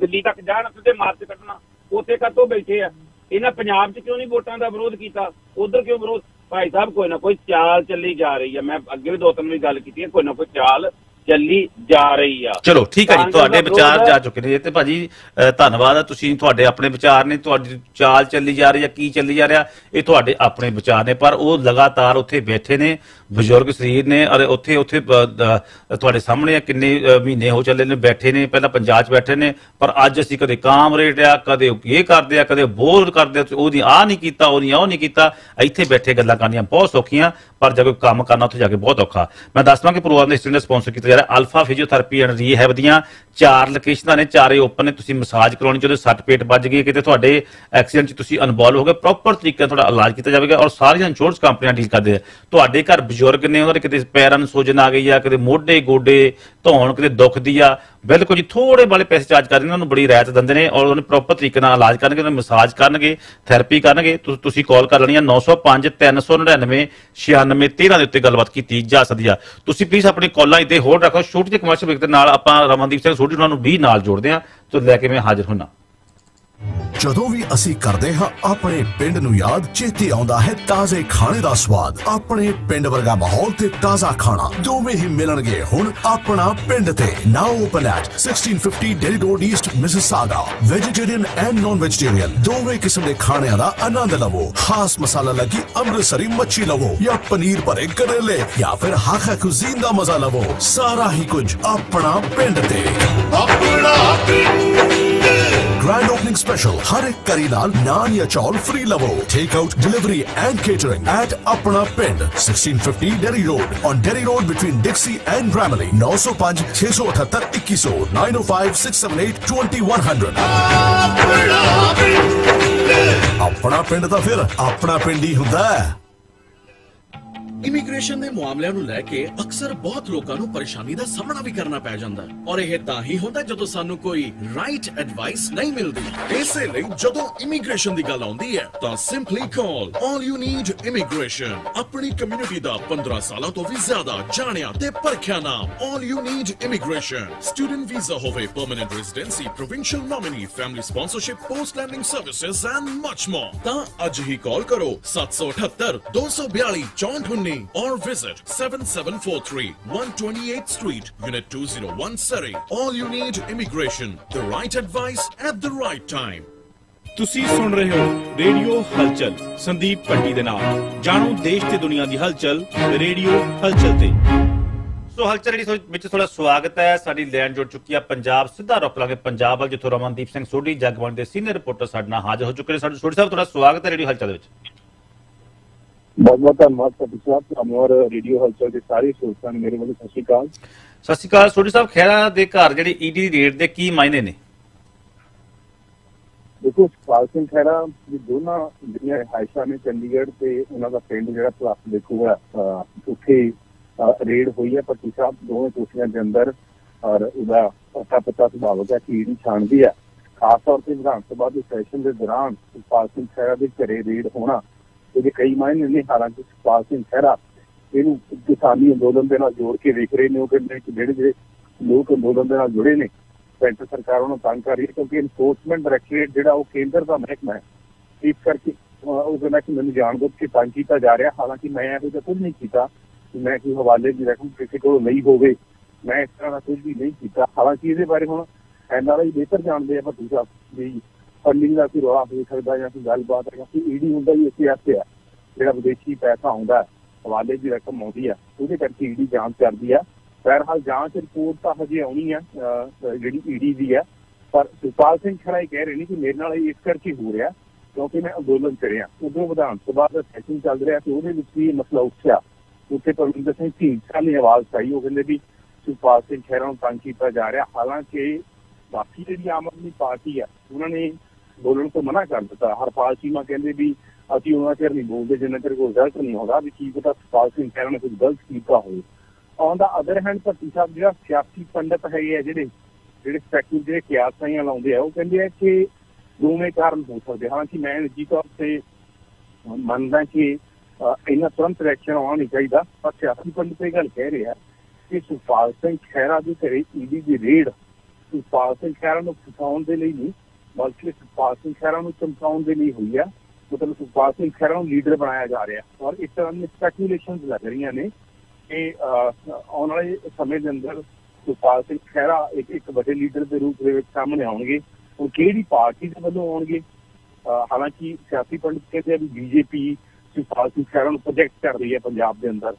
ਦਿੱਲੀ ਤੱਕ ਜਾਣ ਤੇ ਮਾਰਚ ਕੱਢਣਾ, ਉੱਥੇ ਕਾਹਤੋਂ ਬੈਠੇ ਆ? ਇਹਨਾਂ ਪੰਜਾਬ 'ਚ ਕਿਉਂ ਨਹੀਂ ਵੋਟਾਂ ਦਾ ਵਿਰੋਧ ਕੀਤਾ? ਉਧਰ ਕਿਉਂ ਵਿਰੋਧ? ਭਾਈ ਸਾਹਿਬ ਕੋਈ ਨਾ ਕੋਈ ਚਾਲ ਚੱਲੀ ਜਾ ਰਹੀ ਆ। ਮੈਂ ਅੱਗੇ ਵੀ 2-3 ਵੀ ਗੱਲ ਕੀਤੀ ਹੈ, ਕੋਈ ਨਾ ਕੋਈ ਚਾਲ ਚੱਲੀ ਜਾ ਰਹੀ ਆ।
ਚਲੋ ਠੀਕ ਹੈ ਜੀ, ਤੁਹਾਡੇ ਵਿਚਾਰ ਜਾ ਚੁੱਕੇ ਨੇ ਤੇ ਭਾਜੀ ਧੰਨਵਾਦ ਆ। ਤੁਸੀਂ ਤੁਹਾਡੇ ਆਪਣੇ ਵਿਚਾਰ ਨੇ, ਤੁਹਾਡੀ ਚਾਲ ਚੱਲੀ ਜਾ ਰਹੀ ਆ, ਕੀ ਚੱਲੀ ਜਾ ਰਿਹਾ ਇਹ ਤੁਹਾਡੇ ਆਪਣੇ ਵਿਚਾਰ ਨੇ, ਪਰ ਉਹ ਲਗਾਤਾਰ ਉੱਥੇ ਬੈਠੇ ਨੇ, ਬਜ਼ੁਰਗ ਸਰੀਰ ਨੇ ਔਰ ਉੱਥੇ ਤੁਹਾਡੇ ਸਾਹਮਣੇ ਕਿੰਨੇ ਮਹੀਨੇ ਹੋ ਚੱਲੇ ਨੇ ਬੈਠੇ ਨੇ। ਪਹਿਲਾਂ ਪੰਜਾਬ 'ਚ ਬੈਠੇ ਨੇ, ਪਰ ਅੱਜ ਅਸੀਂ ਕਦੇ ਕਾਮਰੇਡ ਆ, ਕਦੇ ਇਹ ਕਰਦੇ ਆ, ਕਦੇ ਬੋਲ ਕਰਦੇ, ਉਹਦੀ ਆਹ ਨਹੀਂ ਕੀਤਾ, ਉਹਦੀ ਉਹ ਨਹੀਂ ਕੀਤਾ। ਇੱਥੇ ਬੈਠੇ ਗੱਲਾਂ ਕਰਨੀਆਂ ਬਹੁਤ ਸੌਖੀਆਂ, ਪਰ ਜੇ ਕੋਈ ਕੰਮ ਕਰਨਾ ਉੱਥੇ ਜਾ ਕੇ ਬਹੁਤ ਔਖਾ। ਮੈਂ ਦੱਸਦਾ ਕਿ ਪ੍ਰੋਗਰਾਮ ਦੇ ਇਸ ਨੇ ਸਪਾਂਸਰ ਕੀਤਾ ਜਾ ਰਿਹਾ ਅਲਫਾ ਫਿਜ਼ੀਓਥੈਰੇਪੀ ਐਂਡ ਰੀਹੈਬ ਦੀਆਂ 4 ਲੋਕੇਸ਼ਨਾਂ ਨੇ, 4 ਓਪਨ ਨੇ। ਤੁਸੀਂ ਮਸਾਜ ਕਰਾਉਣੀ ਚਾਹੁੰਦੇ, ਸੱਟ ਪੇਟ ਵੱਜ ਗਈ, ਕਿਤੇ ਤੁਹਾਡੇ ਐਕਸੀਡੈਂਟ 'ਚ ਤੁਸੀਂ ਇਨਵੋਲਵ ਹੋ ਗਏ, ਪ੍ਰੋਪਰ ਤਰੀਕੇ ਨਾਲ ਤੁਹਾਡਾ ਇਲਾਜ ਕੀਤਾ ਜਾਵੇਗਾ ਔਰ ਸਾਰੀਆਂ ਇੰਸ਼ੋਰੈਂਸ ਕੰਪਨੀਆਂ ਡੀਲ ਕਰਦੇ ਆ। ਤੁਹਾਡੇ ਘਰ ਬਜ਼ੁਰਗ ਨੇ, ਉਹਨਾਂ ਦੇ ਕਿਤੇ ਪੈਰਾਂ ਨੂੰ ਸੁਜਨ ਆ ਗਈ ਆ, ਕਿਤੇ ਮੋਢੇ ਗੋਡੇ ਧੌਣ ਕਿਤੇ ਦੁਖਦੀ ਆ, ਬਿਲਕੁਲ ਜੀ ਥੋੜੇ ਵਾਲੇ ਪੈਸੇ ਚਾਰਜ ਕਰਦੇ ਨੇ, ਉਹਨਾਂ ਨੂੰ ਬੜੀ ਰਾਇਤ ਦਿੰਦੇ ਨੇ ਔਰ ਉਹਨੇ ਪ੍ਰੋਪਰ ਤਰੀਕੇ ਨਾਲ ਇਲਾਜ ਕਰਨਗੇ, ਉਹਨਾਂ ਮਸਾਜ ਕਰਨਗੇ, ਥੈਰੇਪੀ ਕਰਨਗੇ। ਤੁਸੀਂ ਕਾਲ ਕਰ ਲੈਣੀ ਆ 905 399 9613 ਦੇ ਉੱਤੇ ਗੱਲਬਾਤ ਕੀਤੀ ਜਾ ਸਕਦੀ ਆ। ਤੁਸੀਂ ਪਲੀਜ਼ ਆਪਣੀ ਕਾਲਾਂ ਇੱਥੇ ਹੋਲਡ ਰੱਖੋ। ਛੋਟੀ ਜਿਹੀ ਕਮਰਸ਼ੀਅਲ ਬ੍ਰੇਕ ਦੇ ਨਾਲ ਆਪਾਂ ਰਮਨਦੀਪ ਸਿੰਘ ਸੋਢੀ ਉਹਨਾਂ ਨੂੰ ਵੀ ਨਾਲ ਜੋੜਦੇ ਆ ਤੇ ਲੈ ਕੇ ਮੈਂ ਹਾਜ਼ਰ ਹੁੰਨਾ।
ਜਦੋਂ ਵੀ ਅਸੀਂ ਕਰਦੇ ਹਾਂ ਆਪਣੇ ਪਿੰਡ ਨੂੰ ਯਾਦ, ਚੇਤੇ ਆਉਂਦਾ ਹੈ ਤਾਜ਼ੇ ਖਾਣੇ ਦਾ ਸਵਾਦ। ਆਪਣੇ ਪਿੰਡ ਵਰਗਾ ਮਾਹੌਲ ਤੇ ਤਾਜ਼ਾ ਖਾਣਾ ਦੋਵੇਂ ਹੀ ਮਿਲਣਗੇ ਹੁਣ ਆਪਣਾ ਪਿੰਡ ਤੇ। Now open at 1650 Derry Road East Mississauga. Vegetarian and non vegetarian ਦੋਵੇਂ ਕਿਸਮ ਦੇ ਖਾਣਿਆਂ ਦਾ ਆਨੰਦ ਲਵੋ। ਖਾਸ ਮਸਾਲਾ ਲੱਗੀ ਅੰਮ੍ਰਿਤਸਰੀ ਮੱਛੀ ਲਵੋ ਜਾਂ ਪਨੀਰ ਭਰੇ ਕਰੇਲੇ ਜਾਂ ਫਿਰ ਹਾਕਾ ਕੁਜ਼ੀਨ ਦਾ ਮਜ਼ਾ ਲਵੋ। ਸਾਰਾ ਹੀ ਕੁਝ ਆਪਣਾ ਪਿੰਡ ਤੇ। ਆਪਣਾ Grand opening special, हर एक करी नाल नान या चौल free लवो। Take out, delivery and catering at Apna Pind, 1650 Derry Road, on Derry Road between Dixie and Bramley. 905 678 2100 905 678 2100। अपना पिंड दा फिर अपना पिंड ही हुंदा है।
ਇਮੀਗ੍ਰੇਸ਼ਨ ਦੇ ਮਾਮਲਿਆਂ ਨੂੰ ਲੈ ਕੇ ਅਕਸਰ ਬਹੁਤ ਲੋਕਾਂ ਨੂੰ ਪਰੇਸ਼ਾਨੀ ਦਾ ਸਾਹਮਣਾ ਵੀ ਕਰਨਾ ਪੈ ਜਾਂਦਾ ਹੈ ਔਰ ਇਹ ਤਾਂ ਹੀ ਹੁੰਦਾ ਜਦੋਂ ਸਾਨੂੰ ਕੋਈ ਰਾਈਟ ਐਡਵਾਈਸ ਨਹੀਂ ਮਿਲਦੀ। ਇਸੇ ਲਈ ਜਦੋਂ ਇਮੀਗ੍ਰੇਸ਼ਨ ਦੀ ਗੱਲ ਆਉਂਦੀ ਹੈ ਤਾਂ simply call All You Need Immigration. ਆਪਣੀ ਕਮਿਊਨਿਟੀ ਦਾ 15 ਸਾਲਾਂ ਤੋਂ ਵੀ ਜ਼ਿਆਦਾ ਜਾਣਿਆ ਤੇ ਪਰਖਿਆ ਨਾਮ All You Need Immigration. Student visa ਹੋਵੇ, permanent residency, provincial nominee, family sponsorship, post landing services and much more. ਤਾਂ ਅੱਜ ਹੀ ਕਾਲ ਕਰੋ 778 242 6419 or visit 7743 128th Street, Unit 201, Surrey. All you need immigration, the right advice at the right time.
ਤੁਸੀਂ ਸੁਣ ਰਹੇ ਹੋ radio ਹਲਚਲ ਸੰਦੀਪ ਪੱਟੀ ਦੇ ਨਾਲ। ਜਾਣੋ ਦੇਸ਼ ਤੇ ਦੁਨੀਆ ਦੀ ਹਲਚਲ ਰੇਡੀਓ ਹਲਚਲ ਤੇ।
ਸੋ ਹਲਚਲ ਜਿਹੜੀ ਵਿੱਚ ਥੋੜਾ ਸਵਾਗਤ ਹੈ। ਸਾਡੀ ਲੈਂਡ ਜੁੜ ਚੁੱਕੀ ਆ ਪੰਜਾਬ। ਸਿੱਧਾ ਰੁਕ ਲਾਂਗੇ ਪੰਜਾਬ ਵੱਲ, ਜਿੱਥੋਂ ਰਮਨਦੀਪ ਸਿੰਘ ਸੋਢੀ ਜਗਬਾਣੀ ਦੇ ਸੀਨੀਅਰ ਰਿਪੋਰਟਰ ਸਾਡੇ ਨਾਲ ਹਾਜ਼ਰ ਹੋ ਚੁੱਕੇ ਨੇ। ਸਾਡੇ ਸੋਢੀ ਸਾਹਿਬ ਤੁਹਾਡਾ ਸਵਾਗਤ ਹੈ ਰੇਡੀਓ ਹਲਚਲ ਵਿੱਚ।
ਬਹੁਤ ਬਹੁਤ ਧੰਨਵਾਦ ਸਤਿ ਸਾਹਿਬ, ਤੁਹਾਨੂੰ ਔਰ ਰੇਡੀਓ ਹਲਚਲ ਦੇ ਸਾਰੇ ਸਰੋਤਿਆਂ ਨੂੰ ਮੇਰੇ ਵੱਲੋਂ ਸਤਿ ਸ਼੍ਰੀ ਅਕਾਲ।
ਸਤਿ ਸ਼੍ਰੀ ਅਕਾਲ ਸੋਢੀ ਸਾਹਿਬ। ਖਹਿਰਾ ਦੇ ਘਰ ਜਿਹੜੀ ਈਡੀ ਦੀ ਰੇਡ ਦੇ ਕੀ ਮਾਇਨੇ ਨੇ?
ਦੇਖੋ ਸੁਖਪਾਲ ਸਿੰਘ ਖਹਿਰਾ ਦੀ ਦੋਨਾਂ ਜਿਹੜੀਆਂ ਰਿਹਾਇਸ਼ਾਂ ਨੇ ਚੰਡੀਗੜ੍ਹ ਤੇ ਉਹਨਾਂ ਦਾ ਪਿੰਡ ਜਿਹੜਾ ਭਲਾਸ ਦੇਖੂਗਾ, ਉੱਥੇ ਰੇਡ ਹੋਈ ਹੈ। ਪੱਟੀ ਸਾਹਿਬ ਦੋਵੇਂ ਦੋਸ਼ੀਆਂ ਦੇ ਅੰਦਰ ਔਰ ਉਹਦਾ ਪਤਾ ਸੁਭਾਵਕ ਹੈ ਕਿ ਈਡੀ ਛਾਣਦੀ ਹੈ। ਖਾਸ ਤੌਰ ਤੇ ਵਿਧਾਨ ਸਭਾ ਦੇ ਸੈਸ਼ਨ ਦੇ ਦੌਰਾਨ ਸੁਖਪਾਲ ਸਿੰਘ ਖਹਿਰਾ ਦੇ ਘਰੇ ਰੇਡ ਹੋਣਾ ਇਹਦੇ ਕਈ ਮਾਇਨੇ ਨੇ। ਹਾਲਾਂਕਿ ਸੁਖਪਾਲ ਸਿੰਘ ਖਹਿਰਾ ਇਹਨੂੰ ਕਿਸਾਨੀ ਅੰਦੋਲਨ ਦੇ ਨਾਲ ਜੋੜ ਕੇ ਵੇਖ ਰਹੇ ਨੇ। ਉਹ ਕਹਿੰਦੇ ਕਿ ਜਿਹੜੇ ਲੋਕ ਅੰਦੋਲਨ ਦੇ ਨਾਲ ਜੁੜੇ ਨੇ, ਸੈਂਟਰ ਸਰਕਾਰ ਉਹਨੂੰ ਤੰਗ ਕਰ ਰਹੀ ਹੈ ਕਿਉਂਕਿ ਇਨਫੋਰਸਮੈਂਟ ਡਾਇਰੈਕਟੋਰੇਟ ਜਿਹੜਾ ਉਹ ਕੇਂਦਰ ਦਾ ਮਹਿਕਮਾ ਹੈ, ਇਸ ਕਰਕੇ ਉਹ ਕਹਿੰਦਾ ਕਿ ਮੈਨੂੰ ਜਾਣਬੁੱਝ ਕੇ ਤੰਗ ਕੀਤਾ ਜਾ ਰਿਹਾ। ਹਾਲਾਂਕਿ ਮੈਂ ਇਹੋ ਜਿਹਾ ਕੁਝ ਨਹੀਂ ਕੀਤਾ ਕਿ ਮੈਂ ਕੋਈ ਹਵਾਲੇ ਦੀ ਰਕਮ ਕਿਸੇ ਕੋਲ ਨਹੀਂ ਹੋਵੇ, ਮੈਂ ਇਸ ਤਰ੍ਹਾਂ ਦਾ ਕੁਝ ਵੀ ਨਹੀਂ ਕੀਤਾ। ਹਾਲਾਂਕਿ ਇਹਦੇ ਬਾਰੇ ਹੁਣ NRI ਬਿਹਤਰ ਜਾਣਦੇ ਆ ਭੱਟੀ ਸਾਹਿਬ ਵੀ ਫੰਡਿੰਗ ਦਾ ਕੋਈ ਰੌਲਾ ਹੋ ਸਕਦਾ ਜਾਂ ਕੋਈ ਗੱਲਬਾਤ ਹੈ, ਕਿਉਂਕਿ ਈਡੀ ਹੁੰਦਾ ਹੀ ਇਸੇ ਵਾਸਤੇ ਆ ਜਿਹੜਾ ਵਿਦੇਸ਼ੀ ਪੈਸਾ ਆਉਂਦਾ ਹਵਾਲੇ ਦੀ ਰਕਮ ਆਉਂਦੀ ਆ, ਉਹਦੇ ਕਰਕੇ ਈਡੀ ਜਾਂਚ ਕਰਦੀ ਆ। ਬਹਰਹਾਲ ਜਾਂਚ ਰਿਪੋਰਟ ਤਾਂ ਹਜੇ ਆਉਣੀ ਆ ਜਿਹੜੀ ਈਡੀ ਦੀ ਆ, ਪਰ ਸੁਖਪਾਲ ਸਿੰਘ ਖਹਿਰਾ ਇਹ ਕਹਿ ਰਹੇ ਨੇ ਕਿ ਮੇਰੇ ਨਾਲ ਇਸ ਕਰਕੇ ਹੋ ਰਿਹਾ ਕਿਉਂਕਿ ਮੈਂ ਅੰਦੋਲਨ ਚ ਰਿਹਾ। ਉਦੋਂ ਵਿਧਾਨ ਸਭਾ ਦਾ ਸੈਸ਼ਨ ਚੱਲ ਰਿਹਾ ਤੇ ਉਹਦੇ ਵਿੱਚ ਵੀ ਇਹ ਮਸਲਾ ਉੱਠਿਆ। ਉੱਥੇ ਪਰਮਿੰਦਰ ਸਿੰਘ ਢੀਂਡਸਾ ਨੇ ਆਵਾਜ਼ ਉਠਾਈ, ਉਹ ਕਹਿੰਦੇ ਵੀ ਸੁਖਪਾਲ ਸਿੰਘ ਖਹਿਰਾ ਨੂੰ ਤੰਗ ਕੀਤਾ ਜਾ ਰਿਹਾ। ਹਾਲਾਂਕਿ ਬਾਕੀ ਜਿਹੜੀ ਆਮ ਆਦਮੀ ਪਾਰਟੀ ਆ ਉਹਨਾਂ ਨੇ ਬੋਲਣ ਤੋਂ ਮਨਾ ਕਰ ਦਿੱਤਾ। ਹਰਪਾਲ ਚੀਮਾ ਕਹਿੰਦੇ ਵੀ ਅਸੀਂ ਉਹਨਾਂ ਚਿਰ ਨਹੀਂ ਬੋਲਦੇ ਜਿੰਨਾ ਚਿਰ ਕੋਈ ਰਿਜ਼ਲਟ ਨਹੀਂ ਆਉਂਦਾ, ਵੀ ਕੀ ਪਤਾ ਸੁਖਪਾਲ ਸਿੰਘ ਖਹਿਰਾ ਨੇ ਕੁਝ ਗਲਤ ਕੀਤਾ ਹੋਵੇ। On the other hand Bhatti ਸਾਹਿਬ ਜਿਹੜਾ ਸਿਆਸੀ ਪੰਡਤ ਹੈਗੇ ਆ ਜਿਹੜੇ ਸਪੈਕੂਲ ਜਿਹੜੇ ਕਿਆਸਾਈਆਂ ਲਾਉਂਦੇ ਆ, ਉਹ ਕਹਿੰਦੇ ਆ ਕਿ ਦੋਵੇਂ ਕਾਰਨ ਹੋ ਸਕਦੇ। ਹਾਲਾਂਕਿ ਮੈਂ ਨਿੱਜੀ ਤੌਰ ਤੇ ਮੰਨਦਾ ਕਿ ਇੰਨਾ ਤੁਰੰਤ ਰਿਐਕਸ਼ਨ ਆਉਣਾ ਨਹੀਂ ਚਾਹੀਦਾ, ਪਰ ਸਿਆਸੀ ਪੰਡਤ ਇਹ ਗੱਲ ਕਹਿ ਰਿਹਾ ਕਿ ਸੁਖਪਾਲ ਸਿੰਘ ਖਹਿਰਾ ਦੇ ਘਰੇ ਈਡੀ ਦੀ ਰੇਡ ਸੁਖਪਾਲ ਸਿੰਘ ਖਹਿਰਾ ਨੂੰ ਫਸਾਉਣ ਦੇ ਲਈ ਨਹੀਂ ਬਲਕਿ ਸੁਖਪਾਲ ਸਿੰਘ ਖਹਿਰਾ ਨੂੰ ਚਮਕਾਉਣ ਦੇ ਲਈ ਹੋਈ ਆ। ਮਤਲਬ ਸੁਖਪਾਲ ਸਿੰਘ ਖਹਿਰਾ ਨੂੰ ਲੀਡਰ ਬਣਾਇਆ ਜਾ ਰਿਹਾ ਔਰ ਇਸ ਤਰ੍ਹਾਂ ਦੀਆਂ ਸਪੈਕੂਲੇਸ਼ਨਸ ਲੱਗ ਰਹੀਆਂ ਨੇ ਕਿ ਆਉਣ ਵਾਲੇ ਸਮੇਂ ਦੇ ਅੰਦਰ ਸੁਖਪਾਲ ਸਿੰਘ ਖਹਿਰਾ ਇੱਕ ਵੱਡੇ ਲੀਡਰ ਦੇ ਰੂਪ ਦੇ ਵਿੱਚ ਸਾਹਮਣੇ ਆਉਣਗੇ। ਉਹ ਕਿਹੜੀ ਪਾਰਟੀ ਦੇ ਵੱਲੋਂ ਆਉਣਗੇ? ਹਾਲਾਂਕਿ ਸਿਆਸੀ ਪੰਡਤ ਕਹਿੰਦੇ ਆ ਵੀ ਬੀਜੇਪੀ ਸੁਖਪਾਲ ਸਿੰਘ ਖਹਿਰਾ ਨੂੰ ਪ੍ਰੋਜੈਕਟ ਕਰ ਰਹੀ ਹੈ ਪੰਜਾਬ ਦੇ ਅੰਦਰ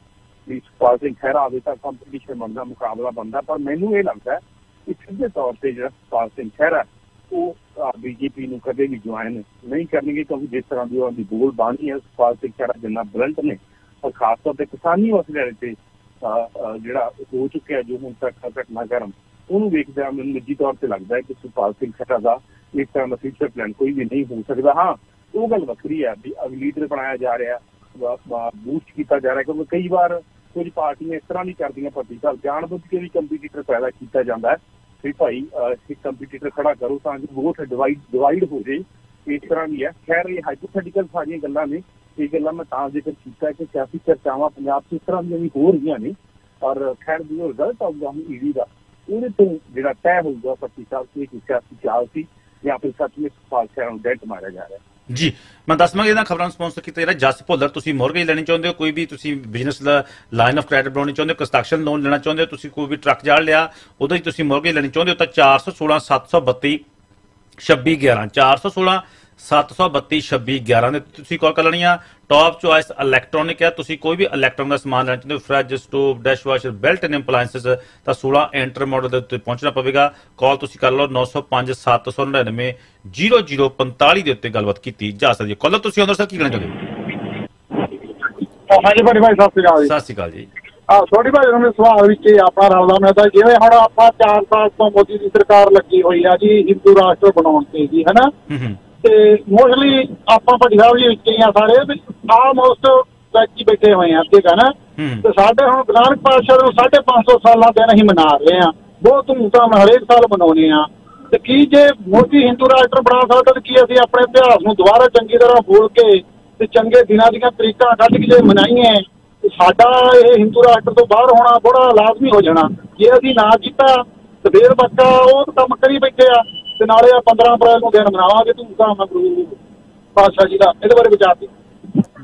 ਵੀ ਸੁਖਪਾਲ ਸਿੰਘ ਖਹਿਰਾ ਆਵੇ ਤਾਂ ਕੰਪੀਟੀਸ਼ਨ ਬਣਦਾ, ਮੁਕਾਬਲਾ ਬਣਦਾ। ਪਰ ਮੈਨੂੰ ਇਹ ਲੱਗਦਾ ਕਿ ਸਿੱਧੇ ਤੌਰ ਤੇ ਜਿਹੜਾ ਸੁਖਪਾਲ ਸਿੰਘ ਖਹਿਰਾ ਉਹ ਬੀਜੇਪੀ ਨੂੰ ਕਦੇ ਵੀ ਜੁਆਇਨ ਨਹੀਂ ਕਰਨਗੇ ਕਿਉਂਕਿ ਜਿਸ ਤਰ੍ਹਾਂ ਦੀ ਉਹਨਾਂ ਦੀ ਬੋਲ ਬਾਣੀ ਹੈ ਸੁਖਪਾਲ ਸਿੰਘ ਖਹਿਰਾ ਜਿੰਨਾ ਬਲੰਟ ਨੇ ਔਰ ਖਾਸ ਤੌਰ ਤੇ ਕਿਸਾਨੀ ਮਸਲੇ ਤੇ ਜਿਹੜਾ ਹੋ ਚੁੱਕਿਆ ਜੋ ਹੁਣ ਤੱਕ ਘਟਨਾਕ੍ਰਮ ਉਹਨੂੰ ਵੇਖਦਿਆਂ ਮੈਨੂੰ ਨਿੱਜੀ ਤੌਰ ਤੇ ਲੱਗਦਾ ਹੈ ਕਿ ਸੁਖਪਾਲ ਸਿੰਘ ਖਹਿਰਾ ਦਾ ਇਸ ਤਰ੍ਹਾਂ ਦਾ ਫਿਊਚਰ ਪਲਾਨ ਕੋਈ ਵੀ ਨਹੀਂ ਹੋ ਸਕਦਾ। ਹਾਂ, ਉਹ ਗੱਲ ਵੱਖਰੀ ਹੈ ਵੀ ਲੀਡਰ ਬਣਾਇਆ ਜਾ ਰਿਹਾ, ਬੂਸਟ ਕੀਤਾ ਜਾ ਰਿਹਾ ਕਿਉਂਕਿ ਕਈ ਵਾਰ ਕੁਝ ਪਾਰਟੀਆਂ ਇਸ ਤਰ੍ਹਾਂ ਨਹੀਂ ਕਰਦੀਆਂ। ਭੱਟੀ ਸਾਹਿਬ ਜਾਣਬੁੱਝ ਕੇ ਵੀ ਕੰਪੀਟੀਟਰ ਪੈਦਾ ਕੀਤਾ ਜਾਂਦਾ ਹੈ ਵੀ ਭਾਈ ਇੱਕ ਕੰਪੀਟੀਟਰ ਖੜਾ ਕਰੋ ਤਾਂ ਕਿ ਵੋਟ ਡਿਵਾਈਡ ਹੋ ਜੇ। ਇਸ ਤਰ੍ਹਾਂ ਵੀ ਹੈ। ਖੈਰ ਇਹ ਹਾਈਪੋਥੈਟੀਕਲ ਸਾਰੀਆਂ ਗੱਲਾਂ ਨੇ। ਇਹ ਗੱਲਾਂ ਮੈਂ ਤਾਂ ਜ਼ਿਕਰ ਕੀਤਾ ਕਿ ਸਿਆਸੀ ਚਰਚਾਵਾਂ ਪੰਜਾਬ 'ਚ ਇਸ ਤਰ੍ਹਾਂ ਦੀਆਂ ਵੀ ਹੋ ਰਹੀਆਂ ਨੇ ਔਰ ਖੈਰ ਜੋ ਰਿਜ਼ਲਟ ਆਊਗਾ ਹੁਣ ਈਡੀ ਦਾ ਉਹਦੇ ਤੋਂ ਜਿਹੜਾ ਤੈਅ ਹੋਊਗਾ ਭੱਟੀ ਸਾਹਿਬ ਕਿ ਇੱਕ ਸਿਆਸੀ ਚਾਲ ਸੀ ਜਾਂ ਫਿਰ ਸੱਚ ਵਿੱਚ ਸੁਖਪਾਲ ਖਹਿਰਾ ਨੂੰ ਡੈਂਟ ਮਾਰਿਆ ਜਾ ਰਿਹਾ।
ਜੀ ਮੈਂ ਦੱਸਵਾਂਗਾ ਇਹਨਾਂ ਖਬਰਾਂ ਨੂੰ ਸਪਾਂਸਰ ਕੀਤਾ ਜਿਹੜਾ ਜਸ ਭੁੱਲਰ। ਤੁਸੀਂ ਮੋਰਗੇਜ ਲੈਣੀ ਚਾਹੁੰਦੇ ਹੋ, ਕੋਈ ਵੀ ਤੁਸੀਂ business the line of credit ਬਣਾਉਣੀ ਚਾਹੁੰਦੇ ਹੋ, ਕੰਸਟਰਕਸ਼ਨ ਲੋਨ ਲੈਣਾ ਚਾਹੁੰਦੇ ਹੋ, ਤੁਸੀਂ ਕੋਈ ਵੀ ਟਰੱਕ ਜਾਲ ਲਿਆ ਉਹਦਾ ਹੀ ਤੁਸੀਂ ਮੋਰਗੇਜ ਲੈਣੀ ਚਾਹੁੰਦੇ ਹੋ ਤਾਂ 416 732 2611 416 732 2611 ਦੇ ਤੁਸੀਂ ਕਾਲ ਕਰ ਲੈਣੀ ਆ। ਟੌਪ ਚੁਆਇਸ ਇਲੈਕਟ੍ਰੋਨਿਕ ਹੈ, ਤੁਸੀਂ ਕੋਈ ਵੀ ਇਲੈਕਟ੍ਰੋਨਿਕ ਦਾ ਸਮਾਨ ਲੈਣਾ ਚਾਹੁੰਦੇ ਹੋ, ਫਰਿੱਜ, ਸਟੋਵ, ਡਿਸ਼ਵਾਸ਼ਰ, ਬਿਲਟ ਇਨ ਅਪਲਾਇੰਸਸ ਤਾਂ 16 ਐਂਟਰ ਮਾਡਲ ਦੇ ਉੱਤੇ ਪਹੁੰਚਣਾ ਪਵੇਗਾ। ਕਾਲ ਤੁਸੀਂ ਕਰ ਲਓ 905 799 0045 ਦੇ ਉੱਤੇ ਗੱਲਬਾਤ ਕੀਤੀ ਜਾ ਸਕਦੀ ਹੈ। ਕਾਲਰ ਤੁਸੀਂ ਅੰਦਰ ਸਰ ਕੀ ਕਹਿਣਾ ਚਾਹੁੰਦੇ ਹੋ?
ਹਾਂਜੀ ਭਾਈ ਸਤਿ ਸ਼੍ਰੀ ਅਕਾਲ ਜੀ।
ਸਤਿ ਸ਼੍ਰੀ ਅਕਾਲ ਜੀ।
ਛੋਟੀ ਭਾਈ ਨੂੰ ਸਵਾਲ ਵਿੱਚ ਆਪਣਾ ਰਲਦਾ ਮਿਲਦਾ ਜਿਵੇਂ ਹੁਣ ਆਪਾਂ 4 ਸਾਲ ਤੋਂ ਮੋਦੀ ਦੀ ਸਰਕਾਰ ਲੱਗੀ ਹੋਈ ਆ ਜੀ ਹਿੰਦੂ ਰਾਸ਼ਟਰ ਬਣਾਉਣ ਤੇ ਜੀ ਹੈ ਨਾ, ਤੇ ਮੋਸਟਲੀ ਆਪਾਂ ਭਾਜੀ ਸਾਹਿਬ ਜੀ ਵਿੱਚ ਹੀ ਆ ਸਾਰੇ ਆਲਮੋਸਟ ਵਿੱਚ ਬੈਠੇ ਹੋਏ ਆ ਠੀਕ ਹੈ ਨਾ। ਤੇ ਸਾਡੇ ਹੁਣ ਗੁਰੂ ਨਾਨਕ ਪਾਤਸ਼ਾਹ ਨੂੰ 550 ਸਾਲਾਂ ਦਿਨ ਅਸੀਂ ਮਨਾ ਰਹੇ ਆ, ਬਹੁਤ ਧੂਮਧਾਮ ਹਰੇਕ ਸਾਲ ਮਨਾਉਂਦੇ ਆ। ਤੇ ਕੀ ਜੇ ਮੋਦੀ ਹਿੰਦੂ ਰਾਸ਼ਟਰ ਬਣਾ ਸਕਦਾ ਤਾਂ ਕੀ ਅਸੀਂ ਆਪਣੇ ਇਤਿਹਾਸ ਨੂੰ ਦੁਬਾਰਾ ਚੰਗੀ ਤਰ੍ਹਾਂ ਬੋਲ ਕੇ ਤੇ ਚੰਗੇ ਦਿਨਾਂ ਦੀਆਂ ਤਰੀਕਾਂ ਕੱਢ ਕੇ ਜੇ ਮਨਾਈਏ ਸਾਡਾ ਇਹ ਹਿੰਦੂ ਰਾਸ਼ਟਰ ਤੋਂ ਬਾਹਰ ਹੋਣਾ ਬੜਾ ਲਾਜ਼ਮੀ ਹੋ ਜਾਣਾ। ਜੇ ਅਸੀਂ ਨਾ ਕੀਤਾ ਤੇ ਫੇਰ ਬੱਚਾ ਉਹ ਕੰਮ ਕਰੀ ਬੈਠੇ ਆ ਤੇ ਨਾਲੇ 15 ਅਪ੍ਰੈਲ ਨੂੰ ਦਿਨ ਮਨਾਵਾਂਗੇ ਧੂਮਧਾਮ ਨਾਲ ਗੁਰੂ ਪਾਤਸ਼ਾਹ ਜੀ ਦਾ। ਇਹਦੇ ਬਾਰੇ ਵਿਚਾਰ ਦਿਓ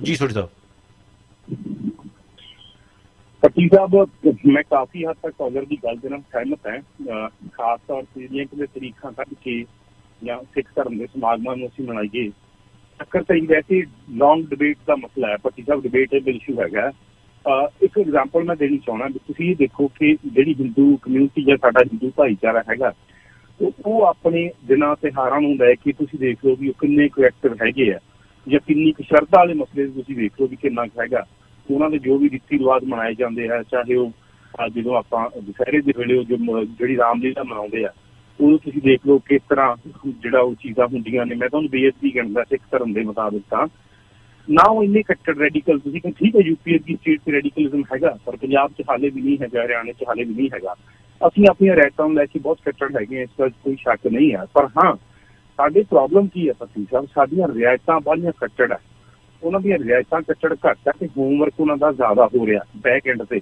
ਜੀ। ਛੋਟੀ ਸਾਹਿਬ
ਭੱਟੀ ਸਾਹਿਬ ਮੈਂ ਕਾਫੀ ਹੱਦ ਤੱਕ ਕਾਲਰ ਦੀ ਗੱਲ ਦੇ ਨਾਲ ਸਹਿਮਤ ਹਾਂ। ਖਾਸ ਤੌਰ ਤੇ ਜਿਹੜੀਆਂ ਕਿਤੇ ਤਰੀਕਾਂ ਕੱਢ ਕੇ ਜਾਂ ਸਿੱਖ ਧਰਮ ਦੇ ਸਮਾਗਮਾਂ ਨੂੰ ਅਸੀਂ ਮਨਾਈਏ ਚੱਕਰ ਤਾਂ ਇਹ ਵੈਸੇ ਲੌਂਗ ਡਿਬੇਟ ਦਾ ਮਸਲਾ ਹੈ। ਭੱਟੀ ਸਾਹਿਬ ਡਿਬੇਟੇਬਲ ਇਸ਼ੂ ਹੈਗਾ। ਇੱਕ ਐਗਜ਼ਾਮਪਲ ਮੈਂ ਦੇਣੀ ਚਾਹੁੰਦਾ ਵੀ ਤੁਸੀਂ ਇਹ ਦੇਖੋ ਕਿ ਜਿਹੜੀ ਹਿੰਦੂ ਕਮਿਊਨਿਟੀ ਜਾਂ ਸਾਡਾ ਹਿੰਦੂ ਭਾਈਚਾਰਾ ਹੈਗਾ ਉਹ ਆਪਣੇ ਦਿਨਾਂ ਤਿਉਹਾਰਾਂ ਨੂੰ ਲੈ ਕੇ ਤੁਸੀਂ ਦੇਖ ਲਓ ਵੀ ਉਹ ਕਿੰਨੇ ਕੁ ਐਕਟਿਵ ਹੈਗੇ ਆ ਜਾਂ ਕਿੰਨੀ ਕੁ ਸ਼ਰਧਾ ਵਾਲੇ ਮਸਲੇ ਤੁਸੀਂ ਦੇਖ ਲਓ ਵੀ ਕਿੰਨਾ ਕੁ ਹੈਗਾ। ਉਹਨਾਂ ਦੇ ਜੋ ਵੀ ਰੀਤੀ ਰਿਵਾਜ ਮਨਾਏ ਜਾਂਦੇ ਆ ਚਾਹੇ ਉਹ ਜਦੋਂ ਆਪਾਂ ਦੁਸਹਿਰੇ ਦੇ ਵੇਲੇ ਜਿਹੜੀ ਰਾਮਲੀਲਾ ਮਨਾਉਂਦੇ ਆ ਉਹਨੂੰ ਤੁਸੀਂ ਦੇਖ ਲਓ ਕਿਸ ਤਰ੍ਹਾਂ ਜਿਹੜਾ ਉਹ ਚੀਜ਼ਾਂ ਹੁੰਦੀਆਂ ਨੇ। ਮੈਂ ਤੁਹਾਨੂੰ ਬੇਇੱਜ਼ਤੀ ਕਹਿੰਦਾ ਸਿੱਖ ਧਰਮ ਦੇ ਮੁਤਾਬਿਕ ਤਾਂ ਨਾ ਉਹ ਇੰਨੇ ਕੱਟੜ ਰੈਡੀਕਲ ਤੁਸੀਂ ਕਹਿੰਦੇ ਠੀਕ ਹੈ ਯੂਪੀ ਦੀ ਸਟੇਟ 'ਚ ਰੈਡੀਕਲਿਜ਼ਮ ਹੈਗਾ ਪਰ ਪੰਜਾਬ 'ਚ ਹਾਲੇ ਵੀ ਨਹੀਂ ਹੈਗਾ, ਹਰਿਆਣੇ 'ਚ ਹਾਲੇ ਵੀ ਨਹੀਂ ਹੈਗਾ। ਅਸੀਂ ਆਪਣੀਆਂ ਰਾਇਤਾਂ ਨੂੰ ਲੈ ਕੇ ਬਹੁਤ ਕੱਟੜ ਹੈਗੇ ਇਸ ਗੱਲ 'ਚ ਕੋਈ ਸ਼ੱਕ ਨਹੀਂ ਹੈ। ਪਰ ਹਾਂ ਸਾਡੇ ਪ੍ਰੋਬਲਮ ਕੀ ਹੈ ਭੱਟੀ ਸਾਹਿਬ, ਸਾਡੀਆਂ ਰਿਆਇਤਾਂ ਬਾਹਲੀਆਂ ਕੱਟੜ ਹੈ। ਉਹਨਾਂ ਦੀਆਂ ਰਿਆਇਤਾਂ ਕੱਟੜ ਘੱਟ ਹੈ ਤੇ ਹੋਮਵਰਕ ਉਹਨਾਂ ਦਾ ਜ਼ਿਆਦਾ ਹੋ ਰਿਹਾ ਬੈਕ ਐਂਡ ਤੇ।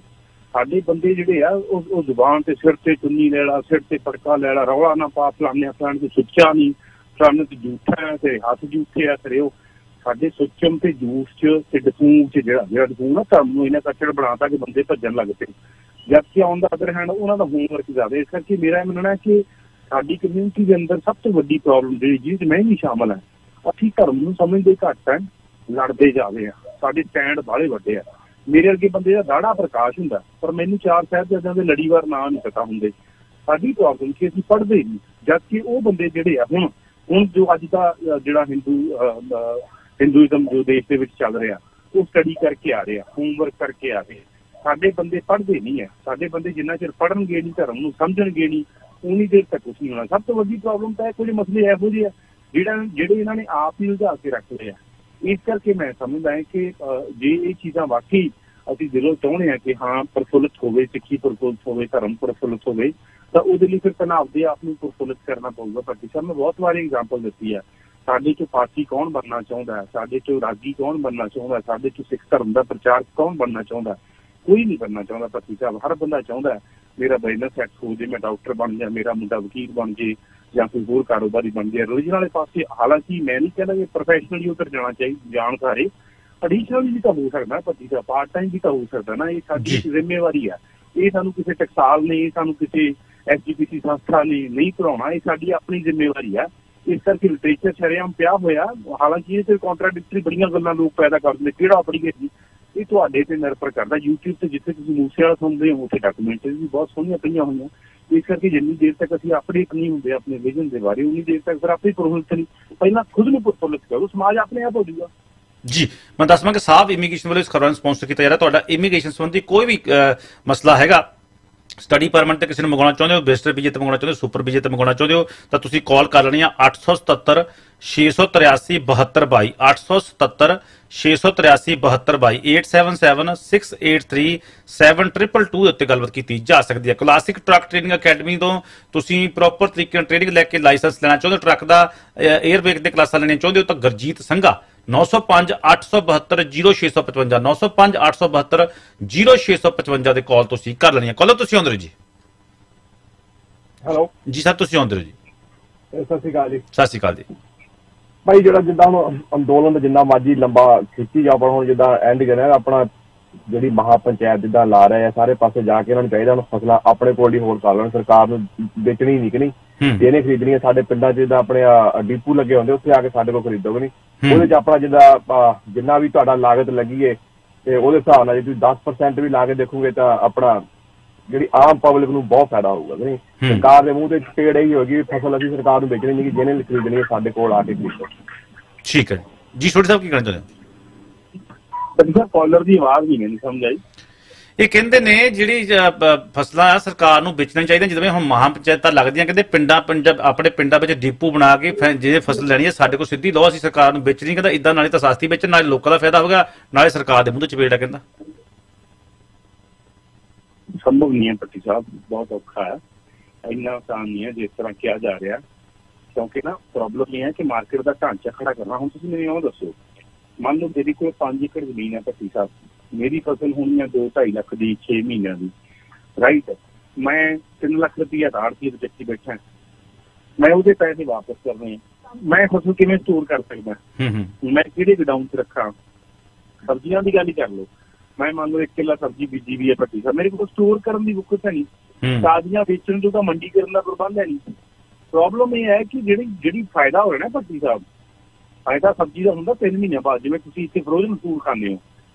ਸਾਡੇ ਬੰਦੇ ਜਿਹੜੇ ਆ ਉਹ ਜ਼ੁਬਾਨ ਤੇ ਸਿਰ ਤੇ ਚੁੰਨੀ ਲੈਣਾ, ਸਿਰ ਤੇ ਪਟਕਾ ਲੈਣਾ, ਰੌਲਾ ਨਾ ਪਾ ਫਲਾਣੇ ਫਲਾਣੇ ਤੇ ਸੁੱਚਾ ਨਹੀਂ, ਫਲਾਣੇ ਤੇ ਝੂਠਾ ਹੈ ਤੇ ਹੱਥ ਝੂਠੇ ਆ ਤੇਰੇ। ਉਹ ਸਾਡੇ ਸੁੱਚਮ ਤੇ ਜੂਸ 'ਚ ਤੇ ਡਫੂਮ 'ਚ ਜਿਹੜਾ ਡਫੂਮ ਨਾ ਧਰਮ ਨੂੰ ਇਹਨਾਂ ਕੱਟੜ ਬਣਾਤਾ ਕਿ ਬੰਦੇ ਭੱਜਣ ਲੱਗ ਪਏ। ਜਦਕਿ ਆਨ ਦਾ ਅਦਰ ਹੈਂਡ ਉਹਨਾਂ ਦਾ ਹੋਮਵਰਕ ਜ਼ਿਆਦਾ। ਇਸ ਕਰਕੇ ਮੇਰਾ ਇਹ ਮੰਨਣਾ ਕਿ ਸਾਡੀ ਕਮਿਊਨਿਟੀ ਦੇ ਅੰਦਰ ਸਭ ਤੋਂ ਵੱਡੀ ਪ੍ਰੋਬਲਮ ਜਿਹੜੀ ਜਿਹਦੇ 'ਚ ਮੈਂ ਵੀ ਸ਼ਾਮਲ ਹਾਂ ਅਸੀਂ ਧਰਮ ਨੂੰ ਸਮਝਦੇ ਘੱਟ ਹੈ, ਲੜਦੇ ਜਾਵੇ ਆ। ਸਾਡੇ ਸਟੈਂਡ ਬਾਹਲੇ ਵੱਡੇ ਆ। ਮੇਰੇ ਅੱਗੇ ਬੰਦੇ ਦਾ ਦਾੜਾ ਪ੍ਰਕਾਸ਼ ਹੁੰਦਾ, ਪਰ ਮੈਨੂੰ 4 ਸਾਹਿਬਜ਼ਾਦਿਆਂ ਦੇ ਲੜੀਵਾਰ ਨਾਂ ਨਹੀਂ ਪਤਾ ਹੁੰਦੇ। ਸਾਡੀ ਪ੍ਰੋਬਲਮ ਕਿ ਅਸੀਂ ਪੜ੍ਹਦੇ ਨਹੀਂ, ਜਦਕਿ ਉਹ ਬੰਦੇ ਜਿਹੜੇ ਆ ਹੁਣ ਜੋ ਅੱਜ ਦਾ ਜਿਹੜਾ ਹਿੰਦੂਇਜ਼ਮ ਜੋ ਦੇਸ਼ ਦੇ ਵਿੱਚ ਚੱਲ ਰਿਹਾ, ਉਹ ਸਟੱਡੀ ਕਰਕੇ ਆ ਰਿਹਾ, ਹੋਮਵਰਕ ਕਰਕੇ ਆ ਰਹੇ। ਸਾਡੇ ਬੰਦੇ ਪੜ੍ਹਦੇ ਨਹੀਂ ਹੈ। ਸਾਡੇ ਬੰਦੇ ਜਿੰਨਾ ਚਿਰ ਪੜ੍ਹਨਗੇ ਨਹੀਂ, ਧਰਮ ਨੂੰ ਸਮਝਣਗੇ ਨਹੀਂ, ਉਨੀ ਦੇਰ ਤੱਕ ਕੁਛ ਨਹੀਂ ਹੋਣਾ। ਸਭ ਤੋਂ ਵੱਡੀ ਪ੍ਰੋਬਲਮ ਤਾਂ ਕੁਝ ਮਸਲੇ ਇਹੋ ਜਿਹੇ ਆ ਜਿਹੜੇ ਇਹਨਾਂ ਨੇ ਆਪ ਹੀ ਉਲਝਾ ਕੇ ਰੱਖ ਲਏ ਆ। ਇਸ ਕਰਕੇ ਮੈਂ ਸਮਝਦਾ ਹਾਂ ਕਿ ਜੇ ਇਹ ਚੀਜ਼ਾਂ ਵਾਕਈ ਅਸੀਂ ਦਿਲੋਂ ਚਾਹੁੰਦੇ ਹਾਂ ਕਿ ਹਾਂ ਪ੍ਰਫੁੱਲਿਤ ਹੋਵੇ, ਸਿੱਖੀ ਪ੍ਰਫੁੱਲਿਤ ਹੋਵੇ, ਧਰਮ ਪ੍ਰਫੁੱਲਿਤ ਹੋਵੇ, ਤਾਂ ਉਹਦੇ ਲਈ ਫਿਰ ਪਹਿਲਾਂ ਆਪਦੇ ਆਪ ਨੂੰ ਪ੍ਰਫੁੱਲਿਤ ਕਰਨਾ ਪਊਗਾ। ਭੱਟੀ ਸਾਹਿਬ ਮੈਂ ਬਹੁਤ ਵਾਰੀ ਐਗਜ਼ਾਮਪਲ ਦਿੱਤੀ ਹੈ। ਸਾਡੇ ਚੋਂ ਪਾਠੀ ਕੌਣ ਬਣਨਾ ਚਾਹੁੰਦਾ ਹੈ, ਸਾਡੇ ਚੋਂ ਰਾਗੀ ਕੌਣ ਬਣਨਾ ਚਾਹੁੰਦਾ, ਸਾਡੇ ਚੋਂ ਸਿੱਖ ਧਰਮ ਦਾ ਪ੍ਰਚਾਰਕ ਕੌਣ ਬਣਨਾ ਚਾਹੁੰਦਾ? ਕੋਈ ਨਹੀਂ ਬਣਨਾ ਚਾਹੁੰਦਾ ਭੱਟੀ ਸਾਹਿਬ। ਹਰ ਬੰਦਾ ਚਾਹੁੰਦਾ ਮੇਰਾ ਬਿਜ਼ਨਸ ਸੈੱਟ ਹੋ ਜੇ, ਮੈਂ ਡਾਕਟਰ ਬਣ ਜਾ, ਮੇਰਾ ਮੁੰਡਾ ਵਕੀਲ ਬਣ ਜੇ, ਜਾਂ ਕੋਈ ਹੋਰ ਕਾਰੋਬਾਰੀ ਬਣ ਜਾਏ। ਰਿਲੀਜਨ ਵਾਲੇ ਪਾਸੇ ਹਾਲਾਂਕਿ ਮੈਂ ਨਹੀਂ ਕਹਿੰਦਾ ਕਿ ਪ੍ਰੋਫੈਸ਼ਨਲੀ ਉੱਧਰ ਜਾਣ ਸਾਰੇ, ਐਡੀਸ਼ਨਲੀ ਵੀ ਤਾਂ ਹੋ ਸਕਦਾ ਭੱਟੀ ਸਾਹਿਬ, ਪਾਰਟ ਟਾਈਮ ਵੀ ਤਾਂ ਹੋ ਸਕਦਾ ਨਾ। ਇਹ ਸਾਡੀ ਜ਼ਿੰਮੇਵਾਰੀ ਆ। ਇਹ ਸਾਨੂੰ ਕਿਸੇ ਟਕਸਾਲ ਨੇ, ਇਹ ਸਾਨੂੰ ਕਿਸੇ SGPC ਸੰਸਥਾ ਨੇ ਨਹੀਂ ਪੜਾਉਣਾ, ਇਹ ਸਾਡੀ ਆਪਣੀ ਜ਼ਿੰਮੇਵਾਰੀ ਆ। ਇਸ ਕਰਕੇ ਲਿਟਰੇਚਰ ਸ਼ਰੇਆਮ ਪਿਆ ਹੋਇਆ। ਹਾਲਾਂਕਿ ਇਹ ਤੇ ਕੰਟਰਾਡਿਕਟਰੀ ਬੜੀਆਂ ਗੱਲਾਂ ਲੋਕ ਪੈਦਾ ਕਰ ਦਿੰਦੇ, ਕਿਹੜਾ ਪੜ੍ਹੀਏ ਜੀ, ਇਹ ਤੁਹਾਡੇ ਤੇ ਨਿਰਭਰ ਕਰਦਾ। YouTube ਤੇ ਜਿੱਥੇ ਤੁਸੀਂ ਮੂਸੇ ਵਾਲਾ ਸੁਣਦੇ ਹੋ ਉੱਥੇ ਡਾਕੂਮੈਂਟਰੀ ਵੀ ਬਹੁਤ ਸੋਹਣੀਆਂ ਪਈਆਂ ਹੋਈਆਂ। ਇਸ ਕਰਕੇ ਜਿੰਨੀ ਦੇਰ ਤੱਕ ਅਸੀਂ ਅਪਡੇਟ ਨਹੀਂ ਹੁੰਦੇ ਆਪਣੇ ਵਿਜ਼ਨ ਦੇ ਬਾਰੇ, ਉਨੀ ਦੇਰ ਤੱਕ ਫਿਰ ਆਪੇ ਪ੍ਰਫੁੱਲਿਤ ਨਹੀਂ। ਪਹਿਲਾਂ ਖੁਦ ਨੂੰ ਪ੍ਰਫੁੱਲਿਤ ਕਰੋ, ਸਮਾਜ ਆਪਣੇ ਆਪ ਹੋ ਜਾਊਗਾ।
ਜੀ ਮੈਂ ਦੱਸਵਾਂ ਕਿ ਸਾਹਿਬ ਇਮੀਗ੍ਰੇਸ਼ਨ ਵੱਲੋਂ ਇਸ ਖਬਰਾਂ ਨੂੰ ਸਪਾਂਸਰ ਕੀਤਾ ਜਾ ਰਿਹਾ। ਤੁਹਾਡਾ ਇਮੀਗ੍ਰੇਸ਼ਨ ਸੰਬੰਧੀ ਕੋਈ ਵੀ ਮਸਲਾ ਹੈਗਾ, ਸਟੱਡੀ ਪਰਮਿਟ ਤੇ ਕਿਸੇ ਨੂੰ ਮੰਗਵਾਉਣਾ ਚਾਹੁੰਦੇ ਹੋ, ਵਿਜ਼ਟਰ ਵੀਜ਼ੇ ਤੇ ਮੰਗਵਾਉਣਾ ਚਾਹੁੰਦੇ ਹੋ, ਸੁਪਰ ਵੀਜ਼ੇ ਤੇ ਮੰਗਵਾਉਣਾ ਚਾਹੁੰਦੇ ਹੋ, ਤਾਂ ਤੁਸੀਂ ਕਾਲ ਕਰ ਲੈਣੀ ਆ 877 683 7222 877 683 7222 877 683 7222 ਉੱਤੇ ਗੱਲਬਾਤ ਕੀਤੀ ਜਾ ਸਕਦੀ ਹੈ। ਕਲਾਸਿਕ ਟਰੱਕ ਟ੍ਰੇਨਿੰਗ ਅਕੈਡਮੀ ਤੋਂ ਤੁਸੀਂ ਪ੍ਰੋਪਰ ਤਰੀਕੇ ਨਾਲ ਟ੍ਰੇਨਿੰਗ ਲੈ ਕੇ ਲਾਇਸੈਂਸ ਲੈਣਾ ਚਾਹੁੰਦੇ ਹੋ, ਟਰੱਕ ਦਾ 에ਅਰਬੈਗ ਦੇ ਕਲਾਸਾਂ ਲੈਣੀਆਂ ਚਾਹੁੰਦੇ ਹੋ, ਤਾਂ ਗੁਰਜੀਤ ਸੰਘਾ 905 872 0655 905 872 0655 ਦੇ ਕਾਲ ਤੁਸੀਂ ਕਰ ਲੈਣੀ ਹੈ। ਕਾਲਰ ਤੁਸੀਂ ਆਉਂਦੇ ਹੋ ਜੀ।
ਹੈਲੋ
ਜੀ ਸਰ, ਤੁਸੀਂ ਆਉਂਦੇ ਹੋ ਜੀ।
ਸਤਿ ਸ਼੍ਰੀ ਅਕਾਲ ਜੀ।
ਸਤਿ ਸ਼੍ਰੀ ਅਕਾਲ ਜੀ।
ਭਾਈ ਜਿਹੜਾ ਜਿੱਦਾਂ ਹੁਣ ਅੰਦੋਲਨ ਜਿੰਨਾ ਮਰਜ਼ੀ ਲੰਬਾ ਖਿੱਚੀ ਜਾ, ਪਰ ਹੁਣ ਜਿੱਦਾਂ ਐਂਡ ਕਰਨਾ ਆਪਣਾ ਜਿਹੜੀ ਮਹਾ ਪੰਚਾਇਤ ਜਿੱਦਾਂ ਲਾ ਰਹੇ ਆ ਸਾਰੇ ਪਾਸੇ ਜਾ ਕੇ, ਇਹਨਾਂ ਨੂੰ ਚਾਹੀਦਾ ਹੁਣ ਫਸਲਾਂ ਆਪਣੇ ਕੋਲ ਹੀ ਹੋਰ ਕਰ ਲੈਣ, ਸਰਕਾਰ ਨੂੰ ਵੇਚਣੀ ਨਹੀਂ ਕਿ ਨਹੀਂ, ਇਹਨੇ ਖਰੀਦਣੀ। ਸਾਡੇ ਪਿੰਡਾਂ 'ਚ ਜਿੱਦਾਂ ਆਪਣੇ ਡੀਪੂ ਲੱਗੇ ਹੁੰਦੇ, ਉੱਥੇ ਆ ਕੇ ਸਾਡੇ ਕੋਲ ਖਰੀਦੋਗੇ ਨਹੀਂ। ਉਹਦੇ 'ਚ ਆਪਣਾ ਜਿੰਨਾ ਵੀ ਤੁਹਾਡਾ ਲਾਗਤ ਲੱਗੀ ਹੈ ਤੇ ਉਹਦੇ ਹਿਸਾਬ ਨਾਲ ਜੇ ਤੁਸੀਂ 10% ਵੀ ਲਾ ਕੇ ਦੇਖੋਗੇ ਤਾਂ ਆਪਣਾ ਜਿਹੜੀ ਆਮ ਪਬਲਿਕ ਨੂੰ ਬਹੁਤ ਫਾਇਦਾ ਹੋਊਗਾ। ਨਹੀਂ ਸਰਕਾਰ ਦੇ ਮੂੰਹ ਤੇ ਟੇੜ ਇਹੀ ਹੋਏਗੀ ਫਸਲ ਅਸੀਂ ਸਰਕਾਰ ਨੂੰ ਵੇਚਣੀ ਨਹੀਂ, ਜਿਹਨੇ ਖਰੀਦਣੀ ਹੈ ਸਾਡੇ ਕੋਲ ਆ ਕੇ ਖਰੀਦੋ।
ਠੀਕ ਹੈ ਜੀ। ਛੋਟੇ ਸਾਹਿਬ ਕੀ ਕਹਿਣਾ ਚਾਹੁੰਦੇ
ਹੋ? ਕਾਲਰ ਦੀ ਆਵਾਜ਼ ਨਹੀਂ ਸਮਝ ਆਈ।
ਇਹ ਕਹਿੰਦੇ ਨੇ ਜਿਹੜੀ ਫਸਲਾਂ ਆ ਸਰਕਾਰ ਨੂੰ ਵੇਚਣੀਆਂ ਚਾਹੀਦੀਆਂ, ਜਿਵੇਂ ਹੁਣ ਮਹਾ ਪੰਚਾਇਤਾਂ ਲੱਗਦੀਆਂ, ਕਹਿੰਦੇ ਆਪਣੇ ਪਿੰਡਾਂ ਵਿੱਚ ਡੀਪੂ ਬਣਾ ਕੇ ਜੇ ਫਸਲ ਲੈਣੀ ਹੈ ਸਾਡੇ ਕੋਲ ਸਿੱਧੀ ਲਓ, ਅਸੀਂ ਸਰਕਾਰ ਨੂੰ ਵੇਚਣੀ। ਕਹਿੰਦਾ ਇਦਾਂ ਨਾਲੇ ਤਾਂ ਸਸਤੀ ਵੇਚਣ, ਨਾਲੇ ਲੋਕਾਂ ਦਾ ਫਾਇਦਾ ਹੋਗਾ, ਨਾਲੇ ਸਰਕਾਰ ਦੇ ਮੂੰਹ ਤੇ ਚਪੇੜ ਆ। ਕਹਿੰਦਾ
ਸੰਭਵ ਨਹੀਂ ਹੈ ਭੱਟੀ ਸਾਹਿਬ, ਬਹੁਤ ਔਖਾ ਹੈ, ਇੰਨਾ ਆਸਾਨ ਨਹੀਂ ਹੈ ਜਿਸ ਤਰ੍ਹਾਂ ਕਿਹਾ ਜਾ ਰਿਹਾ। ਕਿਉਂਕਿ ਨਾ ਪ੍ਰੋਬਲਮ ਇਹ ਹੈ ਕਿ ਮਾਰਕੀਟ ਦਾ ਢਾਂਚਾ ਖੜਾ ਕਰਨਾ। ਹੁਣ ਤੁਸੀਂ ਮੈਨੂੰ ਇਹ ਦੱਸੋ, ਮੰਨ ਲਓ ਮੇਰੀ ਕੋਲ 5 ਏਕੜ ਜ਼ਮੀਨ ਹੈ ਭੱਟੀ ਸਾਹਿਬ, ਮੇਰੀ ਫਸਲ ਹੋਣੀ ਹੈ 2-2.5 ਲੱਖ ਦੀ 6 ਮਹੀਨਿਆਂ ਦੀ, ਰਾਈਟ। ਮੈਂ 3 ਲੱਖ ਰੁਪਈਆ ਆੜ੍ਹਤੀ ਦੇ ਚੱਕੀ ਬੈਠਾ, ਮੈਂ ਉਹਦੇ ਪੈਸੇ ਵਾਪਸ ਕਰਨੇ ਆ, ਮੈਂ ਫਸਲ ਕਿਵੇਂ ਸਟੋਰ ਕਰ ਸਕਦਾ? ਮੈਂ ਕਿਹੜੇ ਗੋਡਾਊਨ 'ਚ ਰੱਖਾਂ? ਸਬਜ਼ੀਆਂ ਦੀ ਗੱਲ ਹੀ ਕਰ ਲਓ, ਮੈਂ ਮੰਨ ਲਓ 1 ਕਿੱਲਾ ਸਬਜ਼ੀ ਬੀਜੀ ਵੀ ਹੈ ਭੱਟੀ ਸਾਹਿਬ, ਮੇਰੇ ਕੋਲ ਸਟੋਰ ਕਰਨ ਦੀ ਵਕਤ ਹੈ ਨਹੀਂ, ਤਾਜ਼ੀਆਂ ਵੇਚਣ ਤੋਂ ਤਾਂ ਮੰਡੀ ਕਰਨ ਦਾ ਪ੍ਰਬੰਧ ਹੈ ਨਹੀਂ। ਪ੍ਰੋਬਲਮ ਇਹ ਹੈ ਕਿ ਜਿਹੜੀ ਫਾਇਦਾ ਹੋ ਰਿਹਾ ਨਾ ਭੱਟੀ ਸਾਹਿਬ, ਫਾਇਦਾ ਸਬਜ਼ੀ ਦਾ ਹੁੰਦਾ 3 ਮਹੀਨਿਆਂ ਬਾਅਦ। ਜਿਵੇਂ ਤੁਸੀਂ ਇੱਥੇ ਫਰੋਜ਼ਨ ਫੂਡ ਖਾਂਦੇ ਹੋ,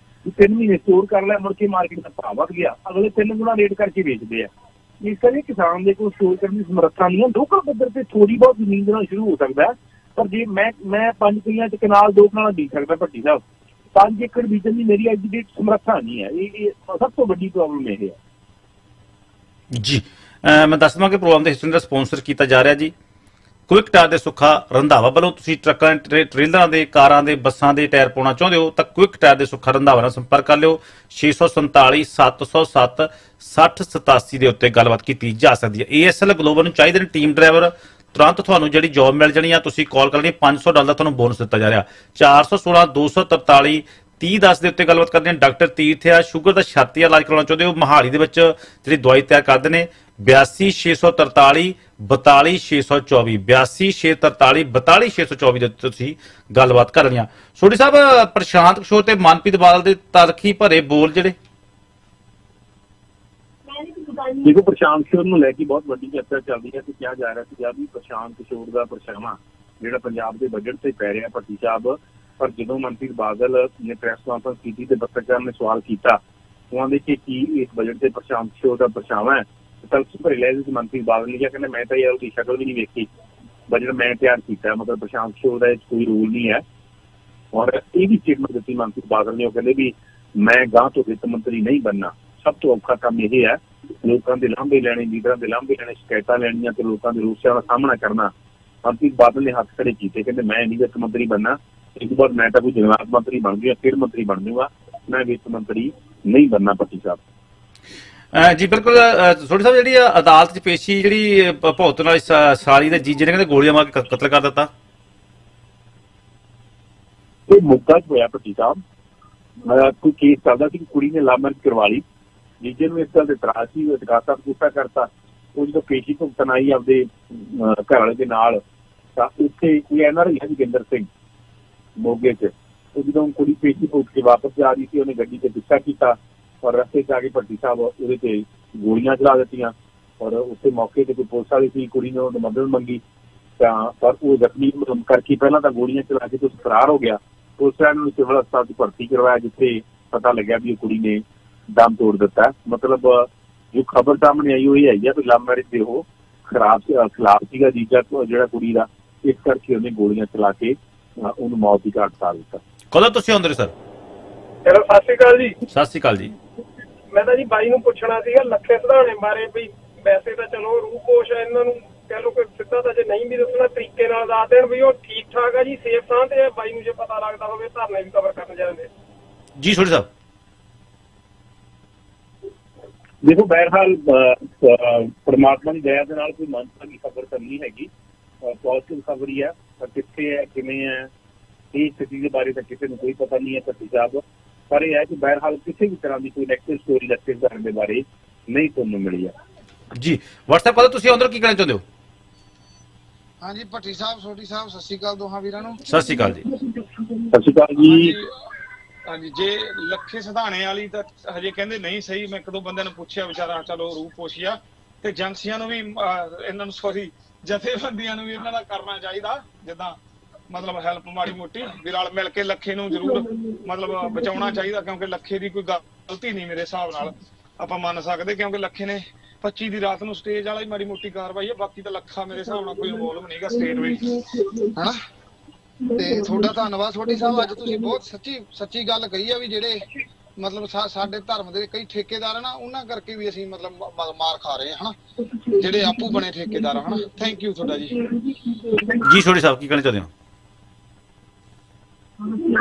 3 ਮਹੀਨੇ ਸਟੋਰ ਕਰ ਲਿਆ, ਮੁੜ ਕੇ ਮਾਰਕੀਟ ਦਾ ਭਾਅ ਵੱਧ ਗਿਆ, ਅਗਲੇ 3 ਗੁਣਾ ਰੇਟ ਕਰਕੇ ਵੇਚਦੇ ਆ। ਇਸ ਕਰਕੇ ਕਿਸਾਨ ਦੇ ਕੋਲ ਸਟੋਰ ਕਰਨ ਦੀ ਸਮਰੱਥਾ ਨਹੀਂ ਹੈ। ਲੋਕਲ ਪੱਧਰ ਤੇ ਥੋੜੀ ਬਹੁਤ ਜ਼ਮੀਨ ਦੇ ਨਾਲ ਸ਼ੁਰੂ ਹੋ ਸਕਦਾ, ਪਰ ਜੇ ਮੈਂ 5 ਕਿੱਲਿਆਂ 'ਚ ਕਨਾਲ 2 ਕਨਾਲ ਬੀਜ ਸਕਦਾ ਭੱਟੀ ਸਾਹਿਬ, 5 ਏਕੜ ਬੀਜਣ ਦੀ ਮੇਰੀ ਅੱਜ ਦੀ ਡੇਟ ਸਮਰੱਥਾ ਨਹੀਂ ਹੈ। ਇਹ ਸਭ ਤੋਂ ਵੱਡੀ ਪ੍ਰੋਬਲਮ ਇਹ ਹੈ
ਜੀ। ਮੈਂ ਦੱਸ ਦਵਾਂ ਕਿ ਪ੍ਰੋਗਰਾਮ ਦੇ ਹਿੱਸੇ ਦਾ ਸਪਾਂਸਰ ਕੀਤਾ ਜਾ ਰਿਹਾ ਜੀ ਕੁਇਕ ਟਾਇਰ ਦੇ ਸੁੱਖਾ ਰੰਧਾਵਾ ਵੱਲੋਂ। ਤੁਸੀਂ ਟਰੱਕਾਂ, ਟ੍ਰੇਲਰਾਂ ਦੇ, ਕਾਰਾਂ ਦੇ, ਬੱਸਾਂ ਦੇ ਟਾਇਰ ਪਾਉਣਾ ਚਾਹੁੰਦੇ ਹੋ ਤਾਂ ਕੁਇਕ ਟਾਇਰ ਦੇ ਸੁੱਖਾ ਰੰਧਾਵਾ ਨਾਲ ਸੰਪਰਕ ਕਰ ਲਿਓ। 647 707 6087 ਦੇ ਉੱਤੇ ਗੱਲਬਾਤ ਕੀਤੀ ਜਾ ਸਕਦੀ ਹੈ। ASL ਗਲੋਬਲ ਨੂੰ ਚਾਹੀਦੇ ਨੇ ਟੀਮ ਡਰਾਈਵਰ, ਤੁਰੰਤ ਤੁਹਾਨੂੰ ਜਿਹੜੀ ਜੌਬ ਮਿਲ ਜਾਣੀ ਆ। ਤੁਸੀਂ ਕਾਲ ਕਰਨੀ, $500 ਤੁਹਾਨੂੰ ਬੋਨਸ ਦਿੱਤਾ ਜਾ ਰਿਹਾ। 416 243 3010 ਦੇ ਉੱਤੇ ਗੱਲਬਾਤ ਕਰਦੇ ਹਾਂ। ਡਾਕਟਰ ਤੀਰਥ ਆ, ਸ਼ੂਗਰ ਦਾ ਛਾਤੀ ਇਲਾਜ ਕਰਾਉਣਾ ਚਾਹੁੰਦੇ ਹੋ, ਮੋਹਾਲੀ ਦੇ ਵਿੱਚ ਜਿਹੜੀ ਦਵਾਈ ਤਿਆਰ ਕਰਦੇ ਨੇ। 82 643 42 624 82 643 42 624 ਦੇ ਉੱਤੇ ਤੁਸੀਂ ਗੱਲਬਾਤ ਕਰਨੀ ਆ। ਸੋਢੀ ਸਾਹਿਬ, ਪ੍ਰਸ਼ਾਂਤ ਕਿਸ਼ੋਰ ਤੇ ਮਨਪ੍ਰੀਤ ਬਾਦਲ ਦੇ ਤਲਖੀ ਭਰੇ ਬੋਲ ਜਿਹੜੇ
ਦੇਖੋ, ਪ੍ਰਸ਼ਾਂਤ ਕਿਸ਼ੋਰ ਨੂੰ ਲੈ ਕੇ ਬਹੁਤ ਵੱਡੀ ਚਰਚਾ ਚੱਲਦੀ ਹੈ ਤੇ ਕਿਹਾ ਜਾ ਰਿਹਾ ਸੀਗਾ ਵੀ ਪ੍ਰਸ਼ਾਂਤ ਕਿਸ਼ੋਰ ਦਾ ਪਰਛਾਵਾਂ ਜਿਹੜਾ ਪੰਜਾਬ ਦੇ ਬਜਟ ਤੇ ਪੈ ਰਿਹਾ ਭੱਟੀ ਸਾਹਿਬ ਪਰ ਜਦੋਂ ਮਨਪ੍ਰੀਤ ਬਾਦਲ ਨੇ ਪ੍ਰੈਸ ਕਾਨਫਰੰਸ ਕੀਤੀ ਤੇ ਪੱਤਰਕਾਰਾਂ ਨੇ ਸਵਾਲ ਕੀਤਾ ਉਹਨਾਂ ਦੇ ਕਿ ਕੀ ਇਸ ਬਜਟ ਦੇ ਪ੍ਰਸ਼ੰਸਾ ਦਾ ਪਰਛਾਵਾਂ ਹੈ, ਤਾਂ ਭਰੇ ਲਹਿਜੇ 'ਚ ਮਨਪ੍ਰੀਤ ਬਾਦਲ ਨੇ ਕਿਹਾ ਕਹਿੰਦੇ ਮੈਂ ਤਾਂ ਯਾਰ ਉਹਦੀ ਸ਼ਕਲ ਵੀ ਨਹੀਂ ਵੇਖੀ, ਬਜਟ ਮੈਂ ਤਿਆਰ ਕੀਤਾ, ਮਤਲਬ ਪ੍ਰਸ਼ਾਂਤ ਸ਼ੋਅ ਦਾ ਕੋਈ ਰੂਲ ਨਹੀਂ ਹੈ। ਔਰ ਇਹ ਵੀ ਸਟੇਟਮੈਂਟ ਦਿੱਤੀ ਮਨਪ੍ਰੀਤ ਬਾਦਲ ਨੇ, ਉਹ ਕਹਿੰਦੇ ਵੀ ਮੈਂ ਗਾਂ ਤੋਂ ਵਿੱਤ ਮੰਤਰੀ ਨਹੀਂ ਬਣਨਾ, ਸਭ ਤੋਂ ਔਖਾ ਕੰਮ ਇਹ ਹੈ ਲੋਕਾਂ ਦੇ ਲਾਂਭੇ ਲੈਣੇ, ਲੀਡਰਾਂ ਦੇ ਲਾਂਭੇ ਲੈਣੇ, ਸ਼ਿਕਾਇਤਾਂ ਲੈਣੀਆਂ ਤੇ ਲੋਕਾਂ ਦੇ ਰੋਸਿਆਂ ਦਾ ਸਾਹਮਣਾ ਕਰਨਾ। ਮਨਪ੍ਰੀਤ ਬਾਦਲ ਨੇ ਹੱਥ ਖੜੇ ਕੀਤੇ, ਕਹਿੰਦੇ ਮੈਂ ਨਹੀਂ ਵਿੱਤ ਮੰਤਰੀ ਬਣਨਾ, ਇਸ ਤੋਂ ਬਾਅਦ ਮੈਂ ਤਾਂ ਕੋਈ ਜਨਰਲ ਮੰਤਰੀ ਬਣ ਗਿਆ, ਫਿਰ ਮੰਤਰੀ ਬਣ ਜਾਊਗਾ, ਮੈਂ ਵਿੱਤ ਮੰਤਰੀ ਨਹੀਂ ਬਣਨਾ। ਭੱਟੀ ਸਾਹਿਬ
ਜੀ ਬਿਲਕੁਲ ਸੋਢੀ ਸਾਹਿਬ, ਜਿਹੜੀ ਅਦਾਲਤ 'ਚ ਪੇਸ਼ੀ ਜਿਹੜੀ ਭੁਗਤਣ ਵਾਲੀ ਸਾਲੀ ਦੇ ਜੀਜੇ ਨੇ ਕਹਿੰਦੇ ਗੋਲੀਆਂ ਮਾਰ ਕੇ ਕਤਲ ਕਰ ਦਿੱਤਾ,
ਇਹ ਮੁੱਦਾ ਹੋਇਆ ਭੱਟੀ ਸਾਹਿਬ। ਕੋਈ ਕੇਸ ਚੱਲਦਾ ਸੀ, ਕੁੜੀ ਨੇ ਲਵ ਮੈਰਿਜ ਕਰਵਾ ਲਈ, ਜੀਜੇ ਨੂੰ ਇਸ ਗੱਲ ਦੇ ਇਤਰਾਜ਼ ਸੀ, ਉਹ ਇਤਕਾਤਾ ਗੁੱਸਾ ਕਰਤਾ। ਉਹ ਜਦੋਂ ਪੇਸ਼ੀ ਭੁਗਤਣ ਆਈ ਆਪਦੇ ਘਰ ਵਾਲੇ ਦੇ ਨਾਲ, ਤਾਂ ਉੱਥੇ ਕੋਈ NRI ਹੈ ਜੋਗਿੰਦਰ ਸਿੰਘ ਮੋਗੇ 'ਚ, ਉਹ ਜਦੋਂ ਕੁੜੀ ਪੇਸ਼ੀ ਭੁਗਤ ਕੇ ਵਾਪਸ ਜਾ ਰਹੀ ਸੀ, ਉਹਨੇ ਗੱਡੀ ਤੇ ਪਿੱਛਾ ਕੀਤਾ ਔਰ ਰਸਤੇ 'ਚ ਆ ਕੇ ਭੱਟੀ ਸਾਹਿਬ ਉਹਦੇ ਤੇ ਗੋਲੀਆਂ ਚਲਾ ਦਿੱਤੀਆਂ। ਔਰ ਉੱਥੇ ਮੌਕੇ ਤੇ ਕੋਈ ਪੁਲਿਸ ਵਾਲੀ ਸੀ, ਕੁੜੀ ਨੇ ਉਹਨੂੰ ਮਦਦ ਮੰਗੀ, ਤਾਂ ਪਰ ਉਹ ਜ਼ਖਮੀ ਕਰਕੇ ਪਹਿਲਾਂ ਤਾਂ ਗੋਲੀਆਂ ਚਲਾ ਕੇ ਤੋਂ ਫਰਾਰ ਹੋ ਗਿਆ। ਪੁਲਿਸ ਵਾਲਿਆਂ ਨੂੰ ਸਿਵਲ ਹਸਪਤਾਲ 'ਚ ਭਰਤੀ ਕਰਵਾਇਆ, ਜਿੱਥੇ ਪਤਾ ਲੱਗਿਆ ਵੀ ਉਹ ਕੁੜੀ ਨੇ ਦਮ ਤੋੜ ਦਿੱਤਾ। ਮਤਲਬ ਜੋ ਖਬਰ ਸਾਹਮਣੇ ਆਈ ਉਹ ਇਹ ਆਈ ਆ ਵੀ ਲਵ ਮੈਰਿਜ ਦੇ ਉਹ ਖਿਲਾਫ ਸੀਗਾ ਜੀਜਾ ਜਿਹੜਾ ਕੁੜੀ ਦਾ, ਇਸ ਕਰਕੇ ਉਹਨੇ ਗੋਲੀਆਂ ਚਲਾ ਕੇ ਉਹਨੂੰ ਮੌਤ ਦੀ ਘਾਟ ਉਤਾਰ ਦਿੱਤਾ।
ਕਦੋਂ ਤੁਸੀਂ ਆਉਂਦੇ ਸਰ?
ਚਲੋ ਸਤਿ ਸ਼੍ਰੀ ਅਕਾਲ ਜੀ।
ਸਤਿ ਸ਼੍ਰੀ ਅਕਾਲ ਜੀ।
ਮੈਂ ਤਾਂ ਜੀ ਬਾਈ ਨੂੰ ਪੁੱਛਣਾ ਸੀਗਾ ਲੱਖੇ ਸਿਧਾਣੇ ਬਾਰੇ, ਵੀ ਵੈਸੇ ਤਾਂ ਚਲੋ ਰੂਪੋਸ਼ ਇਹਨਾਂ ਨੂੰ ਕਹਿ ਲਓ ਕਿ ਸਿੱਧਾ ਤਾਂ ਜੇ ਨਹੀਂ ਵੀ ਦੱਸਣਾ ਤਰੀਕੇ ਨਾਲ ਦੱਸ ਦੇਣ ਵੀ ਉਹ ਠੀਕ ਠਾਕ ਆ ਜੀ, ਸੇਫ ਥਾਂ ਤੇ ਬਾਈ ਨੂੰ ਜੇ ਪਤਾ ਲੱਗਦਾ ਹੋਵੇ ਧਰਨੇ ਵੀ ਕਵਰ ਕਰਨ ਜਾਂਦੇ
ਜੀ। ਸੋਢੀ ਸਾਹਿਬ
ਦੇਖੋ ਬਹਿਰਹਾਲ ਪਰਮਾਤਮਾ ਦੀ ਦਇਆ ਦੇ ਨਾਲ ਕੋਈ ਮੰਤਰ ਦੀ ਖਬਰ ਤਾਂ ਨਹੀਂ ਹੈਗੀ, ਪੋਜ਼ਿਟਿਵ ਖਬਰ ਹੀ ਹੈ, ਪਰ ਕਿੱਥੇ ਹੈ ਕਿਵੇਂ ਹੈ ਇਹ ਸਥਿਤੀ ਦੇ ਬਾਰੇ ਤਾਂ ਕਿਸੇ ਨੂੰ ਕੋਈ ਪਤਾ ਨਹੀਂ ਹੈ ਭੱਟੀ ਸਾਹਿਬ। ਪਰ ਇਹ ਹੈ ਕਿ ਬਹਿਰਹਾਲ ਕਿਸੇ ਵੀ ਤਰ੍ਹਾਂ ਦੀ ਕੋਈ ਨੈਗੇਟਿਵ ਸਟੋਰੀ ਲੱਖੇ ਸਿਧਾਣੇ ਦੇ ਬਾਰੇ ਨਹੀਂ ਤੁਹਾਨੂੰ ਮਿਲੀ ਹੈ
ਜੀ। WhatsApp ਕਦੋਂ ਤੁਸੀਂ ਅੰਦਰ ਕੀ ਕਹਿਣਾ ਚਾਹੁੰਦੇ ਹੋ?
ਹਾਂਜੀ ਭੱਟੀ ਸਾਹਿਬ, ਸੋਢੀ ਸਾਹਿਬ, ਸਤਿ ਸ਼੍ਰੀ ਅਕਾਲ ਦੋਹਾਂ ਵੀਰਾਂ ਨੂੰ।
ਸਤਿ ਸ਼੍ਰੀ ਅਕਾਲ ਜੀ।
ਸਤਿ ਸ਼੍ਰੀ ਅਕਾਲ ਜੀ।
ਹਾਂਜੀ, ਜੇ ਲੱਖੇ ਸਿਧਾਣੇ ਵਾਲੀ ਤਾਂ ਹਜੇ ਕਹਿੰਦੇ ਨਹੀਂ ਸਹੀ, ਮੈਂ ਇੱਕ ਦੋ ਬੰਦਿਆਂ ਨੂੰ ਪੁੱਛਿਆ, ਵਿਚਾਰਾ ਚਲੋ ਰੂਪ ਪੋਸ਼ੀਆ ਤੇ ਏਜੰਸੀਆਂ ਨੂੰ ਵੀ ਇਹਨਾਂ ਨੂੰ ਸੌਰੀ ਜਥੇਬੰਦੀਆਂ ਨੂੰ ਵੀ ਇਹਨਾਂ ਦਾ ਕਰਨਾ ਚਾਹੀਦਾ, ਜਿੱਦਾਂ ਮਤਲਬ ਹੈਲਪ ਮਾੜੀ ਮੋਟੀ ਵੀ ਰਲ ਮਿਲ ਕੇ ਲੱਖੇ ਨੂੰ ਜ਼ਰੂਰ ਮਤਲਬ ਬਚਾਉਣਾ ਚਾਹੀਦਾ, ਕਿਉਂਕਿ ਲੱਖੇ ਦੀ ਕੋਈ ਗਲਤੀ ਨਹੀਂ ਮੇਰੇ ਹਿਸਾਬ ਨਾਲ ਆਪਾਂ ਮੰਨ ਸਕਦੇ, ਕਿਉਂਕਿ ਲੱਖੇ ਨੇ 25 ਦੀ ਰਾਤ ਨੂੰ ਸਟੇਜ ਵਾਲਾ ਹੀ ਮਾੜੀ ਮੋਟੀ ਕਾਰਵਾਈ ਹੈ, ਬਾਕੀ ਤਾਂ ਲੱਖਾ ਮੇਰੇ ਹਿਸਾਬ ਨਾਲ ਕੋਈ ਇਨਵੋਲਵ ਨਹੀਂਗਾ ਸਟੇਟ ਵਿੱਚ, ਹਨਾ। ਤੇ ਤੁਹਾਡਾ ਧੰਨਵਾਦ ਸੋਢੀ ਸਾਹਿਬ, ਅੱਜ ਤੁਸੀਂ ਬਹੁਤ ਸੱਚੀ ਗੱਲ ਕਹੀ ਆ ਵੀ ਜਿਹੜੇ ਮਤਲਬ ਸਾਡੇ ਧਰਮ ਦੇ ਕਈ ਠੇਕੇਦਾਰ ਹਨ ਨਾ, ਉਹਨਾਂ ਕਰਕੇ ਵੀ ਅਸੀਂ ਮਤਲਬ ਮਾਰ ਖਾ ਰਹੇ ਹਾਂ, ਹਨਾ, ਜਿਹੜੇ ਆਪੂ ਬਣੇ ਠੇਕੇਦਾਰ, ਹਨਾ। ਥੈਂਕ ਯੂ ਤੁਹਾਡਾ ਜੀ।
ਜੀ ਸੋਢੀ ਸਾਹਿਬ ਕੀ ਕਹਿਣਾ ਚਾਹੁੰਦੇ ਹੋ?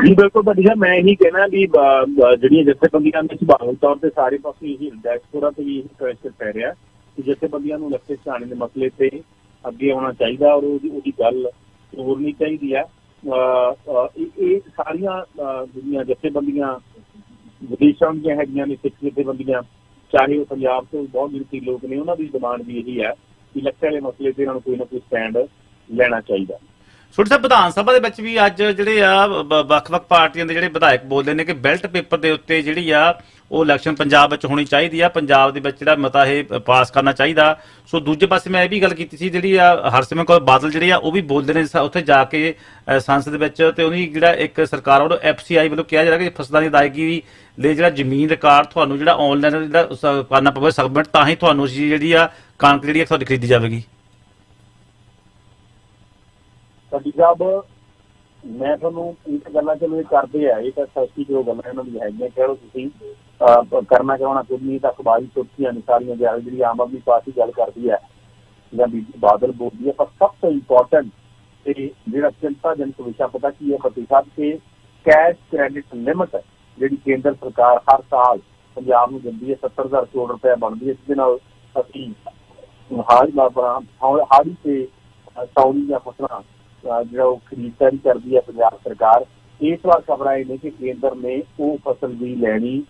ਜੀ ਬਿਲਕੁਲ ਭੱਟੀ ਸਾਹਿਬ, ਮੈਂ ਇਹੀ ਕਹਿਣਾ ਵੀ ਜਿਹੜੀਆਂ ਜਥੇਬੰਦੀਆਂ ਨੇ ਸੁਭਾਵਿਕ ਤੌਰ ਤੇ ਸਾਰੇ ਪਾਸੇ ਇਹੀ ਡਾਇਸਪੋਰਾ ਤੇ ਵੀ ਇਹੀ ਪ੍ਰੈਸ਼ਰ ਪੈ ਰਿਹਾ ਕਿ ਜਥੇਬੰਦੀਆਂ ਨੂੰ ਲੱਖੇ ਸਿਧਾਣੇ ਦੇ ਮਸਲੇ ਤੇ ਅੱਗੇ ਆਉਣਾ ਚਾਹੀਦਾ ਔਰ ਉਹਦੀ ਗੱਲ ਤੋਰਨੀ ਚਾਹੀਦੀ ਹੈ। ਇਹ ਸਾਰੀਆਂ ਜਿਹੜੀਆਂ ਜਥੇਬੰਦੀਆਂ ਵਿਦੇਸ਼ਾਂ ਦੀਆਂ ਹੈਗੀਆਂ ਨੇ, ਸਿੱਖ ਜਥੇਬੰਦੀਆਂ, ਚਾਹੇ ਉਹ ਪੰਜਾਬ ਤੋਂ ਬਹੁਤ ਗਿਣਤੀ ਲੋਕ ਨੇ, ਉਹਨਾਂ ਦੀ ਡਿਮਾਂਡ ਵੀ ਇਹੀ ਹੈ ਕਿ ਲੱਖੇ ਵਾਲੇ ਮਸਲੇ ਤੇ ਇਹਨਾਂ ਨੂੰ ਕੋਈ ਨਾ ਕੋਈ ਸਟੈਂਡ ਲੈਣਾ ਚਾਹੀਦਾ।
ਸੋਢੀ ਸਾਹਿਬ ਵਿਧਾਨ ਸਭਾ ਦੇ ਵਿੱਚ ਵੀ ਅੱਜ ਜਿਹੜੇ ਆ ਵੱਖ-ਵੱਖ ਪਾਰਟੀਆਂ ਦੇ ਜਿਹੜੇ ਵਿਧਾਇਕ ਬੋਲਦੇ ਨੇ ਕਿ ਬੈਲਟ ਪੇਪਰ ਦੇ ਉੱਤੇ ਜਿਹੜੀ ਆ ਉਹ ਇਲੈਕਸ਼ਨ ਪੰਜਾਬ ਵਿੱਚ ਹੋਣੀ ਚਾਹੀਦੀ ਆ, ਪੰਜਾਬ ਦੇ ਵਿੱਚ ਜਿਹੜਾ ਮਤਾ ਇਹ ਪਾਸ ਕਰਨਾ ਚਾਹੀਦਾ। ਸੋ ਦੂਜੇ ਪਾਸੇ ਮੈਂ ਇਹ ਵੀ ਗੱਲ ਕੀਤੀ ਸੀ, ਜਿਹੜੀ ਆ ਹਰਸਿਮਰਤ ਕੌਰ ਬਾਦਲ ਜਿਹੜੇ ਆ ਉਹ ਵੀ ਬੋਲਦੇ ਨੇ ਉੱਥੇ ਜਾ ਕੇ ਸੰਸਦ ਵਿੱਚ, ਤੇ ਉਹਦੀ ਜਿਹੜਾ ਇੱਕ ਸਰਕਾਰ ਵੱਲੋਂ FCI ਵੱਲੋਂ ਕਿਹਾ ਜਾ ਰਿਹਾ ਕਿ ਫਸਲਾਂ ਦੀ ਅਦਾਇਗੀ ਲਈ ਜਿਹੜਾ ਜ਼ਮੀਨ ਰਿਕਾਰਡ ਤੁਹਾਨੂੰ ਜਿਹੜਾ ਆਨਲਾਈਨ ਜਿਹੜਾ ਕਰਨਾ ਪਵੇ ਸਬਮਿਟ, ਤਾਂ ਹੀ ਤੁਹਾਨੂੰ ਜਿਹੜੀ ਆ ਕਣਕ ਜਿਹੜੀ ਤੁਹਾਡੀ ਖਰੀਦੀ ਜਾਵੇਗੀ।
ਭੱਟੀ ਸਾਹਿਬ ਮੈਂ ਤੁਹਾਨੂੰ ਇਹ ਗੱਲਾਂ ਚਲੋ ਇਹ ਕਰਦੇ ਆ, ਇਹ ਤਾਂ ਸੱਚੀ ਜੋ ਗੱਲਾਂ ਇਹਨਾਂ ਦੀ ਹੈਗੀਆਂ, ਕਹਿ ਲਓ ਤੁਸੀਂ ਕਰਨਾ ਚਾਹਣਾ ਕੁਝ ਨਹੀਂ, ਤਾਂ ਅਖਬਾਰੀ ਸੁਰਖੀਆਂ ਨੇ ਸਾਰੀਆਂ, ਜਿਹੜੀ ਆਮ ਆਦਮੀ ਪਾਰਟੀ ਗੱਲ ਕਰਦੀ ਹੈ ਜਾਂ ਬੀਬੀ ਬਾਦਲ ਬੋਲਦੀ ਹੈ, ਪਰ ਸਭ ਤੋਂ ਇੰਪੋਰਟੈਂਟ ਤੇ ਜਿਹੜਾ ਚਿੰਤਾਜਨਕ ਵਿਸ਼ਾ ਪਤਾ ਕੀ ਹੈ ਭੱਟੀ ਸਾਹਿਬ, ਕਿ ਕੈਸ਼ ਕ੍ਰੈਡਿਟ ਲਿਮਿਟ ਜਿਹੜੀ ਕੇਂਦਰ ਸਰਕਾਰ ਹਰ ਸਾਲ ਪੰਜਾਬ ਨੂੰ ਦਿੰਦੀ ਹੈ 70,000 ਕਰੋੜ ਰੁਪਏ ਬਣਦੀ ਹੈ, ਜਿਹਦੇ ਨਾਲ ਅਸੀਂ ਹਾੜੀ ਤੇ ਸਾਉਣੀ ਦੀਆਂ ਫਸਲਾਂ ਜਿਹੜਾ ਉਹ ਖਰੀਦਦਾਰੀ ਕਰਦੀ ਹੈ ਪੰਜਾਬ ਸਰਕਾਰ। ਇਸ ਵਾਰ ਖਬਰਾਂ ਇਹ ਨੇ ਕਿ ਕੇਂਦਰ ਨੇ ਉਹ ਫਸਲ ਵੀ ਲੈਣੀ,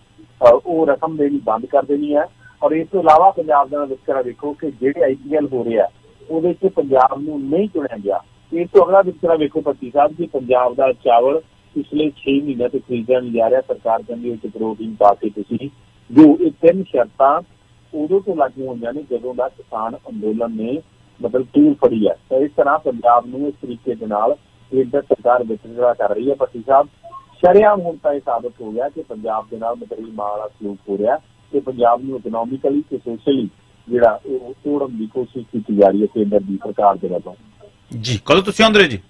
ਉਹ ਰਕਮ ਦੇਣੀ ਬੰਦ ਕਰ ਦੇਣੀ ਹੈ। ਔਰ ਇਸ ਤੋਂ ਇਲਾਵਾ ਪੰਜਾਬ ਦਾ ਵਿਤਕਰਾ ਵੇਖੋ ਕਿ ਜਿਹੜੇ IPL ਹੋ ਰਿਹਾ ਉਹਦੇ 'ਚ ਪੰਜਾਬ ਨੂੰ ਨਹੀਂ ਚੁਣਿਆ ਗਿਆ। ਇਸ ਤੋਂ ਅਗਲਾ ਵਿਤਕਰਾ ਵੇਖੋ ਭੱਟੀ ਸਾਹਿਬ ਕਿ ਪੰਜਾਬ ਦਾ ਚਾਵਲ ਪਿਛਲੇ 6 ਮਹੀਨਿਆਂ ਤੋਂ ਖਰੀਦਿਆ ਨਹੀਂ ਜਾ ਰਿਹਾ, ਸਰਕਾਰ ਕਹਿੰਦੀ ਉਹ 'ਚ ਪ੍ਰੋਟੀਨ ਪਾ ਕੇ ਤੁਸੀਂ, ਜੋ ਇਹ 3 ਸ਼ਰਤਾਂ ਉਦੋਂ ਤੋਂ ਲਾਗੂ ਹੋਈਆਂ ਨੇ ਜਦੋਂ ਦਾ ਕਿਸਾਨ ਅੰਦੋਲਨ ਨੇ ਮਤਲਬ ਟੂਲ ਫੜੀ ਹੈ। ਤਾਂ ਇਸ ਤਰ੍ਹਾਂ ਪੰਜਾਬ ਨੂੰ ਇਸ ਤਰੀਕੇ ਦੇ ਨਾਲ केंद्र सरकार वितकरा कर रही है। भट्टी साहब शरेआम हुण तां साबित हो गया कि पंजाब दे नाल मतलबी मां वाला सलूक हो रहा ते पंजाब नूं इकनॉमिकली ते सोशली जिहड़ा ओह तोड़न दी कोशिश की जा रही है केंद्र दी सरकार दे वल्लों।
जी कदों तुसीं आंदे जी?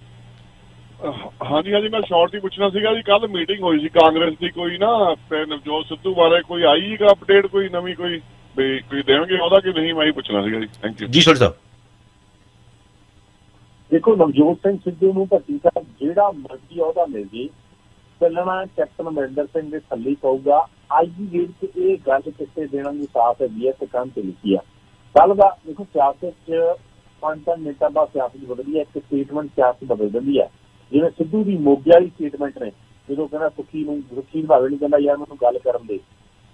हाँ जी मैं शॉर्ट ही पूछना सीगा जी, कल मीटिंग हुई सी कांग्रेस की, कोई ना नवजोत सिद्धू बारे कोई आई अपडेट कोई नवी कोई देंगे ओहदा कि नहीं, मैं ही पूछना सीगा जी। थैंक यू
जी छोटे साहब।
देखो नवजोत सिंह सिद्धू नूं भट्टी साहब जिहड़ा मर्जी ओहदा मिल जे चलना कैप्टन अमरिंदर सिंह दे थल्ले पऊगा। अज दी डेट च ये गल किसे देना भी साफ हैगी है, कंध ते लिखी है। कल का देखो सियासत च 5 मिनटां बाद सियासत बदलदी है, एक स्टेटमेंट सियासत बदल दिंदी है। जिवें सिद्धू की मोगे वाली स्टेटमेंट ने जो कहना सुखी भावे नहीं कहना यार मैं गल करन दे,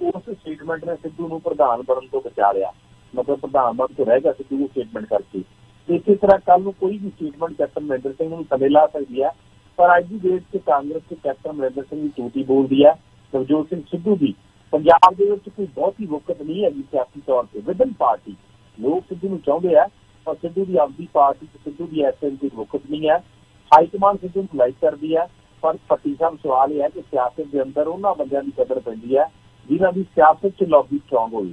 उस स्टेटमेंट ने सिद्धू नूं प्रधान बनन तो बचा लिया, मतलब प्रधान बन तो रह गया सिद्धू को स्टेटमेंट करके। इसी तरह कल नूं कोई भी स्टेटमेंट कैप्टन अमरिंदर सिंह नूं थल्ले ला सकती है, पर अज की डेट से कांग्रेस से कैप्टन अमरिंदर सिंह की टूटी बोलती है। नवजोत सिंह सिद्धू की पंजाब के कोई बहुत ही वक्त नहीं है सियासी तौर पर विदन पार्टी, लोग सिद्धू नूं चाहुंदे आ पर सिद्धू की आपकी पार्टी सिद्धू की ऐसे कोई वक्त नहीं है। हाईकमान सिद्धू नूं लाइक करती है, पर भट्टी साहब सवाल यह है कि सियासत के अंदर उन्होंने बंदियां की कदर पैंदी है जिन्हां की सियासत च लॉबी स्ट्रांग होई,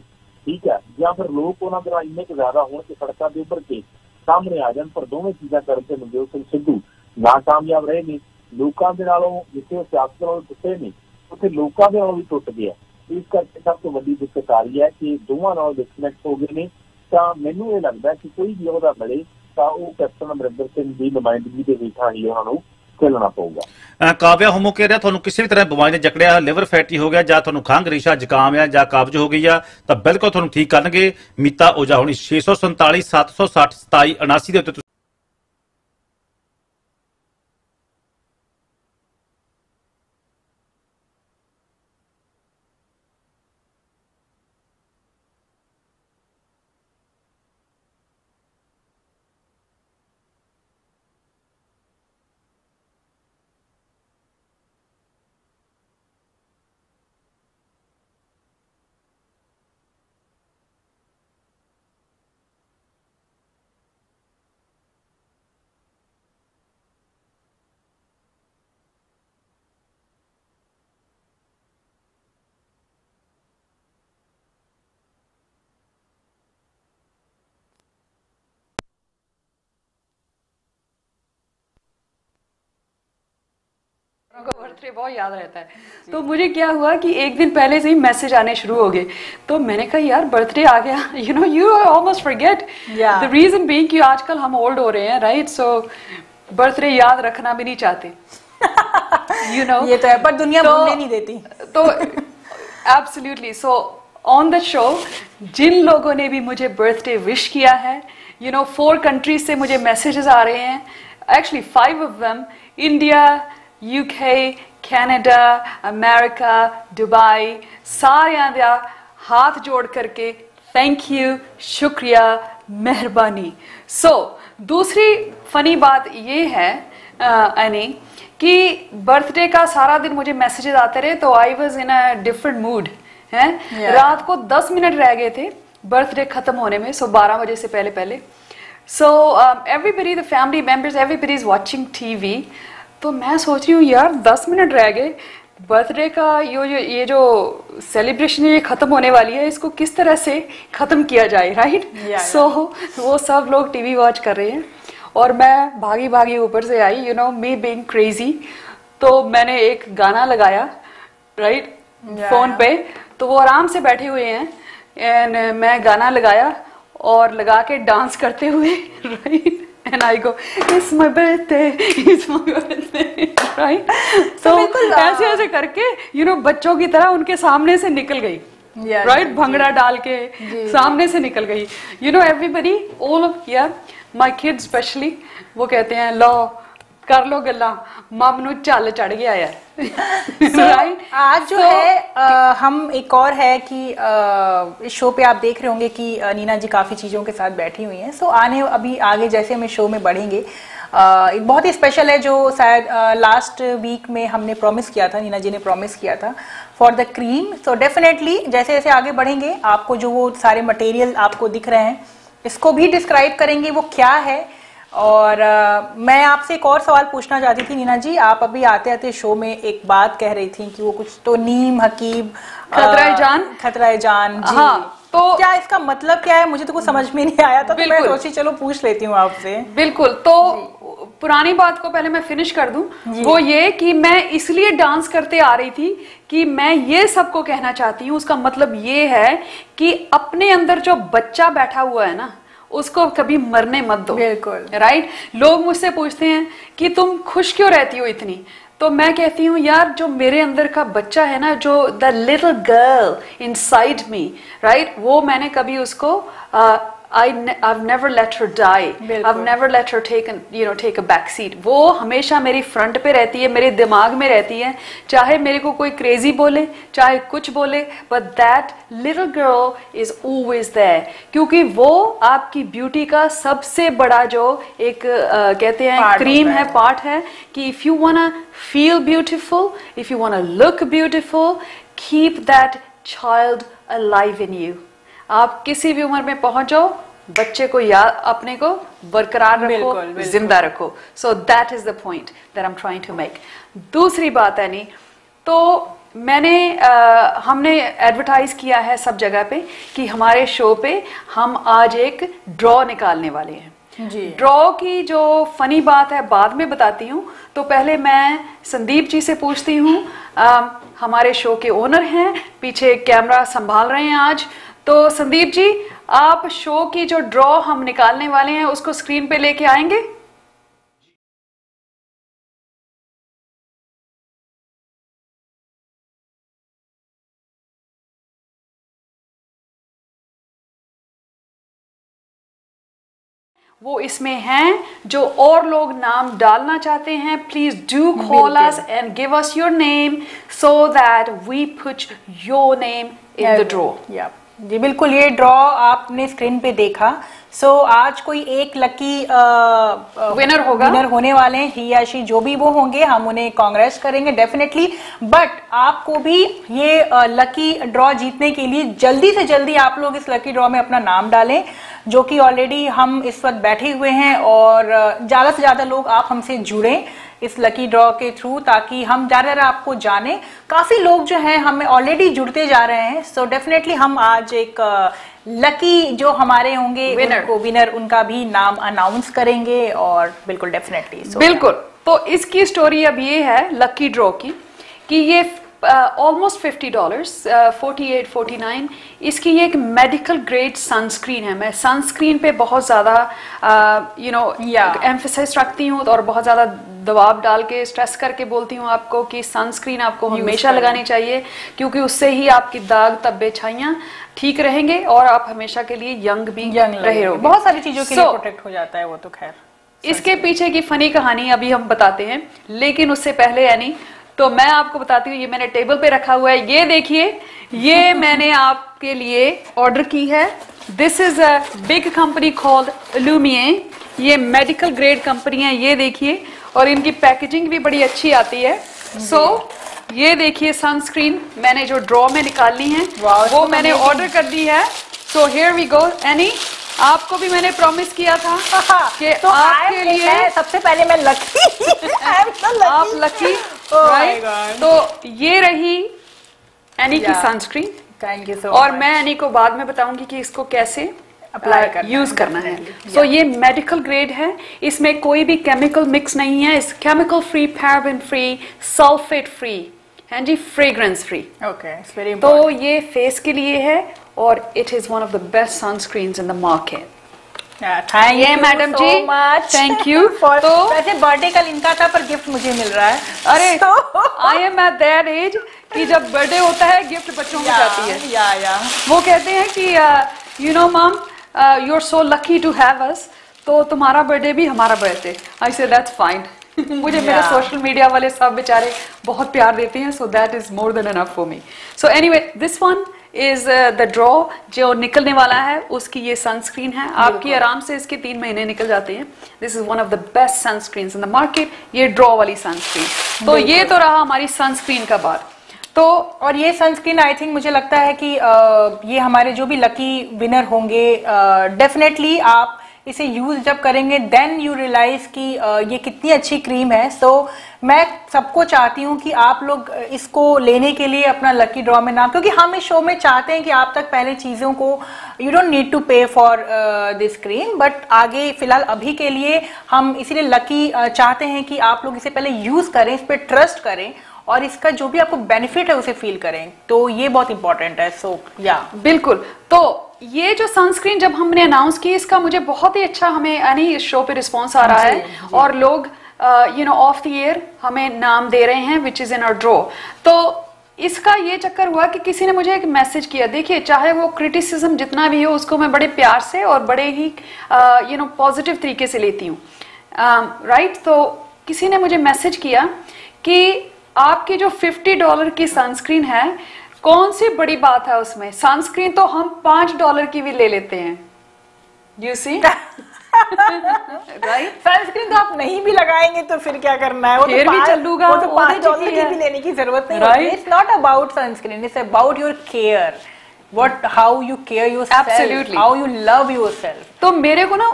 ठीक है, या फिर लोग उन्होंने द्वारा इन्ने क ज्यादा होण कि सड़कों पर उभर के सामने आ जाए। पर दोवें चीज़ां करके नवजोत सिंह सिद्धू नाकामयाब रहे ने। लोगों के नालों जिथे सियासत नालों टुटे ने उत्थे लोगों के नालों भी टुट गया। इस करके सब तो वड्डी दिक्कत आ रही है कि दोवां नालों डिस्कनैक्ट हो गए ने। तां मैनूं ये लगदा है कि कोई भी ओहदा मिले तां ओह कैप्टन अमरिंदर सिंह की नुमाइंदगी के हेठां ही उन्हां नूं खेलना पऊगा।
काव्या होमो कह रहा थानू किसी भी तरह बीमारी ने जकड़िया, लिवर फैटी हो गया जां थानू खंघ रेशा जुकाम है जां कब्ज हो गई है तां बिल्कुल थानू ठीक करनगे। मीता ओझा होनी 647 760 27 79 ਦੇ ਉੱਤੇ।
बर्थडे बहुत याद रहता है। तो मुझे क्या हुआ कि एक दिन पहले से ही मैसेज आने शुरू हो गए, तो मैंने कहा यार बर्थडे आ गया, you almost forget. The reason being कि आजकल हम ओल्ड हो रहे हैं, राइट, सो बर्थडे याद रखना भी नहीं चाहते।
ये तो है, पर दुनिया भूलने नहीं देती।
तो absolutely. So on the show जिन लोगों ने भी मुझे बर्थडे विश किया है, 4 कंट्रीज से मुझे मैसेजेस आ रहे हैं, actually 5 of them, India, UK, Canada, America, Dubai, सारियां दा हाथ जोड़ करके थैंक यू, शुक्रिया, मेहरबानी। सो दूसरी फनी बात ये है अनी कि बर्थडे का सारा दिन मुझे मैसेजेस आते रहे, तो आई was in a different mood है। रात को 10 मिनट रह गए थे बर्थडे खत्म होने में, सो 12 बजे से पहले। So everybody, the family members, everybody is watching TV। तो मैं सोच रही हूँ यार 10 मिनट रह गए बर्थडे का, ये जो सेलिब्रेशन है ये खत्म होने वाली है, इसको किस तरह से खत्म किया जाए, राइट। सो वो सब लोग TV वॉच कर रहे हैं और मैं भागी भागी ऊपर से आई, मी बीइंग क्रेजी। तो मैंने एक गाना लगाया, राइट, फोन पे, तो वो आराम से बैठे हुए हैं एंड मैं गाना लगाया और लगा के डांस करते हुए, right, and I go, it's my birthday, it's my birthday, right? So ऐसे करके बच्चों की तरह उनके सामने से निकल गई, right, भंगड़ा डाल के सामने से निकल गई। Everybody, all of my kids especially, वो कहते हैं लो कर लो गल्ला, मम नू चल चढ़ गया यार।
right? आज जो है हम एक और है कि इस शो पे आप देख रहे होंगे कि नीना जी काफ़ी चीज़ों के साथ बैठी हुई हैं। सो अभी आगे जैसे हम इस शो में बढ़ेंगे, एक बहुत ही स्पेशल है जो शायद लास्ट वीक में हमने प्रॉमिस किया था, नीना जी ने प्रॉमिस किया था for the cream. So definitely जैसे जैसे आगे बढ़ेंगे आपको जो वो सारे मटेरियल आपको दिख रहे हैं इसको भी डिस्क्राइब करेंगे वो क्या है, और मैं आपसे एक और सवाल पूछना चाहती थी नीना जी, आप अभी आते आते शो में एक बात कह रही थी कि वो कुछ तो नीम हकीम खतरा जान जी।
हाँ, तो
क्या इसका मतलब क्या है, मुझे तो कुछ समझ में नहीं आया था, तो मैं सोची चलो पूछ लेती हूँ आपसे।
बिल्कुल, तो पुरानी बात को पहले मैं फिनिश कर दूं, वो ये कि मैं इसलिए डांस करते आ रही थी कि मैं ये सबको कहना चाहती हूँ, उसका मतलब ये है कि अपने अंदर जो बच्चा बैठा हुआ है ना, उसको कभी मरने मत दो।
बिल्कुल
राइट। लोग मुझसे पूछते हैं कि तुम खुश क्यों रहती हो इतनी, तो मैं कहती हूँ यार जो मेरे अंदर का बच्चा है ना, जो the little girl inside me, right, वो मैंने कभी उसको I've never let her die. I've never let her take a back seat. वो हमेशा मेरी फ्रंट पे रहती है, मेरे दिमाग में रहती है, चाहे मेरे को कोई क्रेजी बोले, चाहे कुछ बोले, but that little girl is always there. क्योंकि वो आपकी ब्यूटी का सबसे बड़ा जो एक कहते हैं क्रीम है, पार्ट है, कि if you wanna feel beautiful, if you wanna look beautiful, keep that child alive in you. आप किसी भी उम्र में पहुंचो, बच्चे को याद, अपने को बरकरार रखो, जिंदा रखो। So that is the point that I am trying to make. दूसरी बात है नहीं, तो मैंने हमने एडवर्टाइज किया है सब जगह पे कि हमारे शो पे हम आज एक ड्रॉ निकालने वाले हैं। ड्रॉ की जो फनी बात है बाद में बताती हूँ, तो पहले मैं संदीप जी से पूछती हूँ, हमारे शो के ओनर हैं, पीछे कैमरा संभाल रहे हैं आज, तो संदीप जी आप शो की जो ड्रॉ हम निकालने वाले हैं उसको स्क्रीन पे लेके आएंगे। वो इसमें हैं, जो और लोग नाम डालना चाहते हैं, please do call us and give us your name so that we put your name in the draw.
जी बिल्कुल, ये ड्रॉ आपने स्क्रीन पे देखा। सो आज कोई एक लकी
विनर होगा,
विनर होने वाले हैं, ही या शी जो भी वो होंगे, हम उन्हें कांग्रेस करेंगे डेफिनेटली। बट आपको भी ये लकी ड्रॉ जीतने के लिए जल्दी से जल्दी आप लोग इस लकी ड्रॉ में अपना नाम डालें, जो कि ऑलरेडी हम इस वक्त बैठे हुए हैं, और ज्यादा से ज्यादा लोग आप हमसे जुड़ें इस लकी ड्रॉ के थ्रू, ताकि हम ज्यादा आपको जाने। काफी लोग जो हैं हमें ऑलरेडी जुड़ते जा रहे हैं। सो डेफिनेटली हम आज एक लकी जो हमारे होंगे विनर उनका भी नाम अनाउंस करेंगे, और बिल्कुल डेफिनेटली
बिल्कुल। तो इसकी स्टोरी अब ये है लकी ड्रॉ की, कि ये ऑलमोस्ट $50, 48-49, इसकी ये एक मेडिकल ग्रेड सनस्क्रीन है। मैं सनस्क्रीन पे बहुत ज़्यादा एम्फेसाइज रखती हूँ, और बहुत ज़्यादा दबाव डाल के स्ट्रेस करके बोलती हूँ आपको कि सनस्क्रीन आपको हमेशा लगानी चाहिए, क्योंकि उससे ही आपकी दाग धब्बे छाइयाँ ठीक रहेंगे और आप हमेशा के लिए यंग रहे हो।
बहुत सारी चीज़ों के लिए प्रोटेक्ट हो जाता है वो तो। खैर
इसके पीछे की फनी कहानी अभी हम बताते हैं, लेकिन उससे पहले यानी तो मैं आपको बताती हूँ, ये मैंने टेबल पे रखा हुआ है, ये देखिए, ये मैंने आपके लिए ऑर्डर की है। This is a big company called Illumient, ये मेडिकल ग्रेड कंपनी है, ये देखिए, और इनकी पैकेजिंग भी बड़ी अच्छी आती है। सो ये देखिए सनस्क्रीन मैंने जो ड्रॉ में निकालनी है वो मैंने ऑर्डर कर दी है। So here we go. Any, आपको भी मैंने प्रॉमिस किया था कि
तो
आपके लिए
सबसे पहले मैं लकी
आप लकी, राइट। तो ये रही एनी की sunscreen.
Thank you so much.
और मैं एनी को बाद में बताऊंगी कि इसको कैसे अप्लाई यूज करना है। सो ये मेडिकल ग्रेड है, इसमें कोई भी केमिकल मिक्स नहीं है, इस chemical free, paraben free, sulphate free, है जी, फ्रेग्रेंस फ्री।
ओके,
तो ये फेस के लिए है, और it is one of the best sunscreens in the market.
Thank you
madam ji, thank you.
तो वैसे बर्थडे कल इनका था, पर गिफ्ट मुझे मिल रहा है।
अरे I am at that age कि जब बर्थडे होता है गिफ्ट बच्चों को जाती है। वो कहते हैं कि you know mom, you are so lucky to have us, तो तुम्हारा बर्थडे भी हमारा बर्थडे। आई से दैट्स फाइन। मुझे मेरे सोशल मीडिया वाले सब बेचारे बहुत प्यार देते हैं, सो that is more than enough for me. So anyway, this one is the draw जो निकलने वाला है, उसकी ये सनस्क्रीन है। आपकी आराम से इसके 3 महीने निकल जाते हैं। This is one of the best sunscreen in the market, ये ड्रॉ वाली सनस्क्रीन। तो ये तो रहा हमारी सनस्क्रीन का बात। तो
और ये सनस्क्रीन आई थिंक मुझे लगता है कि ये हमारे जो भी लकी विनर होंगे, डेफिनेटली आप इसे यूज जब करेंगे देन यू रियलाइज कि ये कितनी अच्छी क्रीम है। सो मैं सबको चाहती हूँ कि आप लोग इसको लेने के लिए अपना लकी ड्रॉ में नाम, क्योंकि हम इस शो में चाहते हैं कि आप तक पहले चीजों को यू डोंट नीड टू पे फॉर दिस क्रीम, बट आगे फिलहाल अभी के लिए हम इसीलिए लकी चाहते हैं कि आप लोग इसे पहले यूज करें, इस पर ट्रस्ट करें और इसका जो भी आपको बेनिफिट है उसे फील करें, तो ये बहुत इंपॉर्टेंट है। सो या
बिल्कुल। तो ये जो सनस्क्रीन जब हमने अनाउंस की, इसका मुझे बहुत ही अच्छा हमें यानी इस शो पे रिस्पॉन्स आ रहा है और लोग ऑफ द एयर हमें नाम दे रहे हैं which is in our draw. तो इसका ये चक्कर हुआ कि किसी ने मुझे एक मैसेज किया, देखिए चाहे वो क्रिटिसिज्म जितना भी हो उसको मैं बड़े प्यार से और बड़े ही पॉजिटिव तरीके से लेती हूँ, राइट। तो किसी ने मुझे मैसेज किया कि आपकी जो $50 की सनस्क्रीन है, कौन सी बड़ी बात है उसमें, सनस्क्रीन तो हम $5 की भी ले लेते हैं, यू सी राइट।
सनस्क्रीन तो आप नहीं भी लगाएंगे तो फिर क्या करना है, वो
फिर भी चलूगा,
वो तो $5 की भी लेने की जरूरत नहीं है। It's not about sunscreen, it's about your care, what how you care yourself, how you love yourself.
तो मेरे को ना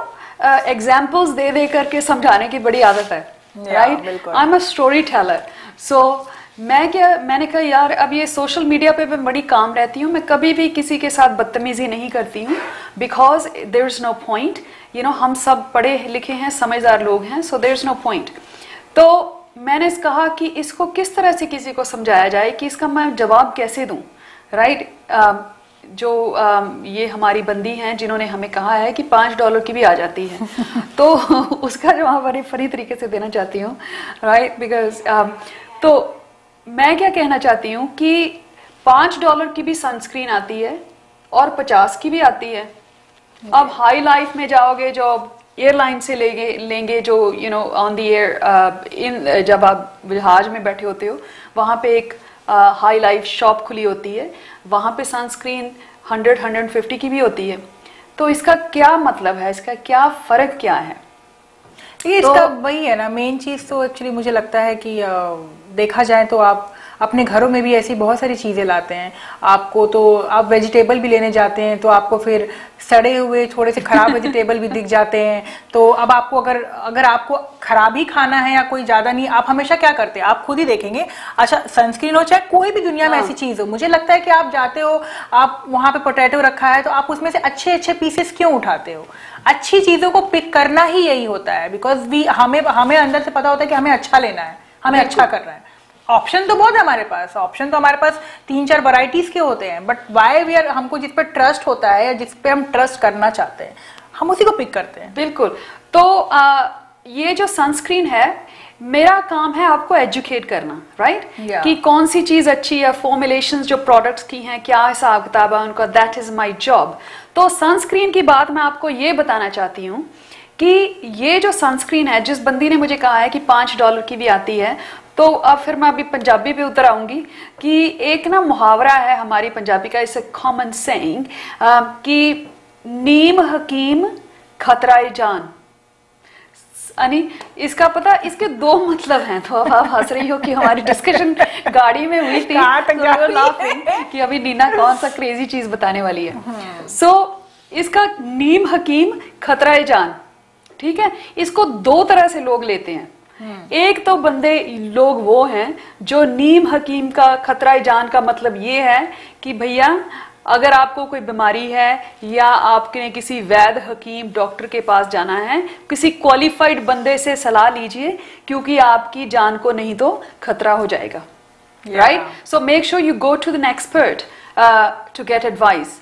एग्जांपल्स दे दे करके समझाने की बड़ी आदत है, right. I am a story teller. So मैंने कहा यार अब ये सोशल मीडिया पे मैं बड़ी काम रहती हूँ, मैं कभी भी किसी के साथ बदतमीजी नहीं करती हूँ, because there is no point, हम सब पढ़े लिखे हैं, समझदार लोग हैं, so there is no point. तो मैंने कहा कि इसको किस तरह से किसी को समझाया जाए कि इसका मैं जवाब कैसे दूं, राइट। ये हमारी बंदी हैं जिन्होंने हमें कहा है कि $5 की भी आ जाती है तो उसका जवाब बड़े फनी तरीके से देना चाहती हूँ, राइट, बिकॉज तो मैं क्या कहना चाहती हूँ कि $5 की भी सनस्क्रीन आती है और 50 की भी आती है। अब हाई लाइफ में जाओगे, जो एयरलाइन से लेंगे जो ऑन द एयर जब आप जहाज में बैठे होते हो, वहाँ पे एक हाई लाइफ शॉप खुली होती है, वहाँ पे सनस्क्रीन 100-150 की भी होती है। तो इसका क्या मतलब है, इसका क्या फर्क क्या है?
ये इसका वही है ना, मेन चीज तो एक्चुअली मुझे लगता है कि देखा जाए तो आप अपने घरों में भी ऐसी बहुत सारी चीजें लाते हैं, आपको तो आप वेजिटेबल भी लेने जाते हैं तो आपको फिर सड़े हुए थोड़े से खराब वेजिटेबल भी दिख जाते हैं। तो अब आपको अगर आपको खराब ही खाना है या कोई ज्यादा नहीं, आप हमेशा क्या करते हैं, आप खुद ही देखेंगे, अच्छा सनस्क्रीन हो चाहे कोई भी दुनिया में ऐसी चीज हो, मुझे लगता है कि आप जाते हो, आप वहां पे पोटैटो रखा है तो आप उसमें से अच्छे अच्छे पीसेस क्यों उठाते हो? अच्छी चीजों को पिक करना ही यही होता है, बिकॉज हमें अंदर से पता होता है कि हमें अच्छा लेना है, हमें अच्छा करना है। ऑप्शन तो बहुत है हमारे पास, ऑप्शन तो हमारे पास 3-4 वैरायटीज के होते हैं, बट वाई वी आर, हमको जिस पे ट्रस्ट होता है या जिस पे हम ट्रस्ट करना चाहते हैं हम उसी को पिक करते हैं।
बिल्कुल। तो ये जो सनस्क्रीन है, मेरा काम है आपको एजुकेट करना, राइट, कि कौन सी चीज अच्छी है, फॉर्मुलेशंस जो प्रोडक्ट्स की हैं, क्या हिसाब किताब है उनका, दैट इज माय जॉब। तो सनस्क्रीन की बात मैं आपको ये बताना चाहती हूँ कि ये जो सनस्क्रीन है, जिस बंदी ने मुझे कहा है कि $5 की भी आती है, तो अब फिर मैं अभी पंजाबी पे उतर आऊंगी कि एक ना मुहावरा है हमारी पंजाबी का, इट्स अ कॉमन सेइंग कि नीम हकीम खतराए जान। यानी इसका पता, इसके 2 मतलब हैं। तो अब आप हंस रही हो कि हमारी डिस्कशन गाड़ी में हुई थी कि अभी नीना कौन सा क्रेजी चीज बताने वाली है। सो इसका नीम हकीम खतराए जान, ठीक है, इसको 2 तरह से लोग लेते हैं। एक तो बंदे लोग वो हैं जो नीम हकीम का खतराए जान का मतलब ये है कि भैया अगर आपको कोई बीमारी है या आपने किसी वैद्य हकीम डॉक्टर के पास जाना है, किसी क्वालिफाइड बंदे से सलाह लीजिए, क्योंकि आपकी जान को नहीं तो खतरा हो जाएगा, right. So make sure you go to an expert to get advice.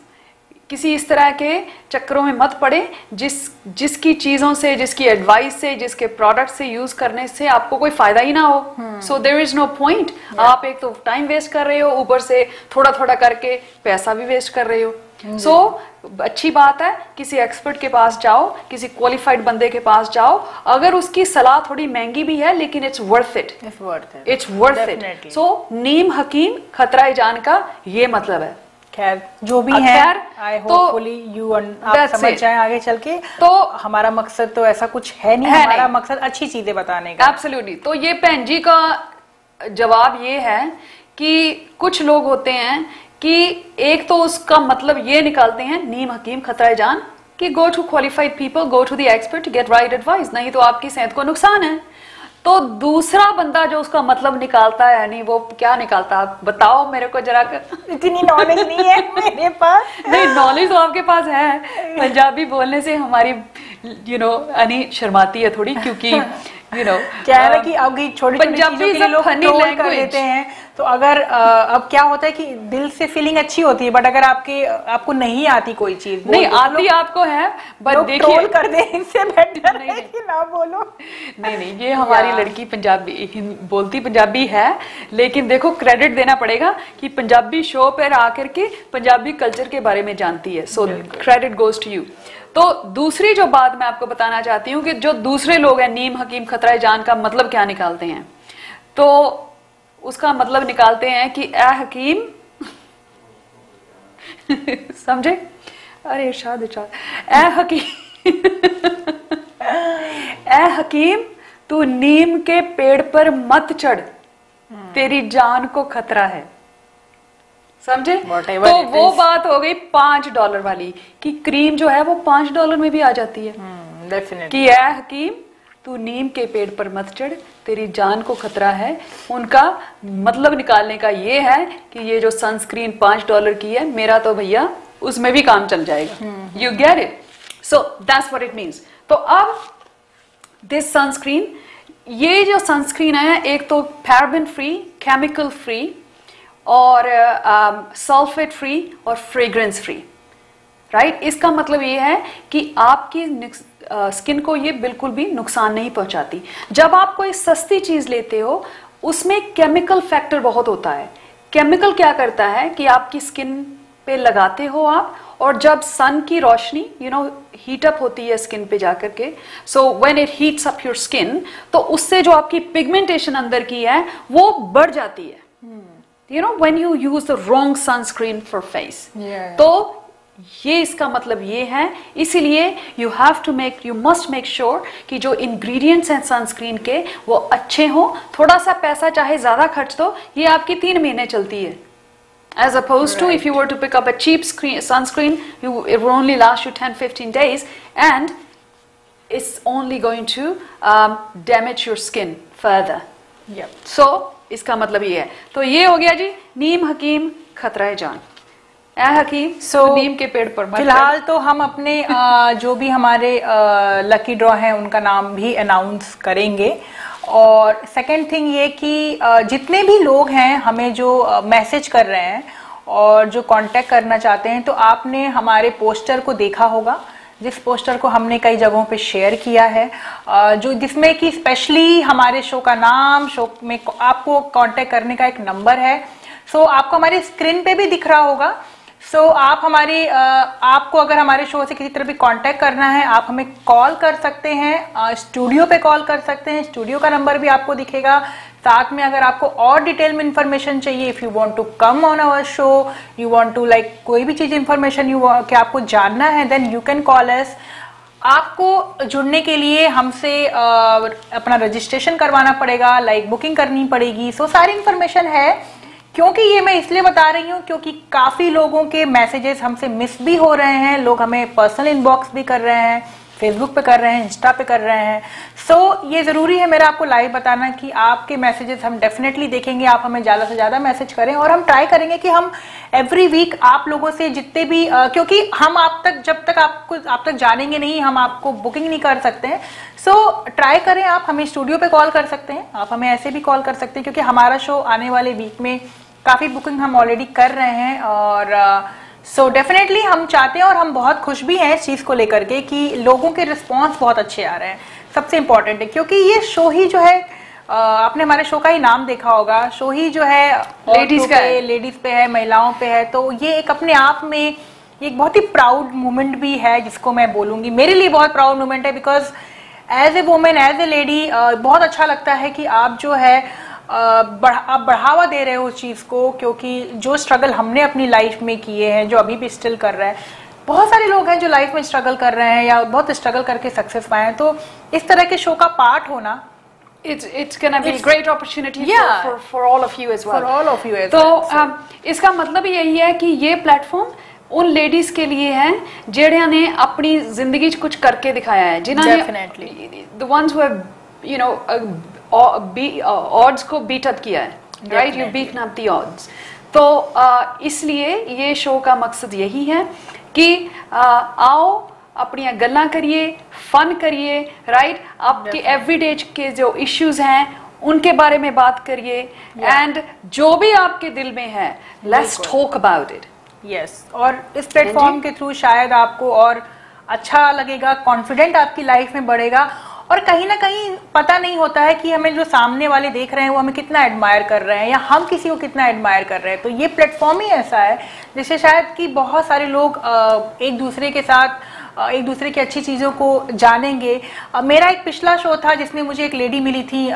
किसी इस तरह के चक्करों में मत पड़े जिसकी चीजों से, जिसकी एडवाइस से, जिसके प्रोडक्ट से यूज करने से आपको कोई फायदा ही ना हो। So there is no point. आप एक तो टाइम वेस्ट कर रहे हो, ऊपर से थोड़ा थोड़ा करके पैसा भी वेस्ट कर रहे हो। सो अच्छी बात है, किसी एक्सपर्ट के पास जाओ, किसी क्वालिफाइड बंदे के पास जाओ, अगर उसकी सलाह थोड़ी महंगी भी है लेकिन it's worth it, it's worth it. So नीम हकीम खतराए जान का ये मतलब है।
खैर जो भी है, आई होपफुली यू आप समझ जाएं आगे चल के। तो हमारा मकसद तो ऐसा कुछ है नहीं, हमारा मकसद अच्छी चीजें बताने का।
एब्सोल्युटली। तो ये बहन जी का जवाब ये है कि कुछ लोग होते हैं कि एक तो उसका मतलब ये निकालते हैं नीम हकीम खतराए जान, कि go to qualified people, go to the expert to get right advice, नहीं तो आपकी सेहत को नुकसान है। तो दूसरा बंदा जो उसका मतलब निकालता है, नहीं वो क्या निकालता, आप बताओ मेरे को जरा।
इतनी नॉलेज नहीं है मेरे पास।
नहीं, नॉलेज तो आपके पास है। पंजाबी बोलने से हमारी अनी शर्माती है थोड़ी, क्योंकि
क्या है ना कि अब छोटी पंजाबी चीजों के लिए लोग ट्रोल कर लेते हैं। तो अगर अब क्या होता है कि दिल से फीलिंग अच्छी होती है, बट अगर आपको नहीं आती कोई चीज,
नहीं आती आपको है, बट देखिए
ट्रोल कर दे, इससे बेटर है कि ना बोलो।
नहीं, ये हमारी लड़की पंजाबी बोलती पंजाबी है, लेकिन देखो क्रेडिट देना पड़ेगा कि पंजाबी शो पर आकर के पंजाबी कल्चर के बारे में जानती है। So credit goes to you. तो दूसरी जो बात मैं आपको बताना चाहती हूँ कि जो दूसरे लोग हैं, नीम हकीम खतरा जान का मतलब क्या निकालते हैं, तो उसका मतलब निकालते हैं कि ए हकीम समझे, अरे इरशाद ए हकीम ए हकीम तू नीम के पेड़ पर मत चढ़, तेरी जान को खतरा है। समझे? तो वो बात हो गई $5 वाली कि क्रीम जो है वो $5 में भी आ जाती है। कि ए हकीम तू नीम के पेड़ पर मत चढ़, तेरी जान को खतरा है। उनका मतलब निकालने का ये है कि ये जो सनस्क्रीन $5 की है, मेरा तो भैया उसमें भी काम चल जाएगा। You get it? So that's what it means. तो अब दिस सनस्क्रीन, ये जो सनस्क्रीन है, एक तो पैराबेन फ्री, केमिकल फ्री और सल्फेट फ्री और फ्रेग्रेंस फ्री, राइट? इसका मतलब ये है कि आपकी स्किन को ये बिल्कुल भी नुकसान नहीं पहुंचाती। जब आप कोई सस्ती चीज लेते हो उसमें केमिकल फैक्टर बहुत होता है। केमिकल क्या करता है कि आपकी स्किन पे लगाते हो आप, और जब सन की रोशनी हीट अप होती है स्किन पे जाकर के, so when it heats up your skin, तो उससे जो आपकी पिगमेंटेशन अंदर की है वो बढ़ जाती है। when you use the wrong sunscreen for face. तो ये इसका मतलब ये है, इसीलिए you must make sure कि जो ingredients हैं सनस्क्रीन के वो अच्छे हों। थोड़ा सा पैसा चाहे ज्यादा खर्च दो, ये आपकी 3 महीने चलती है, as opposed to if you were to pick up a cheap sunscreen, it will only last you 10-15 days and it's only going to damage your skin further. So इसका मतलब ये है। तो ये हो गया जी नीम हकीम खतरा जान, ए हकीम नीम के पेड़ पर।
फिलहाल तो हम अपने जो भी हमारे लकी ड्रॉ हैं उनका नाम भी अनाउंस करेंगे। और सेकंड थिंग ये कि जितने भी लोग हैं हमें जो मैसेज कर रहे हैं और जो कांटेक्ट करना चाहते हैं, तो आपने हमारे पोस्टर को देखा होगा, जिस पोस्टर को हमने कई जगहों पे शेयर किया है, जो जिसमें कि स्पेशली हमारे शो का नाम, शो में आपको कांटेक्ट करने का एक नंबर है। सो आपको हमारी स्क्रीन पे भी दिख रहा होगा। सो आप आपको अगर हमारे शो से किसी तरह भी कांटेक्ट करना है, आप हमें कॉल कर सकते हैं, स्टूडियो पे कॉल कर सकते हैं, स्टूडियो का नंबर भी आपको दिखेगा। साथ में अगर आपको और डिटेल में इंफॉर्मेशन चाहिए, if you want to come on our show, you want to कोई भी चीज इंफॉर्मेशन कि आपको जानना है, then you can call us. आपको जुड़ने के लिए हमसे अपना रजिस्ट्रेशन करवाना पड़ेगा, बुकिंग करनी पड़ेगी। सो सारी इंफॉर्मेशन है। क्योंकि ये मैं इसलिए बता रही हूँ क्योंकि काफी लोगों के मैसेजेस हमसे मिस भी हो रहे हैं, लोग हमें पर्सनल इनबॉक्स भी कर रहे हैं, फेसबुक पे कर रहे हैं, इंस्टा पे कर रहे हैं। सो ये जरूरी है मेरा आपको लाइव बताना कि आपके मैसेजेस हम डेफिनेटली देखेंगे। आप हमें ज्यादा से ज्यादा मैसेज करें और हम ट्राई करेंगे कि हम एवरी वीक आप लोगों से जितने भी क्योंकि हम जब तक आप तक जानेंगे नहीं, हम आपको बुकिंग नहीं कर सकते हैं। सो ट्राई करें, आप हमें स्टूडियो पे कॉल कर सकते हैं, आप हमें ऐसे भी कॉल कर सकते हैं, क्योंकि हमारा शो आने वाले वीक में काफी बुकिंग हम ऑलरेडी कर रहे हैं। और सो डेफिनेटली हम चाहते हैं और हम बहुत खुश भी हैं इस चीज को लेकर के कि लोगों के रिस्पॉन्स बहुत अच्छे आ रहे हैं। सबसे इंपॉर्टेंट है क्योंकि ये शो ही जो है, आपने हमारे शो का ही नाम देखा होगा, शो ही जो है लेडीज पे है, महिलाओं पे है। तो ये एक अपने आप में एक बहुत ही प्राउड मोमेंट भी है, जिसको मैं बोलूंगी मेरे लिए बहुत प्राउड मोमेंट है। Because as a women, as a lady, बहुत अच्छा लगता है कि आप जो है आप बढ़ावा दे रहे हो उस चीज को, क्योंकि जो स्ट्रगल हमने अपनी लाइफ में किए हैं, जो अभी भी स्टिल कर रहे हैं, बहुत सारे लोग हैं जो लाइफ में स्ट्रगल कर रहे हैं या बहुत स्ट्रगल करके सक्सेस पाए हैं। तो इस तरह के शो का पार्ट होना,
it's gonna be a great opportunity for all of you as well.
For all of you as
well. तो इसका मतलब यही है कि ये प्लेटफॉर्म उन लेडीज के लिए है जेड़िया ने अपनी जिंदगी कुछ करके दिखाया है, जिन्होंने the ones who have you know odds को बीट अप किया है, right, you beaten up the odds. तो इसलिए ये शो का मकसद यही है कि आओ अपनी गल्लां करिए, फन करिए, राइट, आपके एवरीडे के जो इश्यूज हैं उनके बारे में बात करिए, एंड जो भी आपके दिल में है let's talk about it.
Yes, और इस प्लेटफॉर्म के थ्रू शायद आपको और अच्छा लगेगा, कॉन्फिडेंट आपकी लाइफ में बढ़ेगा, और कहीं ना कहीं पता नहीं होता है कि हमें जो सामने वाले देख रहे हैं वो हमें कितना एडमायर कर रहे हैं या हम किसी को कितना एडमायर कर रहे हैं। तो ये प्लेटफॉर्म ही ऐसा है जिससे शायद कि बहुत सारे लोग एक दूसरे के साथ एक दूसरे की अच्छी चीज़ों को जानेंगे। मेरा एक पिछला शो था जिसमें मुझे एक लेडी मिली थी,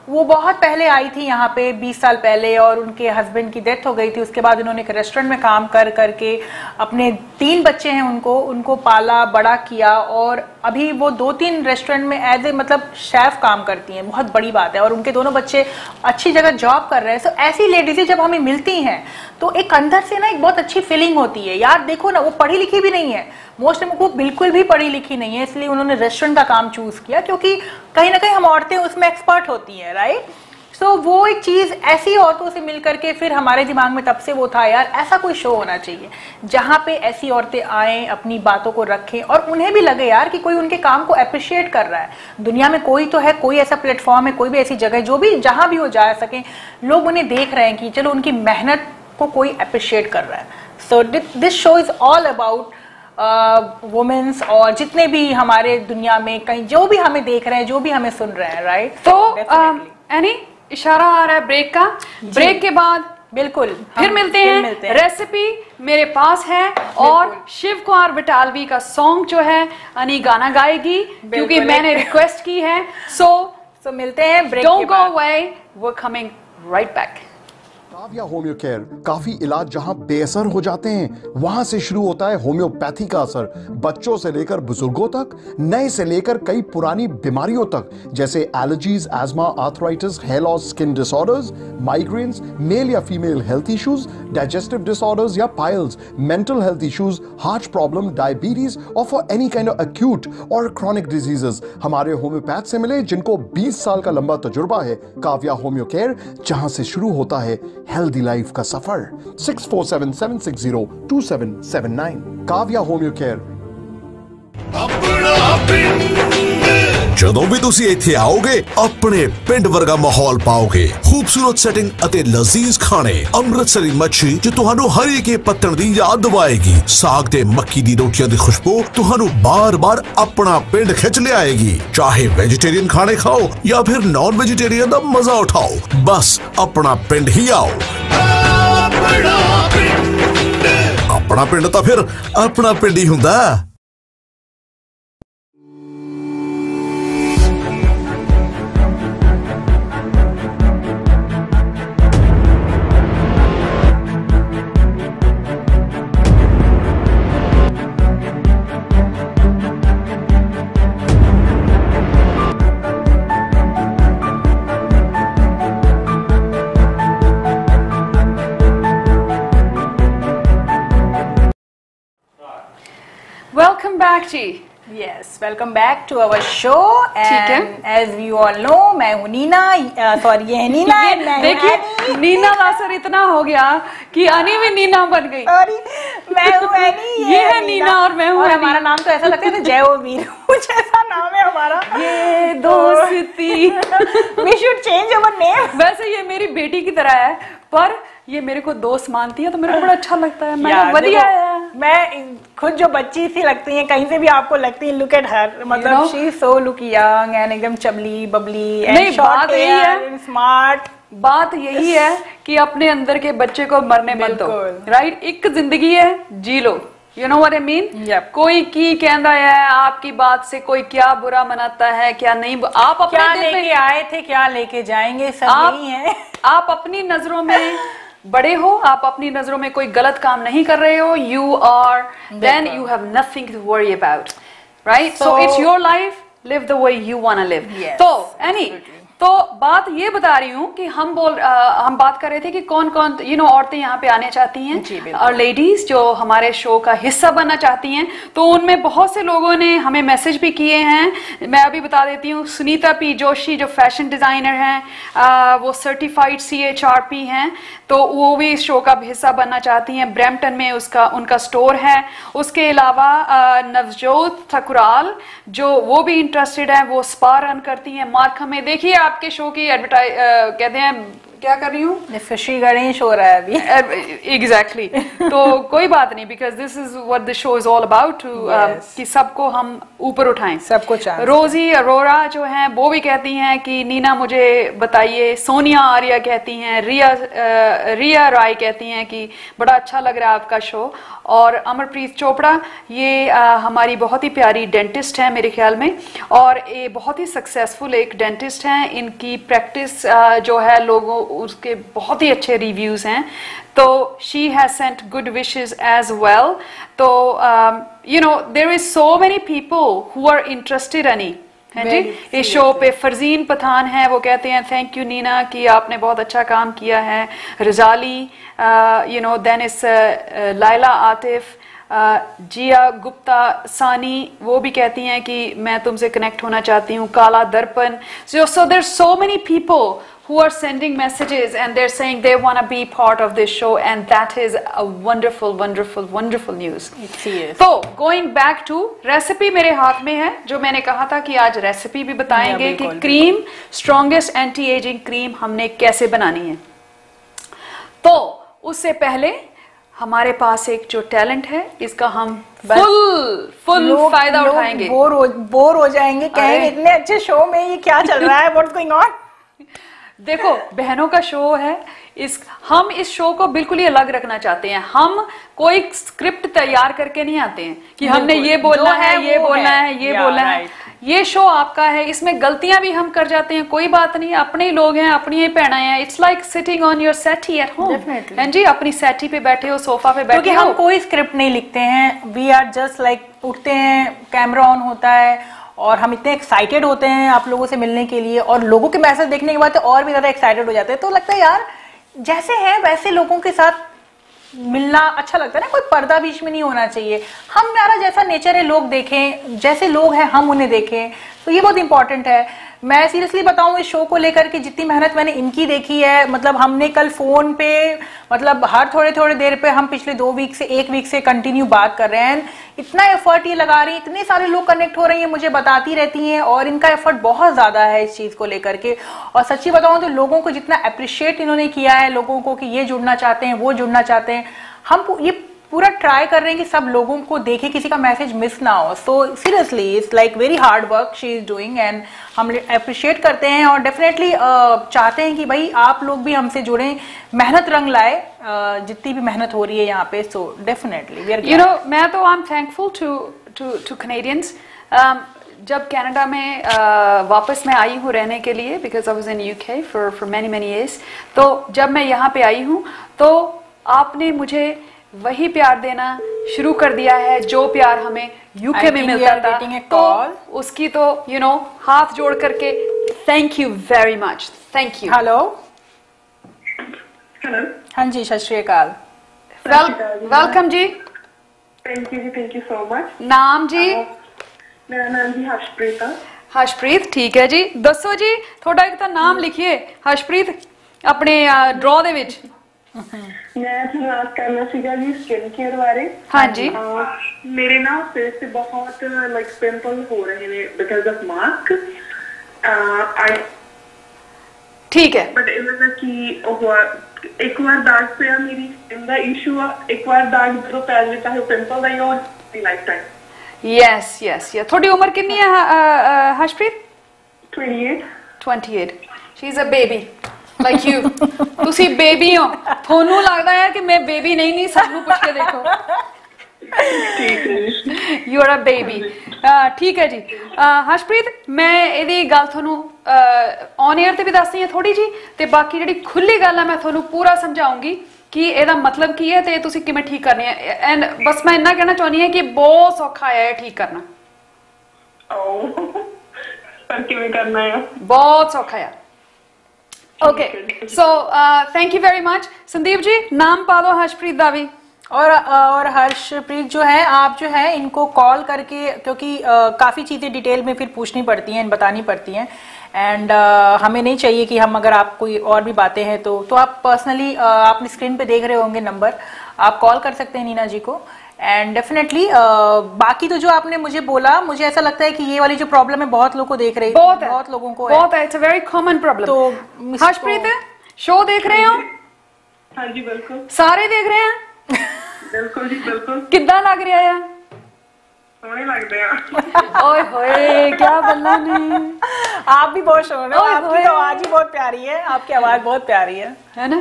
वो बहुत पहले आई थी यहाँ पे 20 साल पहले, और उनके हस्बैंड की डेथ हो गई थी। उसके बाद उन्होंने एक रेस्टोरेंट में काम कर करके अपने 3 बच्चे हैं उनको पाला बड़ा किया, और अभी वो 2-3 रेस्टोरेंट में एज ए मतलब शेफ काम करती हैं, बहुत बड़ी बात है, और उनके दोनों बच्चे अच्छी जगह जॉब कर रहे हैं। सो ऐसी लेडीज़ें जब हमें मिलती हैं तो एक अंदर से ना एक बहुत अच्छी फीलिंग होती है, यार देखो ना, वो पढ़ी लिखी भी नहीं है, मोस्ट वो बिल्कुल भी पढ़ी लिखी नहीं है, इसलिए उन्होंने रेस्टोरेंट का काम चूज किया क्योंकि कहीं ना कहीं हम औरतें उसमें एक्सपर्ट होती हैं, राइट। सो वो एक चीज ऐसी औरतों से मिल करके फिर हमारे दिमाग में तब से वो था, यार ऐसा कोई शो होना चाहिए जहां पे ऐसी औरतें आए, अपनी बातों को रखें, और उन्हें भी लगे यार कि कोई उनके काम को अप्रिशिएट कर रहा है। दुनिया में कोई तो है, कोई ऐसा प्लेटफॉर्म है, कोई भी ऐसी जगह जो भी जहां भी वो जा सके, लोग उन्हें देख रहे हैं कि चलो उनकी मेहनत को कोई अप्रिशिएट कर रहा है। So this show is all about womens, और जितने भी हमारे दुनिया में कहीं जो भी हमें देख रहे हैं, जो भी हमें सुन रहे हैं, राइट।
तो एनी इशारा आ रहा है ब्रेक का, ब्रेक के बाद
बिल्कुल
फिर मिलते हैं। रेसिपी मेरे पास है, और शिव कुमार बटालवी का सॉन्ग जो है अनी गाना गाएगी क्योंकि मैंने रिक्वेस्ट की है। सो
मिलते हैं break.
Don't go away, we are coming right back.
Kavya homeo care, काफी इलाज जहां बेअसर हो जाते हैं वहां से शुरू होता है होम्योपैथी का असर। बच्चों से लेकर बुजुर्गों तक, नए से लेकर कई पुरानी बीमारियों तक, जैसे allergies, asthma, arthritis, hair loss, skin disorders, migraines, male या female health issues, digestive disorders या piles, mental health issues, heart problem, diabetes, और for any kind of acute और क्रॉनिक डिजीजेस हमारे होम्योपैथ से मिले जिनको 20 साल का लंबा तजुर्बा है। काव्या होम्यो केयर, जहां से शुरू होता है हेल्दी लाइफ का सफर। 6477602779 काव्या होम्यो केयर।
ਜਦੋਂ ਵੀ ਤੁਸੀਂ ਇੱਥੇ ਆਓਗੇ ਆਪਣੇ ਪਿੰਡ ਵਰਗਾ ਮਾਹੌਲ ਪਾਓਗੇ। ਖੂਬਸੂਰਤ ਸੈਟਿੰਗ ਅਤੇ ਲਜ਼ੀਜ਼ ਖਾਣੇ, ਅੰਮ੍ਰਿਤਸਰੀ ਮੱਛੀ ਜੋ ਤੁਹਾਨੂੰ ਹਰੀਕੇ ਪੱਤਣ ਦੀ ਯਾਦ ਦਿਵਾਏਗੀ, ਸਾਗ ਤੇ ਮੱਕੀ ਦੀ ਰੋਟੀਆਂ ਦੀ ਖੁਸ਼ਬੂ ਤੁਹਾਨੂੰ ਬਾਰ-ਬਾਰ ਆਪਣਾ ਪਿੰਡ ਖਿੱਚ ਲਿਆਏਗੀ। ਚਾਹੇ ਵੈਜੀਟੇਰੀਅਨ ਖਾਣੇ ਖਾਓ ਜਾਂ ਫਿਰ ਨॉन ਵੈਜੀਟੇਰੀਅਨ ਦਾ ਮਜ਼ਾ ਉਠਾਓ, ਬਸ ਆਪਣਾ ਪਿੰਡ ਹੀ ਆਓ। ਆਪਣਾ ਪਿੰਡ ਤਾਂ ਫਿਰ ਆਪਣਾ ਪਿੰਡ ਹੀ ਹੁੰਦਾ।
Welcome back ji.
Yes, welcome back to our show, and as we all know, मैं हूँ नीना, सॉरी ये है नीना।
देखिए नीना का असर इतना हो गया कि अनी भी नीना बन गई।
सॉरी, मैं हूँ एनी,
ये है नीना और मैं हूँ।
हमारा नाम तो ऐसा लगता है जय ओ वीर, कुछ ऐसा नाम है हमारा।
ये दोस्ती
We should change our name।
वैसे ये मेरी बेटी की तरह है, पर ये मेरे को दोस्त मानती है तो मेरे को बड़ा अच्छा लगता है। मैं बढ़िया है,
मैं खुद जो बच्ची सी लगती है, कहीं से भी आपको लगती है, लुक एट हर, मतलब she is so look young and एकदम chubby bubbly and short hair and smart.
बात यही है कि अपने अंदर के बच्चे को मरने मत दो, राइट। एक जिंदगी है, जी लो, you know what I mean. कोई की कहता है आपकी बात से, कोई क्या बुरा मनाता है क्या नहीं, आप अपने
क्या लेके आए थे क्या लेके जाएंगे, सब यही है।
आप अपनी नजरों में बड़े हो, आप अपनी नजरों में कोई गलत काम नहीं कर रहे हो, you are, then you have nothing to worry about, right. So it's your life, live the way you want to live. तो एनी तो बात ये बता रही हूँ कि हम बात कर रहे थे कि कौन कौन औरतें यहाँ पे आने चाहती हैं और लेडीज जो हमारे शो का हिस्सा बनना चाहती हैं। तो उनमें बहुत से लोगों ने हमें मैसेज भी किए हैं। मैं अभी बता देती हूँ, सुनीता पी जोशी जो फैशन डिजाइनर हैं, वो सर्टिफाइड CHRP हैं, तो वो भी इस शो का हिस्सा बनना चाहती हैं। ब्रैम्पटन में उनका स्टोर है। उसके अलावा नवजोत ठकुराल जो वो भी इंटरेस्टेड है, वो स्पा रन करती हैं मार्खम में। देखिए आपके शो की एडवर्टाइज कहते हैं क्या कर रही हूँ,
फिशी गणेश हो रहा है अभी।
एग्जैक्टली तो कोई बात नहीं, because this is what the show is all about, कि सबको हम ऊपर उठाएं, सबको चाहिए। रोजी अरोरा जो हैं वो भी कहती हैं कि नीना मुझे बताइए। सोनिया आर्या कहती हैं, रिया राय कहती हैं कि बड़ा अच्छा लग रहा है आपका शो। और अमरप्रीत चोपड़ा ये हमारी बहुत ही प्यारी डेंटिस्ट है मेरे ख्याल में, और ये बहुत ही सक्सेसफुल एक डेंटिस्ट हैं। इनकी प्रैक्टिस जो है लोगों उसके बहुत ही अच्छे रिव्यूज हैं। तो she has sent good wishes as well. तो there is so many people who are interested any है जी इस शो पे। फरजीन पठान है, वो कहते हैं थैंक यू नीना कि आपने बहुत अच्छा काम किया है। रजाली देन इस लाइला आतिफ, जिया गुप्ता सानी वो भी कहती हैं कि मैं तुमसे कनेक्ट होना चाहती हूँ। काला दर्पण, so there's so many people who are sending messages and they're saying they want to be part of this show, and that is a wonderful news. तो going back to रेसिपी मेरे हाथ में है, जो मैंने कहा था कि आज रेसिपी भी बताएंगे कि cream strongest anti ageing cream हमने कैसे बनानी है। तो उससे पहले हमारे पास एक जो टैलेंट है इसका हम फुल फायदा उठाएंगे।
बोर हो जाएंगे, कहेंगे इतने अच्छे शो में ये क्या चल रहा है, व्हाट्स गोइंग ऑन।
देखो बहनों का शो है, हम इस शो को बिल्कुल ही अलग रखना चाहते हैं। हम कोई स्क्रिप्ट तैयार करके नहीं आते हैं कि हमने ये बोलना है, ये बोलना है, ये बोलना है। ये शो आपका है, इसमें गलतियां भी हम कर जाते हैं, कोई बात नहीं, अपने ही लोग हैं, अपनी ही भैना है। It's like sitting on your settee at home. हैं जी, अपनी सेटी पे बैठे हो, सोफा पे बैठे हो।
क्योंकि हम कोई स्क्रिप्ट नहीं लिखते हैं, वी आर जस्ट लाइक उठते हैं, कैमरा ऑन होता है और हम इतने एक्साइटेड होते हैं आप लोगों से मिलने के लिए, और लोगों के मैसेज देखने के बाद तो और भी ज्यादा एक्साइटेड हो जाते हैं। तो लगता है यार जैसे हैं वैसे लोगों के साथ मिलना अच्छा लगता है ना, कोई पर्दा बीच में नहीं होना चाहिए। हमारा जैसा नेचर है लोग देखें, जैसे लोग हैं हम उन्हें देखें, तो ये बहुत इंपॉर्टेंट है। मैं सीरियसली बताऊं इस शो को लेकर के जितनी मेहनत मैंने इनकी देखी है, मतलब हमने कल फोन पे मतलब हर थोड़े देर पे हम पिछले 2 वीक से 1 वीक से कंटिन्यू बात कर रहे हैं। इतना एफर्ट ये लगा रही है, इतने सारे लोग कनेक्ट हो रही हैं, मुझे बताती रहती हैं, और इनका एफर्ट बहुत ज्यादा है इस चीज को लेकर के। और सच्ची बताऊं तो लोगों को जितना अप्रिशिएट इन्होंने किया है, लोगों को कि ये जुड़ना चाहते हैं, वो जुड़ना चाहते हैं, हम ये पूरा ट्राई कर रहे हैं कि सब लोगों को देखे, किसी का मैसेज मिस ना हो। So seriously it's like very hard work she is doing, and हम अप्रिशिएट करते हैं और डेफिनेटली चाहते हैं कि भाई आप लोग भी हमसे जुड़ें, मेहनत रंग लाए, जितनी भी मेहनत हो रही है यहाँ पे। सो डेफिनेटली
मैं तो I am thankful to Canadians. जब कनाडा में वापस मैं आई हूँ रहने के लिए, because I was in UK for many years, तो जब मैं यहाँ पे आई हूँ तो आपने मुझे वही प्यार देना शुरू कर दिया है जो प्यार हमें यूके में मिलता था। तो उसकी तो हाथ जोड़ करके thank you very much, thank you.
Hello हाँ जी, Sat Sri Akal,
welcome ji.
Thank you ji, thank you so much.
नाम जी?
मेरा नाम जी हर्षप्रीत है।
हर्षप्रीत, ठीक है जी। दसो जी थोड़ा एक तो नाम लिखिए हर्षप्रीत अपने ड्रॉ दे विच।
मैं ਤੁਹਾਨੂੰ ਆਸ ਕਰਨਾ ਸੀਗਾ ਜੀ ਸਕਿਨ ਕੇਅਰ ਬਾਰੇ।
ਹਾਂਜੀ।
ਮੇਰੇ ਨਾ ਫੇਸ ਤੇ ਬਹੁਤ ਲਾਈਕ ਪਿੰਪਲ ਹੋ ਰਹੇ ਨੇ ਬਿਕਾਜ਼ ਆਫ ਮਾਸਕ। आई
ठीक है,
बट ਇਹਨਾਂ ਕੀ ਉਹ ਇੱਕ ਵਾਰ ਦਾਗ ਪਿਆ ਮੇਰੀ ਸਕਿਨ ਦਾ ਇਸ਼ੂ ਆ, ਇੱਕ ਵਾਰ ਦਾਗ ਜਦੋਂ ਪੈ ਜਾਵੇ ਚਾਹੇ ਪਿੰਪਲ ਦਾ ਹੀ ਹੋ life time.
Yes yes yes. थोड़ी उम्र कितनी है Harshpreet?
28।
She is a baby like you. तुसी बेबी हो, थोनू लगदा है कि मैं बेबी नहीं सानू पूछ के देखो। You are a baby. ठीक है जी। हर्षप्रीत मैं ਇਹਦੀ ਗੱਲ ਤੁਹਾਨੂੰ ऑन एयर ਤੇ ਵੀ ਦੱਸਦੀ ਹਾਂ ਥੋੜੀ ਜੀ, ਤੇ ਬਾਕੀ ਜਿਹੜੀ ਖੁੱਲੀ ਗੱਲ ਹੈ ਮੈਂ ਤੁਹਾਨੂੰ ਪੂਰਾ ਸਮਝਾਉਂਗੀ कि ਇਹਦਾ मतलब ਕੀ ਹੈ ਤੇ ਤੁਸੀਂ ਕਿਵੇਂ ਠੀਕ ਕਰਨੀ ਹੈ। ਐਂਡ ਬਸ ਮੈਂ ਇੰਨਾ ਕਹਿਣਾ ਚਾਹੁੰਦੀ ਹਾਂ ਕਿ ਬਹੁਤ ਸੌਖਾ ਹੈ ਠੀਕ ਕਰਨਾ।
ਪਰ ਕਿਵੇਂ ਕਰਨਾ ਹੈ?
ਬਹੁਤ ਸੌਖਾ ਹੈ। Okay so thank you very much. Sandeep ji नाम पा दो हर्षप्रीत दा भी।
और हर्षप्रीत जो है, आप जो है इनको कॉल करके, क्योंकि काफ़ी चीज़ें डिटेल में फिर पूछनी पड़ती हैं, बतानी पड़ती हैं, एंड हमें नहीं चाहिए कि हम, अगर आप कोई और भी बातें हैं तो आप पर्सनली, आपने स्क्रीन पे देख रहे होंगे नंबर, आप कॉल कर सकते हैं नीना जी को। एंड डेफिनेटली बाकी तो जो आपने मुझे बोला, मुझे ऐसा लगता है कि ये वाली जो प्रॉब्लम है बहुत लोग को देख रही है, बहुत लोगों को
बहुत है, it's a very common problem. तो हर्षप्रीत शो देख रहे हो?
हाँ जी बिल्कुल।
सारे देख रहे हैं?
बिल्कुल जी बिल्कुल।
कितना लग रहा है?
सोने लगते हैं।
ओए होए क्या बल्ला ने,
आप भी बहुत सोने हो, आपकी तो आवाज ही बहुत प्यारी है, आपकी आवाज बहुत प्यारी है ना?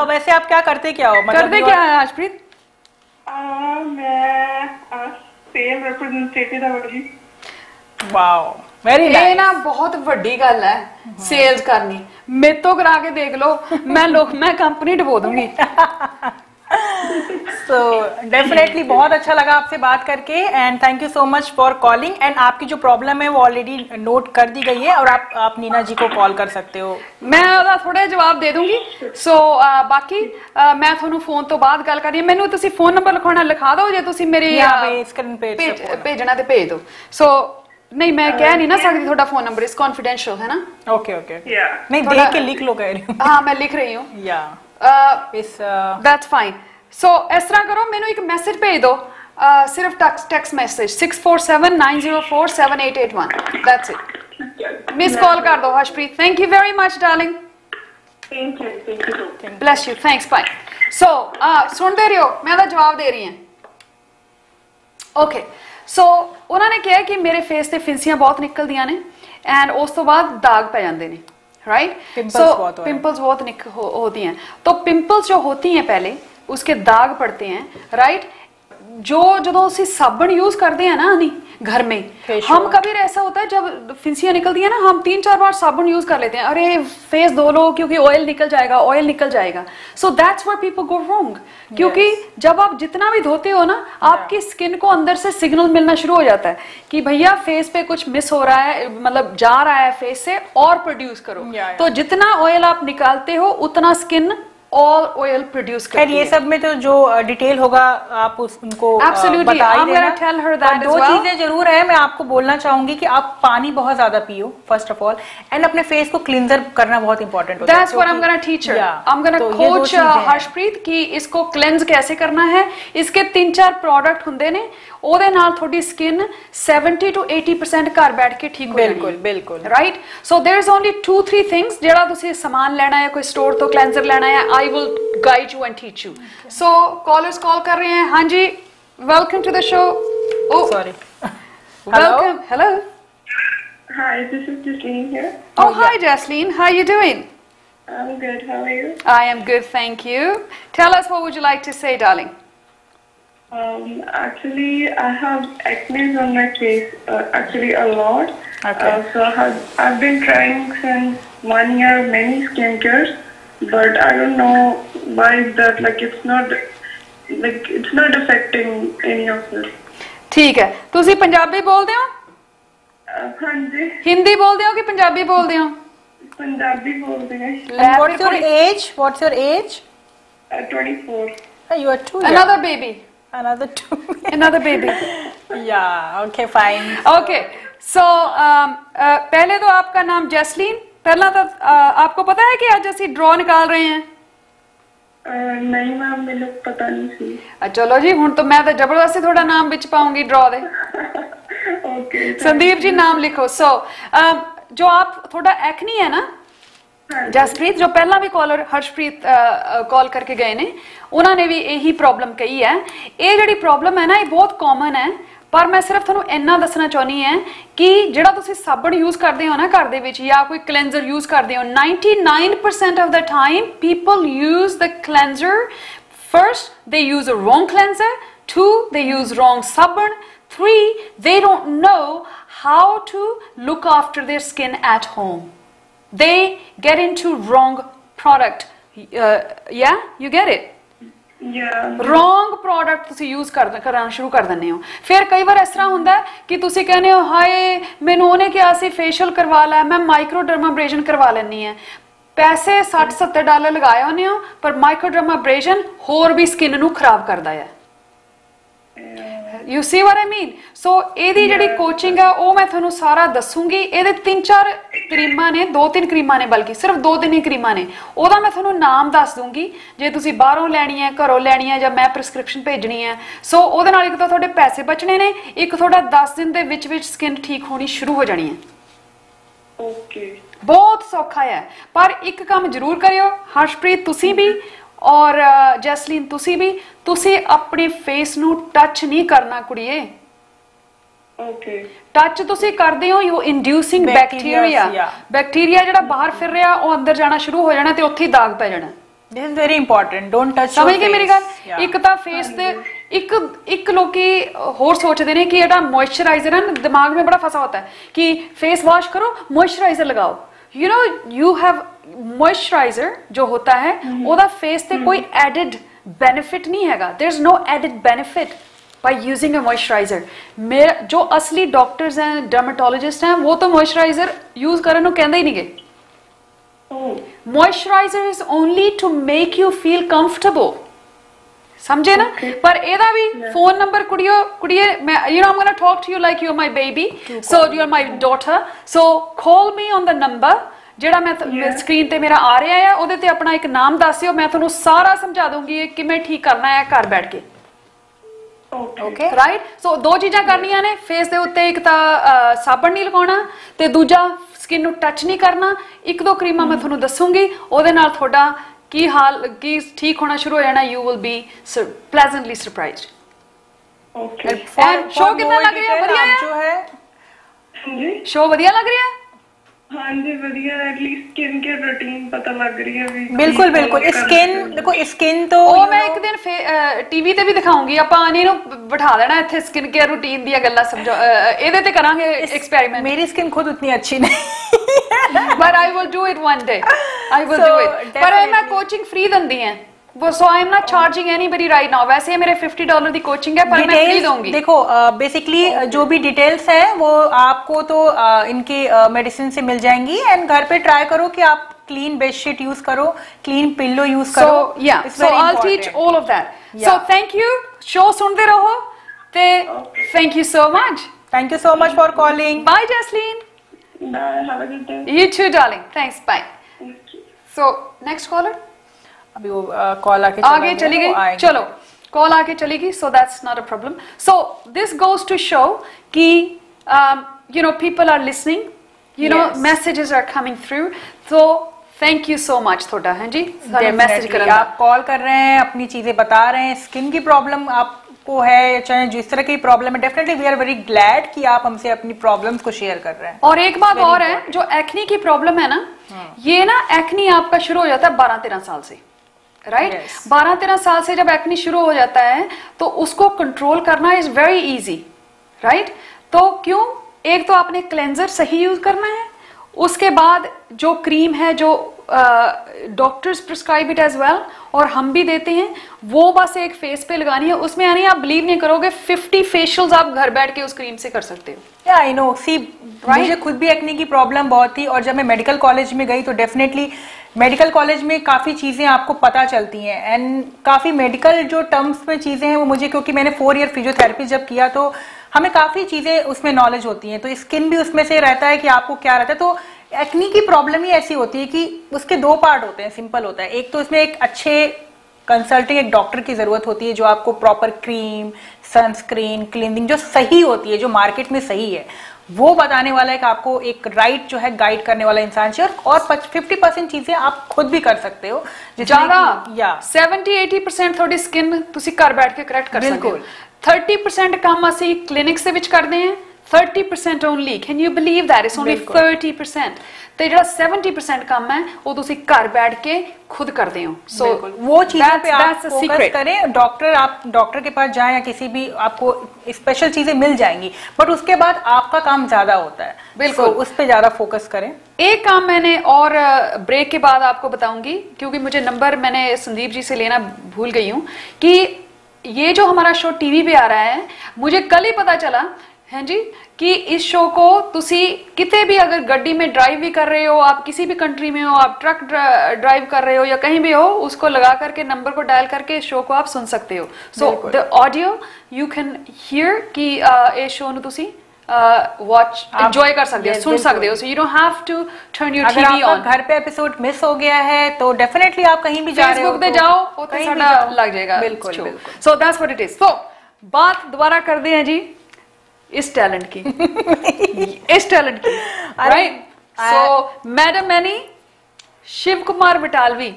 वैसे आप क्या करते क्या हो, मतलब
करते क्या है हर्षप्रीत?
मैं सेल रिप्रेजेंटेटिव है जी।
Wow very nice.
ये ना बहुत बड़ी गल है सेल्स करनी, मेरे तो करा के देख लो, मैं कंपनी डबो दूंगी।
सो डेफिनेटली बहुत अच्छा लगा आपसे बात करके, and thank you so much for calling. And आपकी जो प्रॉब्लम है वो ऑलरेडी नोट कर दी गई है, और आप नीना जी को कॉल कर सकते हो, मैं
थोड़े जवाब दे दूंगी। सो बाकी मैं ਤੁਹਾਨੂੰ ਫੋਨ ਤੋਂ ਬਾਅਦ ਗੱਲ ਕਰੀ, ਮੈਨੂੰ ਤੁਸੀਂ ਫੋਨ ਨੰਬਰ ਲਿਖਾਉਣਾ ਲਿਖਾ ਦਿਓ, ਜੇ ਤੁਸੀਂ ਮੇਰੀ
ਸਕਰੀਨ पे
ਭੇਜਣਾ ਤੇ ਭੇਜ ਦਿਓ। ਸੋ नहीं मैं कह नहीं ना सकती थोड़ा फोन नंबर, इज कॉन्फिडेंशियल है ना।
ओके नहीं देख के लिख लो, कह रही हूँ।
हाँ मैं लिख रही हूँ, दैट्स फाइन। सो इस तरह करो, मैंने एक मैसेज भेज दो, सिर्फ text message 6479047881, that's it. Miss call कर दो Harshpreet. Thank you very much darling, bless you, thanks bye. So सुनते रहो, मैं तो जवाब दे रही हूँ। ओके सो उन्होंने कहा कि मेरे फेस से फिंसियां बहुत निकलदियां ने, एंड उस तो बाद दाग पै जाते हैं, राइट? सो पिंपल्स बहुत होती हैं। तो पिंपल्स जो होती हैं पहले उसके दाग पड़ते हैं, राइट? जो ਅਸੀਂ साबुन यूज करते हैं ना घर में, हम कभी ऐसा होता है जब फिंसियां निकलती है ना, हम 3-4 बार साबुन यूज कर लेते हैं, अरे फेस धो लो क्योंकि ऑयल निकल जाएगा। So that's where people go wrong, क्योंकि जब आप जितना भी धोते हो ना, आपकी स्किन को अंदर से सिग्नल मिलना शुरू हो जाता है कि भैया फेस पे कुछ मिस हो रहा है, मतलब जा रहा है फेस से, और प्रोड्यूस करो। तो जितना ऑयल आप निकालते हो उतना स्किन ऑल ऑयल प्रोड्यूस करती है।
ये सब में तो जो डिटेल होगा आप उनको बताइए। दो चीजें जरूर है, मैं आपको बोलना चाहूंगी कि आप पानी बहुत ज्यादा पियो फर्स्ट ऑफ ऑल, एंड अपने फेस को क्लींजर करना बहुत इंपॉर्टेंट होता है।
That's what I'm gonna teach her. I'm gonna coach Harshpreet कि इसको क्लेंज कैसे करना है। इसके 3-4 प्रोडक्ट होंगे ने, ਉਹਦੇ ਨਾਲ ਤੁਹਾਡੀ ਸਕਿਨ 70 to 80% ਘਰ ਬੈਠ ਕੇ ਠੀਕ ਹੋ ਜਾਣੀ।
ਬਿਲकुल
right. So there is only 2-3 things ਜਿਹੜਾ ਤੁਸੀਂ ਸਮਾਨ ਲੈਣਾ ਹੈ, ਕੋਈ स्टोर ਤੋਂ ਕਲੈਂਜ਼ਰ ਲੈਣਾ ਹੈ, I will guide you and teach you. So callers call कर रहे हैं। हाँ जी, welcome to the show. Oh sorry, welcome. Hello,
Hi, this is Jasleen here.
Oh, hi Jasleen, how are you doing?
I'm good, how are you?
I am good, thank you. Tell us, what would you like to say, darling?
Actually, I have acne on my face, actually a lot. Okay. So I've been trying since 1 year many skincare, but I don't know why is that, like it's not affecting any of it.
ठीक है, तुसी पंजाबी बोलते हो?
हाँ जी।
हिंदी बोलते हो कि पंजाबी बोलते हो?
पंजाबी बोलते हैं।
What's your age? What's your age?
24.
You are 2 years.
Another baby.
Another 2.
Another baby.
Yeah. Okay. Fine.
Okay. So पहले तो आपका नाम जैस्लीन, पहला तो आपको पता है कि आज ਅਸੀਂ ड्रॉ निकाल रहे हैं?
नहीं मैम, मुझे पता नहीं सी।
चलो जी, हुण तो मैं तो जबरदस्ती थोड़ा नाम विच पाऊंगी ड्रॉ दे।
Okay.
संदीप जी नाम लिखो। सो जो आप थोड़ा एक्नी है ना जसप्रीत, जो पहला भी कॉलर हर्षप्रीत कॉल करके गए ने, उन्होंने भी यही प्रॉब्लम कही है। ये जी प्रॉब्लम है ना, ये बहुत कॉमन है, पर मैं सिर्फ थोड़ा इन्ना दसना चाहनी है कि जिहड़ा तुसीं साबण यूज करते हो ना घर दे विच, या कोई क्लेंजर यूज करते हो, 99% of the time people use the cleanser. First they use a wrong cleanser, 2 they use wrong साबण, 3 they don't know how to look after their skin at home. They get into wrong product. Yeah, you get it?
Yeah.
Wrong product ਤੁਸੀਂ use करना शुरू कर ਦਿੰਦੇ ਹੋ। फिर कई बार इस तरह ਹੁੰਦਾ है कि ਤੁਸੀਂ ਕਹਿੰਦੇ ਹੋ, हाय मैनू उन्हें किहा सी फेशियल करवा लै, मैं माइक्रोडर्माब्रेशन करवा लैनी है। ਪੈਸੇ $60-70 ਲਗਾਏ ਹੋਣੇ ਹੋ, ਪਰ ਮਾਈਕਰੋਡਰਮਾਬ੍ਰੇਸ਼ਨ ਹੋਰ ਵੀ ਸਕਿਨ ਨੂੰ ਖਰਾਬ ਕਰਦਾ ਹੈ। You see what I mean? So ਇਹਦੀ ਜਿਹੜੀ ਕੋਚਿੰਗ ਹੈ ਉਹ ਮੈਂ ਤੁਹਾਨੂੰ ਸਾਰਾ ਦੱਸੂਗੀ। ਇਹਦੇ 3-4 ਕਰੀਮਾਂ ਨੇ, 2-3 ਕਰੀਮਾਂ ਨੇ, ਬਲਕਿ ਸਿਰਫ 2-3 ਹੀ ਕਰੀਮਾਂ ਨੇ। ਉਹਦਾ ਮੈਂ ਤੁਹਾਨੂੰ ਨਾਮ ਦੱਸ ਦੂੰਗੀ, ਜੇ ਤੁਸੀਂ ਬਾਹਰੋਂ ਲੈਣੀ ਹੈ, ਘਰੋਂ ਲੈਣੀ ਹੈ, ਜਾਂ ਮੈਂ ਪ੍ਰਿਸਕ੍ਰਿਪਸ਼ਨ ਭੇਜਣੀ ਹੈ। ਸੋ ਉਹਦੇ ਨਾਲ ਇੱਕ ਤਾਂ ਤੁਹਾਡੇ ਪੈਸੇ ਬਚਣੇ ਨੇ, ਇੱਕ ਤੁਹਾਡਾ 10 ਦਿਨ ਦੇ ਵਿੱਚ ਸਕਿਨ ਠੀਕ ਹੋਣੀ ਸ਼ੁਰੂ ਹੋ ਜਾਣੀ ਹੈ।
ਓਕੇ,
ਬਹੁਤ ਸੌਖਾ ਹੈ। ਪਰ ਇੱਕ ਕੰਮ ਜ਼ਰੂਰ ਕਰਿਓ ਹਰਸ਼ਪ੍ਰੀਤ, ਤੁਸੀਂ ਵੀ और जैसलीन तुसी भी, तुसी अपने फेस नू टच नहीं करना कुड़िए।
ओके,
टच तुसी करदे हो, यू इंड्यूसिंग बैक्टीरिया, बैक्टीरिया जेड़ा बाहर फिर रहा वो अंदर जाना शुरू हो जाना ते उत्थे दाग पै जाना।
This is very important, don't touch.
समझ गए मेरी गल? एक तां फेस ते एक लोकी होर सोचते ने कि जेड़ा मॉइस्चराइजर है, दिमाग में बड़ा फंसा होता है कि फेस वॉश करो, मॉइस्चराइजर लगाओ। You know, you have moisturizer जो होता है ओदा फेस ते कोई एडिड बेनिफिट नहीं हैगा। There's no added benefit by using a moisturizer। मेरा जो असली डॉक्टर्स हैं, डर्मेटोलॉजिस्ट हैं, वो तो मॉइस्चराइजर यूज करने को कहते ही नहीं गए। Moisturiser is only to make you feel comfortable, समझे ना? पर एदा भी फोन नंबर कुड़िए मैं, you know, I'm going to talk to you like you're my baby, so you're my daughter, so call me on the number ਜਿਹੜਾ ਮੈਂ screen ਤੇ ਮੇਰਾ ਆ ਰਿਹਾ ਹੈ। ਉਹਦੇ ਤੇ ਆਪਣਾ ਇੱਕ ਨਾਮ ਦੱਸਿਓ, ਮੈਂ ਤੁਹਾਨੂੰ ਸਾਰਾ ਸਮਝਾ ਦੂੰਗੀ ਕਿਵੇਂ ਠੀਕ ਕਰਨਾ ਹੈ ਘਰ ਬੈਠ ਕੇ। Okay, right? ਸੋ 2 ਚੀਜ਼ਾਂ ਕਰਨੀਆਂ ਨੇ ਫੇਸ ਦੇ ਉੱਤੇ, ਇੱਕ ਤਾਂ ਸਾਬਣ ਨਹੀਂ ਲਗਾਉਣਾ ਤੇ ਦੂਜਾ ਸਕਿਨ ਨੂੰ ਟੱਚ ਨਹੀਂ ਕਰਨਾ। 1-2 ਕਰੀਮਾਂ ਮੈਂ ਤੁਹਾਨੂੰ ਦੱਸੂਗੀ, ਉਹਦੇ ਨਾਲ ਤੁਹਾਡਾ ਕੀ ਹਾਲ ਕੀ ਠੀਕ ਹੋਣਾ ਸ਼ੁਰੂ ਹੋ ਜਾਣਾ। You will be pleasantly surprised. Okay, and show ਕਿੰਨਾ ਲੱਗ ਰਿਹਾ? ਵਧੀਆ ਹੈ ਜੋ ਹੈ
ਹਾਂਜੀ,
ਸ਼ੋ ਵਧੀਆ ਲੱਗ ਰਿਹਾ ਹੈ।
ਹਾਂਜੀ ਵਧੀਆ, एटलीस्ट स्किन केयर रूटीन पता लग रही है भी।
बिल्कुल बिल्कुल, स्किन देखो, स्किन तो
ਉਹ ਮੈਂ ਇੱਕ ਦਿਨ ਟੀਵੀ ਤੇ ਵੀ ਦਿਖਾਉਂਗੀ। ਆਪਾਂ ਆਨੇ ਨੂੰ ਬਿਠਾ ਦੇਣਾ ਇੱਥੇ ਸਕਿਨ ਕੇਅਰ ਰੂਟੀਨ ਦੀਆਂ ਗੱਲਾਂ ਸਮਝੋ, ਇਹਦੇ ਤੇ ਕਰਾਂਗੇ ਐਕਸਪੈਰੀਮੈਂਟ।
मेरी स्किन खुद उतनी अच्छी नहीं
but I will do it one day, I will do it। पर मैं कोचिंग फ्री दंदी है, so I am not charging anybody right now। वैसे मेरे $50 की कोचिंग है, पर मैं फ्री दूंगी।
देखो बेसिकली जो भी डिटेल्स है वो आपको तो इनके मेडिसिन से मिल जाएंगी, एंड घर पे ट्राई करो कि आप क्लीन बेडशीट यूज करो, क्लीन पिल्लो यूज करो।
So yeah, so I'll teach all of that। So thank you, show सुनते रहो ते thank you so much।
Thank you so much for calling।
Bye Jasleen।
Bye, have a good day।
You too darling, thanks, bye। So next caller।
अभी वो call
आगे चली गई, चलो call आगे चली गई, so that's not a problem। So this goes to show कि you know, people are listening, you know, messages are coming through, so thank you so much थोड़ा, हैं जी, मैसेज कर रहे हैं,
आप कॉल कर रहे हैं, अपनी चीजें बता रहे हैं। स्किन की प्रॉब्लम आपको है, चाहे जिस तरह की प्रॉब्लम है, definitely we are very glad कि आप हमसे अपनी प्रॉब्लम्स को शेयर कर रहे हैं।
और एक बात और है, जो एक्नी की प्रॉब्लम है ना, ये ना एक्नी आपका शुरू हो जाता है 12-13 साल से, राइट? 12-13 साल से जब एक्नी शुरू हो जाता है तो उसको कंट्रोल करना इज वेरी इजी, राइट? तो क्यों? एक तो आपने क्लेंजर सही यूज करना है, उसके बाद जो क्रीम है जो doctors prescribe it as well, और हम भी देते हैं, वो बस एक फेस पे लगानी है। उसमें यानी आप बिलीव नहीं करोगे 50 फेशियल्स आप घर बैठ के उस क्रीम से कर सकते हो।
या आई नो, सी मुझे खुद भी एक्ने की प्रॉब्लम बहुत थी, और जब मैं मेडिकल कॉलेज में गई तो डेफिनेटली मेडिकल कॉलेज में काफ़ी चीज़ें आपको पता चलती हैं, एंड काफ़ी मेडिकल जो टर्म्स में चीज़ें हैं वो मुझे, क्योंकि मैंने 4 ईयर फिजियोथेरेपी जब किया तो हमें काफ़ी चीज़ें उसमें नॉलेज होती हैं, तो स्किन भी उसमें से रहता है कि आपको क्या रहता है। तो एक्नी की प्रॉब्लम ही ऐसी होती है कि उसके 2 पार्ट होते हैं, सिंपल होता है। एक तो इसमें एक अच्छे कंसल्टिंग एक डॉक्टर की ज़रूरत होती है जो आपको प्रॉपर क्रीम, सनस्क्रीन, क्लीनिंग जो सही होती है, जो मार्केट में सही है, वो बताने वाला एक आपको एक राइट जो है गाइड करने वाला इंसान चाहिए। और 50% चीजें आप खुद भी कर सकते हो,
ज्यादा या 70-80% थोड़ी स्किन तुसी घर बैठ के करेक्ट कर सकते हो। 30% काम ਅਸੀਂ ਕਲੀਨਿਕਸ ਦੇ ਵਿੱਚ ਕਰਦੇ ਹਾਂ, 30% only, can you believe that? It's only 30%। ਤੇ ਜਿਹੜਾ 70% ਕੰਮ ਹੈ ਉਹ ਤੁਸੀਂ ਘਰ ਬੈਠ ਕੇ खुद करते हो। So
वो चीजों पे आप फोकस करें। डॉक्टर, आप डॉक्टर के पास जाएं या किसी भी, आपको स्पेशल चीजें मिल जाएंगी, बट उसके बाद आपका काम ज्यादा होता है। बिल्कुल, उस पे ज्यादा फोकस करें।
एक काम मैंने और ब्रेक के बाद आपको बताऊंगी, क्योंकि मुझे नंबर मैंने संदीप जी से लेना भूल गई हूँ, कि ये जो हमारा शो टीवी पे आ रहा है, मुझे कल ही पता चला हैं जी कि इस शो को तुसी किते भी अगर गड्डी में ड्राइव भी कर रहे हो, आप किसी भी कंट्री में हो, आप ट्रक ड्राइव कर रहे हो या कहीं भी हो, उसको लगा करके नंबर को डायल करके इस शो को आप सुन सकते हो। So the audio you can hear कि इस शो ਨੂੰ ਤੁਸੀਂ वॉच एंजॉय कर सकते हो, सुन सकते हो। So you don't have to turn your TV on.
घर पे एपिसोड मिस हो गया है तो डेफिनेटली आप कहीं भी जा रहे हो,
फेसबुक पे जाओ, कहीं साडा लग जाएगा। बिल्कुल बिल्कुल। So that's what it is. So बात दोबारा करते हैं जी इस टैलेंट की इस टैलेंट की, right. So madam many Shiv Kumar Batalvi,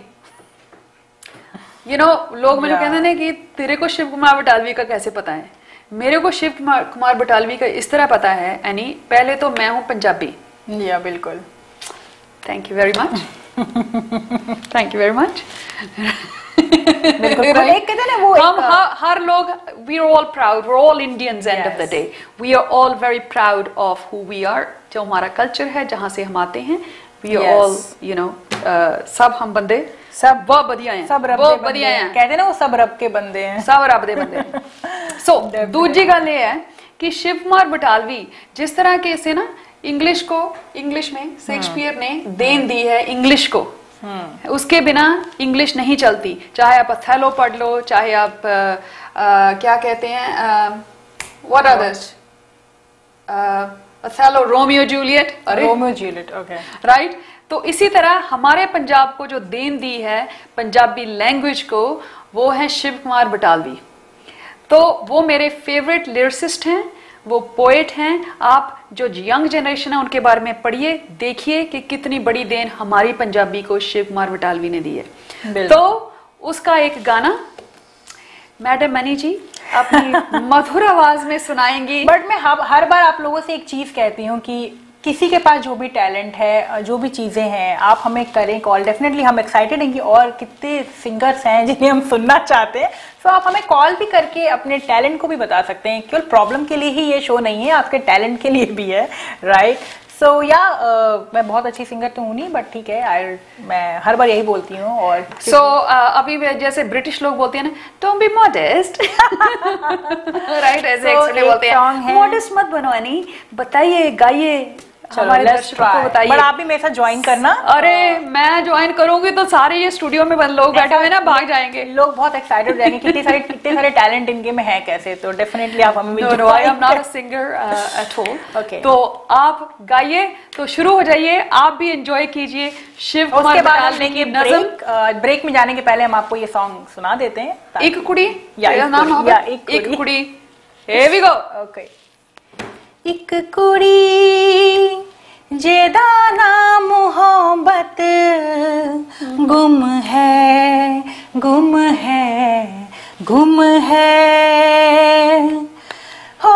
you know लोग मुझे कहते हैं कि तेरे को शिव कुमार बटालवी का कैसे पता है। मेरे को शिव कुमार बटालवी का इस तरह पता है एनी, पहले तो मैं हूं पंजाबी।
या बिल्कुल,
thank you very much thank you very much. हम हर लोग we are all proud, we are all Indians end of the day, we are all very proud of who we are, जो हमारा कल्चर है, जहां से हम आते हैं। We are all you know सब हम बंदे सब बहुत बढ़िया हैं,
सब रब
बहुत बढ़िया हैं,
कहते हैं ना वो सब रब के बंदे हैं,
सब रब दे बंदे हैं। सो दूसरी गल ये है कि शिव कुमार बटालवी जिस तरह के इसे ना इंग्लिश को, इंग्लिश में शेक्सपियर ने देन दी है इंग्लिश को, उसके बिना इंग्लिश नहीं चलती। चाहे आप अथेलो पढ़ लो, चाहे आप क्या कहते हैं what others, Othello, Romeo Juliet,
Romeo Juliet, okay,
right. तो इसी तरह हमारे पंजाब को जो देन दी है पंजाबी लैंग्वेज को, वो है शिव कुमार बटालवी। तो वो मेरे फेवरेट लिरिसिस्ट हैं, वो पोएट हैं। आप जो यंग जनरेशन है उनके बारे में पढ़िए, देखिए कि कितनी बड़ी देन हमारी पंजाबी को शिव कुमार बटालवी ने दी है। तो उसका एक गाना मैडम मनी जी अपनी मधुर आवाज में सुनाएंगी।
बट मैं हर बार आप लोगों से एक चीज कहती हूँ कि किसी के पास जो भी टैलेंट है, जो भी चीजें हैं, आप हमें करें कॉल। डेफिनेटली हम एक्साइटेड हैं कि और कितने सिंगर्स हैं जिन्हें हम सुनना चाहते हैं। तो आप हमें कॉल भी करके अपने टैलेंट को भी बता सकते हैं। केवल प्रॉब्लम के लिए ही ये शो नहीं है, आपके टैलेंट के लिए भी है, राइट। सो या मैं बहुत अच्छी सिंगर तो हूँ नहीं, बट ठीक है, मैं हर बार यही बोलती हूँ। और
अभी जैसे ब्रिटिश लोग बोलते हैं ना, डोंट बी मॉडेस्ट, राइट, ऐसे बोलते हैं, मॉडेस्ट मत बनो, यानी बताइए, गाइए, हमारे दर्शकों को बताइए।
पर आप भी मेरे साथ ज्वाइन करना।
अरे मैं ज्वाइन करूंगी तो सारे ये स्टूडियो में लोग बैठे हुए ना भाग जाएंगे,
लोग बहुत एक्साइटेड हो जाएंगे, कितने सारे टैलेंट इनके में है कैसे। तो डेफिनेटली आप हमें
no, I am not a singer at all. Okay, तो आप गाइए, तो शुरू हो जाइए, आप भी एंजॉय कीजिए शिव कुमार बटालवी की नज़म।
ब्रेक में जाने के पहले हम आपको ये सॉन्ग सुना देते हैं,
एक कुड़ी
या
एक कुड़ी। Here we go.
ओके। एक कुड़ी जेदा ना मोहब्बत गुम है, गुम है, गुम है हो।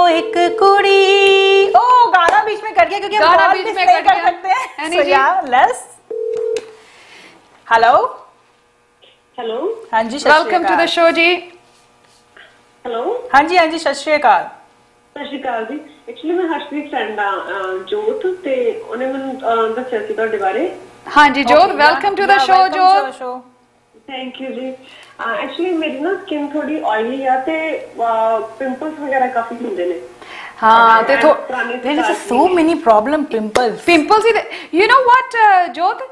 एक कुड़ी, ओ गाना बीच में कट गया क्योंकि हम गाना बीच में कर सकते हैं। सो या लेट्स, हेलो
हेलो,
हाँ जी,
वेलकम टू द शो जी।
हेलो,
हाँ जी, हाँ जी, सत श्री अकाल।
ਸਤਿ ਸ਼੍ਰੀ ਅਕਾਲ ਜੀ। ਐਕਚੁਅਲੀ ਮੈਂ ਹਰਸ਼ਦੀਪ ਫਰੈਂਡ ਆ ਜੋਤ, ਤੇ ਉਹਨੇ ਮੈਨੂੰ ਦੱਸਿਆ ਸੀ ਤੁਹਾਡੇ ਬਾਰੇ।
ਹਾਂਜੀ ਜੋਤ, ਵੈਲਕਮ ਟੂ ਦ ਸ਼ੋ ਜੋਤ।
ਥੈਂਕ ਯੂ ਜੀ। ਐਕਚੁਅਲੀ ਮੇਰੀ ਨਾ ਸਕਿਨ ਥੋੜੀ ਆਇਲੀ ਆ ਤੇ ਪਿੰਪਲਸ ਵਗੈਰਾ ਕਾਫੀ ਹੁੰਦੇ ਨੇ।
हाँ, ਤੇ
there is so many problem,
pimples ही, यू नो व्हाट जोत,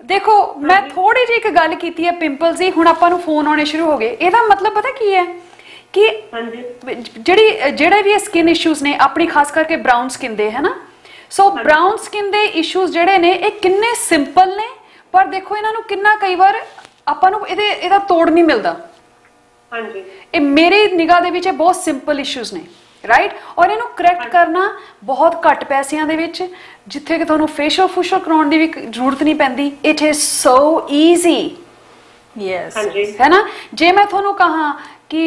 देखो मैं थोड़ी जी एक गल कीती है पिंपल्स ਦੀ, ਹੁਣ ਆਪਾਂ ਨੂੰ ਫੋਨ ਆਉਣੇ ਸ਼ੁਰੂ ਹੋ ਗਏ। ਇਹਦਾ ਮਤਲਬ ਪਤਾ ਕੀ ਹੈ कि ਜਿਹੜੇ ਵੀ ਸਕਿਨ ਇਸ਼ੂਜ਼ ਨੇ ਆਪਣੀ, ਖਾਸ ਕਰਕੇ ਬ੍ਰਾਊਨ ਸਕਿਨ ਦੇ, ਹੈ ਨਾ। ਸੋ ਬ੍ਰਾਊਨ ਸਕਿਨ ਦੇ ਇਸ਼ੂਜ਼ ਜਿਹੜੇ ਨੇ ਇਹ ਕਿੰਨੇ ਸਿੰਪਲ ਨੇ, ਪਰ ਦੇਖੋ ਇਹਨਾਂ ਨੂੰ ਕਿੰਨਾ ਕਈ ਵਾਰ ਆਪਾਂ ਨੂੰ ਇਹਦਾ ਤੋੜ ਨਹੀਂ ਮਿਲਦਾ।
ਹਾਂਜੀ, ਇਹ
ਮੇਰੀ ਨਿਗਾਹ ਦੇ ਵਿੱਚ ਬਹੁਤ ਸਿੰਪਲ ਇਸ਼ੂਜ਼ ਨੇ, ਰਾਈਟ। ਔਰ ਇਹਨੂੰ ਕਰੈਕਟ ਕਰਨਾ ਬਹੁਤ ਘੱਟ ਪੈਸਿਆਂ ਦੇ ਵਿੱਚ, ਜਿੱਥੇ ਕਿ ਤੁਹਾਨੂੰ ਫੇਸ਼ੀਅਲ ਫੂਸ਼ੀਅਲ ਕਰਾਉਣ ਦੀ ਵੀ ਜ਼ਰੂਰਤ ਨਹੀਂ ਪੈਂਦੀ। It is so easy,
yes,
ਹੈ ਨਾ। ਜੇ ਮੈਂ ਤੁਹਾਨੂੰ ਕਹਾਂ कि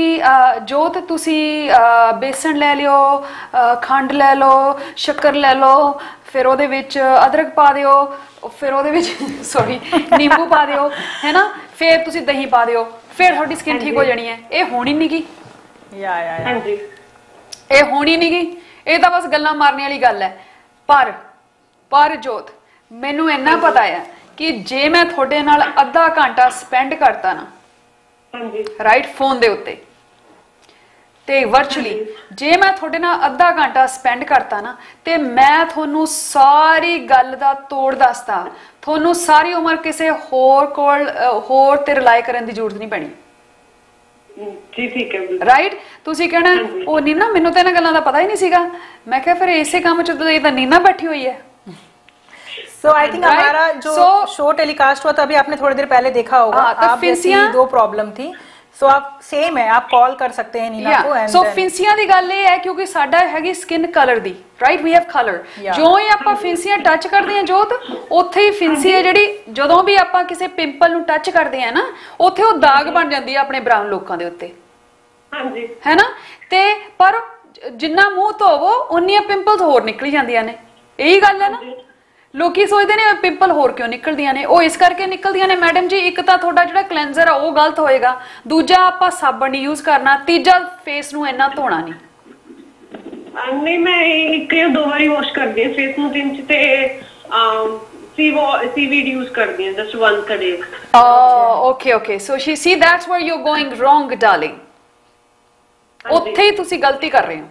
जोत तुसी बेसन ले लियो, खंड ले लो, शक्कर ले लो, फिर ओदे विच अदरक पा दियो, फिर ओदे विच सॉरी नींबू पा दियो, है ना, फिर तुसी दही पा दियो, फिर थोड़ी स्किन ठीक हो जानी है। ये होनी नहीं गी, ये होनी नहीं गी, ये तो बस गल्लां मारने वाली गल है। पर जोत मैनू इन्ना पता है कि जे मैं थोड़े नाल अद्धा घंटा स्पेंड करता ना, राइट, फोन दे उत्ते, ਤੇ ਵਰਚੁਅਲੀ ਜੇ ਮੈਂ ਤੁਹਾਡੇ ਨਾਲ ਅੱਧਾ ਘੰਟਾ ਸਪੈਂਡ ਕਰਤਾ ਨਾ ਤੇ ਮੈਂ ਤੁਹਾਨੂੰ ਸਾਰੀ ਗੱਲ ਦਾ ਤੋੜ ਦੱਸਦਾ, ਤੁਹਾਨੂੰ ਸਾਰੀ ਉਮਰ ਕਿਸੇ ਹੋਰ ਤੇ ਰਿਲਾਈ ਕਰਨ ਦੀ ਜ਼ਰੂਰਤ ਨਹੀਂ ਪੈਣੀ।
ਜੀ ਠੀਕ ਹੈ
ਰਾਈਟ। ਤੁਸੀਂ ਕਹਿਣਾ ਉਹ ਨੀਨਾ ਮੈਨੂੰ ਤਾਂ ਇਹਨਾਂ ਗੱਲਾਂ ਦਾ ਪਤਾ ਹੀ नहीं ਸੀगा। मैं क्या फिर इसे काम ये तो नीना बैठी हुई है।
So I think हमारा जो शो टेलीकास्ट हुआ था अभी आपने थोड़ी देर पहले देखा होगा, आप जैसी 2 प्रॉब्लम थी। सो आप सेम है, आप कॉल कर सकते हैं नीना को।
सो ਫਿੰਸੀਆਂ ਦੀ ਗੱਲ ਇਹ ਹੈ ਕਿਉਂਕਿ ਸਾਡਾ ਹੈਗੀ skin colour the, right, we have colour. ਜੋ ਹੀ ਆਪਾਂ ਫਿੰਸੀਆਂ ਟੱਚ ਕਰਦੇ ਹਾਂ ਜੋਤ, ਉੱਥੇ ਹੀ ਫਿੰਸੀ ਹੈ ਜਿਹੜੀ, ਜਦੋਂ ਵੀ ਆਪਾਂ ਕਿਸੇ ਪਿੰਪਲ ਨੂੰ ਟੱਚ ਕਰਦੇ ਹਾਂ ਨਾ, ਉੱਥੇ ਉਹ ਦਾਗ ਬਣ ਜਾਂਦੀ ਹੈ ਆਪਣੇ ਬਰਾਊਨ ਲੋਕਾਂ ਦੇ ਉੱਤੇ,
ਹਾਂਜੀ,
ਹੈ ਨਾ। ਤੇ ਪਰ ਜਿੰਨਾ ਮੂੰਹ ਧੋਵੋ ਉਨੀਆਂ ਪਿੰਪਲਸ ਹੋਰ ਨਿਕਲੀ ਜਾਂਦੀਆਂ ਨੇ, ਇਹੀ ਗੱਲ ਹੈ ਨਾ। ਲੋਕੀ ਸੋਚਦੇ ਨੇ ਪਿੰਪਲ ਹੋਰ ਕਿਉਂ ਨਿਕਲਦੀਆਂ ਨੇ, ਉਹ ਇਸ ਕਰਕੇ ਨਿਕਲਦੀਆਂ ਨੇ ਮੈਡਮ ਜੀ, ਇੱਕ ਤਾਂ ਤੁਹਾਡਾ ਜਿਹੜਾ ਕਲੈਂਜ਼ਰ ਆ ਉਹ ਗਲਤ ਹੋਏਗਾ, ਦੂਜਾ ਆਪਾਂ ਸਾਬਣ ਨਹੀਂ ਯੂਜ਼ ਕਰਨਾ, ਤੀਜਾ ਫੇਸ ਨੂੰ ਇੰਨਾ ਧੋਣਾ ਨਹੀਂ।
ਨਹੀਂ, ਮੈਂ 1 ਜਾਂ 2 ਵਾਰੀ ਵਾਸ਼ ਕਰਦੀ ਹਾਂ ਫੇਸ ਨੂੰ ਦਿਨ ਚ, ਤੇ ਸੀਵੀਡ ਯੂਜ਼ ਕਰਦੀ ਹਾਂ just once a day.
Okay so see that's where you are going wrong darling, ਉੱਥੇ ਹੀ ਤੁਸੀਂ ਗਲਤੀ ਕਰ ਰਹੇ ਹੋ,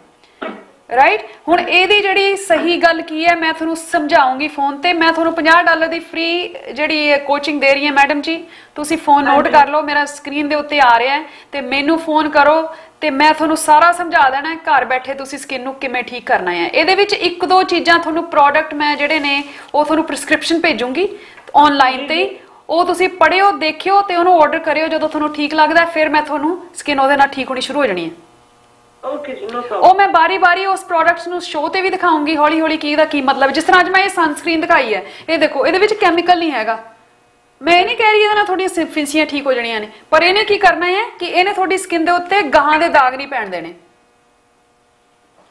ਰਾਈਟ। ਹੁਣ ਇਹਦੀ ਜਿਹੜੀ ਸਹੀ ਗੱਲ ਕੀ ਹੈ ਮੈਂ ਤੁਹਾਨੂੰ ਸਮਝਾਉਂਗੀ ਫੋਨ ਤੇ। ਮੈਂ ਤੁਹਾਨੂੰ $50 ਦੀ ਫ੍ਰੀ ਜਿਹੜੀ ਕੋਚਿੰਗ ਦੇ ਰਹੀ ਹਾਂ ਮੈਡਮ ਜੀ, ਤੁਸੀਂ ਫੋਨ ਨੋਟ ਕਰ ਲਓ, ਮੇਰਾ ਸਕਰੀਨ ਦੇ ਉੱਤੇ ਆ ਰਿਹਾ ਹੈ, ਤੇ ਮੈਨੂੰ ਫੋਨ ਕਰੋ ਤੇ ਮੈਂ ਤੁਹਾਨੂੰ ਸਾਰਾ ਸਮਝਾ ਦੇਣਾ ਹੈ ਘਰ ਬੈਠੇ ਤੁਸੀਂ ਸਕਿਨ ਨੂੰ ਕਿਵੇਂ ਠੀਕ ਕਰਨਾ ਹੈ। ਇਹਦੇ ਵਿੱਚ 1-2 ਚੀਜ਼ਾਂ ਤੁਹਾਨੂੰ ਪ੍ਰੋਡਕਟ ਮੈਂ ਜਿਹੜੇ ਨੇ ਉਹ ਤੁਹਾਨੂੰ ਪ੍ਰਿਸਕ੍ਰਿਪਸ਼ਨ ਭੇਜੂੰਗੀ ਆਨਲਾਈਨ ਤੇ, ਉਹ ਤੁਸੀਂ ਪੜ੍ਹਿਓ, ਦੇਖਿਓ ਤੇ ਉਹਨੂੰ ਆਰਡਰ ਕਰਿਓ। ਜਦੋਂ ਤੁਹਾਨੂੰ ਠੀਕ ਲੱਗਦਾ ਫਿਰ ਮੈਂ ਤੁਹਾਨੂੰ ਸਕਿਨ ਉਹਦੇ ਨਾਲ ਠੀਕ ਹੋਣੀ ਸ਼ੁਰੂ ਹੋ ਜਾਣੀ ਹੈ। ਉਹ ਮੈਂ ਬਾਰੀ-ਬਾਰੀ ਉਸ ਪ੍ਰੋਡਕਟਸ ਨੂੰ ਸ਼ੋਅ ਤੇ ਵੀ ਦਿਖਾਉਂਗੀ ਹੌਲੀ-ਹੌਲੀ ਕੀ ਦਾ ਕੀ ਮਤਲਬ। ਜਿਸ ਤਰ੍ਹਾਂ ਅੱਜ ਮੈਂ ਇਹ ਸਨਸਕ੍ਰੀਨ ਦਿਖਾਈ ਹੈ, ਇਹ ਦੇਖੋ ਇਹਦੇ ਵਿੱਚ ਕੈਮੀਕਲ ਨਹੀਂ ਹੈਗਾ। ਮੈਂ ਇਹ ਨਹੀਂ ਕਹਿ ਰਹੀ ਇਹਦੇ ਨਾਲ ਤੁਹਾਡੀਆਂ ਫਿੰਸੀਆਂ ਠੀਕ ਹੋ ਜਾਣੀਆਂ ਨੇ, ਪਰ ਇਹਨੇ ਕੀ ਕਰਨਾ ਹੈ ਕਿ ਇਹਨੇ ਤੁਹਾਡੀ ਸਕਿਨ ਦੇ ਉੱਤੇ ਗਾਹਾਂ ਦੇ ਦਾਗ ਨਹੀਂ ਪੈਣ ਦੇਣੇ।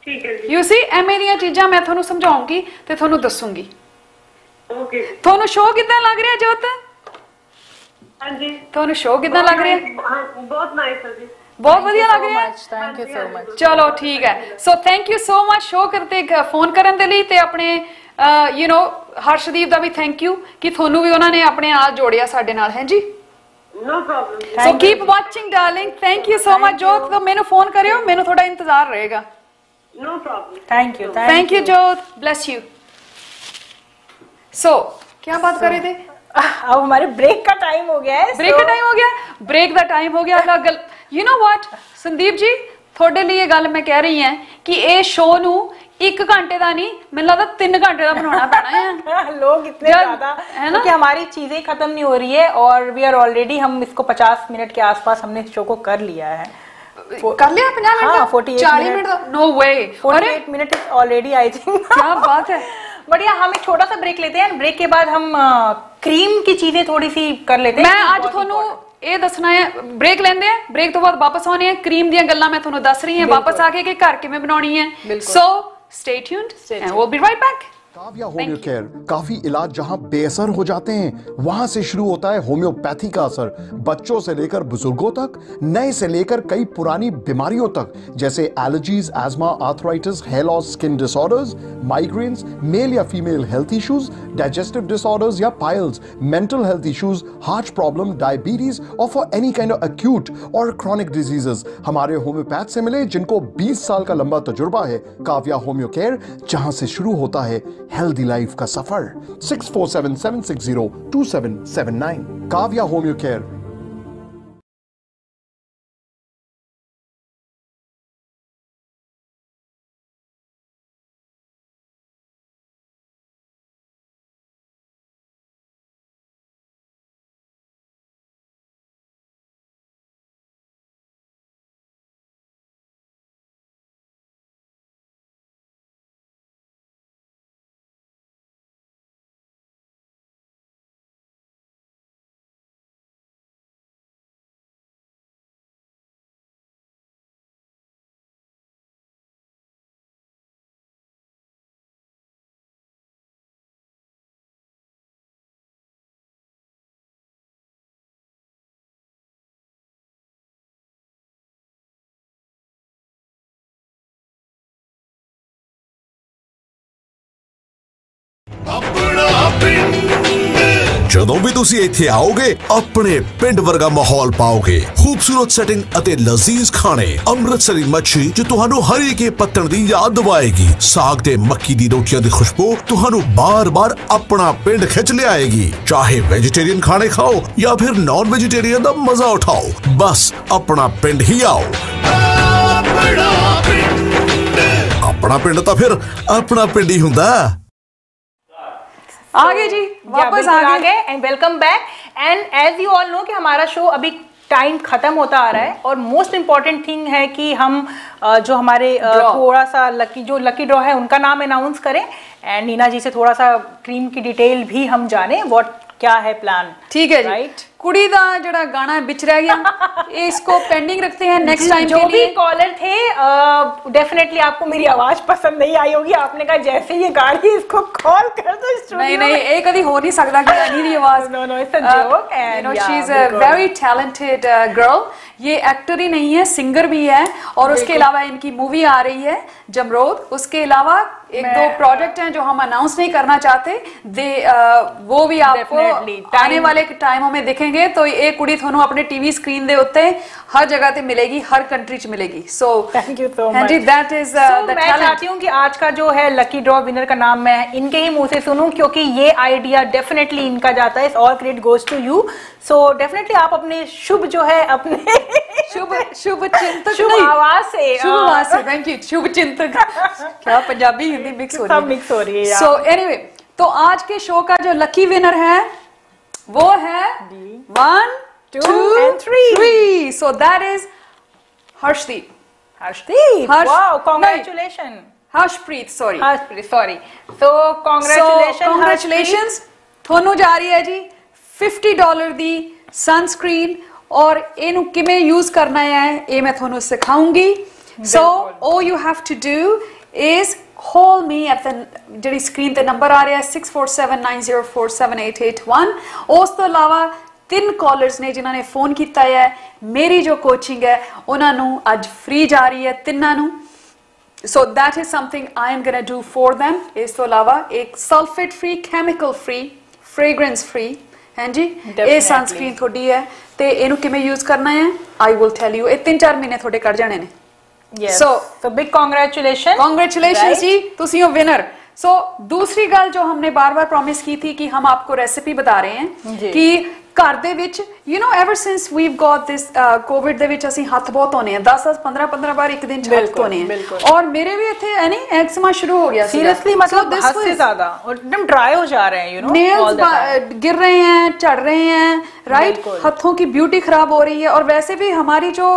ਠੀਕ ਹੈ ਜੀ।
ਯੂ ਸੀ ਐਵੇਂ ਦੀਆਂ ਚੀਜ਼ਾਂ ਮੈਂ ਤੁਹਾਨੂੰ ਸਮਝਾਉਂਗੀ ਤੇ ਤੁਹਾਨੂੰ ਦੱਸੂਗੀ।
ਓਕੇ।
ਤੁਹਾਨੂੰ ਸ਼ੋਅ ਕਿੱਦਾਂ ਲੱਗ ਰਿਹਾ ਜੋਤ?
ਹਾਂਜੀ,
ਤੁਹਾਨੂੰ ਸ਼ੋਅ ਕਿੱਦਾਂ ਲੱਗ ਰਿਹਾ?
ਬਹੁਤ ਨਾਈਸ ਹੈ ਜੀ,
ਬਹੁਤ ਵਧੀਆ ਲੱਗ ਰਿਹਾ।
Thank you so much.
ਚਲੋ ਠੀਕ ਹੈ। So thank you so much show ਕਰਤੇ ਫੋਨ ਕਰਨ ਦੇ ਲਈ, ਤੇ ਆਪਣੇ ਯੂ نو ਹਰਸ਼ਦੀਪ ਦਾ ਵੀ ਥੈਂਕ ਯੂ ਕਿ ਤੁਹਾਨੂੰ ਵੀ ਉਹਨਾਂ ਨੇ ਆਪਣੇ ਨਾਲ ਜੋੜਿਆ ਸਾਡੇ ਨਾਲ, ਹੈ ਜੀ।
No problem.
So keep watching darling, thank you so much Jot. ਮੈਨੂੰ ਫੋਨ ਕਰਿਓ, ਮੈਨੂੰ ਥੋੜਾ ਇੰਤਜ਼ਾਰ रहेगा।
No problem.
Thank you Jot, bless you. So क्या बात कर रहे थे?
अब हमारे ब्रेक का टाइम हो गया है।
ब्रेक का टाइम हो गया, ब्रेक का टाइम हो गया। अगला you know what Sandeep ji, ਤੁਹਾਡੇ ਲਈ ਇਹ ਗੱਲ ਮੈਂ ਕਹਿ ਰਹੀ ਹਾਂ ਕਿ ਇਹ ਸ਼ੋਅ ਨੂੰ 1 घंटे का नहीं, मुझे लगता 3 घंटे का बनाना पैना है।
लोग इतने ज्यादा है ना कि हमारी चीजें खत्म नहीं हो रही है, और वी आर ऑलरेडी, हम इसको 50 मिनट के आसपास हमने इस शो को कर लिया है।
कर लिया 50 मिनट? हाँ, 40 minute. No way,
48 minute is already, I think.
क्या बात है।
बढ़िया, हम एक छोटा सा ब्रेक लेते हैं, ब्रेक के बाद हम क्रीम की चीजें थोड़ी सी कर लेते हैं।
मैं आज ਤੁਹਾਨੂੰ ਇਹ ਦੱਸਣਾ ਹੈ, ਬ੍ਰੇਕ ਲੈਂਦੇ ਆ, ਬ੍ਰੇਕ ਤੋਂ ਬਾਅਦ ਵਾਪਸ ਆਉਣੇ ਆ, ਕਰੀਮ ਦੀਆਂ ਗੱਲਾਂ ਮੈਂ ਤੁਹਾਨੂੰ ਦੱਸ ਰਹੀ ਹਾਂ ਵਾਪਸ ਆ ਕੇ ਕਿ ਘਰ ਕਿਵੇਂ ਬਣਾਉਣੀ ਹੈ। ਸੋ stay tuned and we'll be right back.
Kavya homeo care, काफी इलाज जहां बेअसर हो जाते हैं वहां से शुरू होता है होम्योपैथी का असर। बच्चों से लेकर बुजुर्गों तक, नए से लेकर कई पुरानी बीमारियों तक, जैसे allergies, asthma, arthritis, hair loss, skin disorders, migraines, male या female health issues, digestive disorders या piles, mental health issues, heart problem, diabetes और for any kind of acute और क्रॉनिक डिजीजेस हमारे होम्योपैथ से मिले, जिनको 20 साल का लंबा तजुर्बा है। काव्या होम्यो केयर, जहां से शुरू होता है हेल्दी लाइफ का सफर। 6477602779। Kavya homeo care.
ਜਦੋਂ ਵੀ ਤੁਸੀਂ ਇੱਥੇ ਆਓਗੇ ਆਪਣੇ ਪਿੰਡ ਵਰਗਾ ਮਾਹੌਲ ਪਾਓਗੇ। ਖੂਬਸੂਰਤ ਸੈਟਿੰਗ ਅਤੇ ਲਜ਼ੀਜ਼ ਖਾਣੇ, ਅੰਮ੍ਰਿਤਸਰੀ ਮੱਛੀ ਜੋ ਤੁਹਾਨੂੰ ਹਰੀਕੇ ਪੱਤਣ ਦੀ ਯਾਦ ਦਿਵਾਏਗੀ, ਸਾਗ ਤੇ ਮੱਕੀ ਦੀ ਰੋਟੀਆਂ ਦੀ ਖੁਸ਼ਬੂ ਤੁਹਾਨੂੰ ਬਾਰ-ਬਾਰ ਆਪਣਾ ਪਿੰਡ ਖਿੱਚ ਲਿਆਏਗੀ। ਚਾਹੇ ਵੈਜੀਟੇਰੀਅਨ ਖਾਣੇ ਖਾਓ ਜਾਂ ਫਿਰ ਨॉन ਵੈਜੀਟੇਰੀਅਨ ਦਾ ਮਜ਼ਾ ਉਠਾਓ, ਬਸ ਆਪਣਾ ਪਿੰਡ ਹੀ ਆਓ। अपना पिंड तो फिर अपना पिंड ही हुंदा।
आगे जी वापस आ गए and welcome back. And as you all know कि हमारा शो अभी टाइम खत्म होता आ रहा है और मोस्ट इम्पॉर्टेंट थिंग है कि हम जो हमारे थोड़ा सा लकी ड्रॉ है उनका नाम अनाउंस करें एंड नीना जी से थोड़ा सा क्रीम की डिटेल भी हम जाने व्हाट क्या है प्लान।
ठीक है राइट। कुड़ी दा जड़ा गाना बिच रह गया इसको पेंडिंग रखते हैं नेक्स्ट टाइम के लिए।
जो भी कॉलर थे डेफिनेटली आपको मेरी आवाज पसंद नहीं आई होगी, आपने कहा जैसे ये गाड़ी इसको कॉल कर दो स्टूडियो।
नहीं ये कभी हो नहीं सकता कि गानी दी आवाज।
No it's a joke and
you know she is a very talented girl. ये एक्टर ही नहीं है, सिंगर भी है और उसके अलावा इनकी मूवी आ रही है जमरोद। उसके अलावा एक दो प्रोजेक्ट हैं जो हम अनाउंस नहीं करना चाहते, वो भी आपको आने वाले टाइमों में दिखेंगे। तो ये कुड़ी थानू अपने टीवी स्क्रीन दे उत्ते हर जगह ते मिलेगी, हर कंट्री च मिलेगी। सो
thank you so much.
That is the
मैं चाहती हूँ कि आज का जो है लकी ड्रॉ विनर का नाम मैं इनके ही मुंह से सुनूं क्योंकि ये आइडिया डेफिनेटली इनका जाता है। All credit goes to you. So definitely आप अपने शुभ जो है अपने
शुभ चिंतक
शुभ आवाज से
थैंक यू शुभ चिंतक क्या पंजाबी हिंदी मिक्स हो रही है,
सब मिक्स हो रही है।
सो एनीवे तो आज के शो का जो लकी विनर है वो है 1 2 and 3। So that is Harshdeep.
Wow congratulation.
Harshpreet
sorry तो
कांग्रेचुलेशंस थानू जा रही है जी $50 दी सनस्क्रीन और इनू किमें यूज करना है ये मैं थानू सिखाऊंगी। सो all you have to do is call me at the ਜਿਹੜੀ ਸਕਰੀਨ ਤੇ ਨੰਬਰ ਆ ਰਿਹਾ 6479047881। ਉਸ ਤੋਂ ਇਲਾਵਾ 3 ਕਾਲਰਸ ਨੇ ਜਿਨ੍ਹਾਂ ਨੇ ਫੋਨ ਕੀਤਾ ਹੈ। ਮੇਰੀ ਜੋ ਕੋਚਿੰਗ ਹੈ ਉਹਨਾਂ ਨੂੰ ਅੱਜ ਫ੍ਰੀ ਜਾ ਰਹੀ ਹੈ ਤਿੰਨਾਂ ਨੂੰ। So that is something I am gonna do for them। ਇਸ ਤੋਂ ਇਲਾਵਾ ਇੱਕ sulphate free, chemical free, fragrance free ਹੈ ਜੀ। ਇਹ ਸਨਸਕ੍ਰੀਨ ਤੁਹਾਡੀ ਹੈ ਤੇ ਇਹਨੂੰ ਕਿਵੇਂ ਯੂਜ਼ ਕਰਨਾ ਹੈ I will tell you। ਇਹ 3-4 ਮਹੀਨੇ ਤੁਹਾਡੇ ਕੱਢ ਜਾਣੇ ਨੇ।
Yes. So big congratulations
जी तुसी हो विनर। So दूसरी गल जो हमने बार-बार प्रॉमिस की थी कि हम आपको रेसिपी बता रहे हैं कि घर they which you know ever since we got this Covid they which ਅਸੀਂ ਹੱਥ ਬਹੁਤ ਧੋਨੇ ਆ 10 15 ਬਾਰ ਇੱਕ ਦਿਨ ਚ ਹੱਥ ਧੋਨੇ ਆ और मेरे भी ਇੱਥੇ है नहीं एक्समा शुरू हो गया
सीरियसली मतलब हद से ज्यादा और एकदम ड्राई हो जा रहे हैं यू नो
नेल्स गिर रहे हैं, झड़ रहे हैं राइट। हाथों की ब्यूटी खराब हो रही है और वैसे भी हमारी जो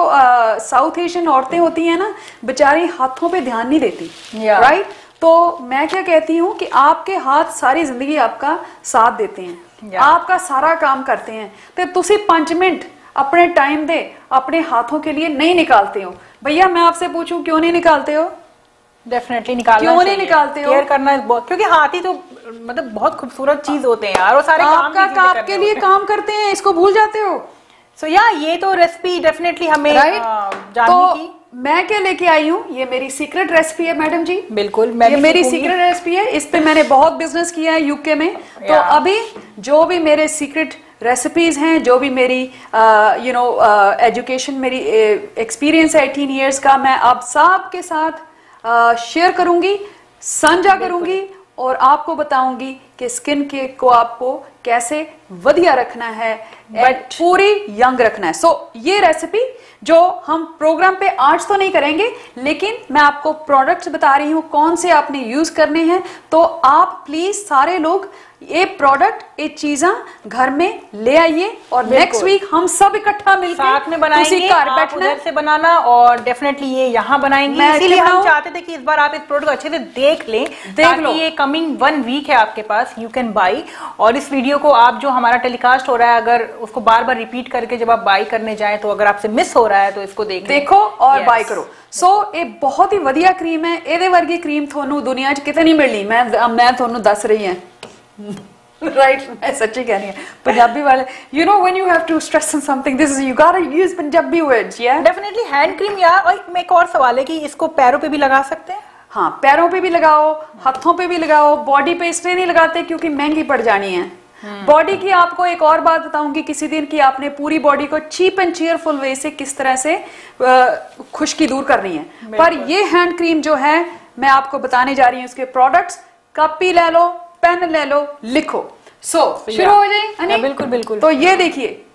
साउथ एशियन औरतें होती हैं ना बेचारी हाथों पे ध्यान नहीं देती राइट। तो मैं क्या कहती हूँ कि आपके हाथ सारी जिंदगी आपका साथ देते हैं, आपका सारा काम करते हैं। तो तुसी 5 मिनट अपने टाइम दे अपने हाथों के लिए नहीं निकालते हो। भैया मैं आपसे पूछूं क्यों नहीं निकालते हो?
डेफिनेटली निकालना
क्यों नहीं निकालते हो?
केयर करना क्योंकि हाथ ही तो मतलब बहुत खूबसूरत चीज होते हैं यार और सारे
आपके लिए काम करते हैं, इसको भूल जाते हो।
सो ये तो रेसिपी डेफिनेटली हमें जानने की।
मैं क्या लेके आई हूँ, ये मेरी सीक्रेट रेसिपी है मैडम जी।
बिल्कुल
ये मेरी सीक्रेट रेसिपी है, इस पे मैंने बहुत बिजनेस किया है यूके में। तो अभी जो भी मेरे सीक्रेट रेसिपीज हैं, जो भी मेरी यू नो एजुकेशन मेरी एक्सपीरियंस है 18 इयर्स का, मैं आप सब के साथ शेयर करूंगी, साझा करूंगी और आपको बताऊंगी कि स्किन के को आपको कैसे वधिया रखना है बट पूरी यंग रखना है। सो ये रेसिपी जो हम प्रोग्राम पे आज तो नहीं करेंगे लेकिन मैं आपको प्रोडक्ट्स बता रही हूँ कौन से आपने यूज करने हैं। तो आप प्लीज सारे लोग ये प्रोडक्ट ये चीजा घर में ले आइए और नेक्स्ट वीक हम सब इकट्ठा मिलकर
साथ में बनाएंगे। आप उधर से बनाना और डेफिनेटली ये यहाँ बनाएंगे। इसीलिए हम चाहते थे कि इस बार आप इस प्रोडक्ट अच्छे से देख लें ताकि ये कमिंग 1 वीक है आपके पास, यू कैन बाई। और इस वीडियो को आप जो हमारा टेलीकास्ट हो रहा है अगर उसको बार बार रिपीट करके जब आप बाई करने जाए तो अगर आपसे मिस हो रहा है तो इसको देखो
और बाई करो। सो ये बहुत ही वधिया क्रीम है, ਇਹਦੇ ਵਰਗੀ क्रीम ਤੁਹਾਨੂੰ ਦੁਨੀਆ 'ਚ ਕਿਤੇ ਨਹੀਂ ਮਿਲਣੀ। मैं ਤੁਹਾਨੂੰ ਦੱਸ ਰਹੀ ਹਾਂ राइट मैं सच्ची कह रही हूँ। पंजाबी वाले you know when you have to stress on something this is you gotta use Punjabi words yeah
definitely hand cream यार। और एक और सवाल है कि इसको पैरों पे भी लगा सकते हैं?
हाँ पैरों पे भी लगाओ, हाथों पे भी लगाओ, बॉडी पे इसलिए नहीं लगाते क्योंकि महंगी पड़ जानी है बॉडी की आपको एक और बात बताऊंगी किसी दिन कि आपने पूरी बॉडी को चीप एंड चीयरफुल वे से किस तरह से खुश्की दूर करनी है। पर ये हैंड क्रीम जो है मैं आपको बताने जा रही हूँ इसके प्रोडक्ट्स। कॉपी ले लो, पेन ले लो, लिखो। शुरू हो जाए।
बिल्कुल बिल्कुल।
तो ये देखिए,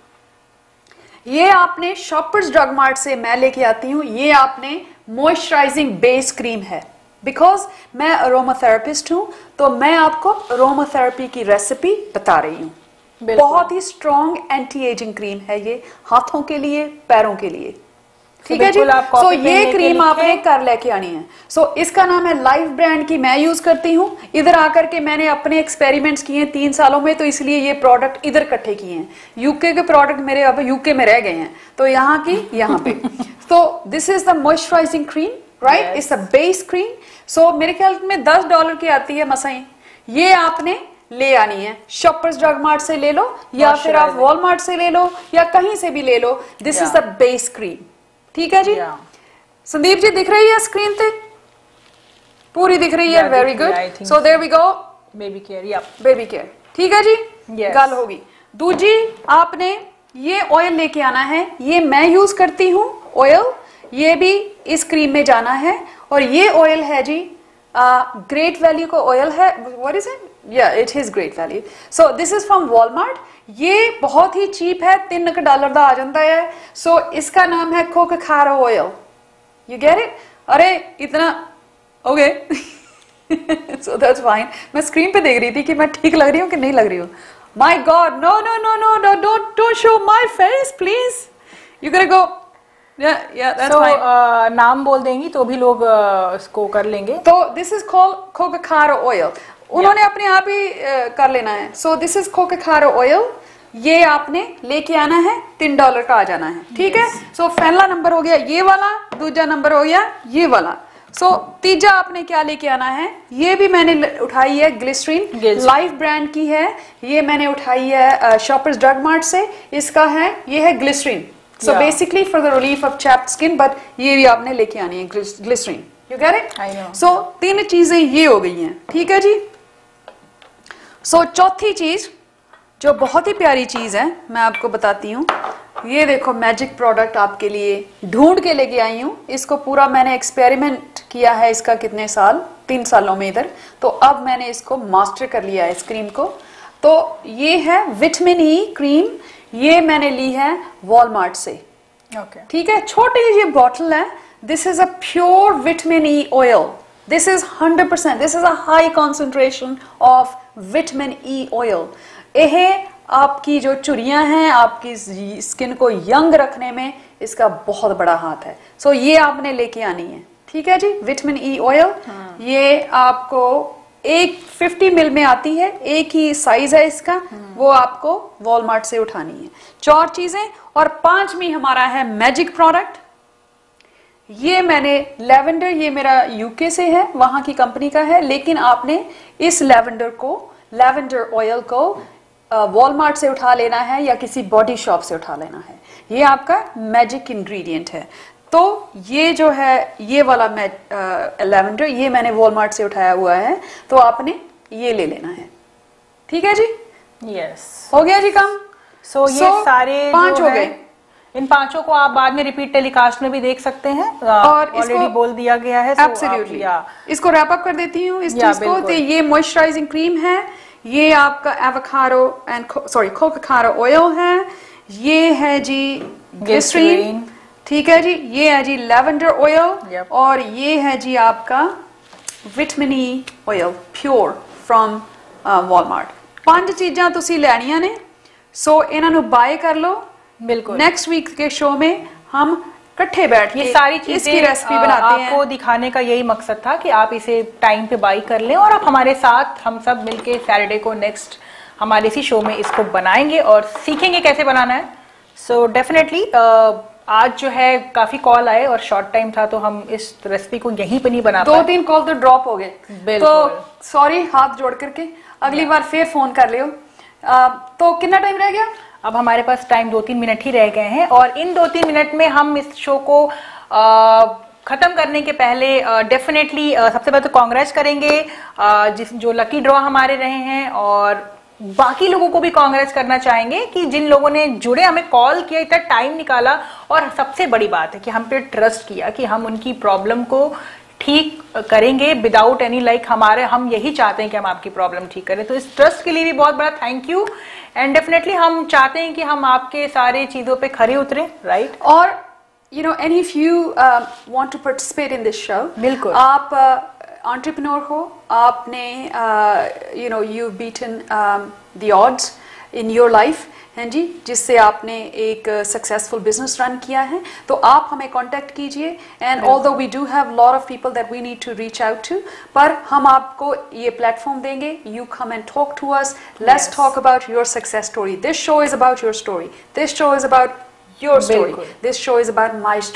ये आपने शॉपर्स ड्रग मार्ट से मैं लेके आती हूँ। ये आपने मॉइस्चराइजिंग बेस क्रीम है। बिकॉज मैं अरोमाथेरेपिस्ट हूं तो मैं आपको अरोमाथेरेपी की रेसिपी बता रही हूं। बहुत ही स्ट्रॉन्ग एंटी एजिंग क्रीम है ये, हाथों के लिए, पैरों के लिए। ठीक है जी। सो ये क्रीम आपने कर लेके आनी है। सो इसका नाम है लाइफ ब्रांड की, मैं यूज करती हूँ। इधर आकर के मैंने अपने एक्सपेरिमेंट्स किए हैं 3 सालों में, तो इसलिए ये प्रोडक्ट इधर इकट्ठे किए हैं। यूके के प्रोडक्ट मेरे अब यूके में रह गए हैं, तो यहाँ की यहाँ पे। तो this is the moisturising cream, right? It's a base cream. So मेरे ख्याल में $10 की आती है मसाई। ये आपने ले आनी है, शॉपर्स ड्रग मार्ट से ले लो या फिर आप वॉलमार्ट से ले लो या कहीं से भी ले लो। This is the base cream. ठीक है जी। संदीप जी दिख रही है स्क्रीन पे? पूरी दिख रही है। Very good. So there we go.
Baby care, या
बेबी केयर। ठीक है जी। गल होगी। दूजी आपने ये ऑयल लेके आना है। ये मैं यूज करती हूँ ऑयल, ये भी इस क्रीम में जाना है। और ये ऑयल है जी ग्रेट वैल्यू का ऑयल है। What is it? Yeah it is Great Value. So this is from Walmart. ये बहुत ही चीप है, $3 का आ जाता है। सो इसका नाम है कोकाखारो ऑयल। You get it? अरे इतना ओके। So that's fine. मैं स्क्रीन पे देख रही थी कि मैं ठीक लग रही हूँ कि नहीं लग रही हूँ। My God, no no no no no, don't show my face please. You gotta go.
नाम बोल देंगी तो भी लोग इसको कर लेंगे।
तो दिस इज कॉल्ड कोकाखारो ऑयल। उन्होंने अपने आप ही कर लेना है। सो दिस इज कोकाखारो ऑयल। ये आपने लेके आना है, $3 का आ जाना है। ठीक है। सो पहला नंबर हो गया ये वाला, दूसरा नंबर हो गया ये वाला। सो तीजा आपने क्या लेके आना है? ये भी मैंने उठाई है ग्लिसरीन, लाइफ ब्रांड की है। ये मैंने उठाई है शॉपर्स ड्रग मार्ट से। इसका है, ये है glycerine. So basically for the relief of chapped skin, but ये भी आपने लेके आनी है glycerine. You get it? So 3 चीजें ये हो गई हैं। ठीक है जी। सो चौथी चीज जो बहुत ही प्यारी चीज है मैं आपको बताती हूँ। ये देखो मैजिक प्रोडक्ट आपके लिए ढूंढ के लेके आई हूँ। इसको पूरा मैंने एक्सपेरिमेंट किया है इसका कितने साल, 3 सालों में इधर। तो अब मैंने इसको मास्टर कर लिया है इस क्रीम को। तो ये है विटामिन ई क्रीम। ये मैंने ली है वॉलमार्ट से। ठीक है। छोटी ये बॉटल है। This is a pure vitamin E oil. This is 100%. This is a high concentration of vitamin E oil. यह आपकी जो चुड़ियां हैं, आपकी स्किन को यंग रखने में इसका बहुत बड़ा हाथ है। सो ये आपने लेके आनी है। ठीक है जी। Vitamin E oil. ये आपको 50 ml में आती है, एक ही साइज है इसका। वो आपको वॉलमार्ट से उठानी है। 4 चीजें। और 5वीं हमारा है मैजिक प्रोडक्ट। ये मैंने लेवेंडर, ये मेरा यूके से है, वहां की कंपनी का है। लेकिन आपने इस लेवेंडर ऑयल को वॉलमार्ट से उठा लेना है या किसी बॉडी शॉप से उठा लेना है। ये आपका मैजिक इंग्रेडिएंट है। तो ये जो है ये वाला लेवेंडर, ये मैंने वॉलमार्ट से उठाया हुआ है। तो आपने ये ले लेना है। ठीक है जी।
यस।
हो गया जी काम।
सो ये सारे
5 हो गए।
इन 5 को आप बाद में रिपीट टेलीकास्ट में भी देख सकते हैं और ऑलरेडी बोल दिया गया है।
एब्सोल्युटली। इसको रैप अप कर देती हूँ इस चीज को। तो ये मॉइस्चराइजिंग क्रीम है। ये आपका एवोकाडो कोकाखारो ऑयल है। ये है जी ग्लिसरीन। ठीक है जी। ये है जी लेवेंडर ऑयल। और ये है जी आपका vitamin E oil pure from Walmart. 5 चीजां तुसी लैनियां ने। सो इन्हां बाय कर लो।
बिल्कुल।
नेक्स्ट वीक के शो में हम इकट्ठे बैठ के
ये सारी चीजें
इसकी रेसिपी बनाते हैं।
आपको दिखाने का यही मकसद था कि आप इसे टाइम पे बाई कर लें और आप हमारे साथ, हम सब मिलके सैटरडे को नेक्स्ट हमारे इसी शो में इसको बनाएंगे और सीखेंगे कैसे बनाना है। सो डेफिनेटली आज जो है काफी कॉल आए और शॉर्ट टाइम था तो हम इस रेसिपी को यहीं पे नहीं बना पाए।
2-3 कॉल तो ड्रॉप हो गए। तो सॉरी, हाथ जोड़ करके अगली बार फिर फोन कर लियो। तो कितना टाइम रह गया?
अब हमारे पास टाइम 2-3 मिनट ही रह गए हैं और इन 2-3 मिनट में हम इस शो को खत्म करने के पहले डेफिनेटली सबसे पहले तो कांग्रेस करेंगे जो लकी ड्रॉ हमारे रहे हैं और बाकी लोगों को भी कांग्रेस करना चाहेंगे कि जिन लोगों ने जुड़े, हमें कॉल किया, इतना टाइम निकाला, और सबसे बड़ी बात है कि हम पे ट्रस्ट किया कि हम उनकी प्रॉब्लम को ठीक करेंगे विदाउट एनी हम यही चाहते हैं कि हम आपकी प्रॉब्लम ठीक करें। तो इस ट्रस्ट के लिए भी बहुत बड़ा थैंक यू, एंड डेफिनेटली हम चाहते हैं कि हम आपके सारे चीजों पे खरे उतरे, राइट?
और and if you want to participate in this show,
बिल्कुल,
आप entrepreneur हो, आपने you've beaten the odds in your life, हैं जी, जिससे आपने एक सक्सेसफुल बिजनेस रन किया है, तो आप हमें कांटेक्ट कीजिए। And although we do have lot of people that we need to reach out to, पर हम आपको ये प्लेटफॉर्म देंगे। You come and talk to us, let's talk about your success story. This show is about your story, this show is about your story, this show is about my story.